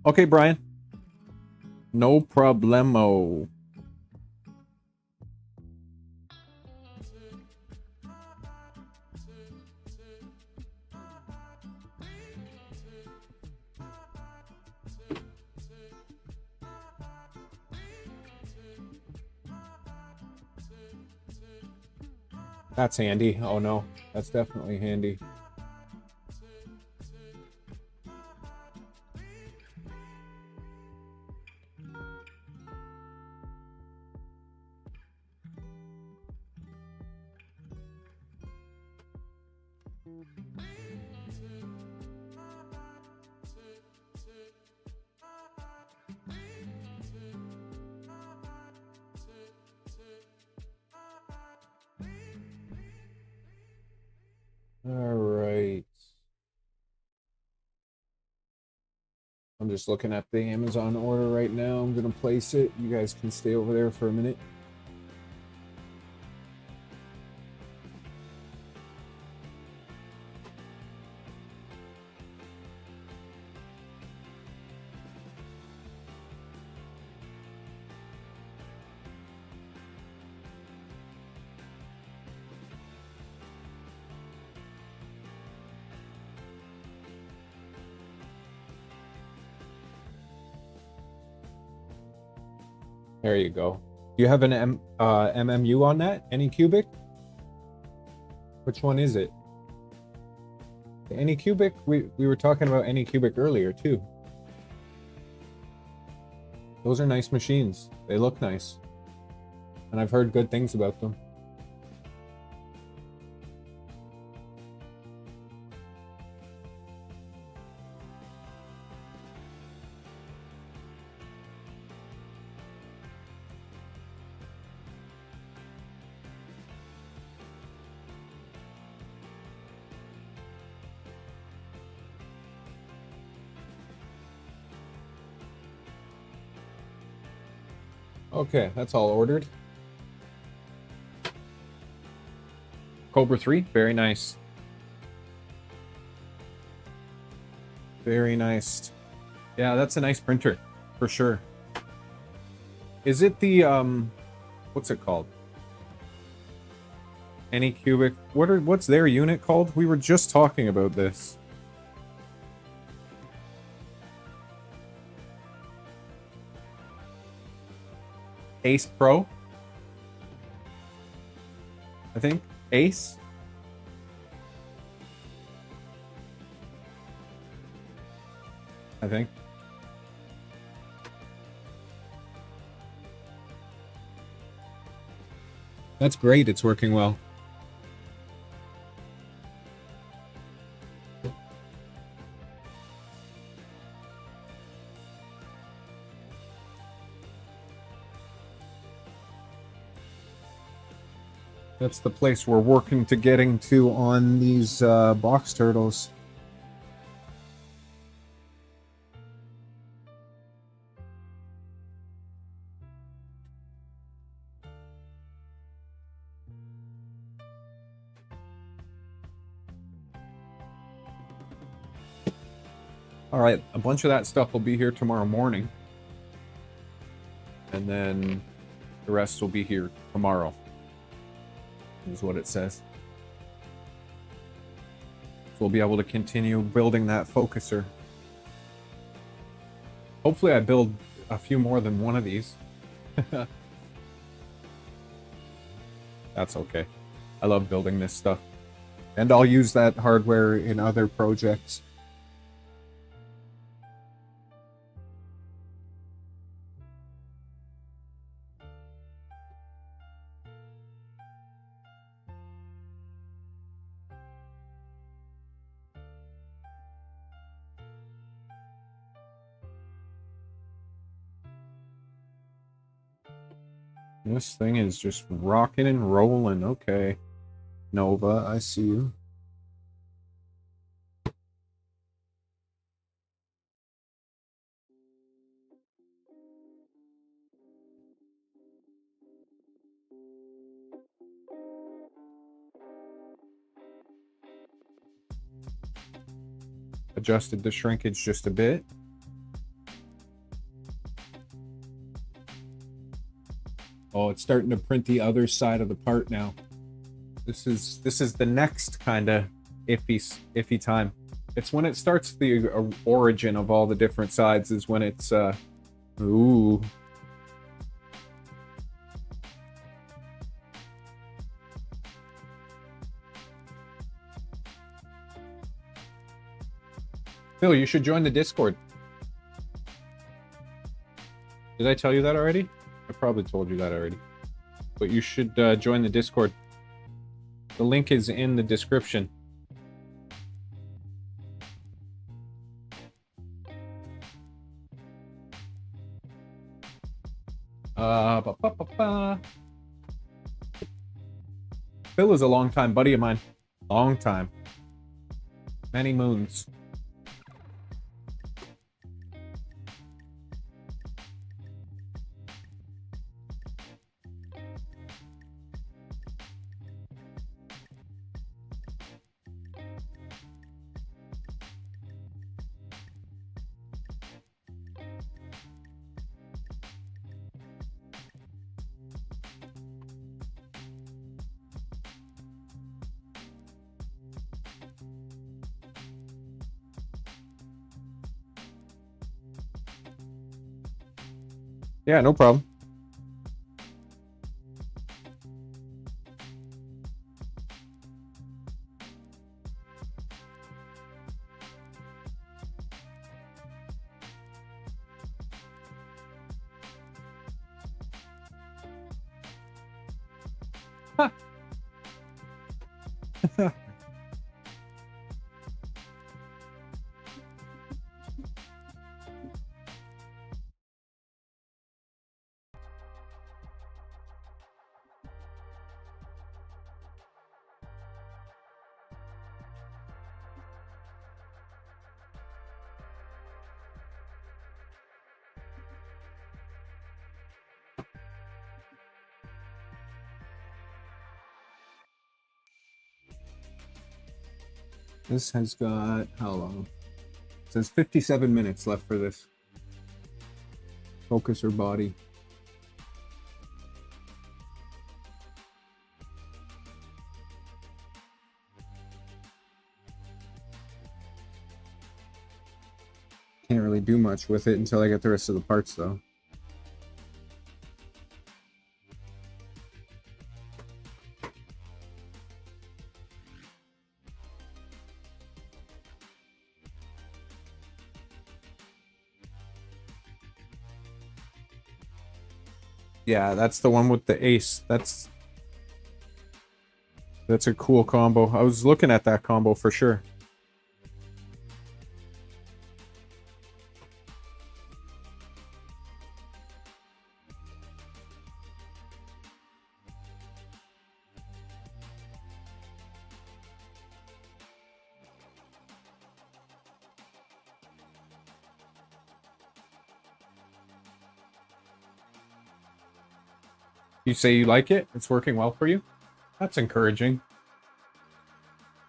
Okay, Brian. No problemo. That's handy. Oh no, that's definitely handy. All right. I'm just looking at the Amazon order right now. I'm gonna place it. You guys can stay over there for a minute. There you go. Do you have an MMU on that? Anycubic? Which one is it? The Anycubic? We were talking about Anycubic earlier too. Those are nice machines. They look nice. And I've heard good things about them. Okay, that's all ordered. Cobra 3, very nice. Very nice. Yeah, that's a nice printer, for sure. Is it the, what's it called? Anycubic. What's their unit called? We were just talking about this. Ace Pro, I think. Ace. I think. That's great. It's working well. That's the place we're working to getting to on these box turtles. All right, a bunch of that stuff will be here tomorrow morning. And then the rest will be here tomorrow, is what it says. So we'll be able to continue building that focuser. Hopefully I build a few more than one of these. That's okay. I love building this stuff. And I'll use that hardware in other projects. This thing is just rocking and rolling. Okay. Nova, I see you. Adjusted the shrinkage just a bit. Oh, it's starting to print the other side of the part now. This is the next kind of iffy time. It's when it starts the origin of all the different sides is when it's ooh. Phil, you should join the Discord. Did I tell you that already? I probably told you that already. But you should join the Discord. The link is in the description. Phil is a long-time buddy of mine. Long time. Many moons. Yeah, no problem. This has got, how long? It says 57 minutes left for this. Focuser body. Can't really do much with it until I get the rest of the parts, though. Yeah, that's the one with the ace. That's a cool combo. I was looking at that combo for sure. You say you like it? It's working well for you? That's encouraging.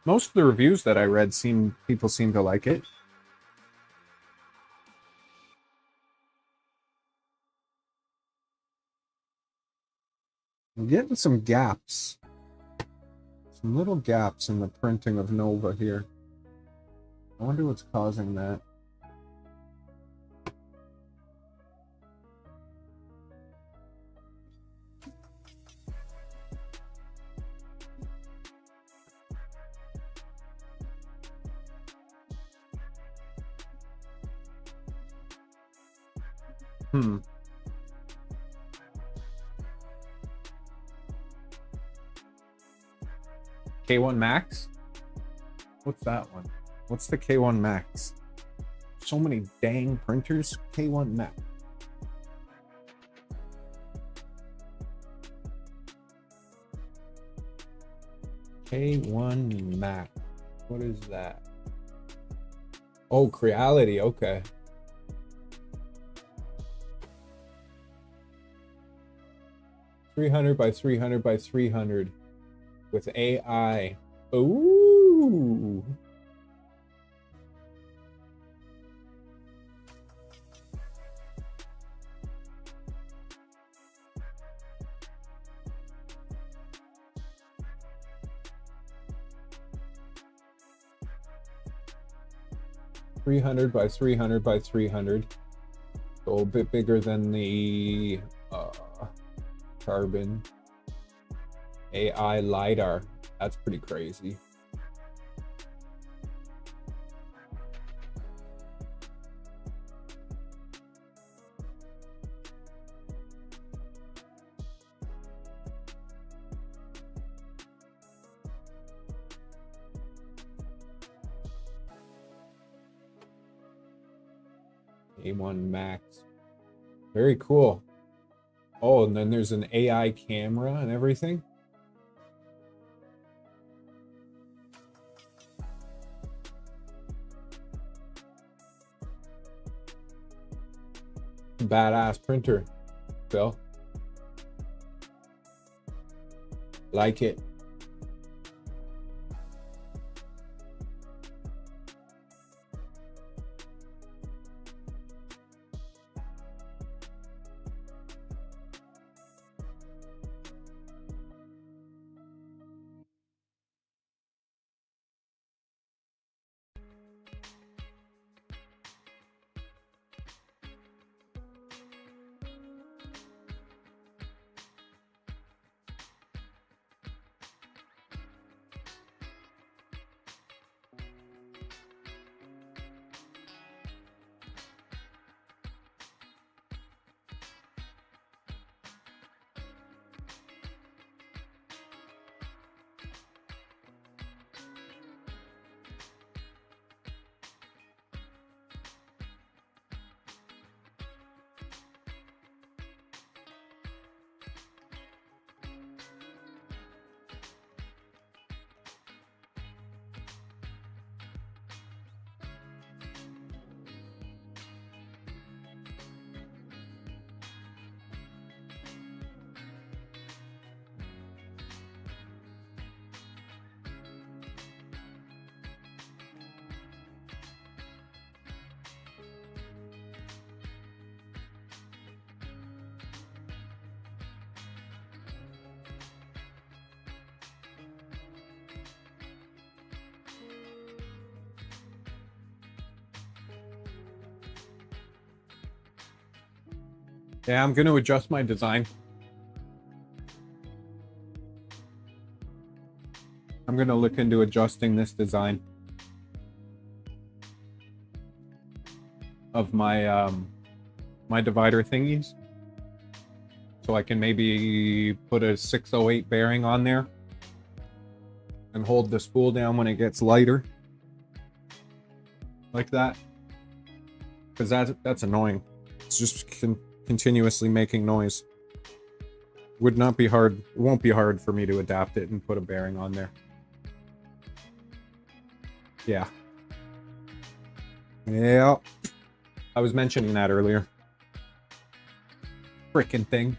Most of the reviews that I read people seem to like it. I'm getting some gaps. Some little gaps in the printing of Nova here. I wonder what's causing that. K1 Max? What's that one? What's the K1 Max? So many dang printers. K1 Max. K1 Max. What is that? Oh, Creality. Okay. $300 by $300 by $300 with AI. Ooh. $300 by $300 by $300. So a bit bigger than the carbon. AI LiDAR. That's pretty crazy. A1 Max. Very cool. Oh, and then there's an AI camera and everything. Badass printer, Phil. Like it. Yeah, I'm going to adjust my design. I'm going to look into adjusting this design of my my divider thingies. So I can maybe put a 608 bearing on there and hold the spool down when it gets lighter. Like that. Because that's annoying. It's just continuously making noise. Would not be hard. It won't be hard for me to adapt it and put a bearing on there. Yeah. Yeah. I was mentioning that earlier. Frickin' thing.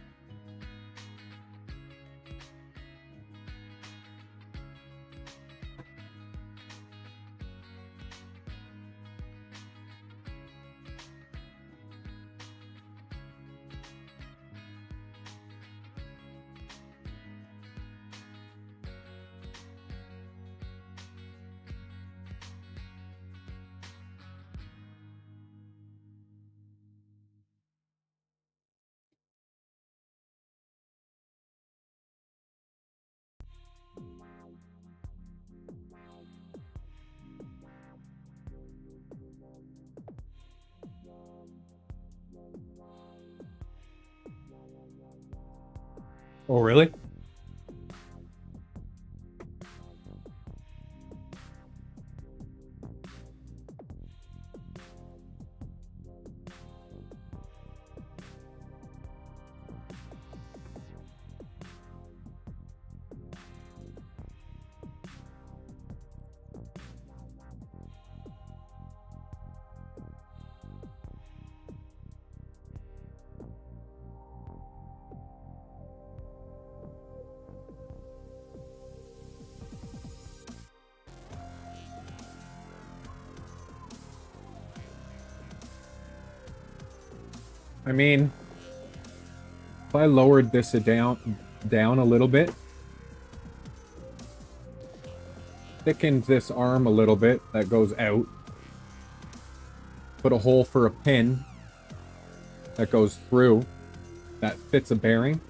Oh, really? I mean, if I lowered this down a little bit, thickened this arm a little bit that goes out, put a hole for a pin that goes through, that fits a bearing,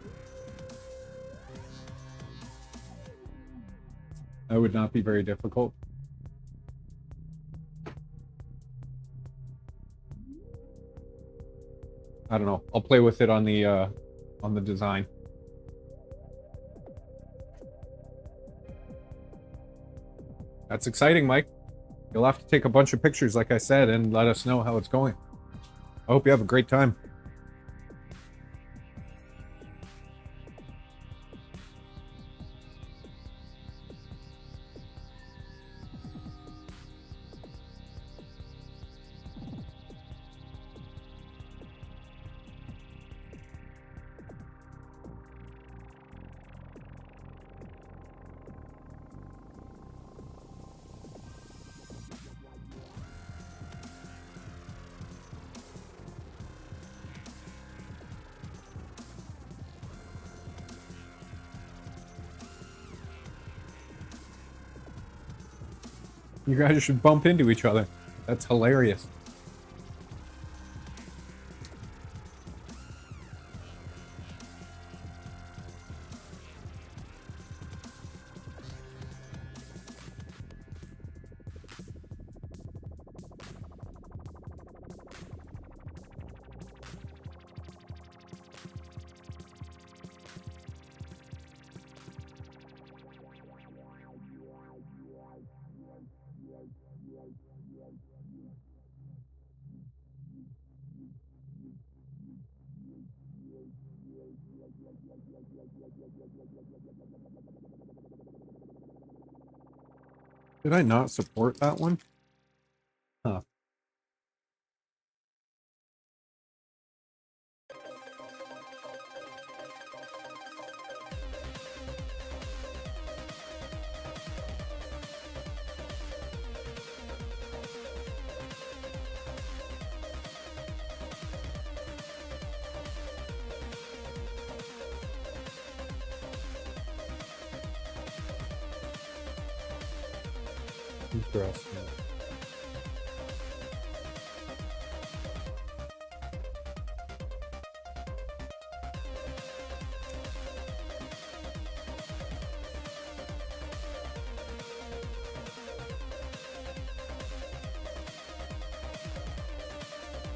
that would not be very difficult. I don't know. I'll play with it on the design. That's exciting, Mike. You'll have to take a bunch of pictures, like I said, and let us know how it's going. I hope you have a great time. You guys should bump into each other. That's hilarious. Did I not support that one? Huh. Interesting.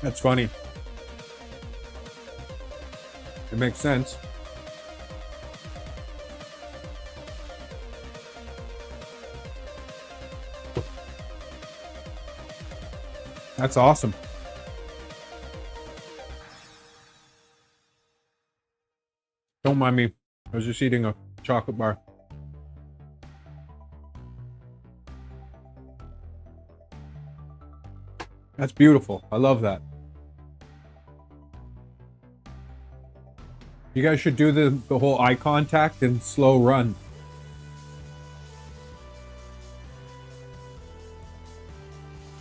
That's funny. It makes sense. That's awesome. Don't mind me. I was just eating a chocolate bar. That's beautiful. I love that. You guys should do the whole eye contact and slow run.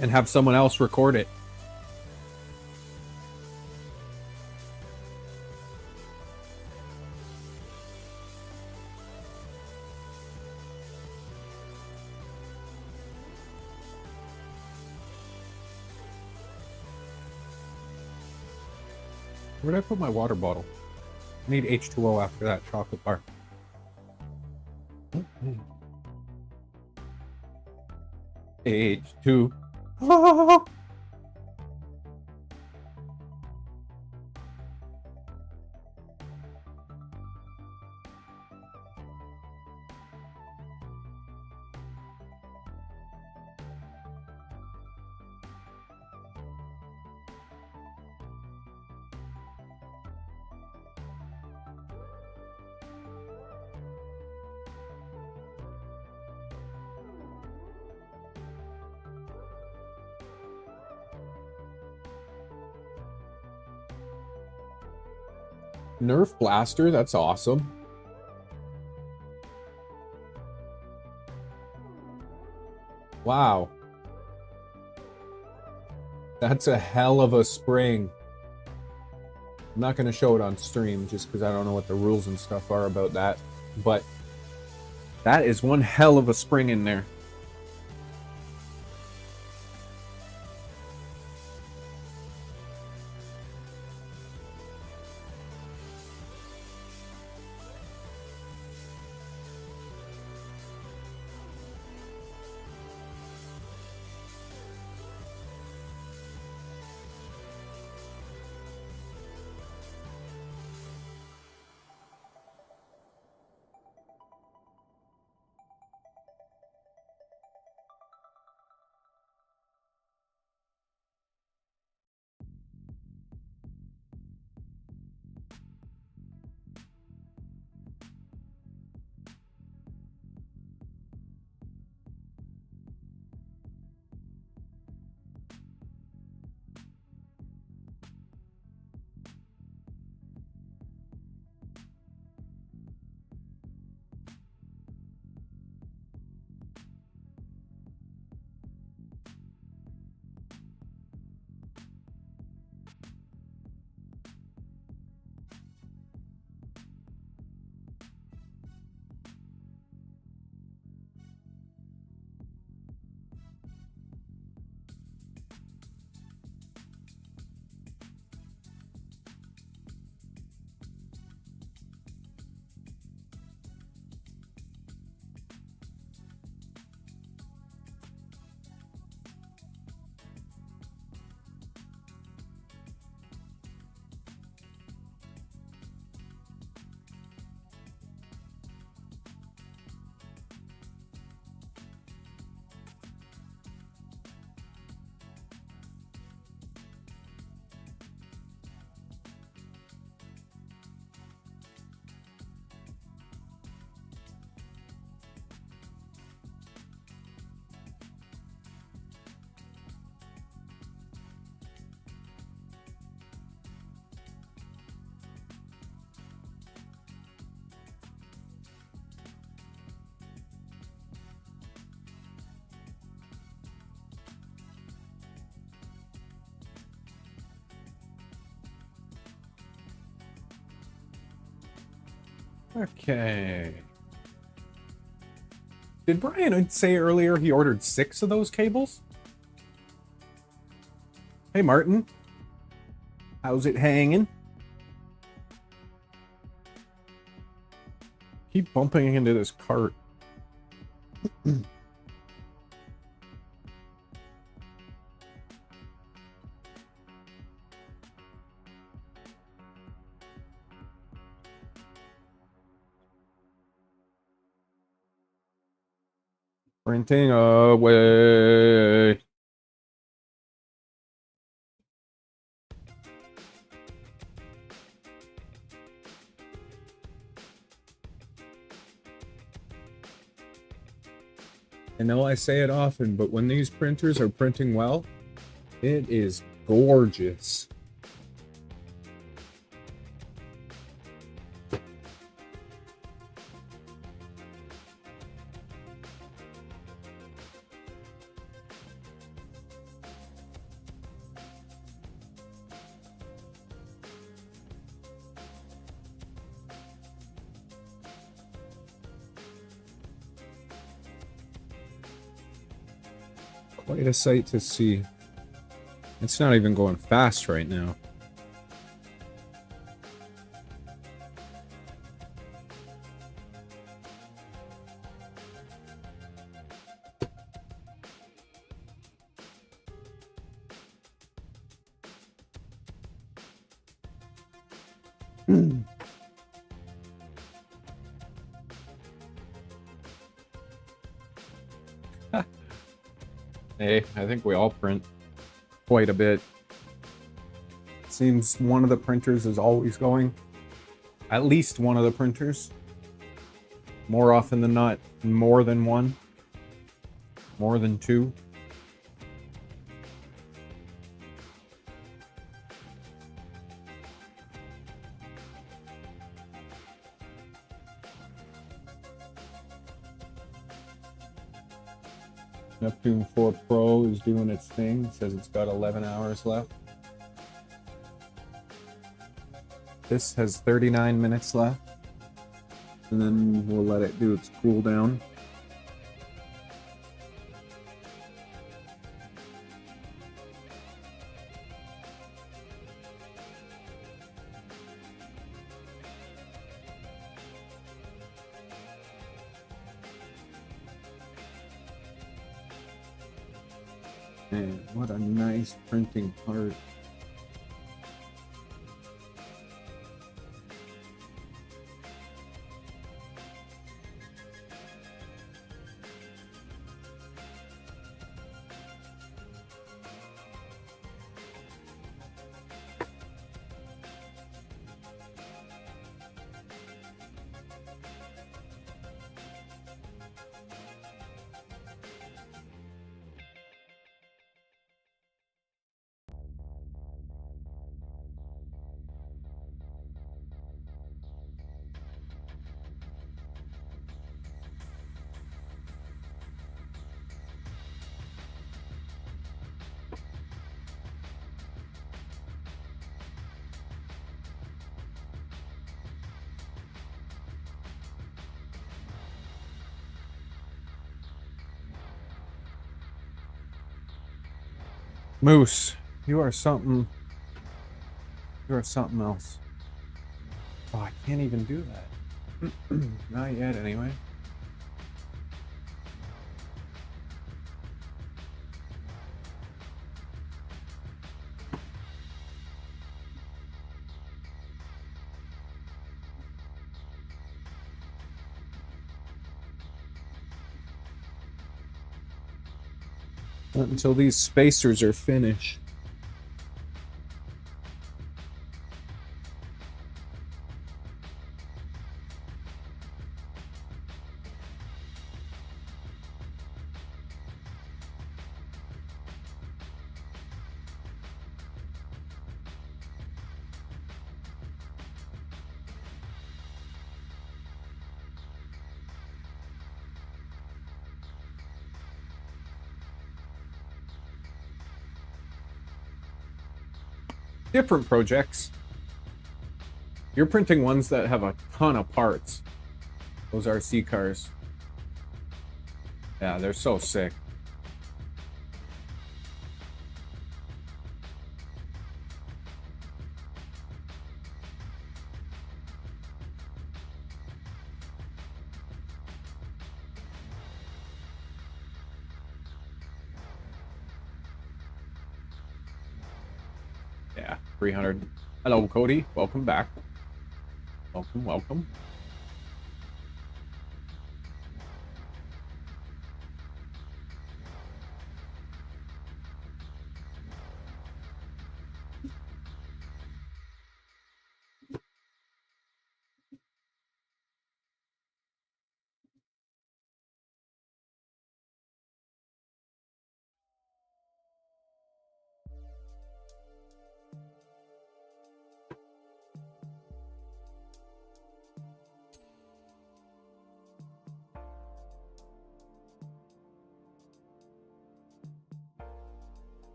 And have someone else record it. Where did I put my water bottle? I need H2O after that chocolate bar. H2. Nerf blaster, that's awesome. Wow. That's a hell of a spring. I'm not going to show it on stream just because I don't know what the rules and stuff are about that. But that is one hell of a spring in there. Okay. Did Brian say earlier he ordered 6 of those cables? Hey, Martin. How's it hanging? Keep bumping into this cart. Printing away. I know I say it often, but when these printers are printing well, it is gorgeous. Quite a sight to see. It's not even going fast right now. Hey, I think we all print quite a bit. Seems one of the printers is always going. At least one of the printers. More often than not, more than one. More than 2. Neptune 4 Pro is doing its thing. It says it's got 11 hours left. This has 39 minutes left. And then we'll let it do its cool down. Man, what a nice printing part. Moose, you are something. You are something else. Oh, I can't even do that. Not yet, anyway. Not until these spacers are finished. Different projects. You're printing ones that have a ton of parts. Those RC cars. Yeah, they're so sick. Yeah, 300. Hello, Cody. Welcome back. Welcome, welcome.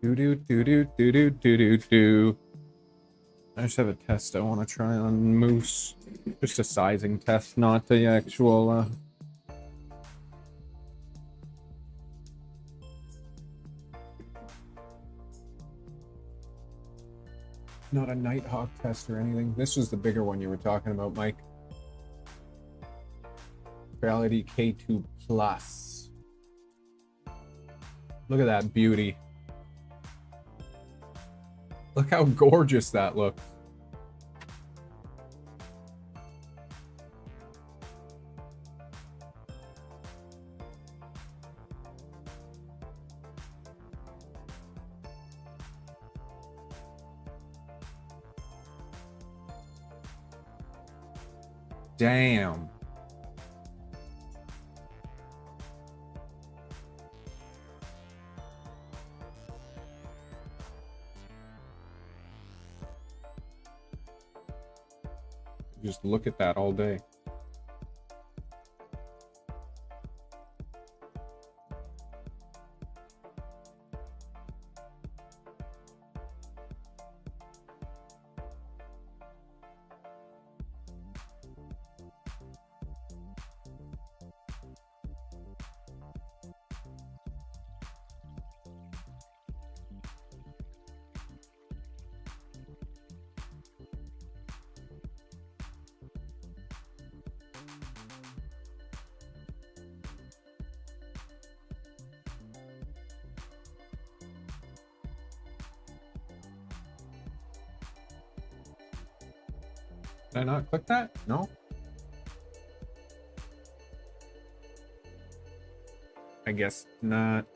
Do. I just have a test I want to try on Moose. Just a sizing test, not the actual, not a Nighthawk test or anything. This was the bigger one you were talking about, Mike. Reality K2 Plus. Look at that beauty. Look how gorgeous that looks. Damn. Just look at that all day. Did I not click that? No? I guess not.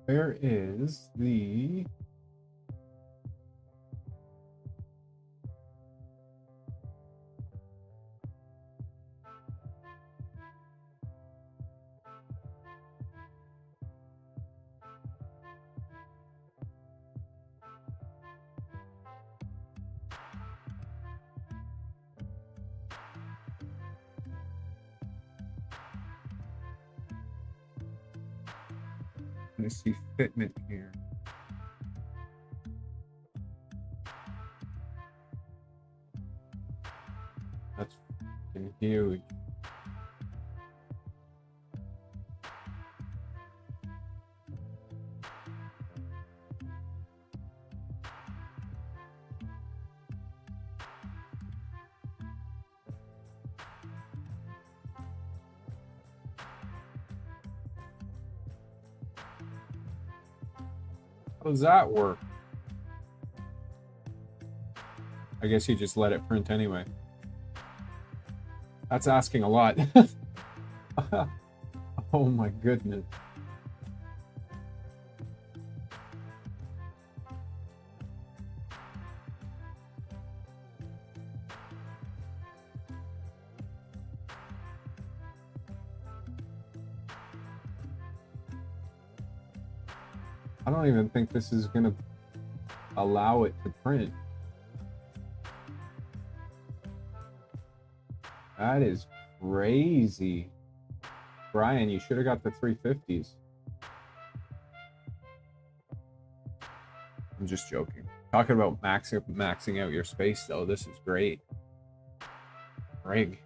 Where is the... I see fitment here. That's fucking huge. How does that work? I guess you just let it print anyway. That's asking a lot. Oh my goodness. I don't even think this is gonna allow it to print. That is crazy. Brian, you should have got the 350s. I'm just joking. Talking about maxing out your space though, this is great. Rig.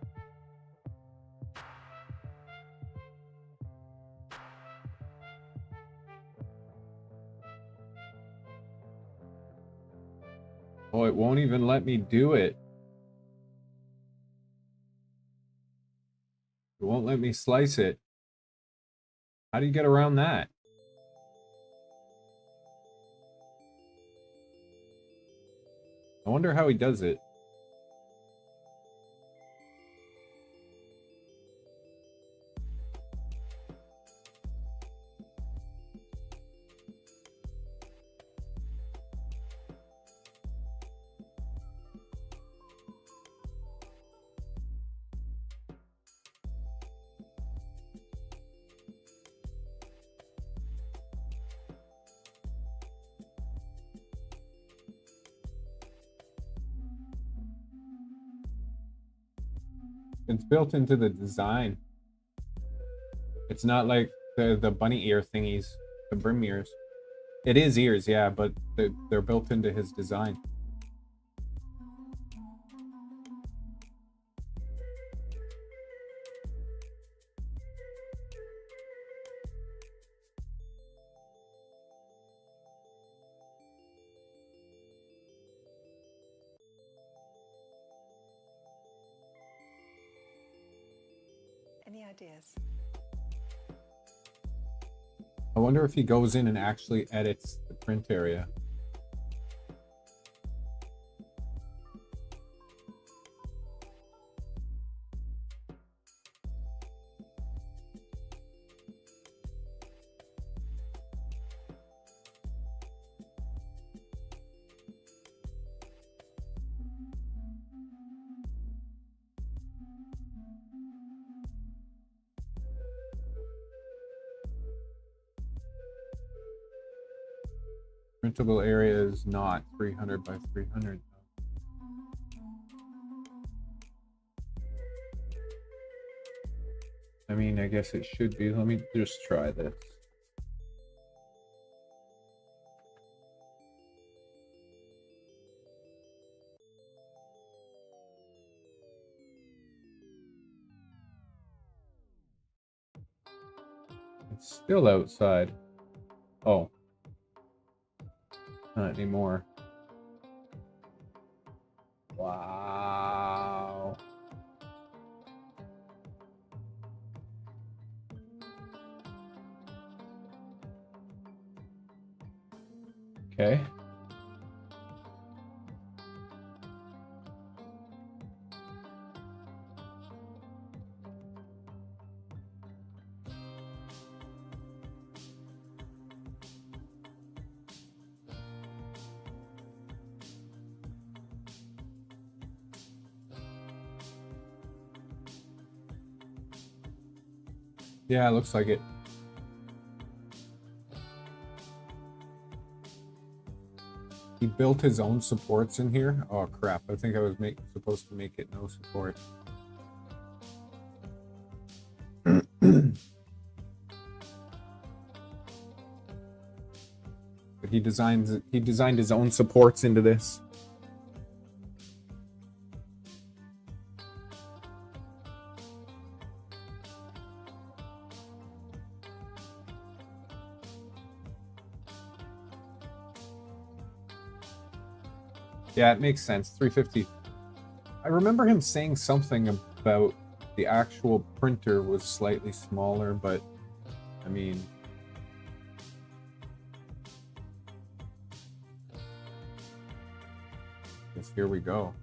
Oh, it won't even let me do it. It won't let me slice it. How do you get around that? I wonder how he does it. It's built into the design. It's not like the bunny ear thingies, the brim ears. It is ears, yeah, but they're built into his design. ideas? I wonder if he goes in and actually edits the print area. Printable area is not 300 by 300. I mean, I guess it should be. Let me just try this. It's still outside. Oh. Not anymore. Wow. Okay. Yeah, it looks like it. He built his own supports in here. Oh crap! I think I was supposed to make it no support. But he designed his own supports into this. Yeah, it makes sense. 350. I remember him saying something about the actual printer was slightly smaller, but I mean, guess here we go.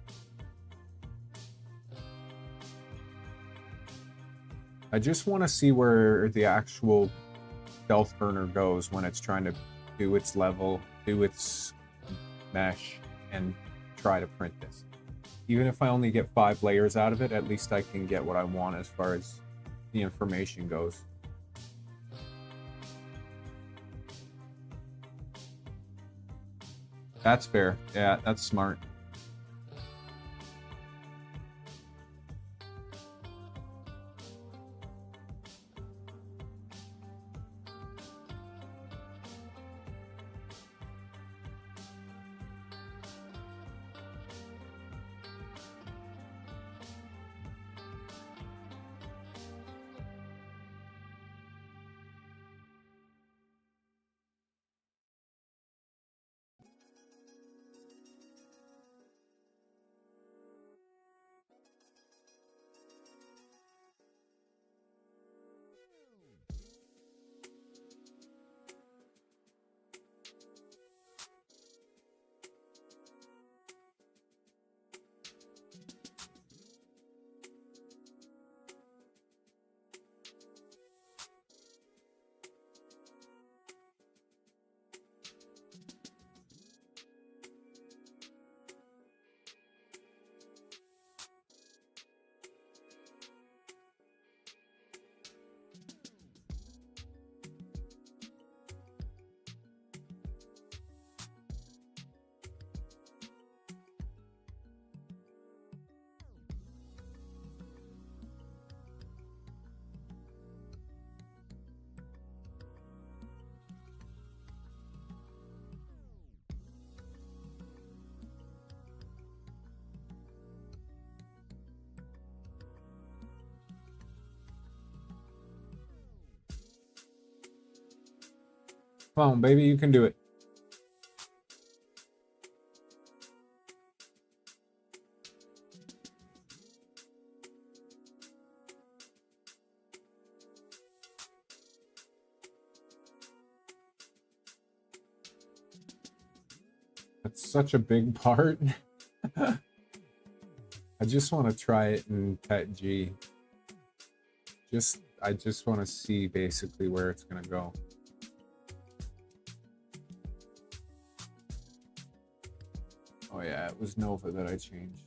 I just want to see where the actual stealth burner goes when it's trying to do its level, do its mesh, and try to print this. Even if I only get 5 layers out of it, at least I can get what I want as far as the information goes. That's fair. Yeah, that's smart. Come on, baby, you can do it. That's such a big part. I just want to try it in Pet G. I just want to see basically where it's gonna go. Oh yeah, it was Nova that I changed.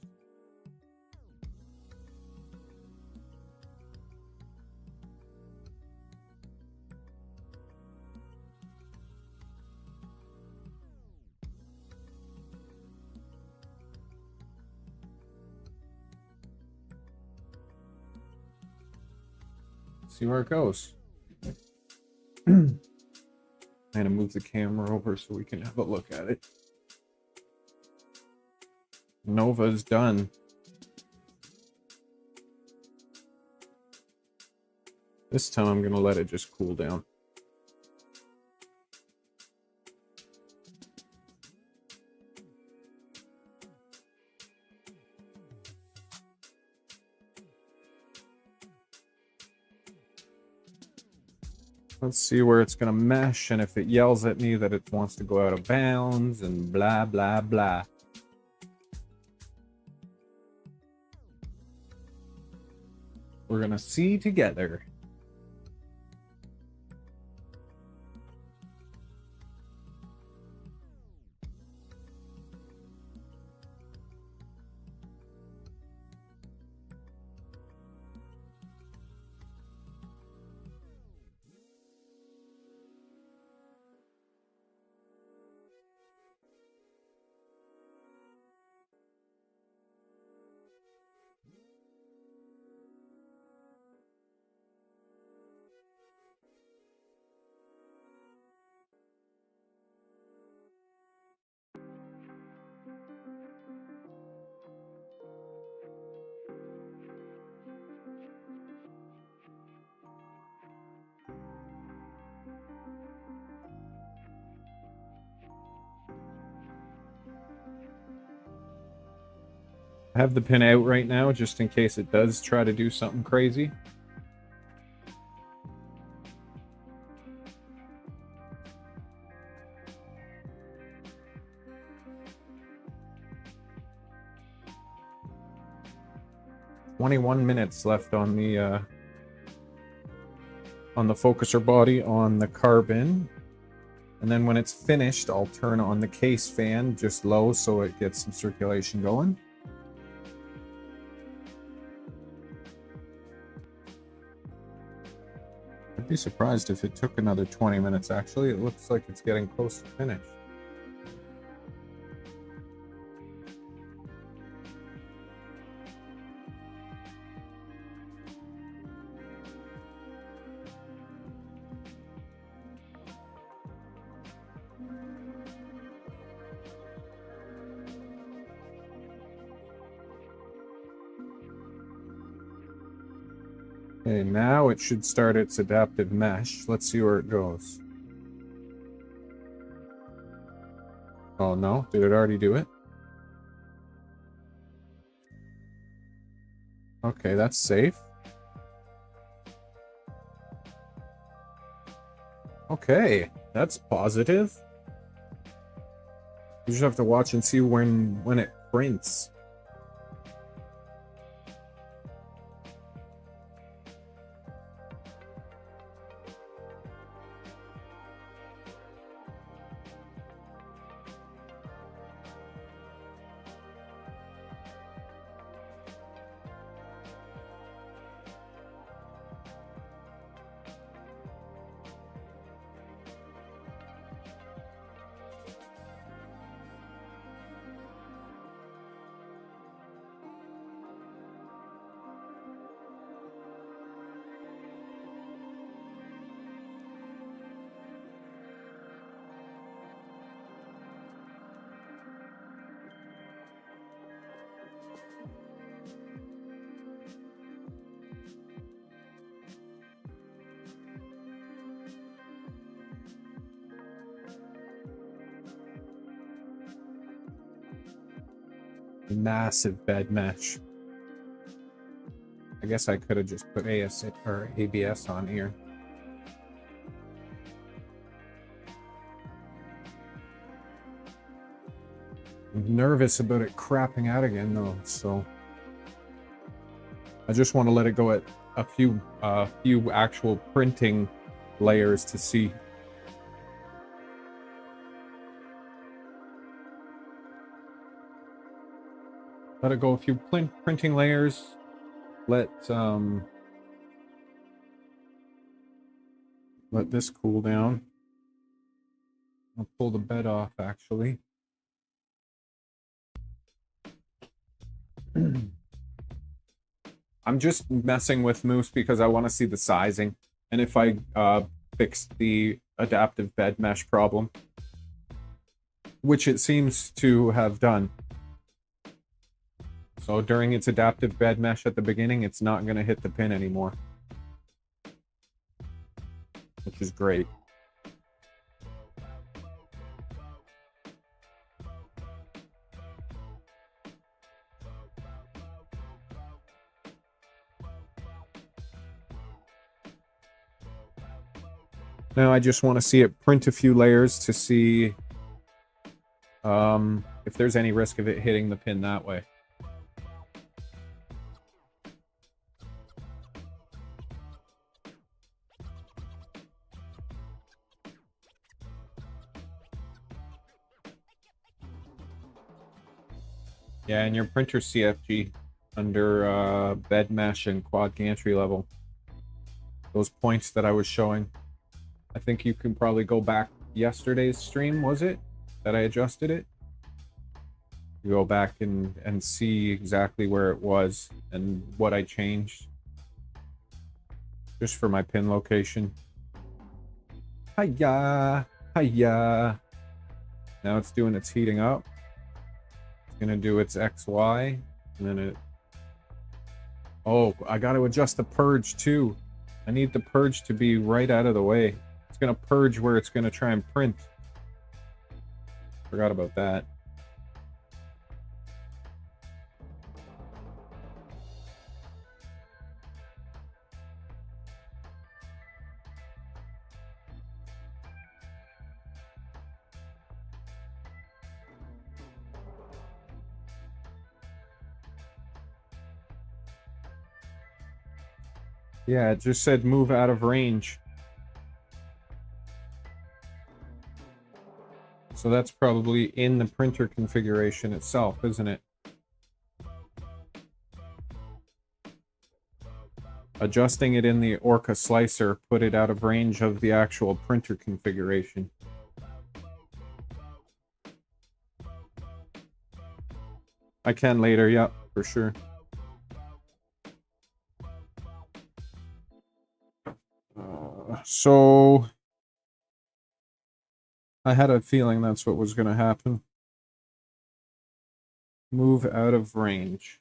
See where it goes. I'm gonna move the camera over so we can have a look at it. Nova's done. This time I'm gonna let it just cool down. Let's see where it's gonna mesh, and if it yells at me that it wants to go out of bounds and blah blah blah. We're gonna see together. I have the pin out right now just in case it does try to do something crazy. "21 minutes left on the focuser body on the carbon. And then when it's finished, I'll turn on the case fan just low so it gets some circulation going. I'd be surprised if it took another 20 minutes, actually. It looks like it's getting close to finish. Okay, now it should start its adaptive mesh. Let's see where it goes. Oh no, did it already do it? Okay, that's safe. Okay, that's positive. You just have to watch and see when it prints. Massive bed mesh. I guess I could have just put ABS on here. I'm nervous about it crapping out again though, so I just want to let it go at a few actual printing layers to see. Let it go a few printing layers. Let this cool down. I'll pull the bed off actually. I'm just messing with Moose because I want to see the sizing and if I fixed the adaptive bed mesh problem, which it seems to have done. So during its adaptive bed mesh at the beginning, it's not going to hit the pin anymore, which is great. Now I just want to see it print a few layers to see if there's any risk of it hitting the pin that way. Yeah, and your printer CFG under bed mesh and quad gantry level, those points that I was showing, I think you can probably go back yesterday's stream, was it, that I adjusted it? You go back and see exactly where it was and what I changed. Just for my pin location. Hiya! Hiya! Now it's doing its heating up. It's gonna do its XY, and then it... Oh, I gotta adjust the purge too. I need the purge to be right out of the way. It's gonna purge where it's gonna try and print. Forgot about that. Yeah, it just said move out of range. So that's probably in the printer configuration itself, isn't it? Adjusting it in the Orca slicer put it out of range of the actual printer configuration. I can later, yeah, for sure. So I had a feeling that's what was going to happen. Move out of range.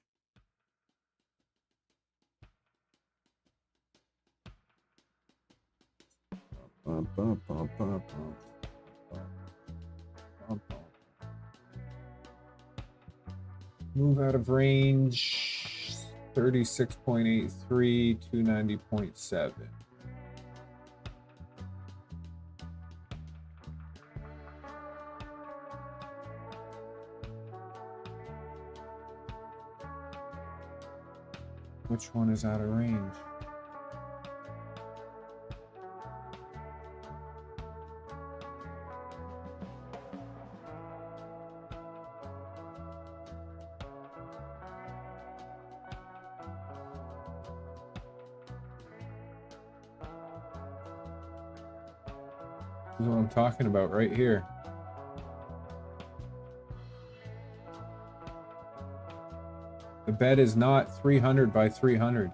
Move out of range 36.83 to 90.7. Which one is out of range? This is what I'm talking about right here. The bed is not 300 by 300.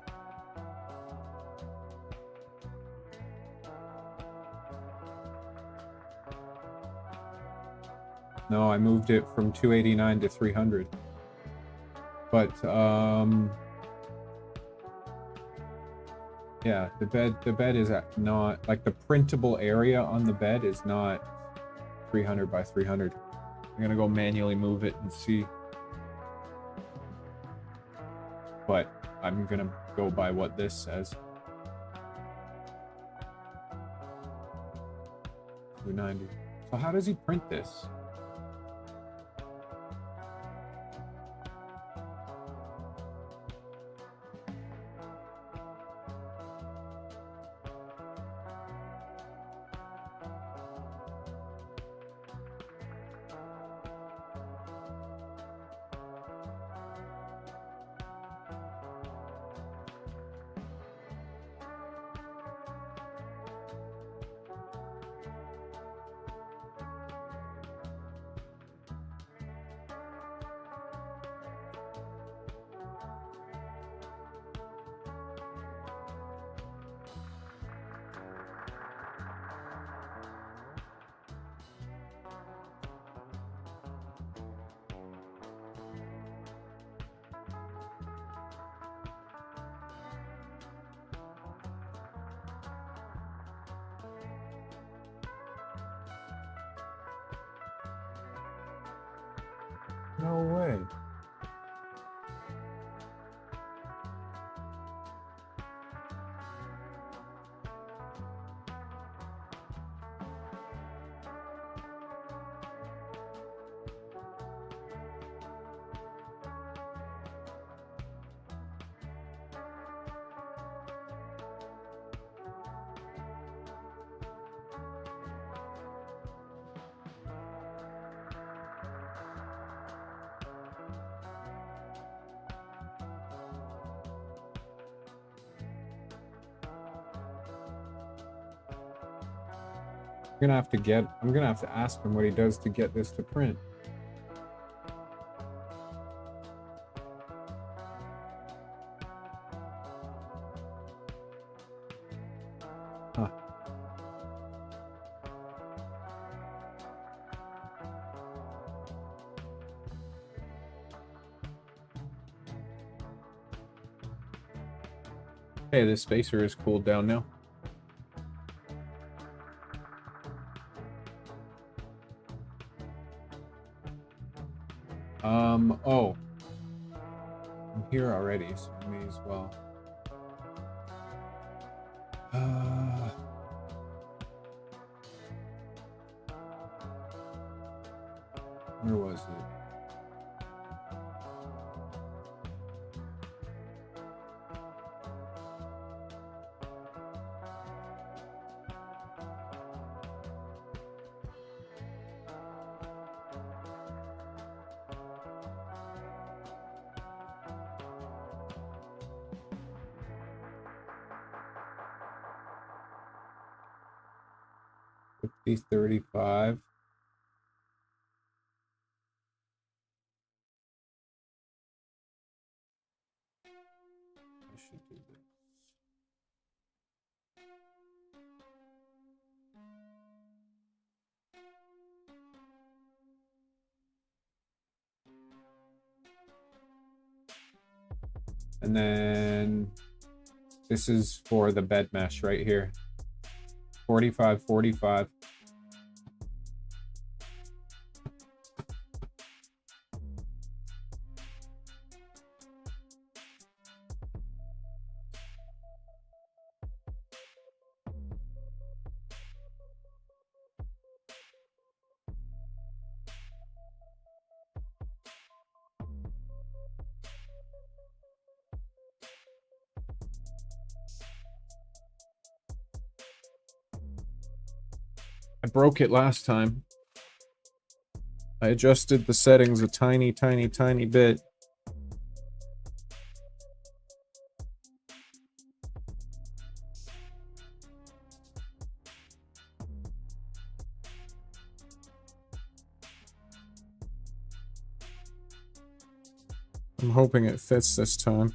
No, I moved it from 289 to 300. But yeah, the bed is not, like, the printable area on the bed is not 300 by 300. I'm gonna go manually move it and see. But I'm gonna go by what this says. 290. So how does he print this? No way. I'm gonna have to ask him what he does to get this to print. Huh. Hey, this spacer is cooled down now. Oh. I'm here already, so I may as well. Where was it? $50.35. I should do this. And then this is for the bed mesh right here. 45.45. I broke it last time. I adjusted the settings a tiny bit. I'm hoping it fits this time.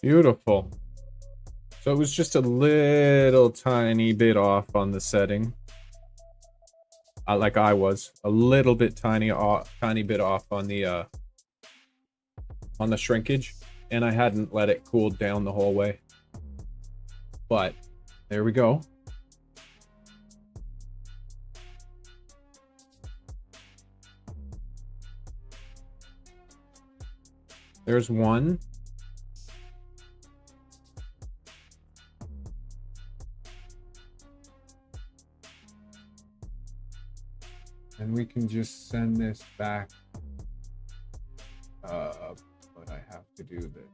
Beautiful. So it was just a little tiny bit off on the setting. Like I was. A little bit tiny bit off on the shrinkage. And I hadn't let it cool down the whole way. But there we go. There's one. And we can just send this back. But I have to do this.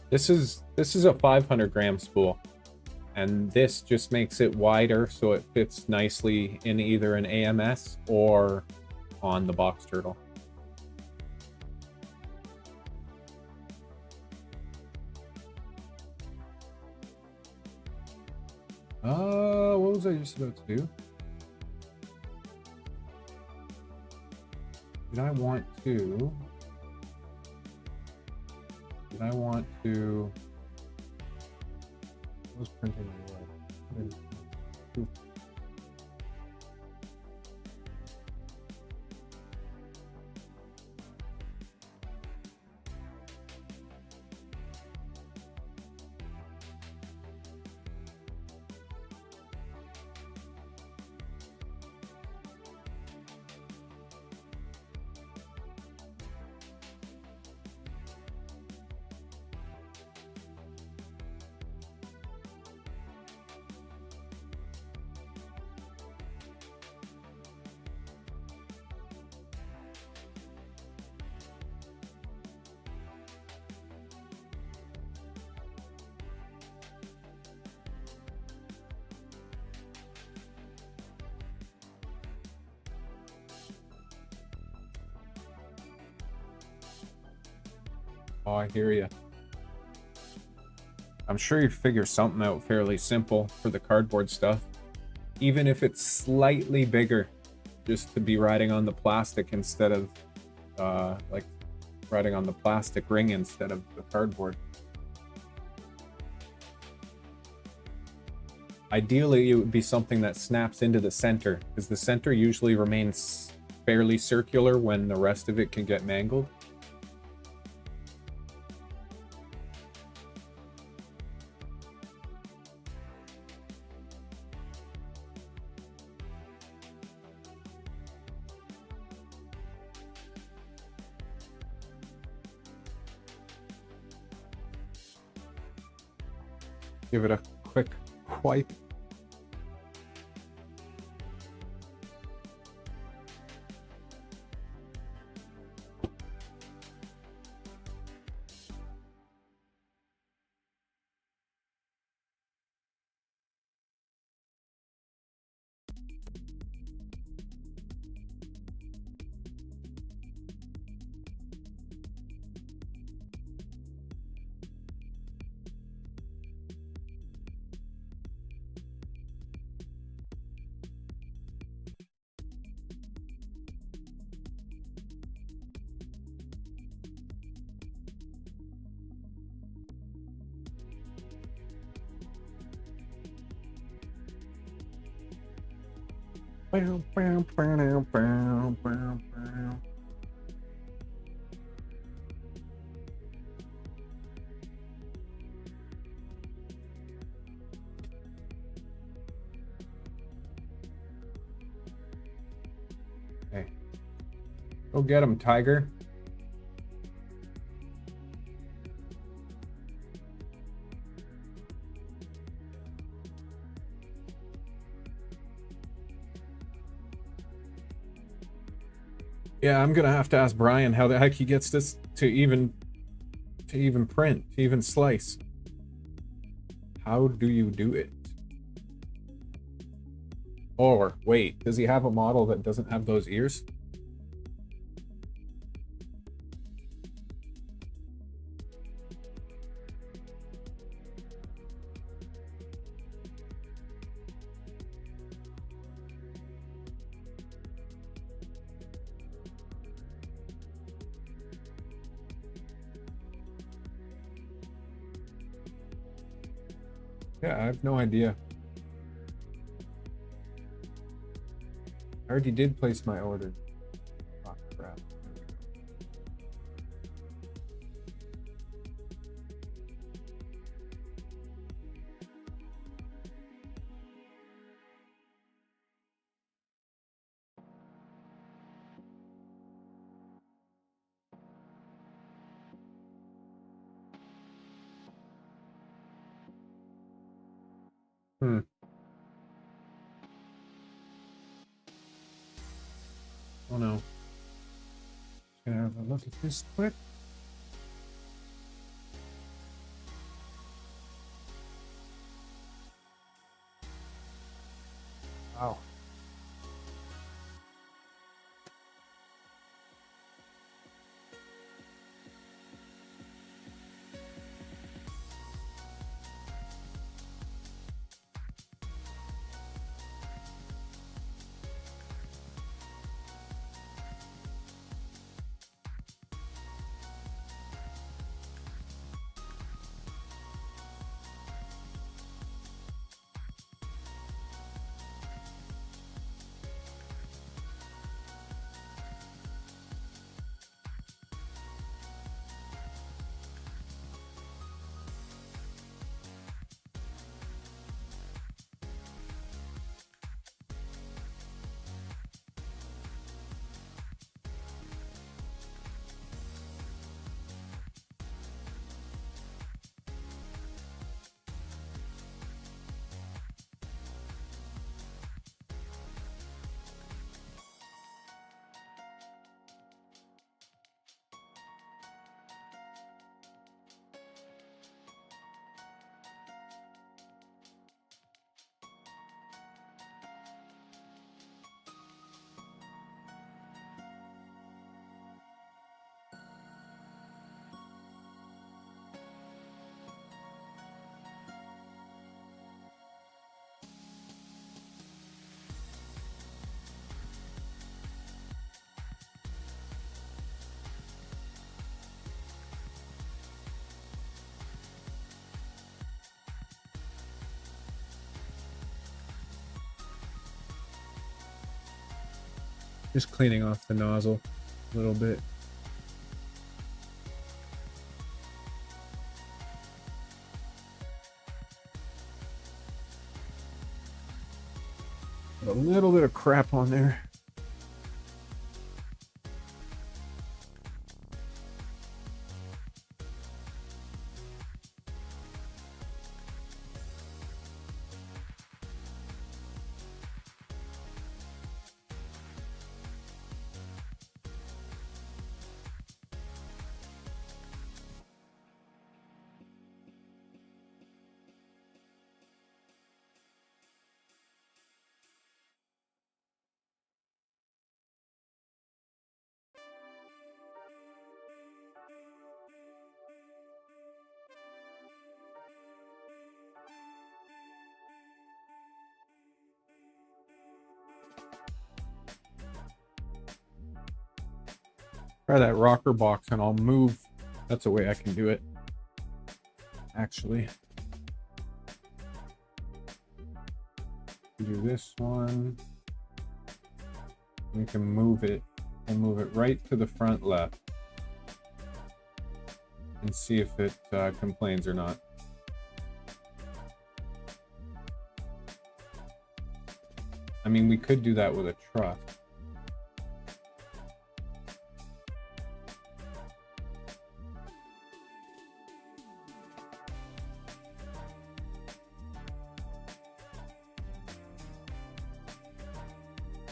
This is a 500-gram spool, and this just makes it wider so it fits nicely in either an AMS or on the box turtle. What was I just about to do? Did I want to? I was printing the wood. Oh, I hear you. I'm sure you'd figure something out fairly simple for the cardboard stuff. Even if it's slightly bigger, just to be riding on the plastic instead of, like, riding on the plastic ring instead of the cardboard. Ideally, it would be something that snaps into the center, because the center usually remains fairly circular when the rest of it can get mangled. Give it a quick wipe. Hey, go get him, Tiger. Yeah, I'm gonna have to ask Brian how the heck he gets this to even print, to even slice. How do you do it? Or wait, does he have a model that doesn't have those ears? Yeah, I have no idea. I already did place my order. Oh, crap. Hmm. Oh no. Just gonna have a look at this quick. Wow. Just cleaning off the nozzle a little bit. A little bit of crap on there. Try that rocker box and I'll move. That's a way I can do it. Actually. Do this one. We can move it and move it right to the front left. And see if it complains or not. I mean, we could do that with a truss.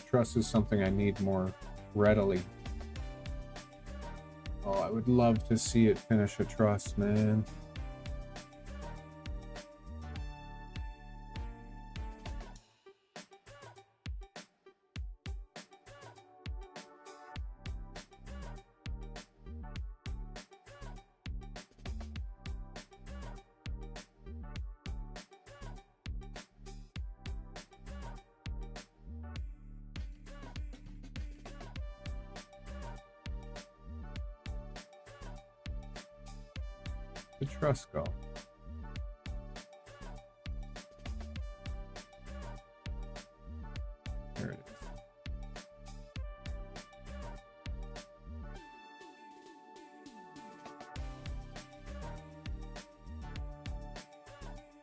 Truss is something I need more readily. Oh, I would love to see it finish a truss, man. The truss go. There it is.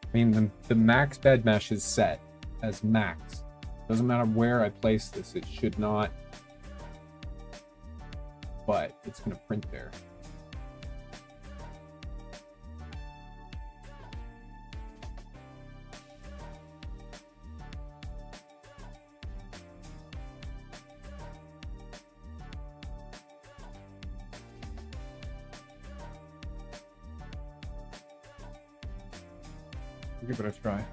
I mean, the max bed mesh is set as max. Doesn't matter where I place this, it should not, but it's going to print there. Give it a try.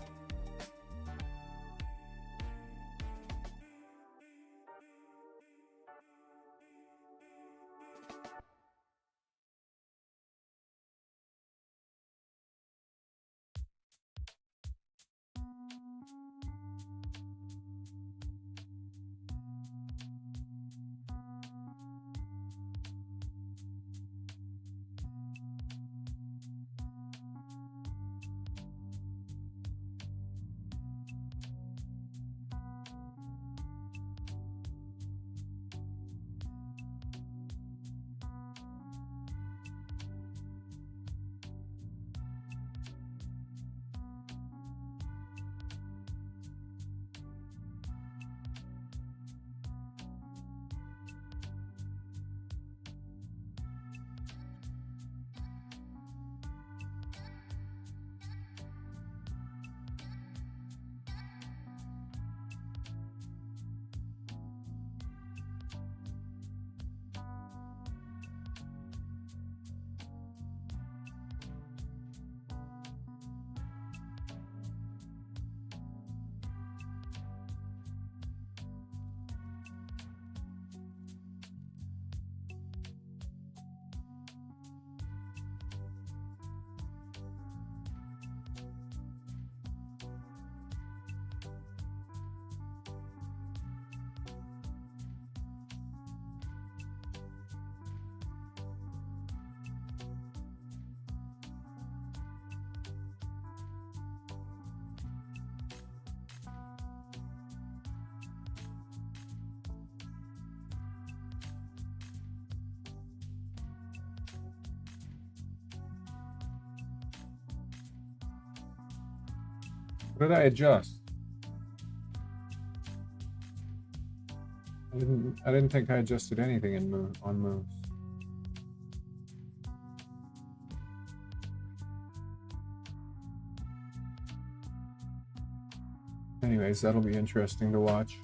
What did I adjust? I didn't think I adjusted anything on moves. Anyways, that'll be interesting to watch.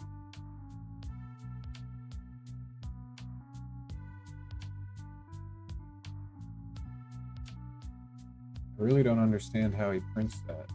I really don't understand how he prints that.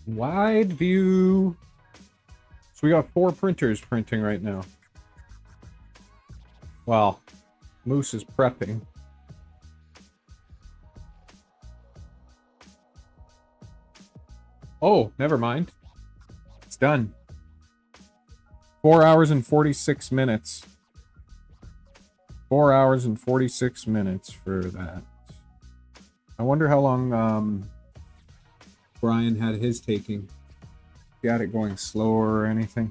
Wide view. So we got 4 printers printing right now. Well, Moose is prepping. Oh, never mind. It's done. 4 hours and 46 minutes. 4 hours and 46 minutes for that. I wonder how long Brian had his taking. He had it going slower or anything.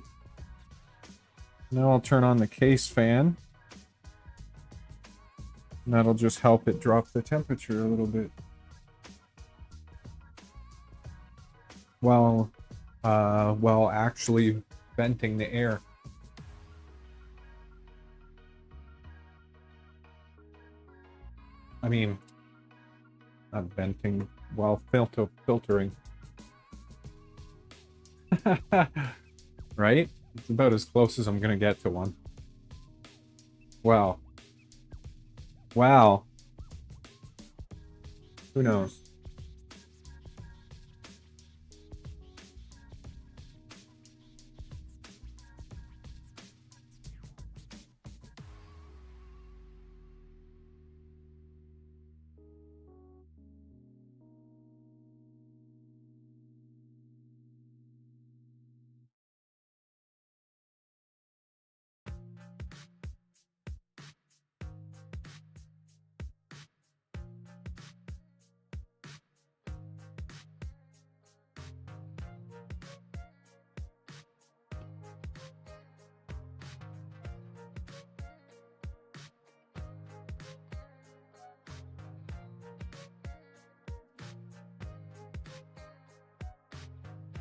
Now I'll turn on the case fan. And that'll just help it drop the temperature a little bit. While actually venting the air. I mean, not venting, while filtering. Right? It's about as close as I'm gonna get to one. Wow. Wow. Who knows?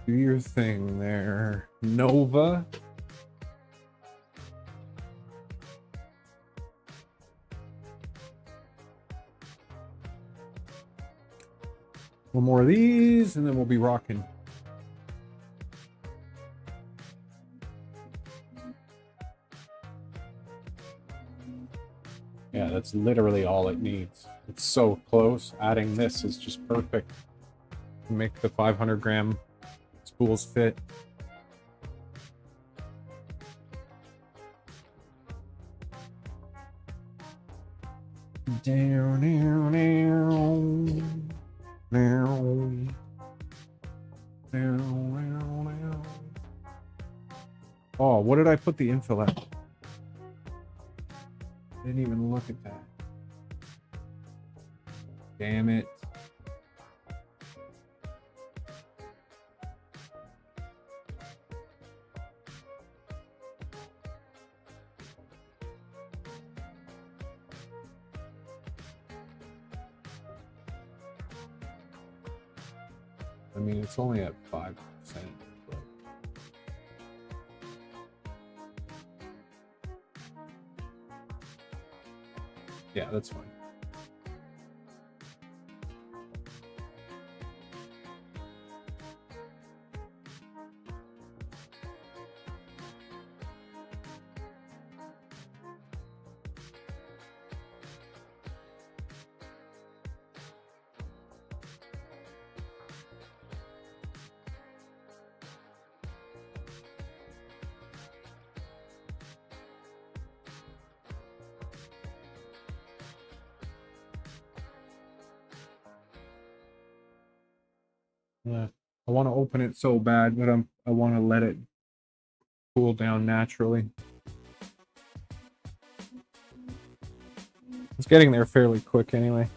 Do your thing there, Nova. One more of these, and then we'll be rocking. Yeah, that's literally all it needs. It's so close. Adding this is just perfect. Make the 500-gram spools fit. Down, down, down. Down. Down, down, down. Oh, what did I put the infill at? Didn't even look at that. Damn it. I mean, it's only at 5%. But... yeah, that's fine. Yeah. I want to open it so bad, but I want to let it cool down naturally. It's getting there fairly quick anyway.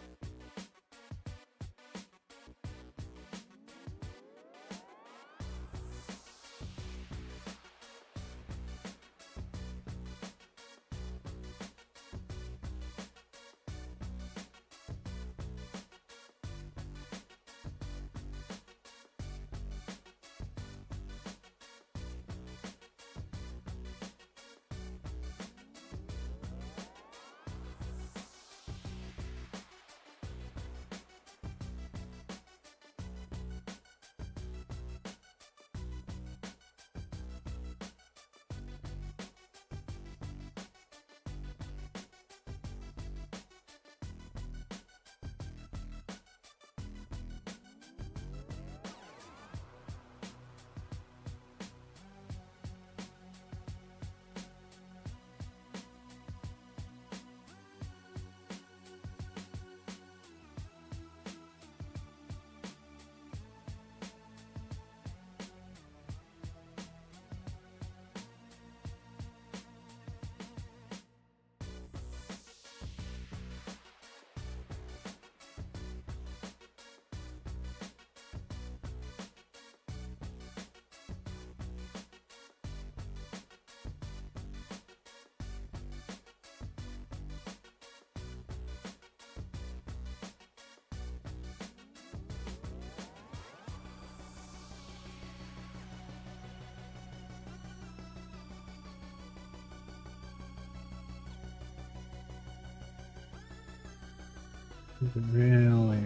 Really?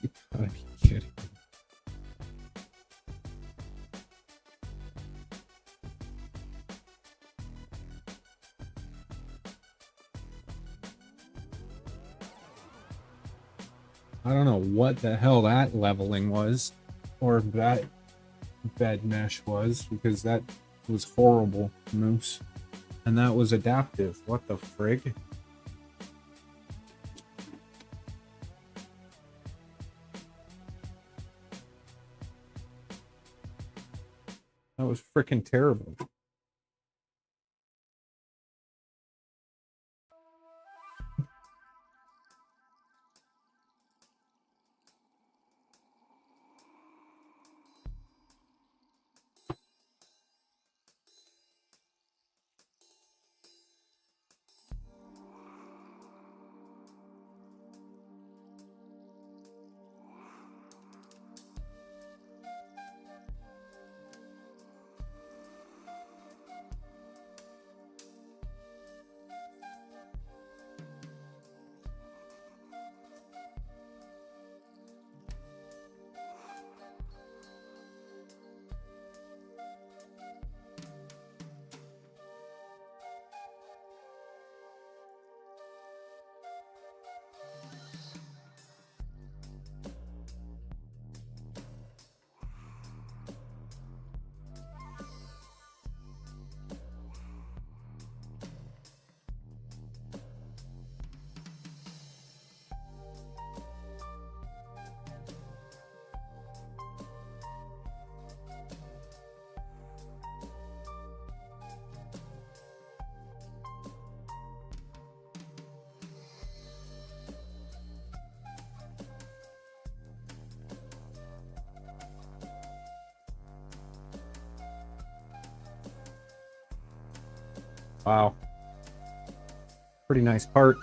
You gotta be kidding. I don't know what the hell that leveling was, or that bed mesh was, because that was horrible, Moose. And that was adaptive. What the frig? That was freaking terrible. Wow. Pretty nice part.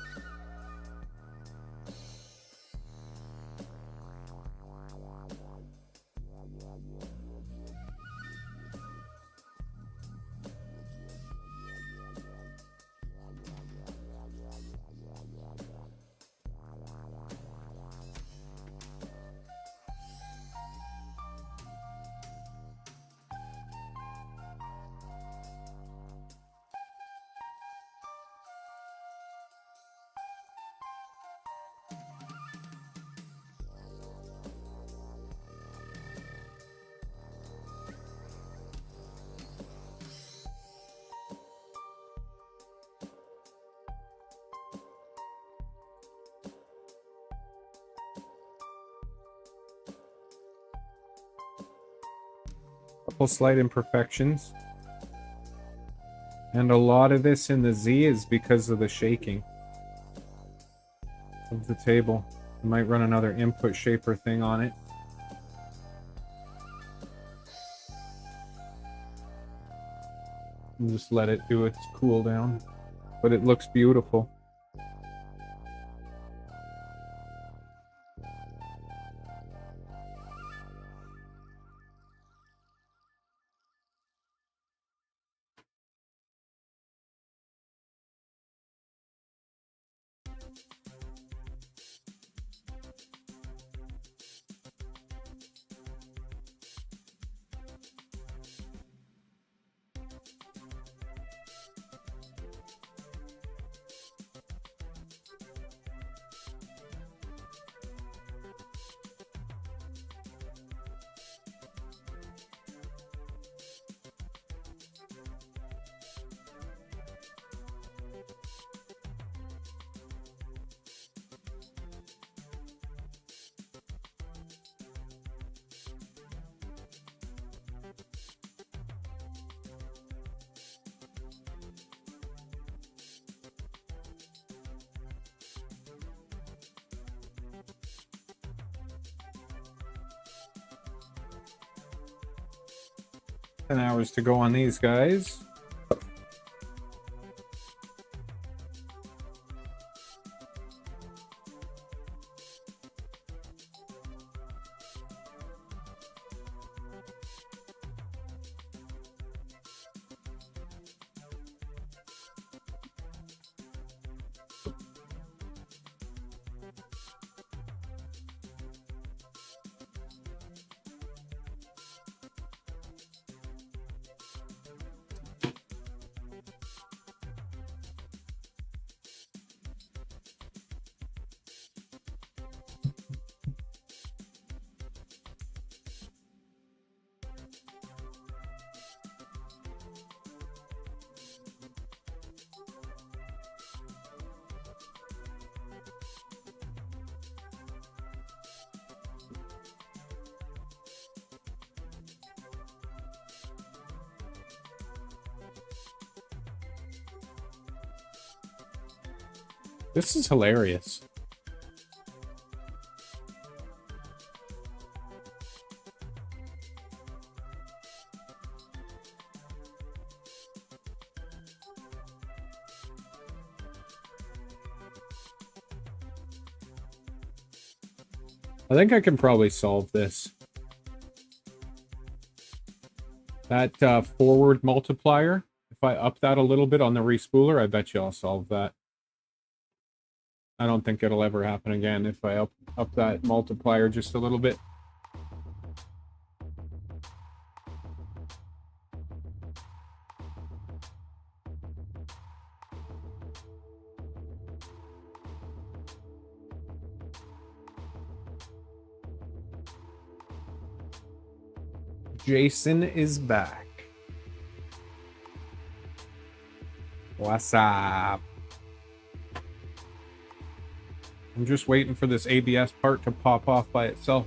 couple slight imperfections. And a lot of this in the Z is because of the shaking of the table. I might run another input shaper thing on it. And just let it do its cool down. But it looks beautiful. 10 hours to go on these guys. This is hilarious. I think I can probably solve this. That forward multiplier, if I up that a little bit on the respooler, I bet you I'll solve that. I don't think it'll ever happen again if I up that multiplier just a little bit. Jason is back. What's up? I'm just waiting for this ABS part to pop off by itself.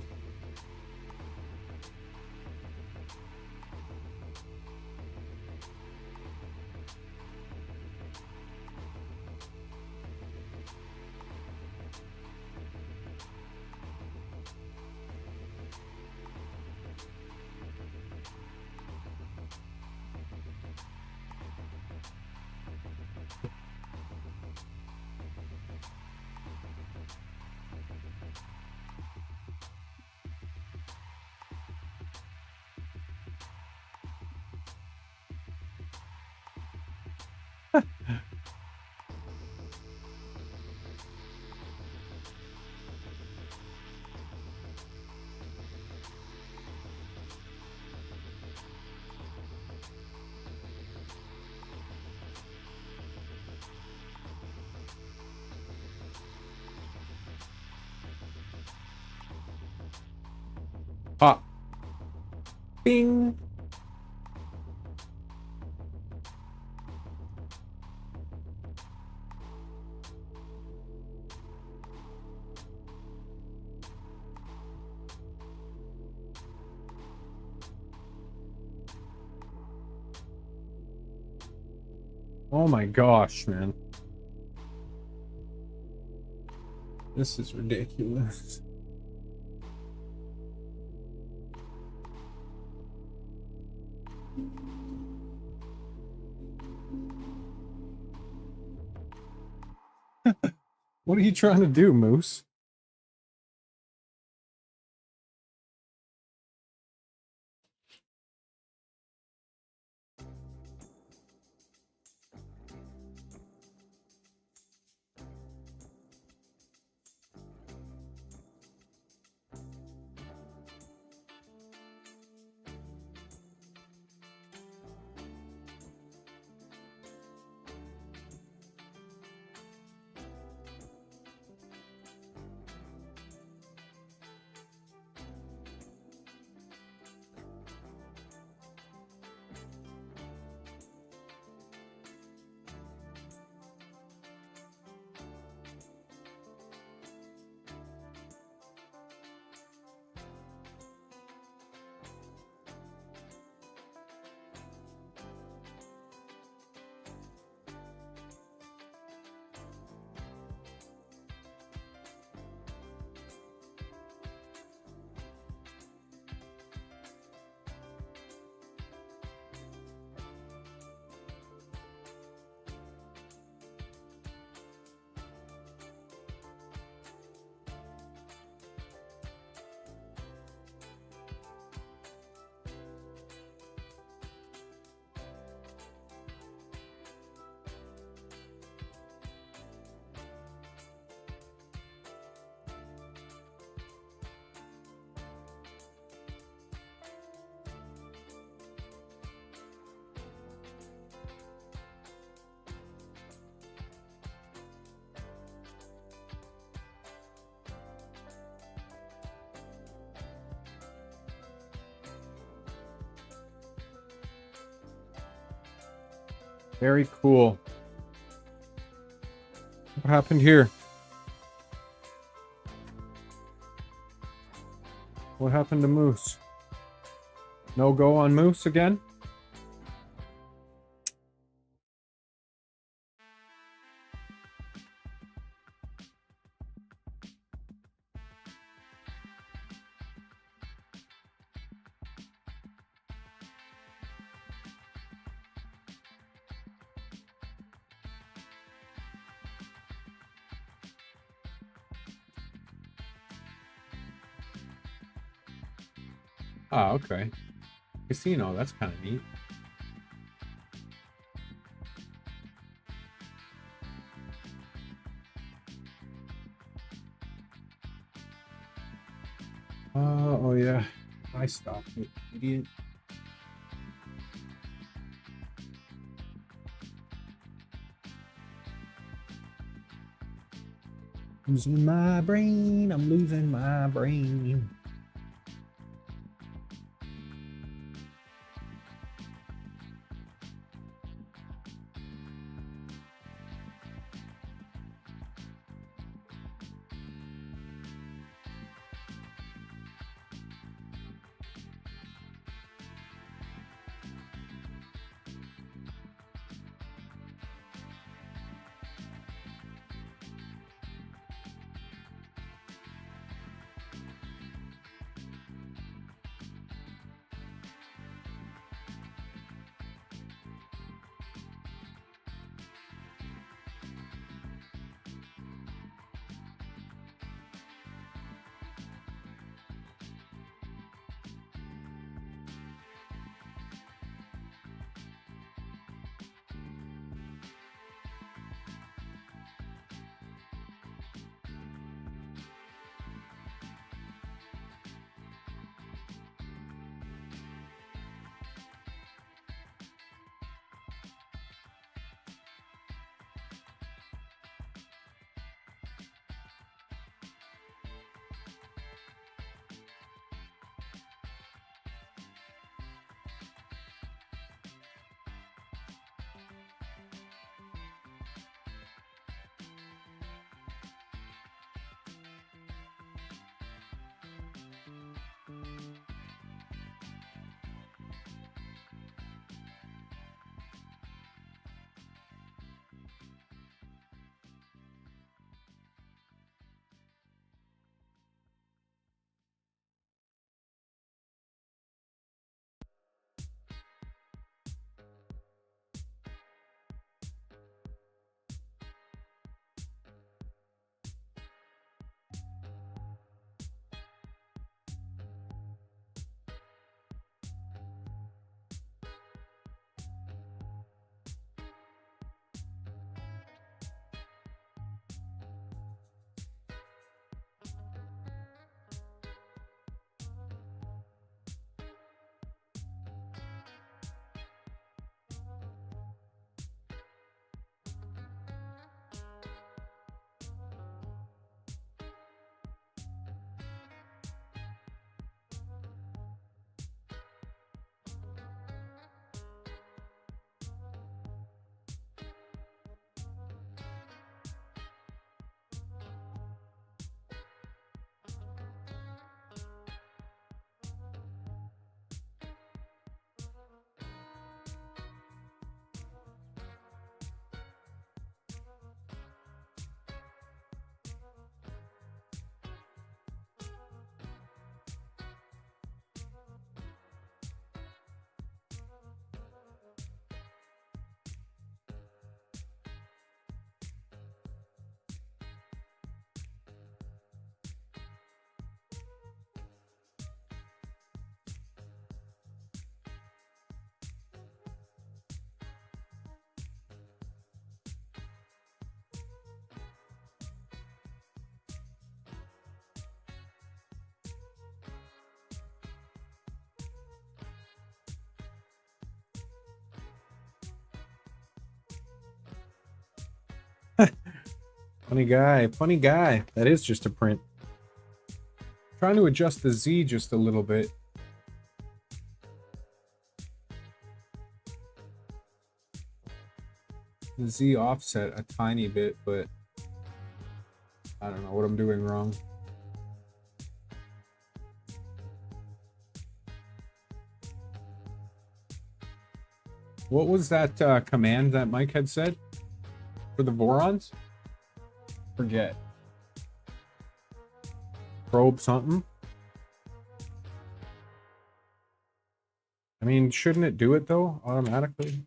Ah. Bing. Oh my gosh, man. This is ridiculous. What are you trying to do, Moose? Very cool. What happened here? What happened to Moose? No go on Moose again? Oh, okay. Casino, that's kind of neat. Oh yeah. I stopped it, idiot. Losing my brain, I'm losing my brain. Funny guy, funny guy. That is just a print. Trying to adjust the Z just a little bit. The Z offset a tiny bit, but I don't know what I'm doing wrong. What was that command that Mike had said for the Vorons? Forget. Probe something? I mean, shouldn't it do it though, automatically?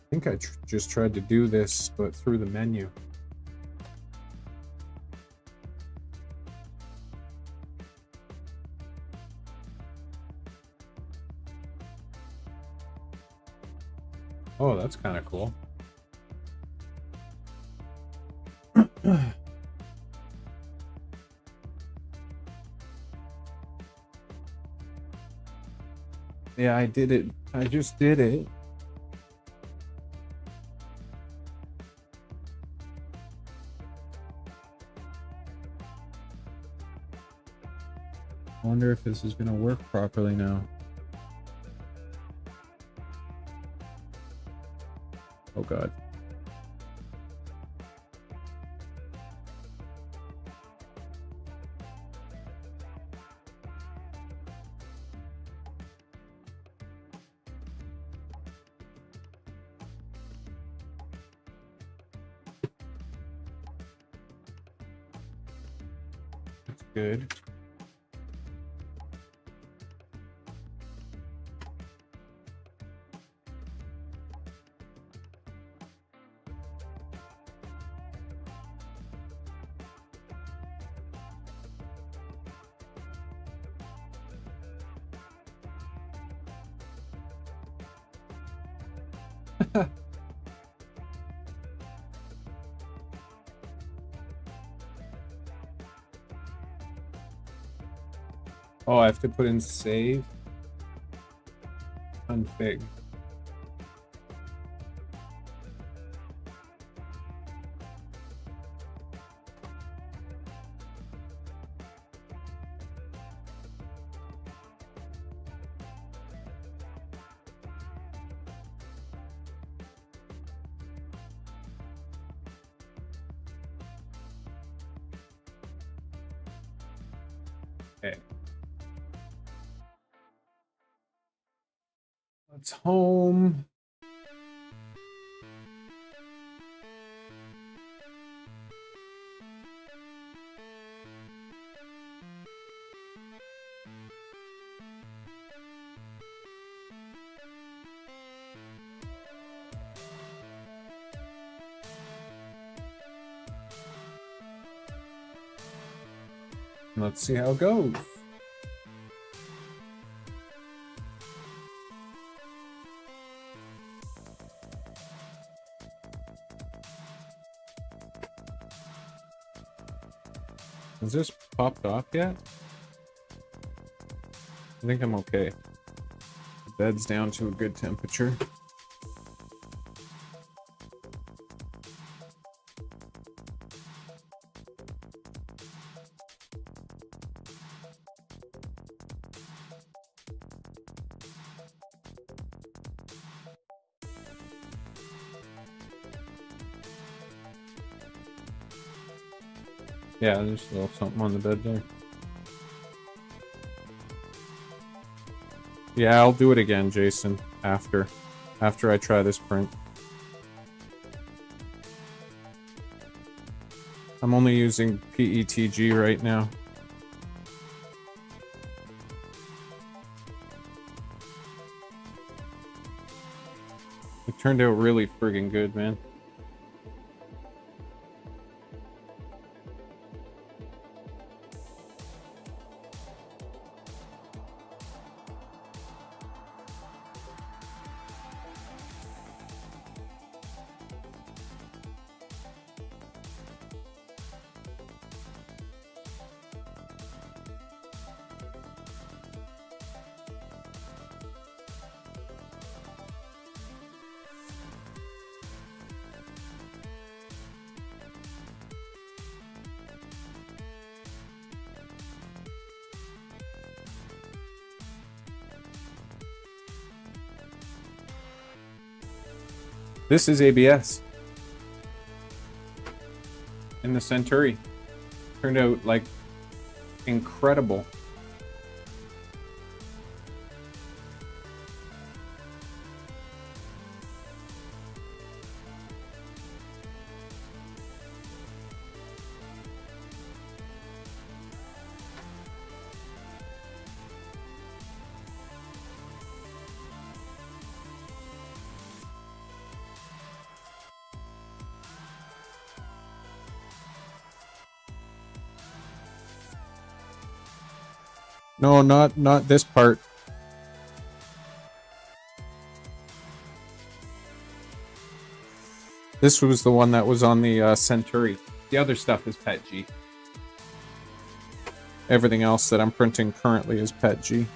I think I just tried to do this, but through the menu. Oh, that's kind of cool. Yeah, I did it. I just did it. I wonder if this is going to work properly now. Oh God. That's good. Oh, I have to put in save. Config. Okay. Let's home. Let's see how it goes. Has this popped off yet? I think I'm okay. The bed's down to a good temperature. Yeah, there's a little something on the bed there. Yeah, I'll do it again, Jason, after I try this print. I'm only using PETG right now. It turned out really friggin' good, man. This is ABS. In the Centauri. Turned out, like, incredible. No, not this part. This was the one that was on the Centauri. The other stuff is Pet G. Everything else that I'm printing currently is Pet G.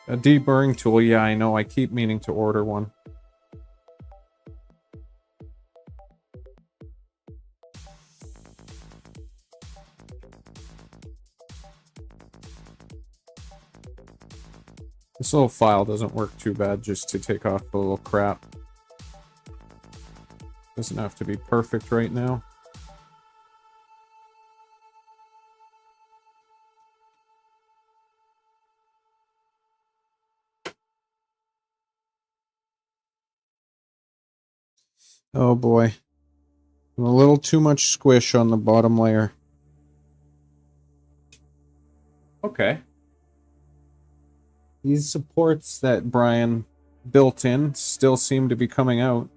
A deburring tool, yeah, I know. I keep meaning to order one. This little file doesn't work too bad just to take off the little crap. Doesn't have to be perfect right now. Oh boy. A little too much squish on the bottom layer. Okay. These supports that Brian built in still seem to be coming out.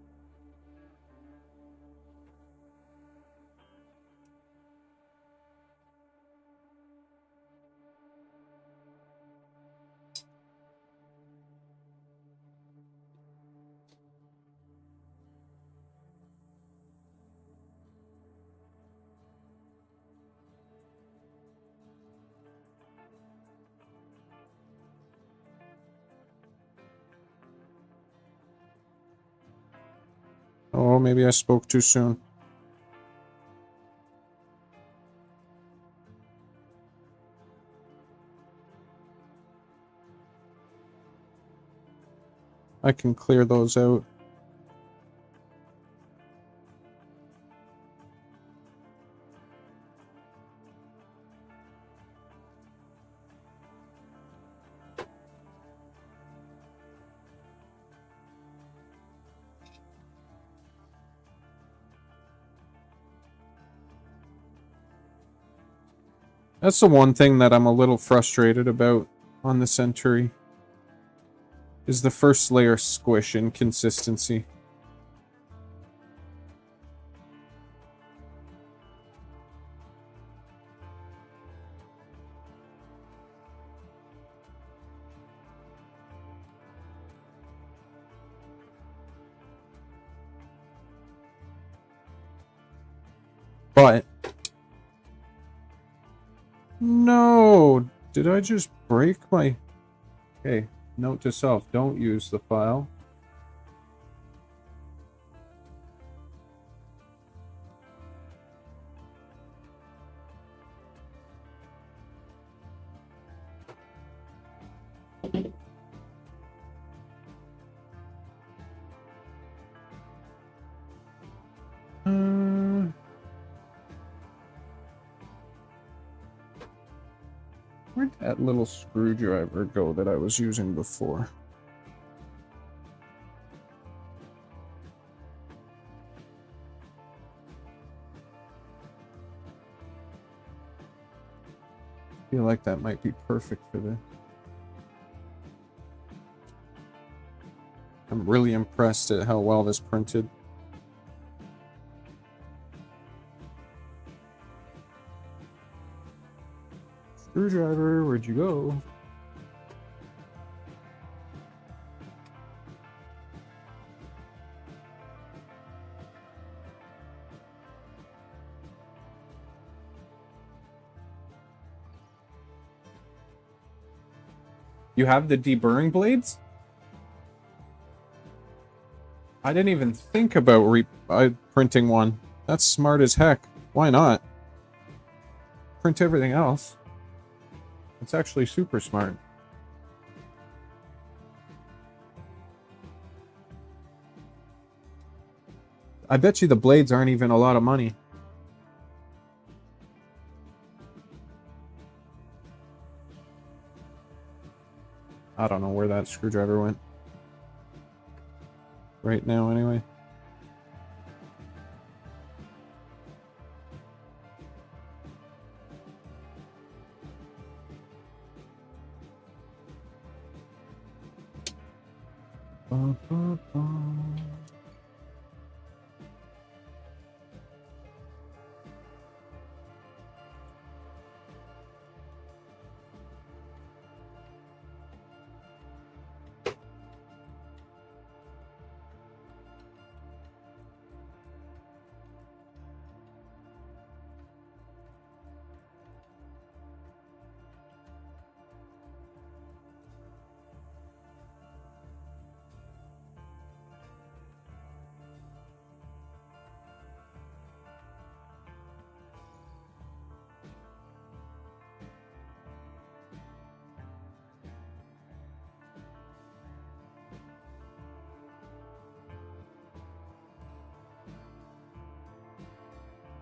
Oh, maybe I spoke too soon. I can clear those out. That's the one thing that I'm a little frustrated about on the Centauri. Is the first layer squish inconsistency. But no, did I just break my... Okay, note to self, don't use the file. Where'd that little screwdriver go that I was using before? I feel like that might be perfect for this. I'm really impressed at how well this printed. Screwdriver, where'd you go? You have the deburring blades? I didn't even think about printing one. That's smart as heck. Why not? print everything else. It's actually super smart. I bet you the blades aren't even a lot of money. I don't know where that screwdriver went. Right now, anyway.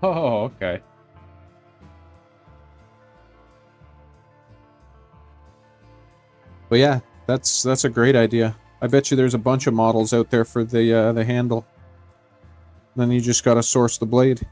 Oh, okay. But yeah, that's a great idea. I bet you there's a bunch of models out there for the handle. Then you just gotta source the blade.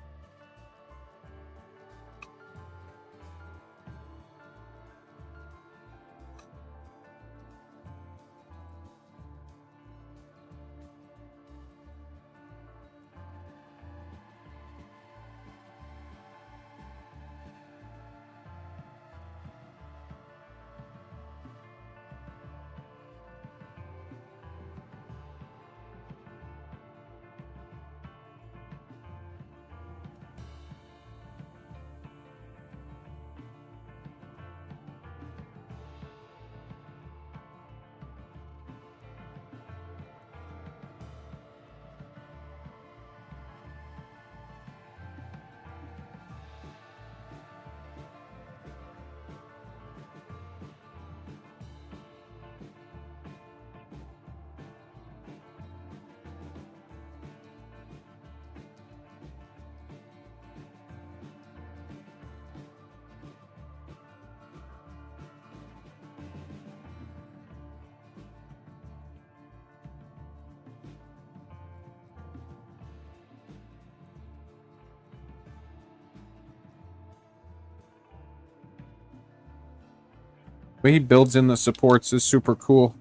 The way he builds in the supports is super cool.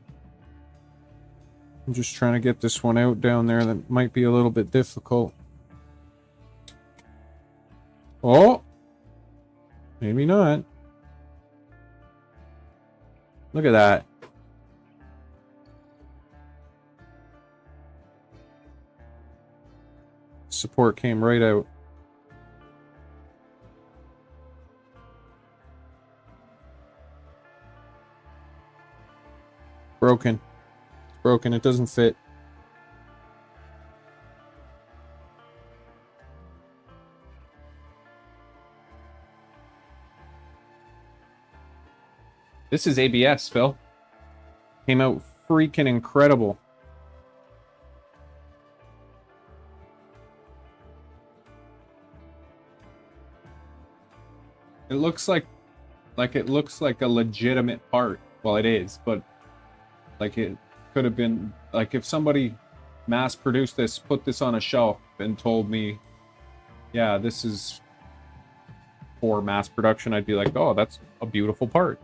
I'm just trying to get this one out down there. That might be a little bit difficult. Oh! Maybe not. Look at that. Support came right out. Broken. It's broken. It doesn't fit. This is ABS, Phil. Came out freaking incredible. It looks like it looks like a legitimate part. Well, it is, but like it could have been like if somebody mass produced this, put this on a shelf and told me, yeah, this is for mass production, I'd be like, oh, that's a beautiful part.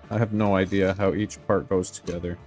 I have no idea how each part goes together.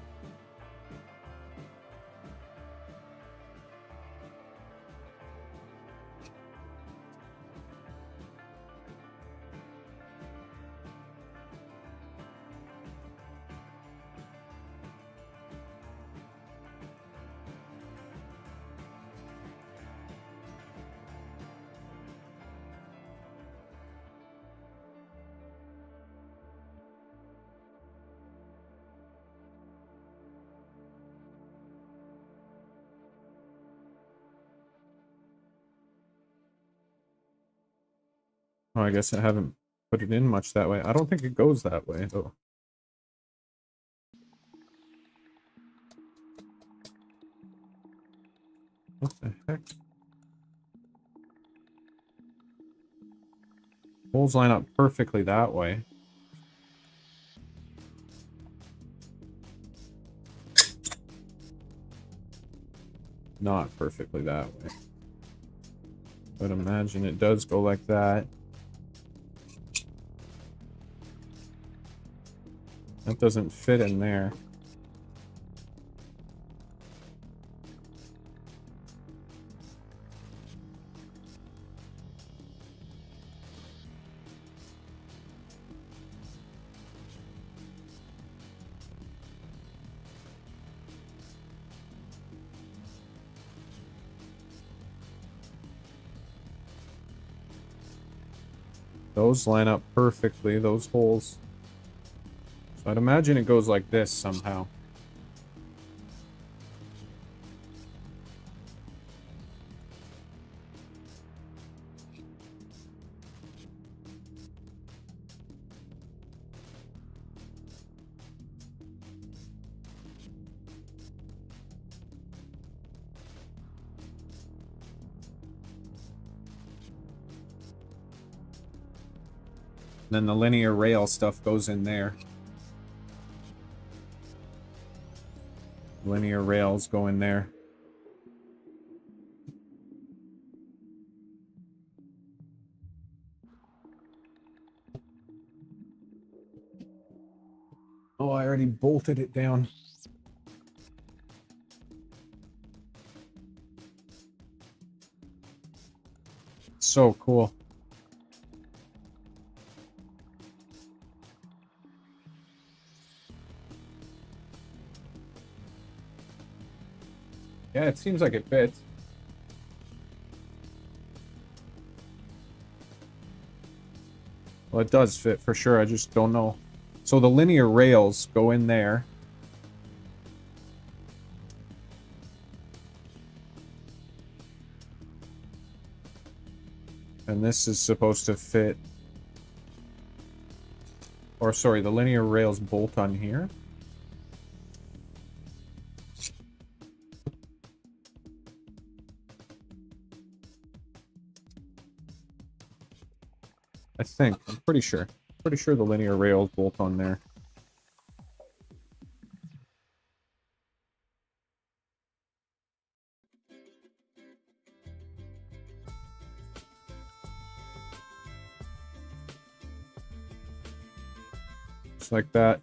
Oh, I guess I haven't put it in much that way. I don't think it goes that way, though. What the heck? Holes line up perfectly that way. Not perfectly that way. But imagine it does go like that. That doesn't fit in there. Those line up perfectly, those holes. So I'd imagine it goes like this somehow. Then the linear rail stuff goes in there. Linear rails go in there. Oh, I already bolted it down. So cool. Yeah, it seems like it fits. Well, it does fit for sure. I just don't know. So the linear rails go in there. And this is supposed to fit. Or sorry, the linear rails bolt on here. I think. I'm pretty sure. Pretty sure the linear rails bolt on there. Just like that.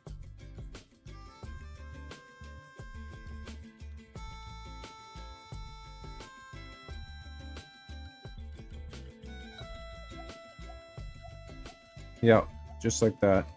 Yeah, just like that.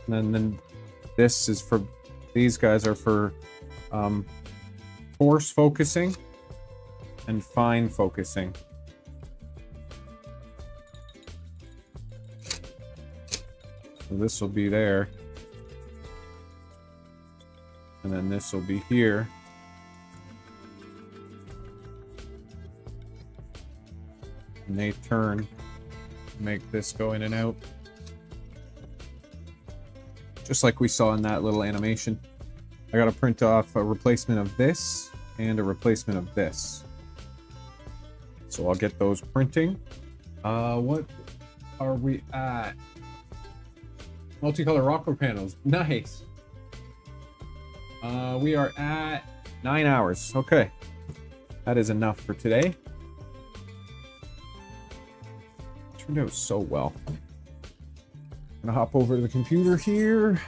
And then this is for, these guys are for coarse focusing and fine focusing. So this will be there. And then this will be here. And they turn, make this go in and out. Just like we saw in that little animation. I gotta print off a replacement of this and a replacement of this. So I'll get those printing. What are we at? Multicolor rocker panels. Nice. We are at 9 hours. Okay. That is enough for today. Turned out so well. I'm gonna hop over to the computer here.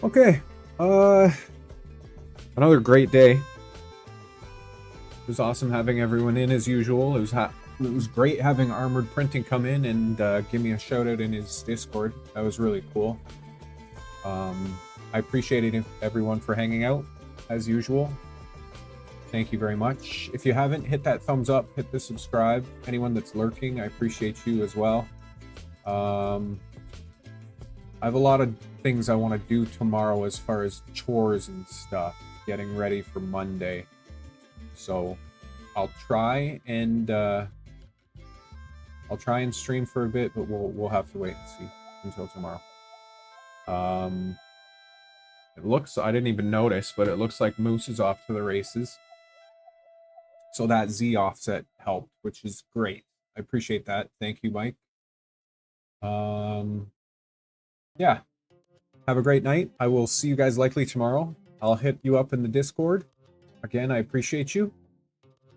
Okay. Another great day. It was awesome having everyone in as usual. It was great having Armored Printing come in and give me a shout out in his Discord. That was really cool. I appreciated everyone for hanging out as usual. Thank you very much. If you haven't, hit that thumbs up, hit the subscribe. Anyone that's lurking, I appreciate you as well. I have a lot of things I want to do tomorrow as far as chores and stuff, getting ready for Monday. So I'll try and stream for a bit, but we'll have to wait and see until tomorrow. It looks, I didn't even notice, but it looks like Moose is off to the races. So that Z offset helped, which is great. I appreciate that. Thank you, Mike. Yeah. Have a great night. I will see you guys likely tomorrow. I'll hit you up in the Discord. Again, I appreciate you.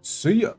See ya.